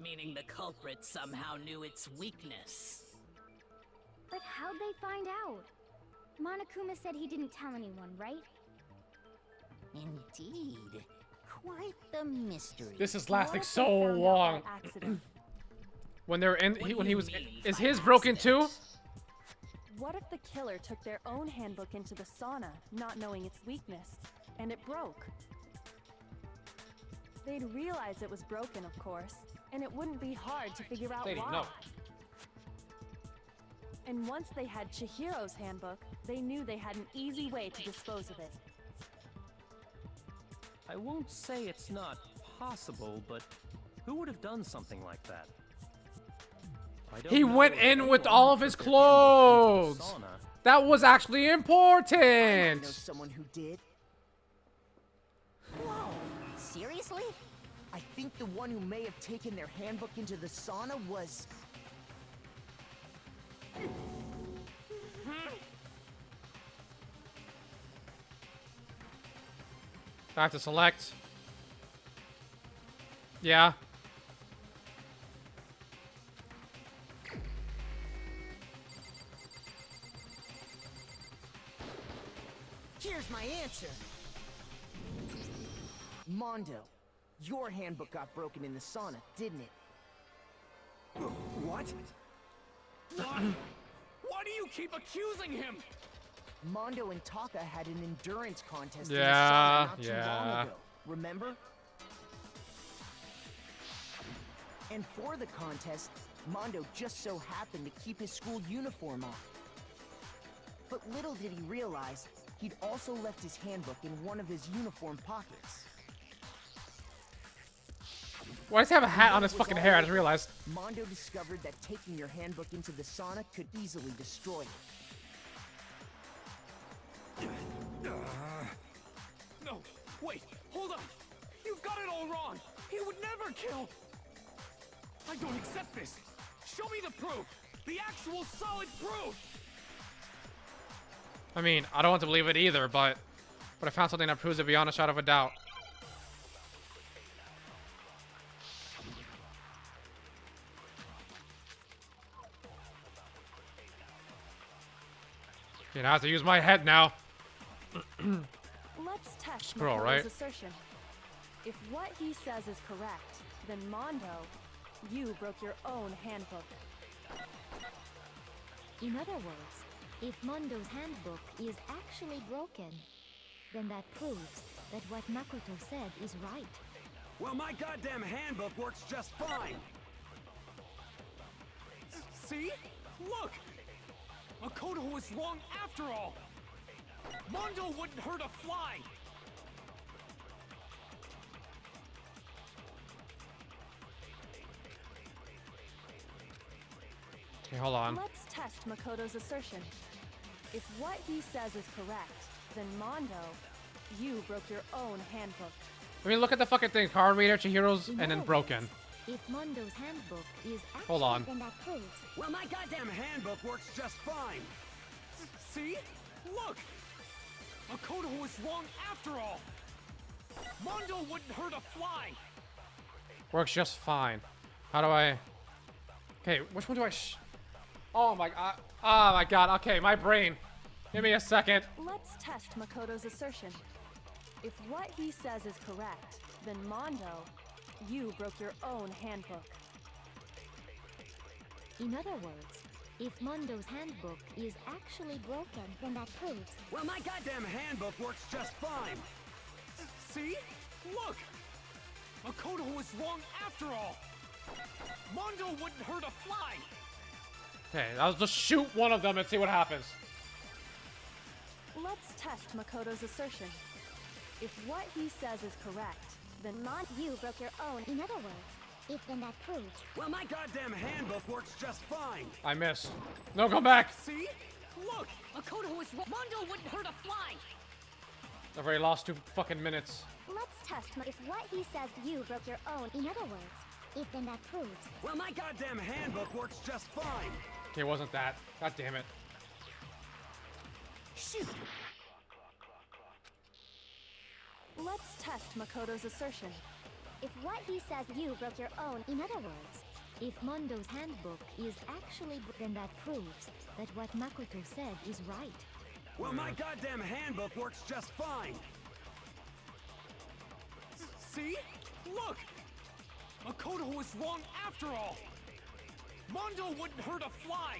meaning the culprit somehow knew its weakness. But how'd they find out? Monokuma said he didn't tell anyone, right? Indeed. Quite the mystery. This is lasting What if so they found out long. by accident? When they're in, What do when you he was, mean is by his broken too? accident? What if the killer took their own handbook into the sauna, not knowing its weakness, and it broke? They'd realize it was broken, of course, and it wouldn't be hard to figure out Lady, why. no. And once they had Chihiro's handbook, they knew they had an easy way to dispose of it. I won't say it's not possible, but who would have done something like that? I don't He know went if in with anyone all of put his their handbook into the clothes. sauna. That was actually I know important. someone who did. Whoa! Seriously? I think the one who may have taken their handbook into the sauna was... I have to select. Yeah. Here's my answer. Mondo, your handbook got broken in the sauna, didn't it? What? Why? Why do you keep accusing him? Mondo and Taka had an endurance contest Yeah, in the sauna not too long yeah. ago. Remember? And for the contest, Mondo just so happened to keep his school uniform on. But little did he realize, he'd also left his handbook in one of his uniform pockets. Why does he have a hat on his fucking hair? I just realized. Mondo discovered that taking your handbook into the sauna could easily destroy it. No, wait, hold on. You've got it all wrong. He would never kill. I don't accept this. Show me the proof. The actual solid proof! I mean, I don't want to believe it either, but I found something that proves it beyond a shadow of a doubt. Okay, now I have to use my head now. Let's test Scroll, Makoto's right? assertion. If what he says is correct, then Mondo, you broke your own handbook. In other words, if Mondo's handbook is actually broken, then that proves that what Makoto said is right. Well, my goddamn handbook works just fine. See? Look! Makoto was wrong after all! Mondo wouldn't hurt a fly! Okay, hold on. Let's test Makoto's assertion. If what he says is correct, then Mondo, you broke your own handbook. I mean, look at the fucking thing. Card reader, Chihiro's, In and then other broken. words, if Mondo's handbook is actually Hold on. then that proves Well, my goddamn handbook works just fine. See? Look! Makoto was wrong after all! Mondo wouldn't hurt a fly! Works just fine. How do I... Okay, which one do I Oh my god. Oh my god. Okay, my brain. Give me a second. Let's test Makoto's assertion. If what he says is correct, then Mondo, you broke your own handbook. In other words, if Mondo's handbook is actually broken, then that proves Well, my goddamn handbook works just fine. See? Look! Makoto was wrong after all! Mondo wouldn't hurt a fly! Okay, I'll just shoot one of them and see what happens. Let's test Makoto's assertion. If what he says is correct, then you broke your own. In other words, if then that proves Well, my goddamn handbook works just fine. I missed. No, come back. See? Look! Makoto was wrong. Mondo wouldn't hurt a fly. I've already lost 2 fucking minutes. let's test if what he says you broke your own. In other words, if then that proves Well, my goddamn handbook works just fine. Okay, it wasn't that. God damn it. Shoot. Let's test Makoto's assertion. if what he says you broke your own. In other words, if Mondo's handbook is actually then that proves that what Makoto said is right. Well, my goddamn handbook works just fine. See? Look! Makoto was wrong after all! Mondo wouldn't hurt a fly!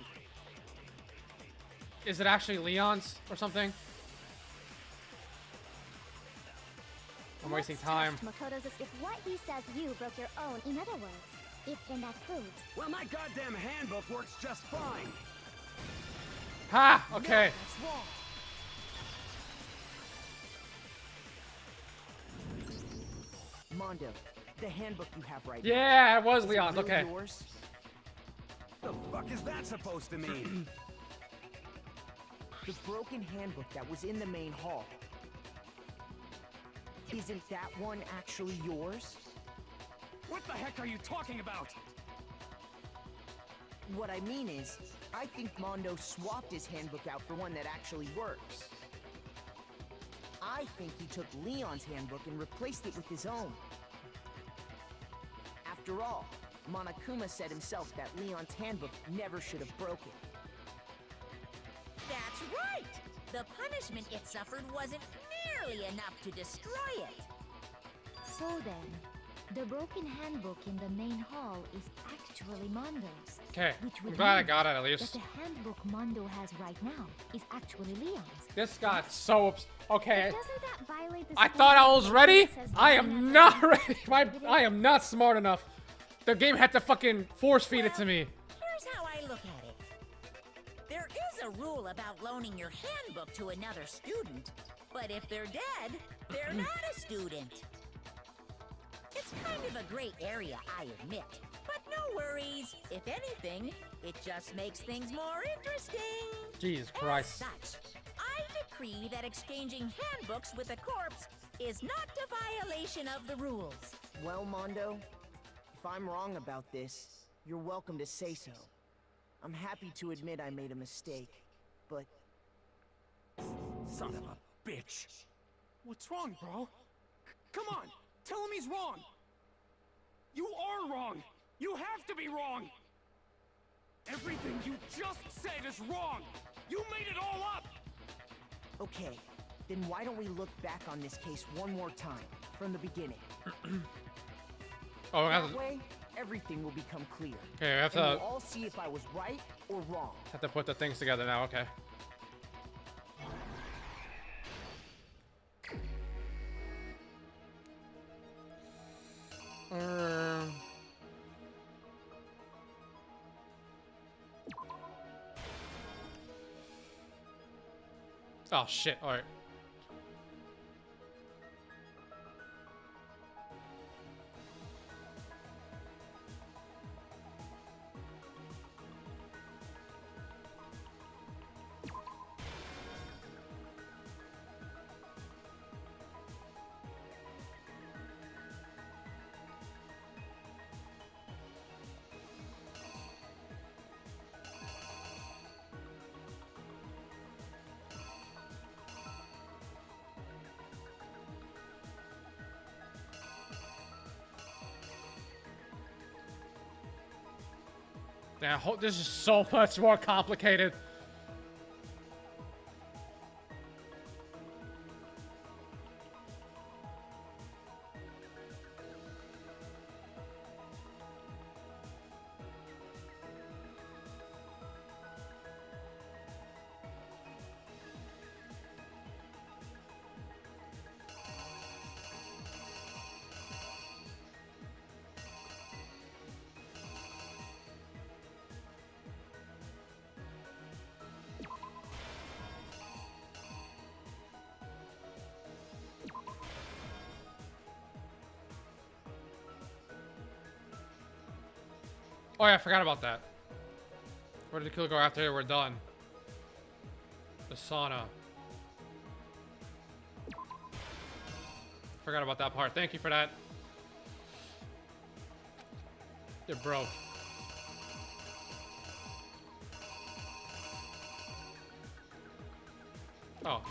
Is it actually Leon's or something? I'm wasting time. Makoto's if what he says you broke your own. In other words, if then that proves. Well, my goddamn handbook works just fine. Ha! Okay. That's wrong. Mondo, the handbook you have right now. Yeah, it was is Leon's. really Okay. yours? The fuck is that supposed to mean? The broken handbook that was in the main hall. Isn't that one actually yours? What the heck are you talking about? What I mean is, I think Mondo swapped his handbook out for one that actually works. I think he took Leon's handbook and replaced it with his own. After all, Monokuma said himself that Leon's handbook never should have broken. That's right! The punishment it suffered wasn't nearly enough to destroy it. So then, the broken handbook in the main hall is actually Mondo's. Okay. Which I'm would glad I mean got it at least. that the handbook Mondo has right now is actually Leon's. This got so okay. Doesn't that violate the I thought I was ready. says I that am you not have ready. I am not smart enough. The game had to fucking force feed it to me. Here's how I look at it. There is a rule about loaning your handbook to another student, but if they're dead, they're not a student. It's kind of a gray area, I admit. But no worries. If anything, it just makes things more interesting. Jesus Christ. As such, I decree that exchanging handbooks with a corpse is not a violation of the rules. Well, Mondo, if I'm wrong about this, you're welcome to say so. I'm happy to admit I made a mistake, but... Son of a bitch. What's wrong, bro? Come on, tell him he's wrong. You are wrong. You have to be wrong. Everything you just said is wrong. You made it all up. Okay, then why don't we look back on this case one more time, from the beginning? Oh, that way, everything will become clear. Okay, we have to. And we'll all see if I was right or wrong. Have to put the things together now. Okay. Oh shit! All right. Yeah, this is so much more complicated. Oh yeah, I forgot about that. Where did the killer go after we're done? The sauna. Forgot about that part. Thank you for that. It broke. Oh,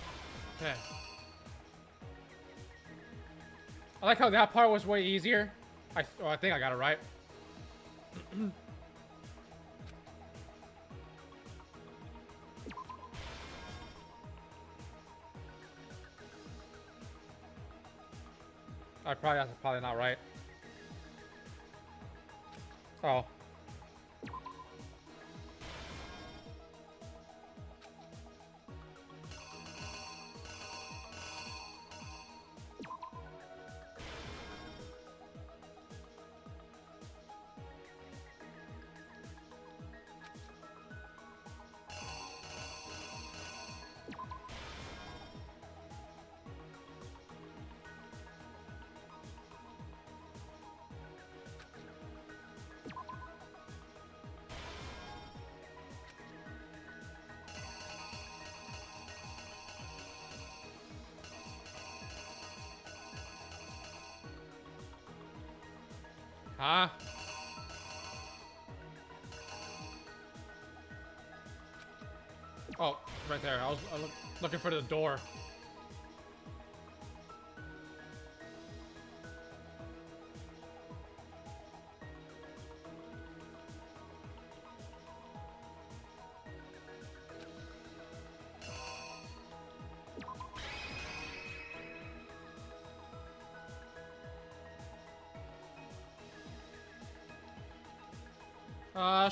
okay. I like how that part was way easier. I think I got it right. That's probably not right. Oh. Huh? Oh, right there. I was looking for the door.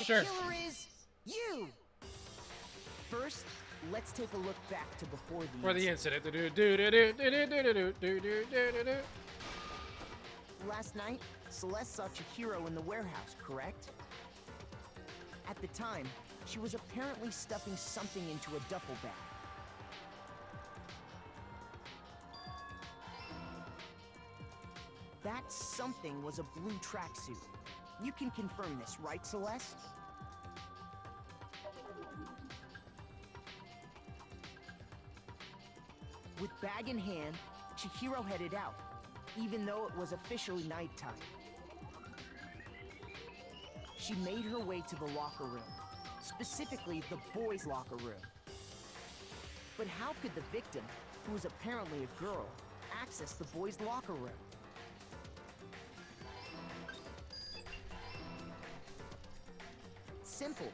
Sure. The killer is you. First, let's take a look back to before the incident. Last night, Celeste saw Chihiro in the warehouse, correct? At the time, she was apparently stuffing something into a duffel bag. That something was a blue tracksuit. You can confirm this, right, Celeste? With bag in hand, Chihiro headed out, even though it was officially nighttime. She made her way to the locker room, specifically the boys' locker room. But how could the victim, who was apparently a girl, access the boys' locker room? Simple,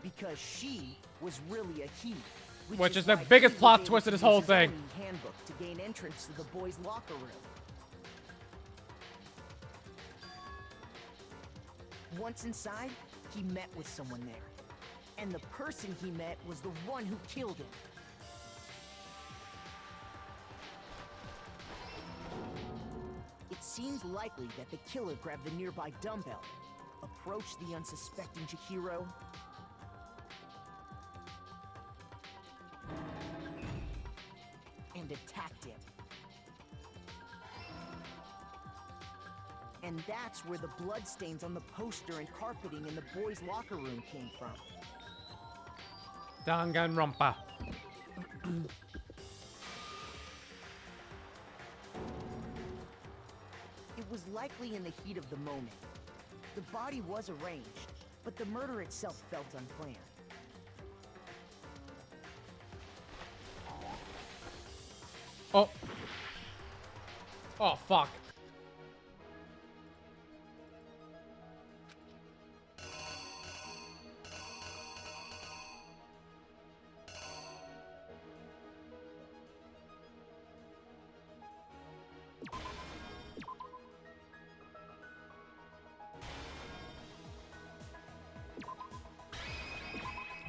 because she was really a he. Which is why the biggest he plot was able twist to of this use whole his thing. own handbook to gain entrance to the boys' locker room. Once inside, he met with someone there. And the person he met was the one who killed him. It seems likely that the killer grabbed the nearby dumbbell, approached the unsuspecting Chihiro, and attacked him. And that's where the bloodstains on the poster and carpeting in the boys' locker room came from. Danganronpa. It was likely in the heat of the moment. The body was arranged, but the murder itself felt unplanned. Oh. Oh, fuck.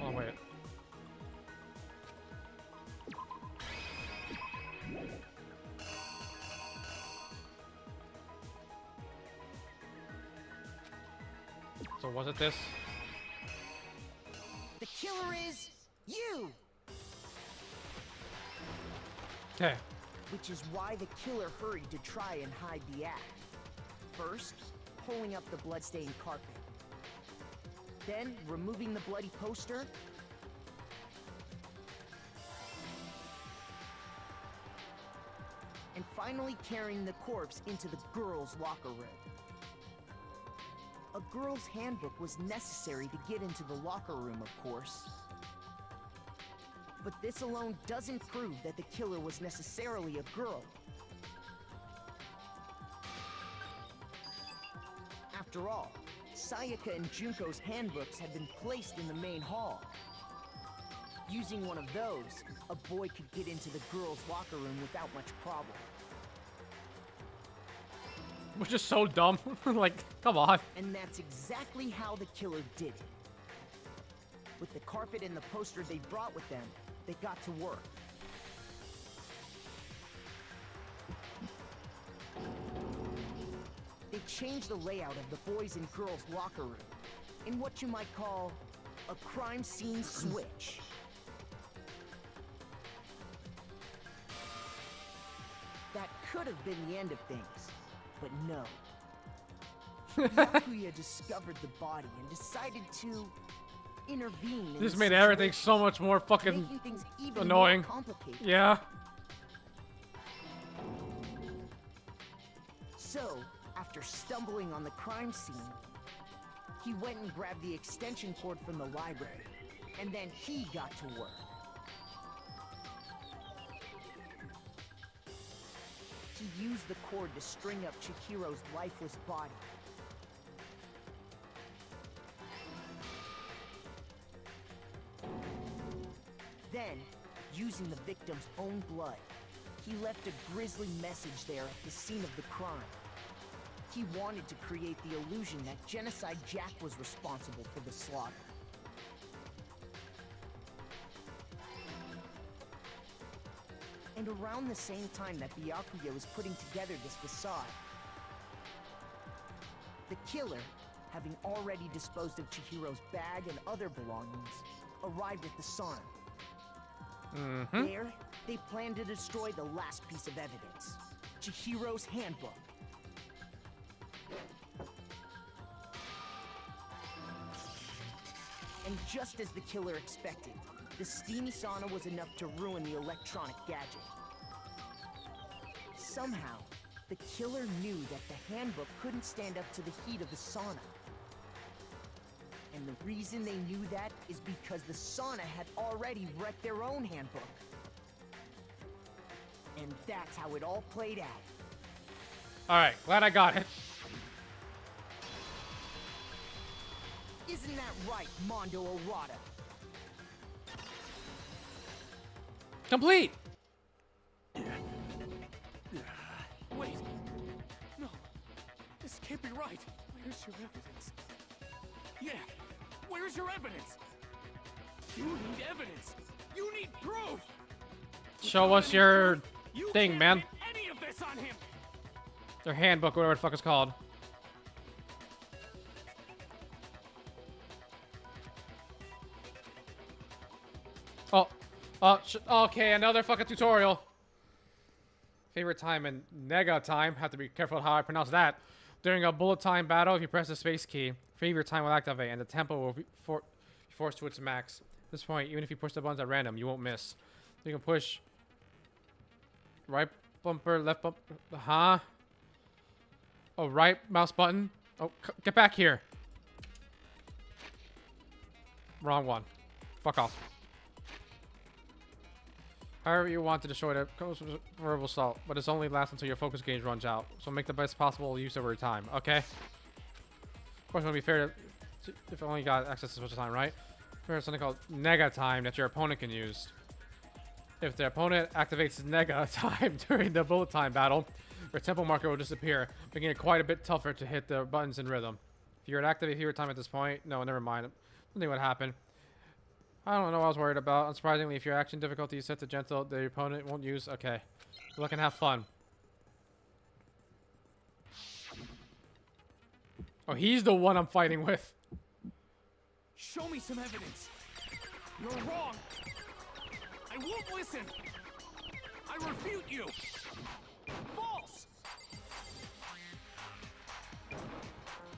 Oh, wait. So was it this? The killer is you! Okay. Which is why the killer hurried to try and hide the act. First, pulling up the bloodstained carpet. Then, removing the bloody poster. And finally carrying the corpse into the girls' locker room. A girl's handbook was necessary to get into the locker room, of course. But this alone doesn't prove that the killer was necessarily a girl. After all, Sayaka and Junko's handbooks had been placed in the main hall. Using one of those, a boy could get into the girls' locker room without much problem. Which is so dumb. Like, come on. And that's exactly how the killer did it. With the carpet and the poster they brought with them, they got to work. They changed the layout of the boys' and girls' locker room in what you might call a crime scene switch. That could have been the end of things, but no. Yakuya discovered the body and decided to intervene. This made everything so much more fucking making things even annoying. more complicated. Yeah. So, after stumbling on the crime scene, he went and grabbed the extension cord from the library, and then he got to work. He used the cord to string up Chihiro's lifeless body. Then, using the victim's own blood, he left a grisly message there at the scene of the crime. He wanted to create the illusion that Genocide Jack was responsible for the slaughter. And around the same time that Byakuya was putting together this facade, the killer, having already disposed of Chihiro's bag and other belongings, arrived at the sauna. There, they planned to destroy the last piece of evidence, Chihiro's handbook. And just as the killer expected, the steamy sauna was enough to ruin the electronic gadget. Somehow, the killer knew that the handbook couldn't stand up to the heat of the sauna. And the reason they knew that is because the sauna had already wrecked their own handbook. And that's how it all played out. Alright, glad I got it. Isn't that right, Mondo Errata? Complete! Wait. No. This can't be right. Where's your evidence? Yeah. Where's your evidence? You need evidence. You need proof. Show us your thing, man. Get any of this on him. Their handbook, whatever the fuck it's called. Oh. Okay, another fucking tutorial. Favorite time and nega time. Have to be careful how I pronounce that. During a bullet time battle, if you press the space key, favorite time will activate and the tempo will be forced to its max. At this point, even if you push the buttons at random, you won't miss. You can push right bumper, left bumper. Huh? Oh, right mouse button. Oh, get back here. Wrong one. Fuck off. However you want to destroy the verbal assault, but it's only lasts until your focus gauge runs out. So make the best possible use of your time, okay? Of course, it would be fair to if only got access to special time, right? There's something called nega time that your opponent can use. If the opponent activates nega time during the bullet time battle, your tempo marker will disappear, making it quite a bit tougher to hit the buttons in rhythm. If you were to activate favorite time at this point, no, never mind. Nothing would happen. I don't know what I was worried about. Unsurprisingly, if your action difficulty is set to gentle, the opponent won't use. Okay. Good luck and have fun. Oh, he's the one I'm fighting with. Show me some evidence. You're wrong. I won't listen. I refute you. False.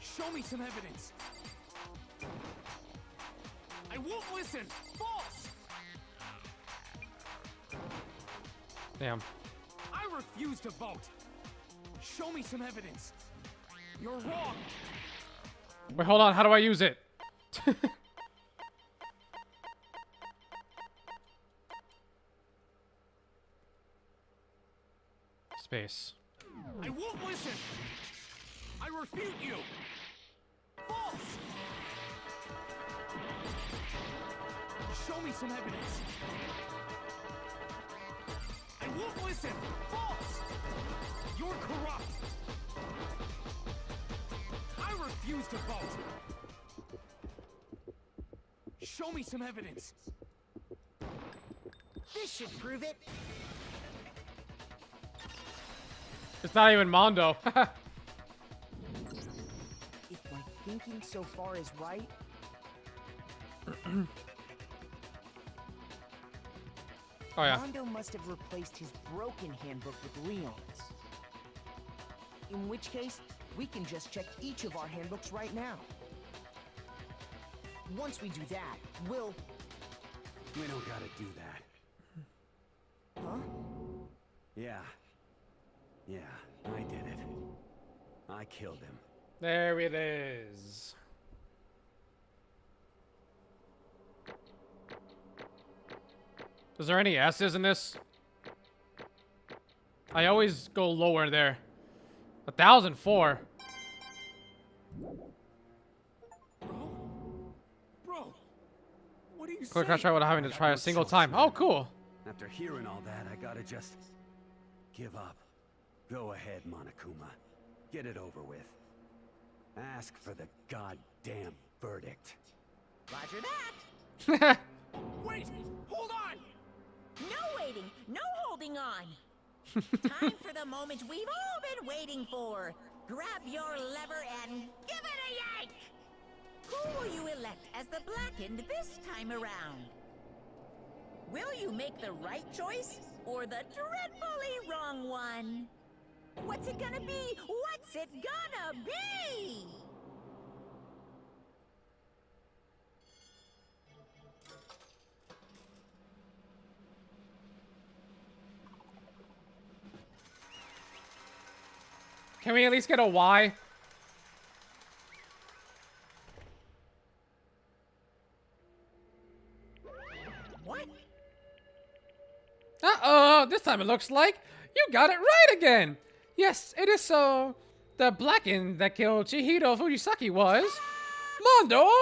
Show me some evidence. I won't listen. False. Damn. I refuse to vote. Show me some evidence. You're wrong. Wait, hold on. How do I use it? Space. I won't listen. I refute you. False. Show me some evidence. I won't listen. False. You're corrupt. I refuse to vote. Show me some evidence. This should prove it. It's not even Mondo. If my thinking so far is right, oh yeah. Mondo must have replaced his broken handbook with Leon's. In which case, we can just check each of our handbooks right now. Once we do that, we'll... We don't gotta do that. Huh? Yeah. Yeah, I did it. I killed him. There it is. Is there any S's in this? I always go lower there. 1,004. Bro, what are you Quick saying? try without having to try a single time. Oh, cool. After hearing all that, I gotta just give up. Go ahead, Monokuma. Get it over with. Ask for the goddamn verdict. Roger that. Wait, hold on. No waiting, no holding on. Time for the moment we've all been waiting for. Grab your lever and give it a yank. Who will you elect as the Blackened this time around? Will you make the right choice or the dreadfully wrong one? What's it gonna be? What's it gonna be? Can we at least get a Y? What? Uh-oh, this time it looks like you got it right again. Yes, it is so. The Blackened that killed Chihiro Fujisaki was Mondo Wada!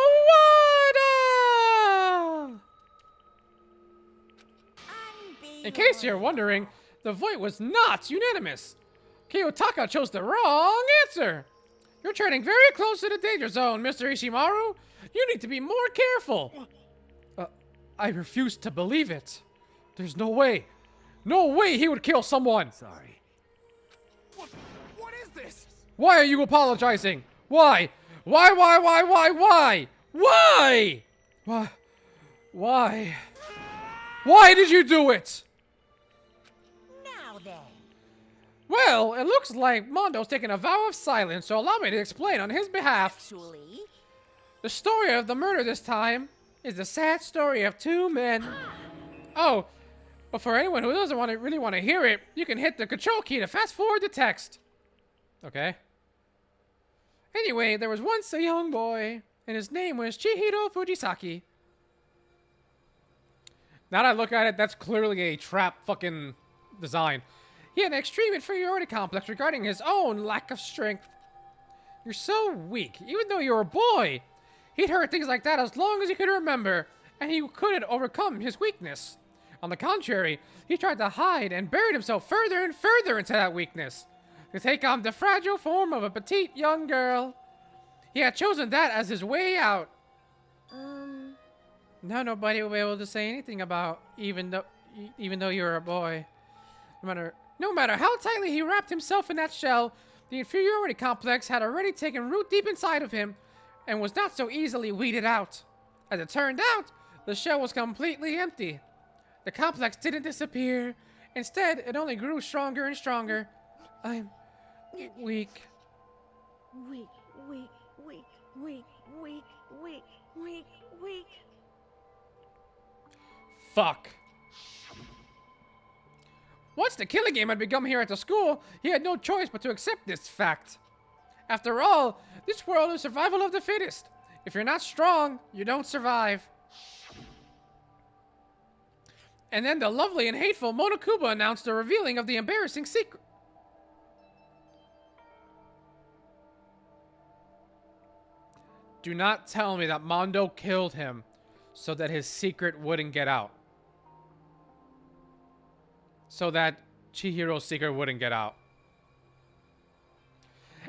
In case you're wondering, the vote was not unanimous. Kiyotaka chose the wrong answer. You're treading very close to the danger zone, Mr. Ishimaru. You need to be more careful. I refuse to believe it. There's no way. No way he would kill someone. Sorry. What is this? Why are you apologizing? Why? Why? Why? Why did you do it? Now then. Well, it looks like Mondo's taking a vow of silence, so allow me to explain on his behalf. Actually, The story of the murder this time is the sad story of two men. Oh, but for anyone who doesn't really want to hear it, you can hit the control key to fast forward the text. Okay. Anyway, there was once a young boy, and his name was Chihiro Fujisaki. Now that I look at it, that's clearly a trap fucking design. He had an extreme inferiority complex regarding his own lack of strength. You're so weak, even though you're a boy. He'd heard things like that as long as he could remember, and he couldn't overcome his weakness. On the contrary, he tried to hide and buried himself further and further into that weakness, to take on the fragile form of a petite young girl. He had chosen that as his way out. Now nobody will be able to say anything about even though you're a boy. No matter how tightly he wrapped himself in that shell, the inferiority complex had already taken root deep inside of him and was not so easily weeded out. As it turned out, the shell was completely empty. The complex didn't disappear. Instead, it only grew stronger and stronger. I'm weak. Weak. Fuck. Once the killing game had begun here at the school, he had no choice but to accept this fact. After all, this world is survival of the fittest. If you're not strong, you don't survive. And then the lovely and hateful Monokuma announced the revealing of the embarrassing secret. Do not tell me that Mondo killed him so that his secret wouldn't get out. So that Chihiro's secret wouldn't get out.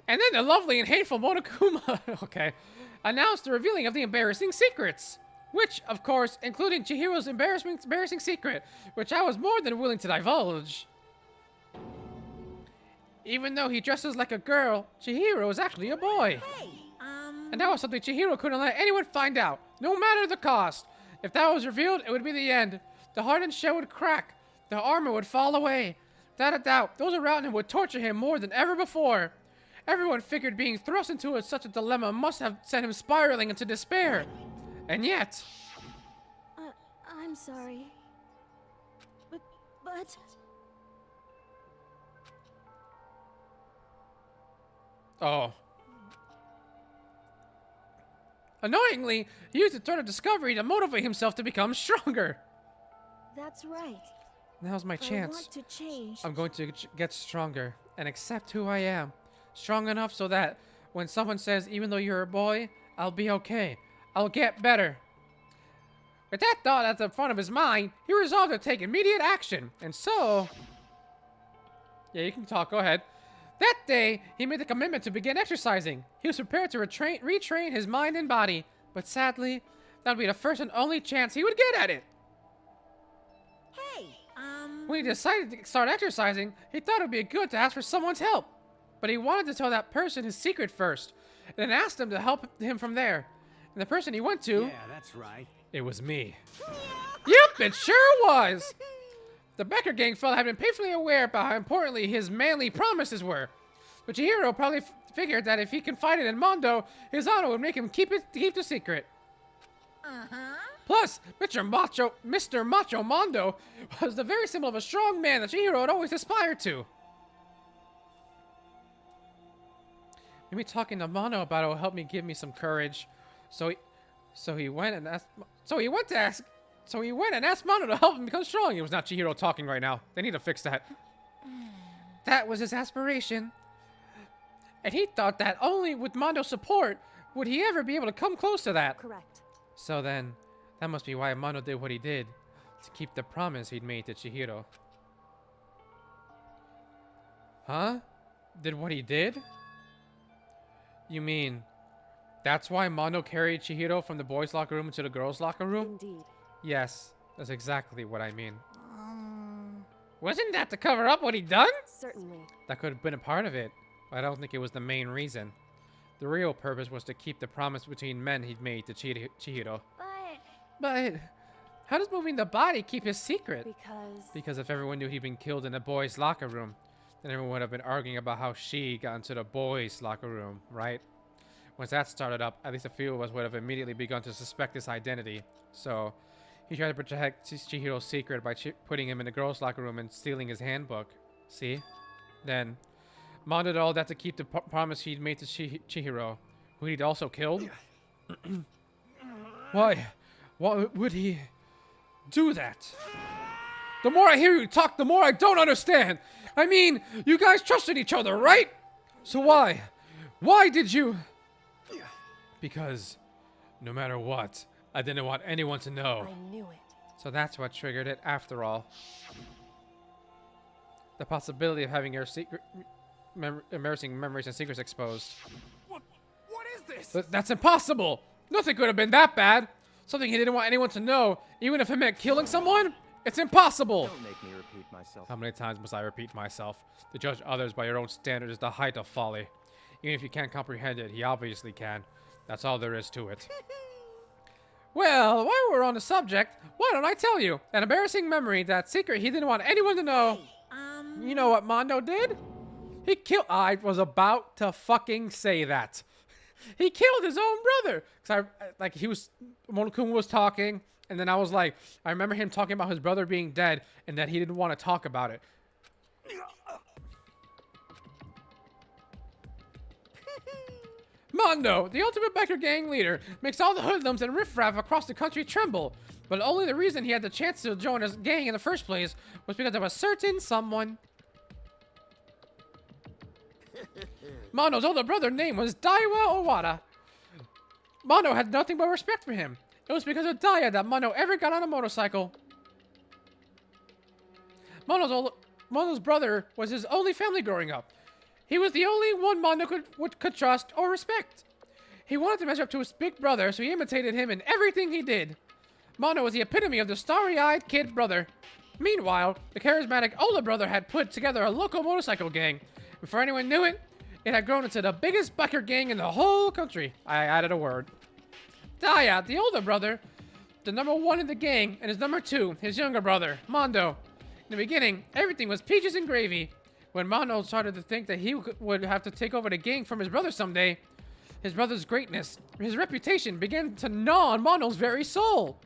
And then the lovely and hateful Monokuma, okay, announced the revealing of the embarrassing secrets. Which, of course, including Chihiro's embarrassing secret, which I was more than willing to divulge. Even though he dresses like a girl, Chihiro is actually a boy. Hey, And that was something Chihiro couldn't let anyone find out, no matter the cost. If that was revealed, it would be the end. The hardened shell would crack. The armor would fall away. Without a doubt, those around him would torture him more than ever before. Everyone figured being thrust into such a dilemma must have sent him spiraling into despair. And yet... I'm sorry. But... Oh. Annoyingly, he used the threat of discovery to motivate himself to become stronger. That's right. Now's my chance. I want to change. I'm going to get stronger and accept who I am. Strong enough so that when someone says, even though you're a boy, I'll be okay. I'll get better. With that thought at the front of his mind, he resolved to take immediate action. And so... Yeah, you can talk. Go ahead. That day, he made the commitment to begin exercising. He was prepared to retrain his mind and body. But sadly, that would be the first and only chance he would get at it. Hey, When he decided to start exercising, he thought it would be good to ask for someone's help. But he wanted to tell that person his secret first, and then asked them to help him from there. And the person he went to... Yeah, that's right. It was me. Yep, it sure was! The Becker gang fella had been painfully aware about how importantly his manly promises were. But Chihiro probably figured that if he confided in Mondo, his honor would make him keep the secret. Plus, Mr. Macho Mondo was the very symbol of a strong man that Chihiro had always aspired to. Maybe talking to Mondo about it will help me give me some courage. So he went to ask So he went and asked Mondo to help him become strong. It was not Chihiro talking right now. They need to fix that. That was his aspiration. And he thought that only with Mondo's support would he ever be able to come close to that. Correct. So then, that must be why Mondo did what he did. To keep the promise he'd made to Chihiro. Huh? Did what he did? You mean, that's why Mondo carried Chihiro from the boys' locker room into the girls' locker room? Indeed. Yes, that's exactly what I mean. Wasn't that to cover up what he'd done? Certainly. That could have been a part of it, but I don't think it was the main reason. The real purpose was to keep the promise between men he'd made to Chihiro. But how does moving the body keep his secret? Because if everyone knew he'd been killed in the boys' locker room, then everyone would have been arguing about how she got into the boys' locker room, right? Once that started up, at least a few of us would have immediately begun to suspect his identity. So, he tried to protect Chihiro's secret by putting him in the girls' locker room and stealing his handbook. See? Then, Mondo did all that to keep the promise he'd made to Chihiro, who he'd also killed? Why? Why would he do that? The more I hear you talk, the more I don't understand. I mean, you guys trusted each other, right? So why? Why did you? Because no matter what, I didn't want anyone to know. I knew it. So that's what triggered it after all. The possibility of having your secret, embarrassing memories and secrets exposed. What is this? That's impossible! Nothing could have been that bad! Something he didn't want anyone to know, even if it meant killing someone? It's impossible! Don't make me repeat myself. How many times must I repeat myself? To judge others by your own standards is the height of folly. Even if you can't comprehend it, he obviously can. That's all there is to it. Well, while we're on the subject, why don't I tell you? An embarrassing memory, that secret he didn't want anyone to know. You know what Mondo did? He killed... I was about to fucking say that. He killed his own brother. Cause Monokuma was talking, and then I was like, I remember him talking about his brother being dead, and that he didn't want to talk about it. Mondo, the ultimate biker gang leader, makes all the hoodlums and riffraff across the country tremble. But only the reason he had the chance to join his gang in the first place was because of a certain someone. Mondo's older brother's name was Daiwa Owada. Mondo had nothing but respect for him. It was because of Daya that Mondo ever got on a motorcycle. Mondo's brother was his only family growing up. He was the only one Mondo could trust or respect. He wanted to measure up to his big brother, so he imitated him in everything he did. Mondo was the epitome of the starry-eyed kid brother. Meanwhile, the charismatic older brother had put together a local motorcycle gang. Before anyone knew it, it had grown into the biggest biker gang in the whole country. I added a word. Daya, the older brother, the number one in the gang, and his number two, his younger brother, Mondo. In the beginning, everything was peaches and gravy. When Mondo started to think that he would have to take over the gang from his brother someday, his brother's greatness, his reputation began to gnaw on Mondo's very soul.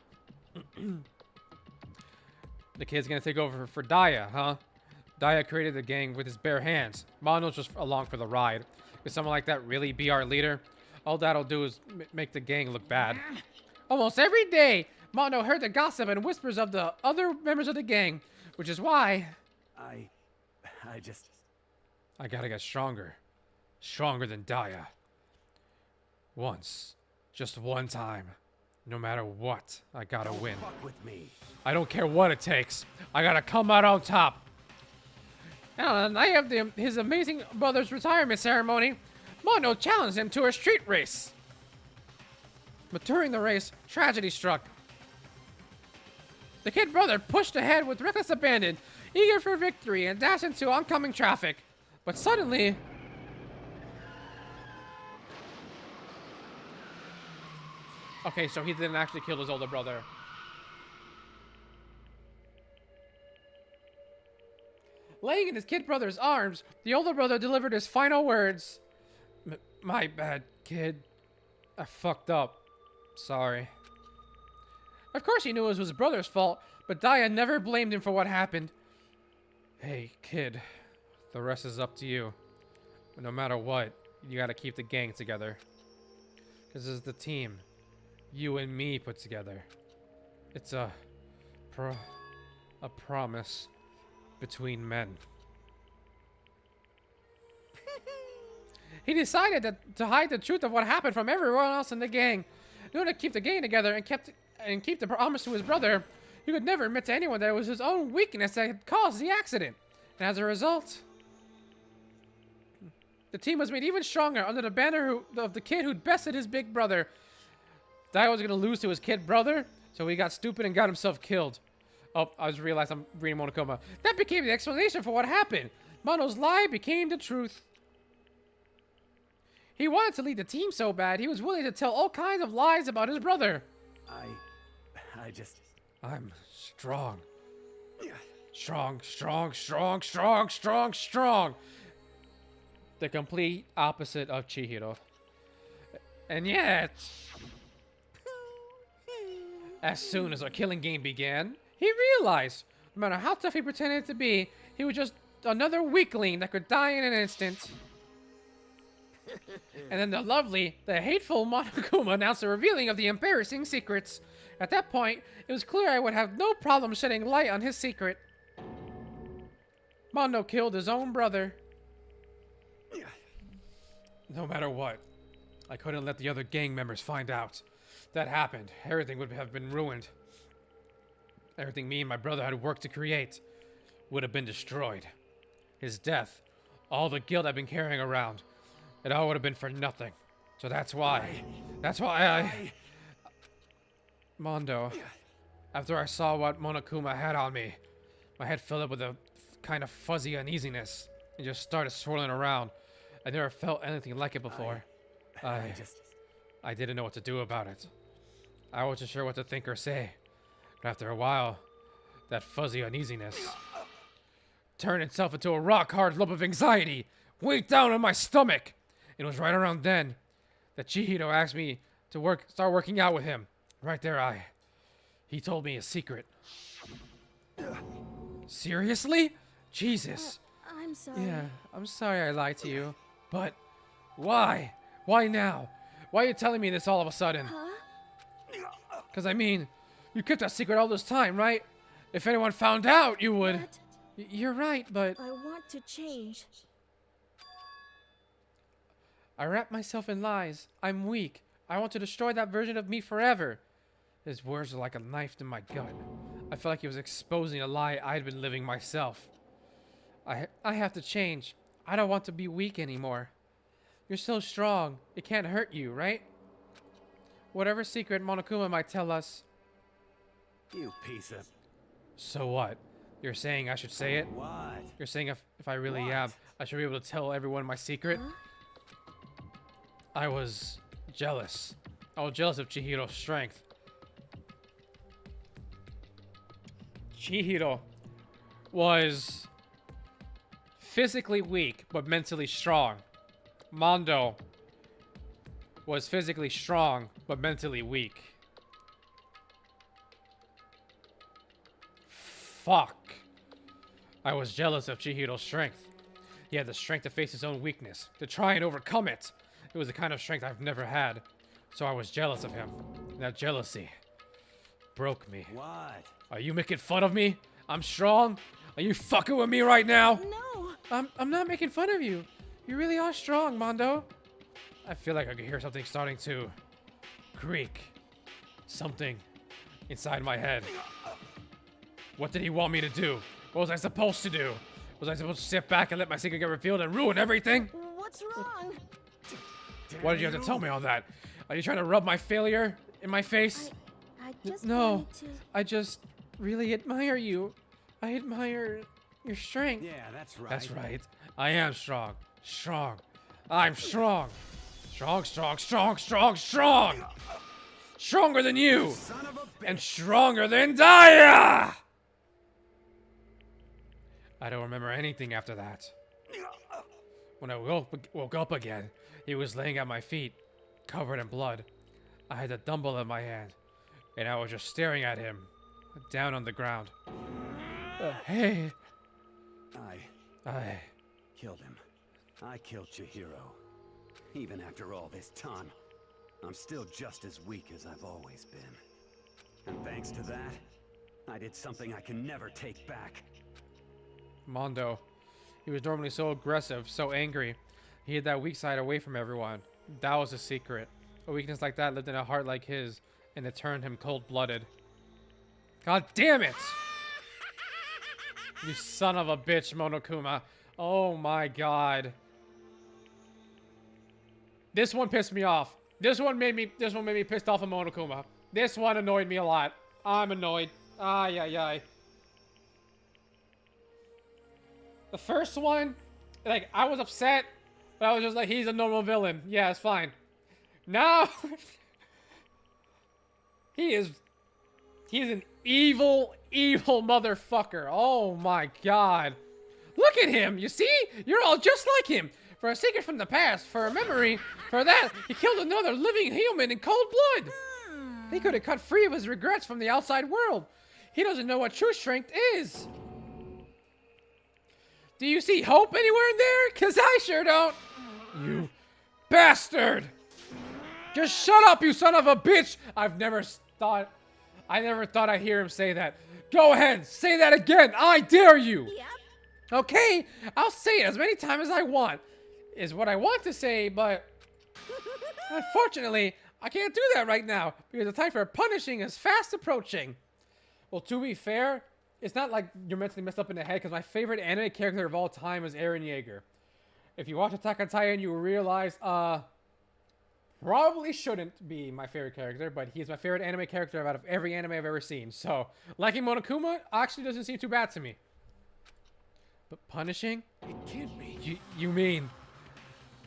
The kid's gonna take over for Daya, huh? Daya created the gang with his bare hands. Mondo's just along for the ride. Could someone like that really be our leader? All that'll do is make the gang look bad. Almost every day, Mondo heard the gossip and whispers of the other members of the gang, which is why... I gotta get stronger. Stronger than Daya. Once. Just one time. No matter what, I gotta win. Fuck with me. I don't care what it takes. I gotta come out on top. And I have his amazing brother's retirement ceremony. Mondo challenged him to a street race. But during the race, tragedy struck. The kid brother pushed ahead with reckless abandon, eager for victory, and dashed into oncoming traffic. But suddenly... Okay, so he didn't actually kill his older brother. Laying in his kid brother's arms, the older brother delivered his final words. My bad, kid. I fucked up. Sorry. Of course he knew it was his brother's fault, but Daya never blamed him for what happened. Hey, kid. The rest is up to you. But no matter what, you gotta keep the gang together. Because it's the team you and me put together. It's a a promise between men. He decided to hide the truth of what happened from everyone else in the gang. In order to keep the gang together and keep the promise to his brother, he could never admit to anyone that it was his own weakness that had caused the accident. And as a result, the team was made even stronger under the banner of the kid who'd bested his big brother. Daigo was going to lose to his kid brother, so he got stupid and got himself killed. Oh, I just realized I'm reading Monokuma. That became the explanation for what happened. Mondo's lie became the truth. He wanted to lead the team so bad, he was willing to tell all kinds of lies about his brother. I'm strong. Strong, strong, strong, strong, strong, strong. The complete opposite of Chihiro. And yet, as soon as our killing game began, he realized, no matter how tough he pretended to be, he was just another weakling that could die in an instant. And then the hateful Monokuma announced the revealing of the embarrassing secrets. At that point, it was clear I would have no problem shedding light on his secret. Mondo killed his own brother. No matter what, I couldn't let the other gang members find out. If that happened, everything would have been ruined. Everything me and my brother had worked to create would have been destroyed. His death, all the guilt I've been carrying around, it all would have been for nothing. So that's why I... Mondo, after I saw what Monokuma had on me, my head filled up with a kind of fuzzy uneasiness and just started swirling around. I never felt anything like it before. I didn't know what to do about it. I wasn't sure what to think or say. But after a while, that fuzzy uneasiness turned itself into a rock-hard lump of anxiety, weighed down on my stomach. It was right around then that Chihiro asked me to start working out with him. Right there, he told me a secret. Seriously? Jesus. I'm sorry. Yeah, I'm sorry I lied to you. But why? Why now? Why are you telling me this all of a sudden? Huh? Because I mean, you kept that secret all this time, right? If anyone found out, you would... What? You're right, but... I want to change. I wrap myself in lies. I'm weak. I want to destroy that version of me forever. His words were like a knife in my gut. I felt like he was exposing a lie I'd been living myself. I have to change. I don't want to be weak anymore. You're so strong. It can't hurt you, right? Whatever secret Monokuma might tell us. You piece of... So what? You're saying I should say it? What? You're saying if I really am, I should be able to tell everyone my secret? Huh? I was jealous. I was jealous of Chihiro's strength. Chihiro was physically weak, but mentally strong. Mondo was physically strong, but mentally weak. Fuck. I was jealous of Chihiro's strength. He had the strength to face his own weakness, to try and overcome it. It was the kind of strength I've never had. So I was jealous of him. And that jealousy broke me. What? Are you making fun of me? I'm strong? Are you fucking with me right now? No. I'm not making fun of you. You really are strong, Mondo. I feel like I could hear something starting to creak. Something inside my head. What did he want me to do? What was I supposed to do? Was I supposed to sit back and let my secret get revealed and ruin everything? What's wrong? Why did you have to tell me all that? Are you trying to rub my failure in my face? I just No, wanted to... I just really admire you. I admire your strength. Yeah, that's right. That's right. I am strong. Strong. I'm strong. Strong, strong, strong, strong, strong. Stronger than you. Son of a bitch. And stronger than Daya! I don't remember anything after that. When I woke up again, he was laying at my feet, covered in blood. I had a dumbbell in my hand, and I was just staring at him, down on the ground. Hey. I Killed him. I killed Chihiro. Even after all this time, I'm still just as weak as I've always been. And thanks to that, I did something I can never take back. Mondo. He was normally so aggressive, so angry. He had that weak side away from everyone. That was a secret. A weakness like that lived in a heart like his, and it turned him cold-blooded. God damn it! You son of a bitch, Monokuma. Oh my god. This one pissed me off. This one made me pissed off of Monokuma. This one annoyed me a lot. I'm annoyed. Ay, ay, ay. The first one, like, I was upset, but I was just like, he's a normal villain. Yeah, it's fine. Now, he's an evil, evil motherfucker. Oh my god. Look at him. You see? You're all just like him. For a secret from the past, for a memory, for that, he killed another living human in cold blood. He could have cut free of his regrets from the outside world. He doesn't know what true strength is. Do you see hope anywhere in there? Because I sure don't. You bastard. Just shut up, you son of a bitch. I never thought I'd hear him say that. Go ahead, say that again. I dare you. Yep. Okay, I'll say it as many times as I want. Is what I want to say, but unfortunately, I can't do that right now because the time for punishing is fast approaching. Well, to be fair, it's not like you're mentally messed up in the head because my favorite anime character of all time is Eren Yeager. If you watch Attack on Titan, you will realize, probably shouldn't be my favorite character, but he's my favorite anime character out of every anime I've ever seen. So, liking Monokuma actually doesn't seem too bad to me. But punishing? It can't be. You mean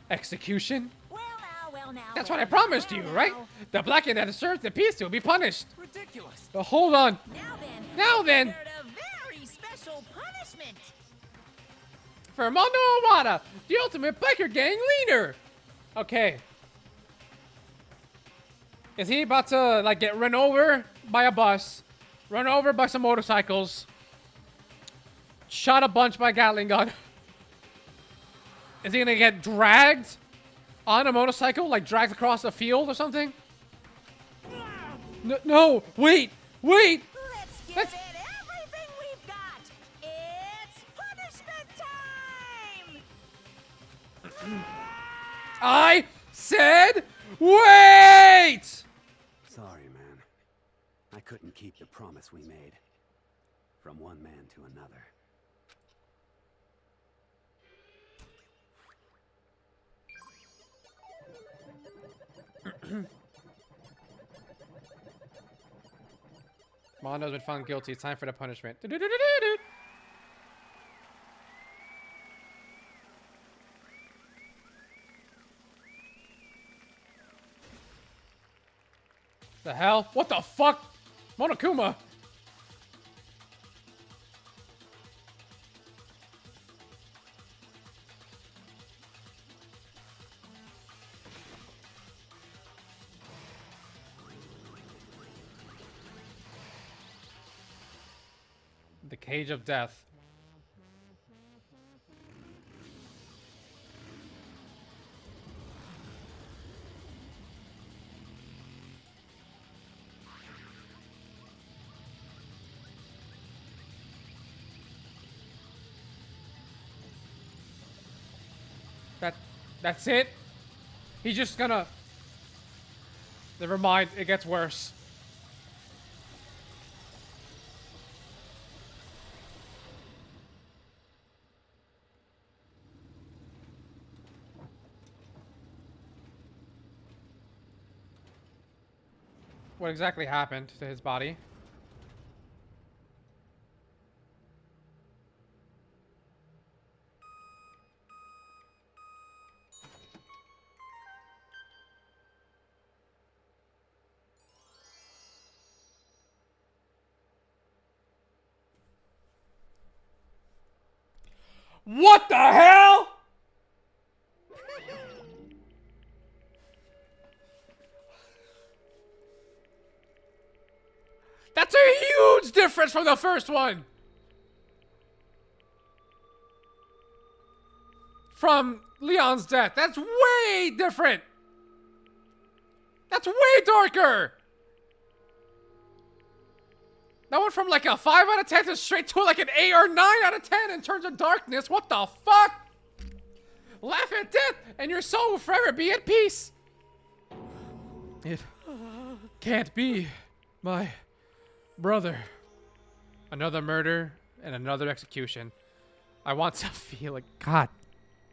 execution? Well now. That's what I promised you, right? The blackened that serves the peace will be punished. Ridiculous. But hold on. Now then. Now then. A very special punishment. For Mondo Owada, the ultimate biker gang leader. Okay. Is he about to, like, get run over by a bus, run over by some motorcycles, shot a bunch by Gatling gun? Is he gonna get dragged on a motorcycle, like dragged across a field or something? No, wait! Let's give it everything we've got. It's punishment time. I said wait! Sorry, man. I couldn't keep the promise we made. From one man to another. Mondo's been found guilty. It's time for the punishment. The hell? What the fuck? Monokuma! The Cage of Death. That's it? He's just gonna... Never mind, it gets worse. What exactly happened to his body? What the hell? That's a huge difference from the first one. From Leon's death. That's way different. That's way darker. That went from like a 5 out of 10 to straight to like an 8 or 9 out of 10 in terms of darkness. What the fuck? Laugh at death and your soul will forever be at peace. It can't be my brother. Another murder and another execution. I want to feel like, god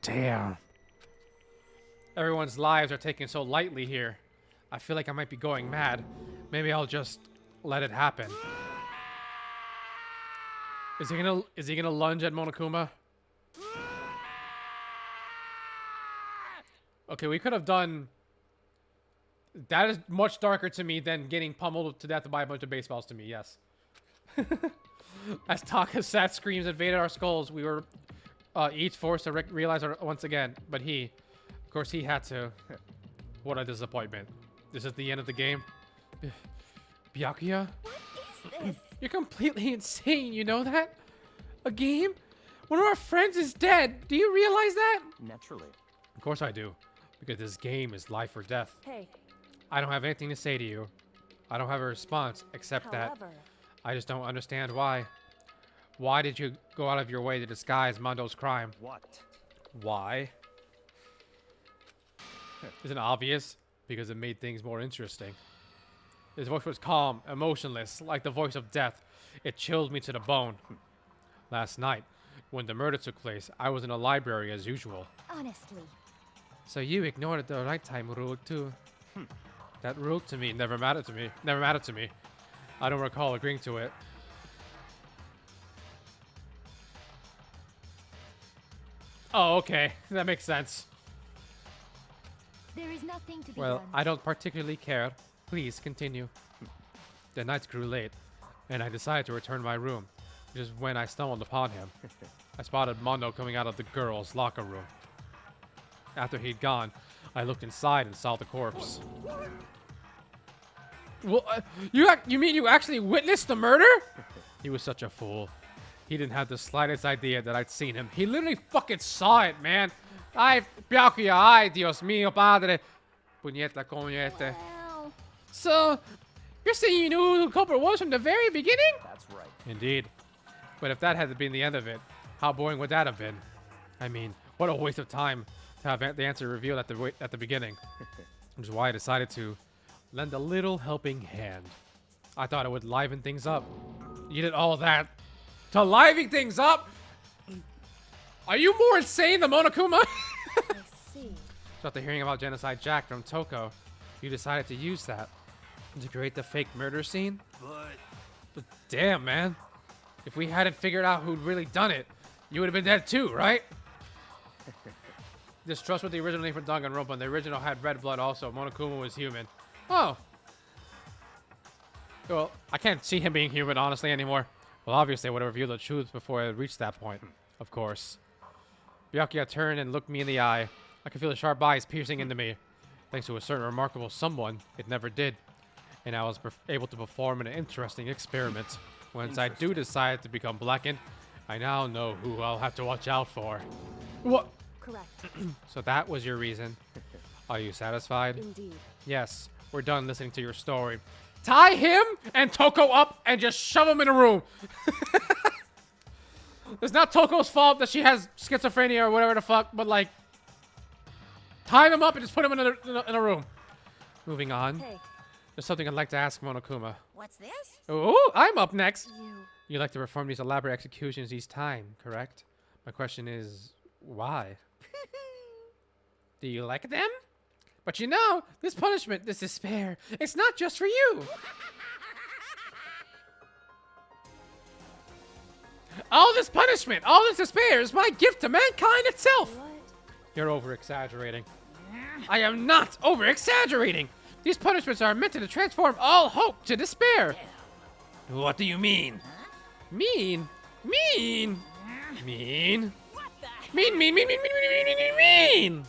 damn. Everyone's lives are taken so lightly here. I feel like I might be going mad. Maybe I'll just let it happen. Is he gonna lunge at Monokuma? Okay, we could have done... That is much darker to me than getting pummeled to death by a bunch of baseballs to me, yes. As Taka's sad screams invaded our skulls, we were each forced to realize once again. But he, of course, he had to. What a disappointment. This is the end of the game. Byakuya? What is this? You're completely insane, you know that? A game? One of our friends is dead. Do you realize that? Naturally. Of course I do. Because this game is life or death. Hey. I don't have anything to say to you. I don't have a response except that I just don't understand why. Why did you go out of your way to disguise Mondo's crime? What? Why? Isn't it obvious? Because it made things more interesting. His voice was calm, emotionless, like the voice of death. It chilled me to the bone. Last night, when the murder took place, I was in a library as usual. Honestly. So you ignored the nighttime rule too. That rule to me never mattered to me. Never mattered to me. I don't recall agreeing to it. Oh, okay. That makes sense. There is nothing to be Well, done. I don't particularly care. Please continue. The nights grew late, and I decided to return to my room, which is when I stumbled upon him. I spotted Mondo coming out of the girls' locker room. After he'd gone, I looked inside and saw the corpse. Well, you mean you actually witnessed the murder? He was such a fool. He didn't have the slightest idea that I'd seen him. He literally fucking saw it, man. Byakuya, ay, Dios mío, padre. Puñeta, coñete. Well... So, you're saying you knew who the culprit was from the very beginning? That's right. Indeed. But if that had been the end of it, how boring would that have been? I mean, what a waste of time to have the answer revealed at the beginning. Which is why I decided to lend a little helping hand. I thought it would liven things up. You did all that to liven things up? Are you more insane than Monokuma? I see. So after hearing about Genocide Jack from Toko, you decided to use that to create the fake murder scene? But damn, man. If we hadn't figured out who'd really done it, you would have been dead too, right? Distrust with the original name for Danganronpa, and the original had red blood also. Monokuma was human. Oh. Well, I can't see him being human, honestly, anymore. Well, obviously, I would have revealed the truth before I reached that point. Of course. Byakuya turned and looked me in the eye. I could feel the sharp eyes piercing into me. Thanks to a certain remarkable someone, it never did. And I was able to perform an interesting experiment. Once I do decide to become blackened, I now know who I'll have to watch out for. What? Correct. So that was your reason. Are you satisfied? Indeed. Yes, we're done listening to your story. Tie him and Toko up and just shove him in a room. It's not Toko's fault that she has schizophrenia or whatever the fuck, but like, tie them up and just put them in a room. Moving on. Hey. There's something I'd like to ask Monokuma. What's this? Oh, I'm up next. You like to perform these elaborate executions each time, correct? My question is, why? Do you like them? But you know, this punishment, this despair, it's not just for you. All this punishment, all this despair is my gift to mankind itself. What? You're over-exaggerating. I am not over-exaggerating. These punishments are meant to transform all hope to despair. What do you mean? Mean? Mean? Mean? Mean.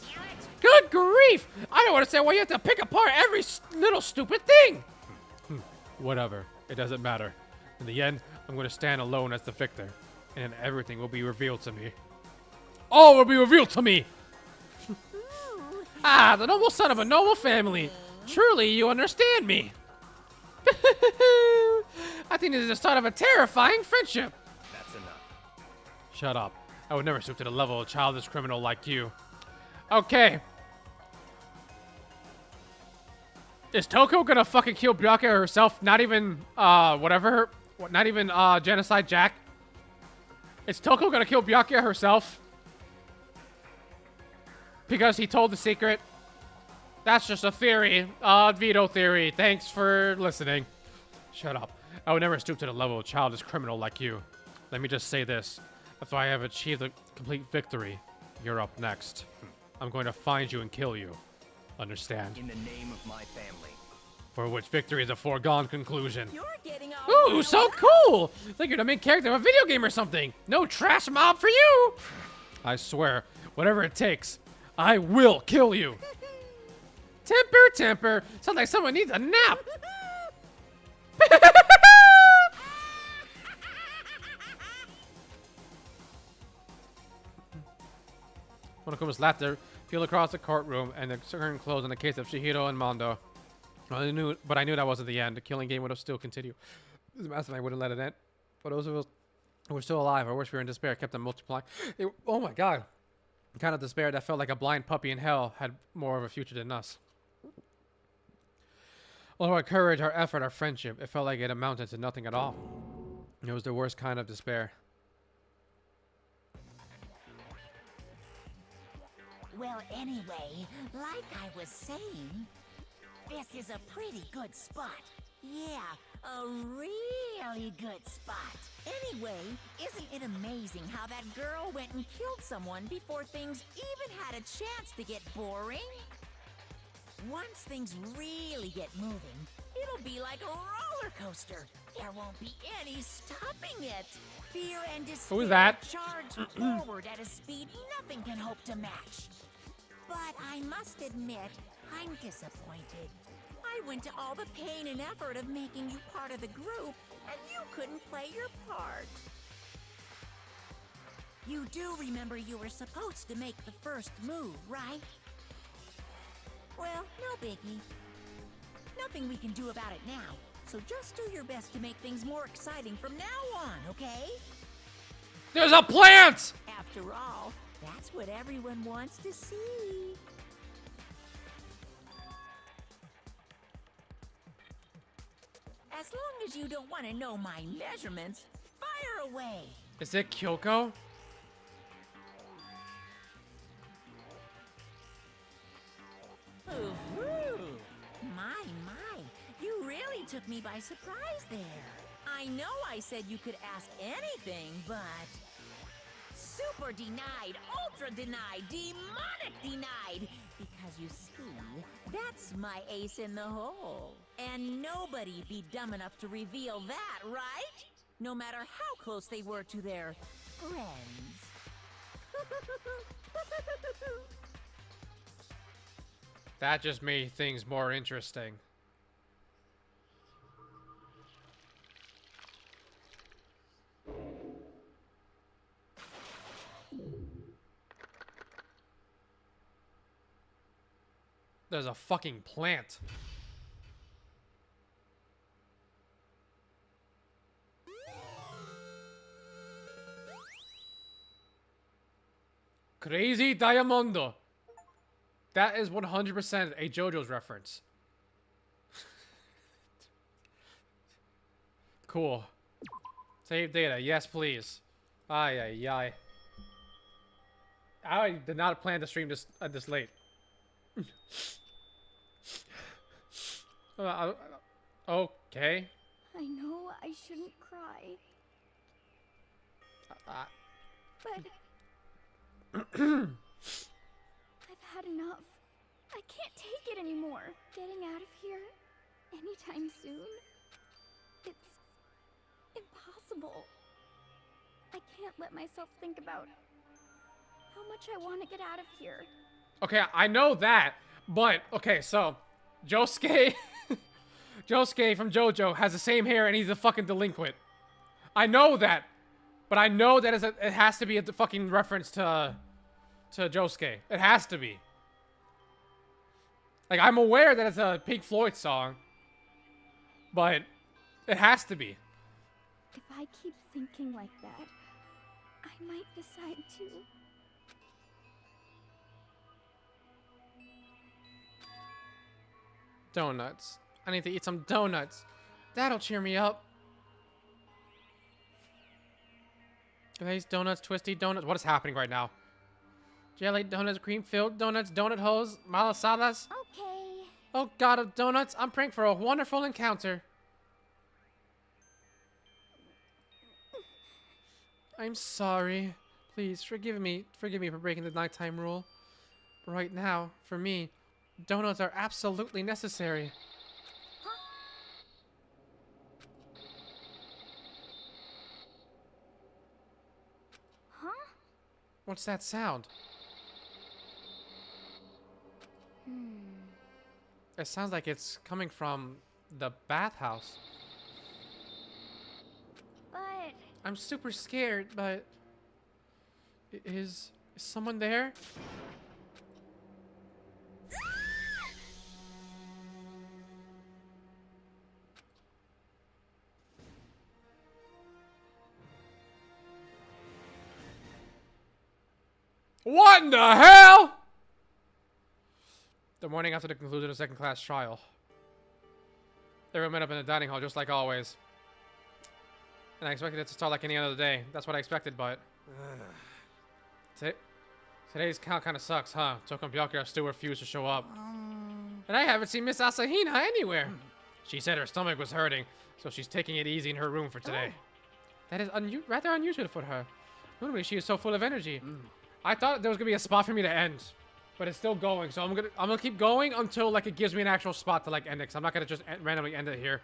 Good grief! I don't understand why you have to pick apart every little stupid thing! Whatever. It doesn't matter. In the end, I'm going to stand alone as the victor. And then everything will be revealed to me. All will be revealed to me! Ah, the noble son of a noble family! Truly, you understand me! I think this is the start of a terrifying friendship. That's enough. Shut up. I would never stoop to the level of a childish criminal like you. Okay. Is Toko gonna fucking kill Byakuya herself? Not even, whatever. Not even, Genocide Jack? Is Toko gonna kill Byakuya herself? Because he told the secret? That's just a theory. Veto theory. Thanks for listening. Shut up. I would never stoop to the level of a childish criminal like you. Let me just say this. If I have achieved a complete victory, you're up next. I'm going to find you and kill you. Understand? In the name of my family. For which victory is a foregone conclusion. You're getting all Ooh, so cool! It's like you're the main character of a video game or something. No trash mob for you! I swear, whatever it takes, I will kill you. Temper. Sounds like someone needs a nap. Monokuma's laughter peeled across the courtroom, and the curtain closed in the case of Shihiro and Mondo. I knew that wasn't the end. The killing game would have still continued. The mastermind wouldn't let it end. For those of us who were still alive, our wish we were in despair kept them multiplying. Oh my god. The kind of despair that felt like a blind puppy in hell had more of a future than us. All our courage, our effort, our friendship, it felt like it amounted to nothing at all. It was the worst kind of despair. Well, anyway, like I was saying, this is a pretty good spot. Yeah, a really good spot. Anyway, isn't it amazing how that girl went and killed someone before things even had a chance to get boring? Once things really get moving, it'll be like a roller coaster. There won't be any stopping it. Fear and despair Who's that? charge forward at a speed nothing can hope to match. But I must admit, I'm disappointed. I went to all the pain and effort of making you part of the group, and you couldn't play your part. You do remember you were supposed to make the first move, right? Well, no biggie. Nothing we can do about it now, so just do your best to make things more exciting from now on, okay? There's a plant! After all, that's what everyone wants to see. As long as you don't want to know my measurements, fire away. Is it Kyoko? Ooh, my, you really took me by surprise there. I know I said you could ask anything, but... Super denied, ultra denied, demonic denied. Because you see, that's my ace in the hole. And nobody'd be dumb enough to reveal that, right? No matter how close they were to their friends. That just made things more interesting. There's a fucking plant. Crazy Diamondo. That is 100% a JoJo's reference. Cool. Save data. Yes, please. Ay, ay, ay. I did not plan to stream this this late. Okay. I know I shouldn't cry. But... I've had enough. I can't take it anymore. Getting out of here anytime soon. It's impossible. I can't let myself think about how much I want to get out of here. Okay, I know that, but okay, so Josuke Josuke from JoJo has the same hair and he's a fucking delinquent. I know that, but I know that it has to be a fucking reference to Josuke. It has to be. Like, I'm aware that it's a Pink Floyd song, but it has to be. If I keep thinking like that, I might decide to... Donuts. I need to eat some donuts. That'll cheer me up. Glazed donuts, twisty donuts. What is happening right now? Jelly donuts, cream-filled donuts, donut holes, malasadas. Okay. Oh god of donuts, I'm praying for a wonderful encounter. I'm sorry. Please, forgive me for breaking the nighttime rule. But right now, for me, donuts are absolutely necessary. Huh? What's that sound? It sounds like it's coming from the bathhouse. But... I'm super scared, but... Is someone there? What in the hell? The morning after the conclusion of the second class trial. Everyone met up in the dining hall just like always. And I expected it to start like any other day. That's what I expected, but... Today's count kind of sucks, huh? Toko and Byakuya still refused to show up. And I haven't seen Miss Asahina anywhere. She said her stomach was hurting, so she's taking it easy in her room for today. That is rather unusual for her. Normally she is so full of energy. I thought there was gonna be a spot for me to end, but it's still going. So I'm gonna keep going until like it gives me an actual spot to like end it. Cause I'm not gonna just randomly end it here,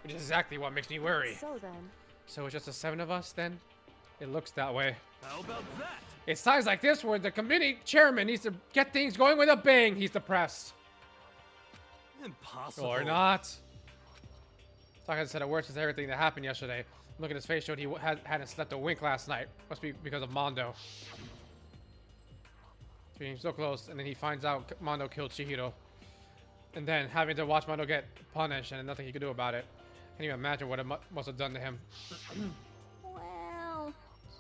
which is exactly what makes me worry. So then, So it's just the 7 of us then? It looks that way. How about that? It's times like this where the committee chairman needs to get things going with a bang. He's depressed. Impossible. Or not. Taka said a word since everything that happened yesterday. Look at his face showed he hadn't slept a wink last night. Must be because of Mondo. Being so close, and then he finds out Mondo killed Chihiro. And then having to watch Mondo get punished and nothing he could do about it. Can't even imagine what it must have done to him. Well...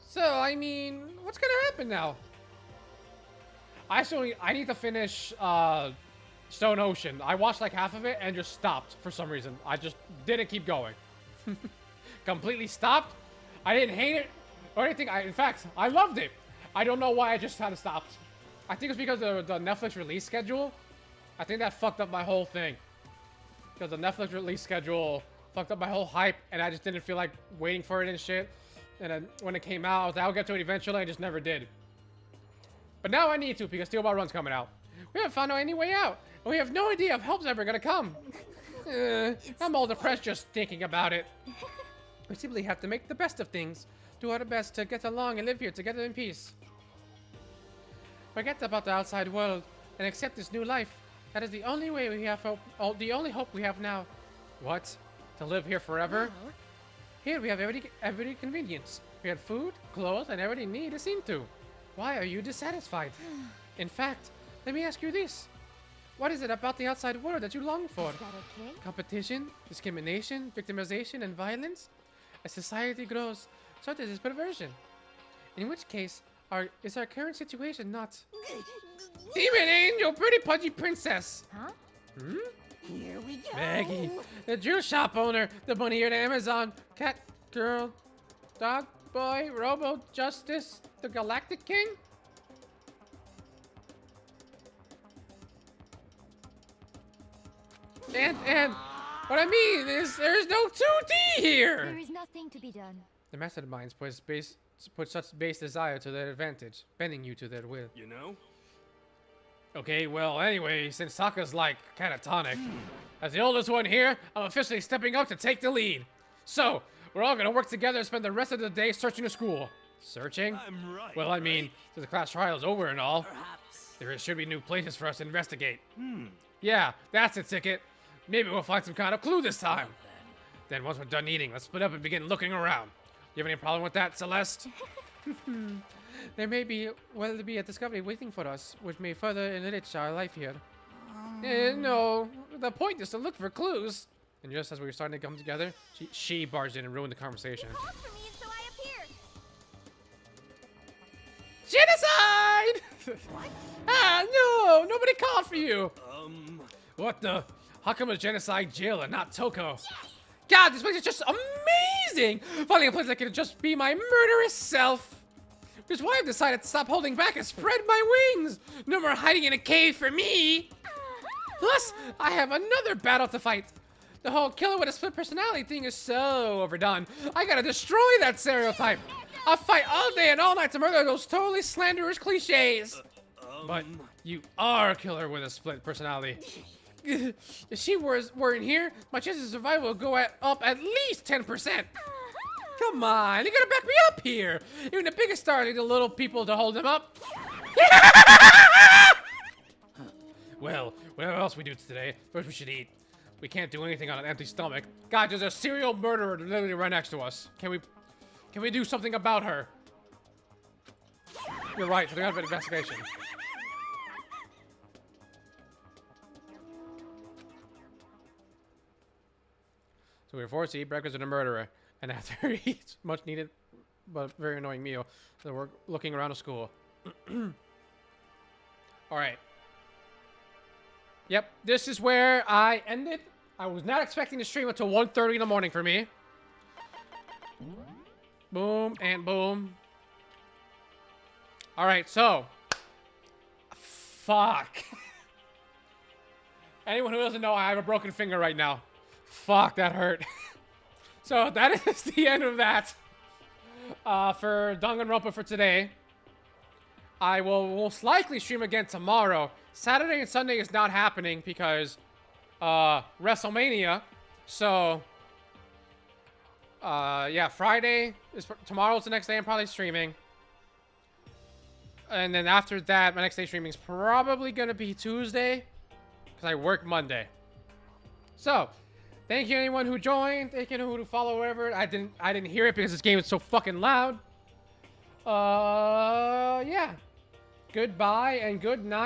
So, I mean, what's gonna happen now? I need to finish Stone Ocean. I watched like half of it and just stopped for some reason. I just didn't keep going. Completely stopped. I didn't hate it or anything. In fact, I loved it. I don't know why I just had to stop. I think it's because of the Netflix release schedule. I think that fucked up my whole thing. Because the Netflix release schedule fucked up my whole hype, and I just didn't feel like waiting for it and shit. And then when it came out, I was like, I'll get to it eventually. I just never did. But now I need to because Steel Ball Run's coming out. We haven't found any way out. And we have no idea if help's ever gonna come. I'm all depressed just thinking about it. We simply have to make the best of things. Do our best to get along and live here together in peace. Forget about the outside world and accept this new life. That is the only way we have hope. The only hope we have now. What? To live here forever? Here we have every convenience. We have food, clothes, and every need is seen to. Why are you dissatisfied? In fact, let me ask you this. What is it about the outside world that you long for? Is that okay? Competition, discrimination, victimization, and violence? As society grows, so does this perversion. In which case, is our current situation not... Demon Angel, pretty pudgy princess! Huh? Hmm? Here we go. Maggie, the jewel shop owner, the bunny eared Amazon, cat girl, dog boy, Robo Justice, the Galactic King? And what I mean is there's no 2D here! There is nothing to be done. The masterminds put such base desire to their advantage, bending you to their will. You know? Okay, well, anyway, since Sokka's like catatonic, as the oldest one here, I'm officially stepping up to take the lead. So, we're all gonna work together and spend the rest of the day searching the school. Searching? I'm right. Well, I mean, since the class trial is over and all, Perhaps. there should be new places for us to investigate. Yeah, that's the ticket. Maybe we'll find some kind of clue this time. Then once we're done eating, let's split up and begin looking around. You have any problem with that, Celeste? There may be a discovery waiting for us, which may further enrich our life here. No, the point is to look for clues. And just as we were starting to come together, she barged in and ruined the conversation. You called for me, so I appeared. Genocide! Ah, no! Nobody called for you! What the? How come a genocide jailer, not Toko? Yes! God, this place is just amazing! Finally a place that can just be my murderous self! Which is why I've decided to stop holding back and spread my wings! No more hiding in a cave for me! Plus, I have another battle to fight! The whole killer with a split personality thing is so overdone. I gotta destroy that stereotype! I'll fight all day and all night to murder those totally slanderous cliches! But you are a killer with a split personality. If she weren't here, my chances of survival would go up at least 10%. Come on, you gotta back me up here. Even the biggest stars need the little people to hold them up. Well, whatever else we do today, first we should eat. We can't do anything on an empty stomach. God, there's a serial murderer literally right next to us. Can we do something about her? You're right, so we have an investigation. So we were forced to eat breakfast with a murderer, and after he eats much needed but very annoying meal, so we're looking around the school. Alright. Yep, this is where I ended. I was not expecting to stream until 1:30 in the morning for me. Boom and boom. Alright, so. Fuck. Anyone who doesn't know, I have a broken finger right now. Fuck, that hurt. So that is the end of that. For Danganronpa for today. I will most likely stream again tomorrow. Saturday and Sunday is not happening because WrestleMania. So yeah, Friday is tomorrow's the next day I'm probably streaming. And then after that, my next day streaming is probably gonna be Tuesday because I work Monday. So thank you anyone who joined. Thank you who follow wherever. I didn't hear it because this game is so fucking loud. Yeah. Goodbye and good night.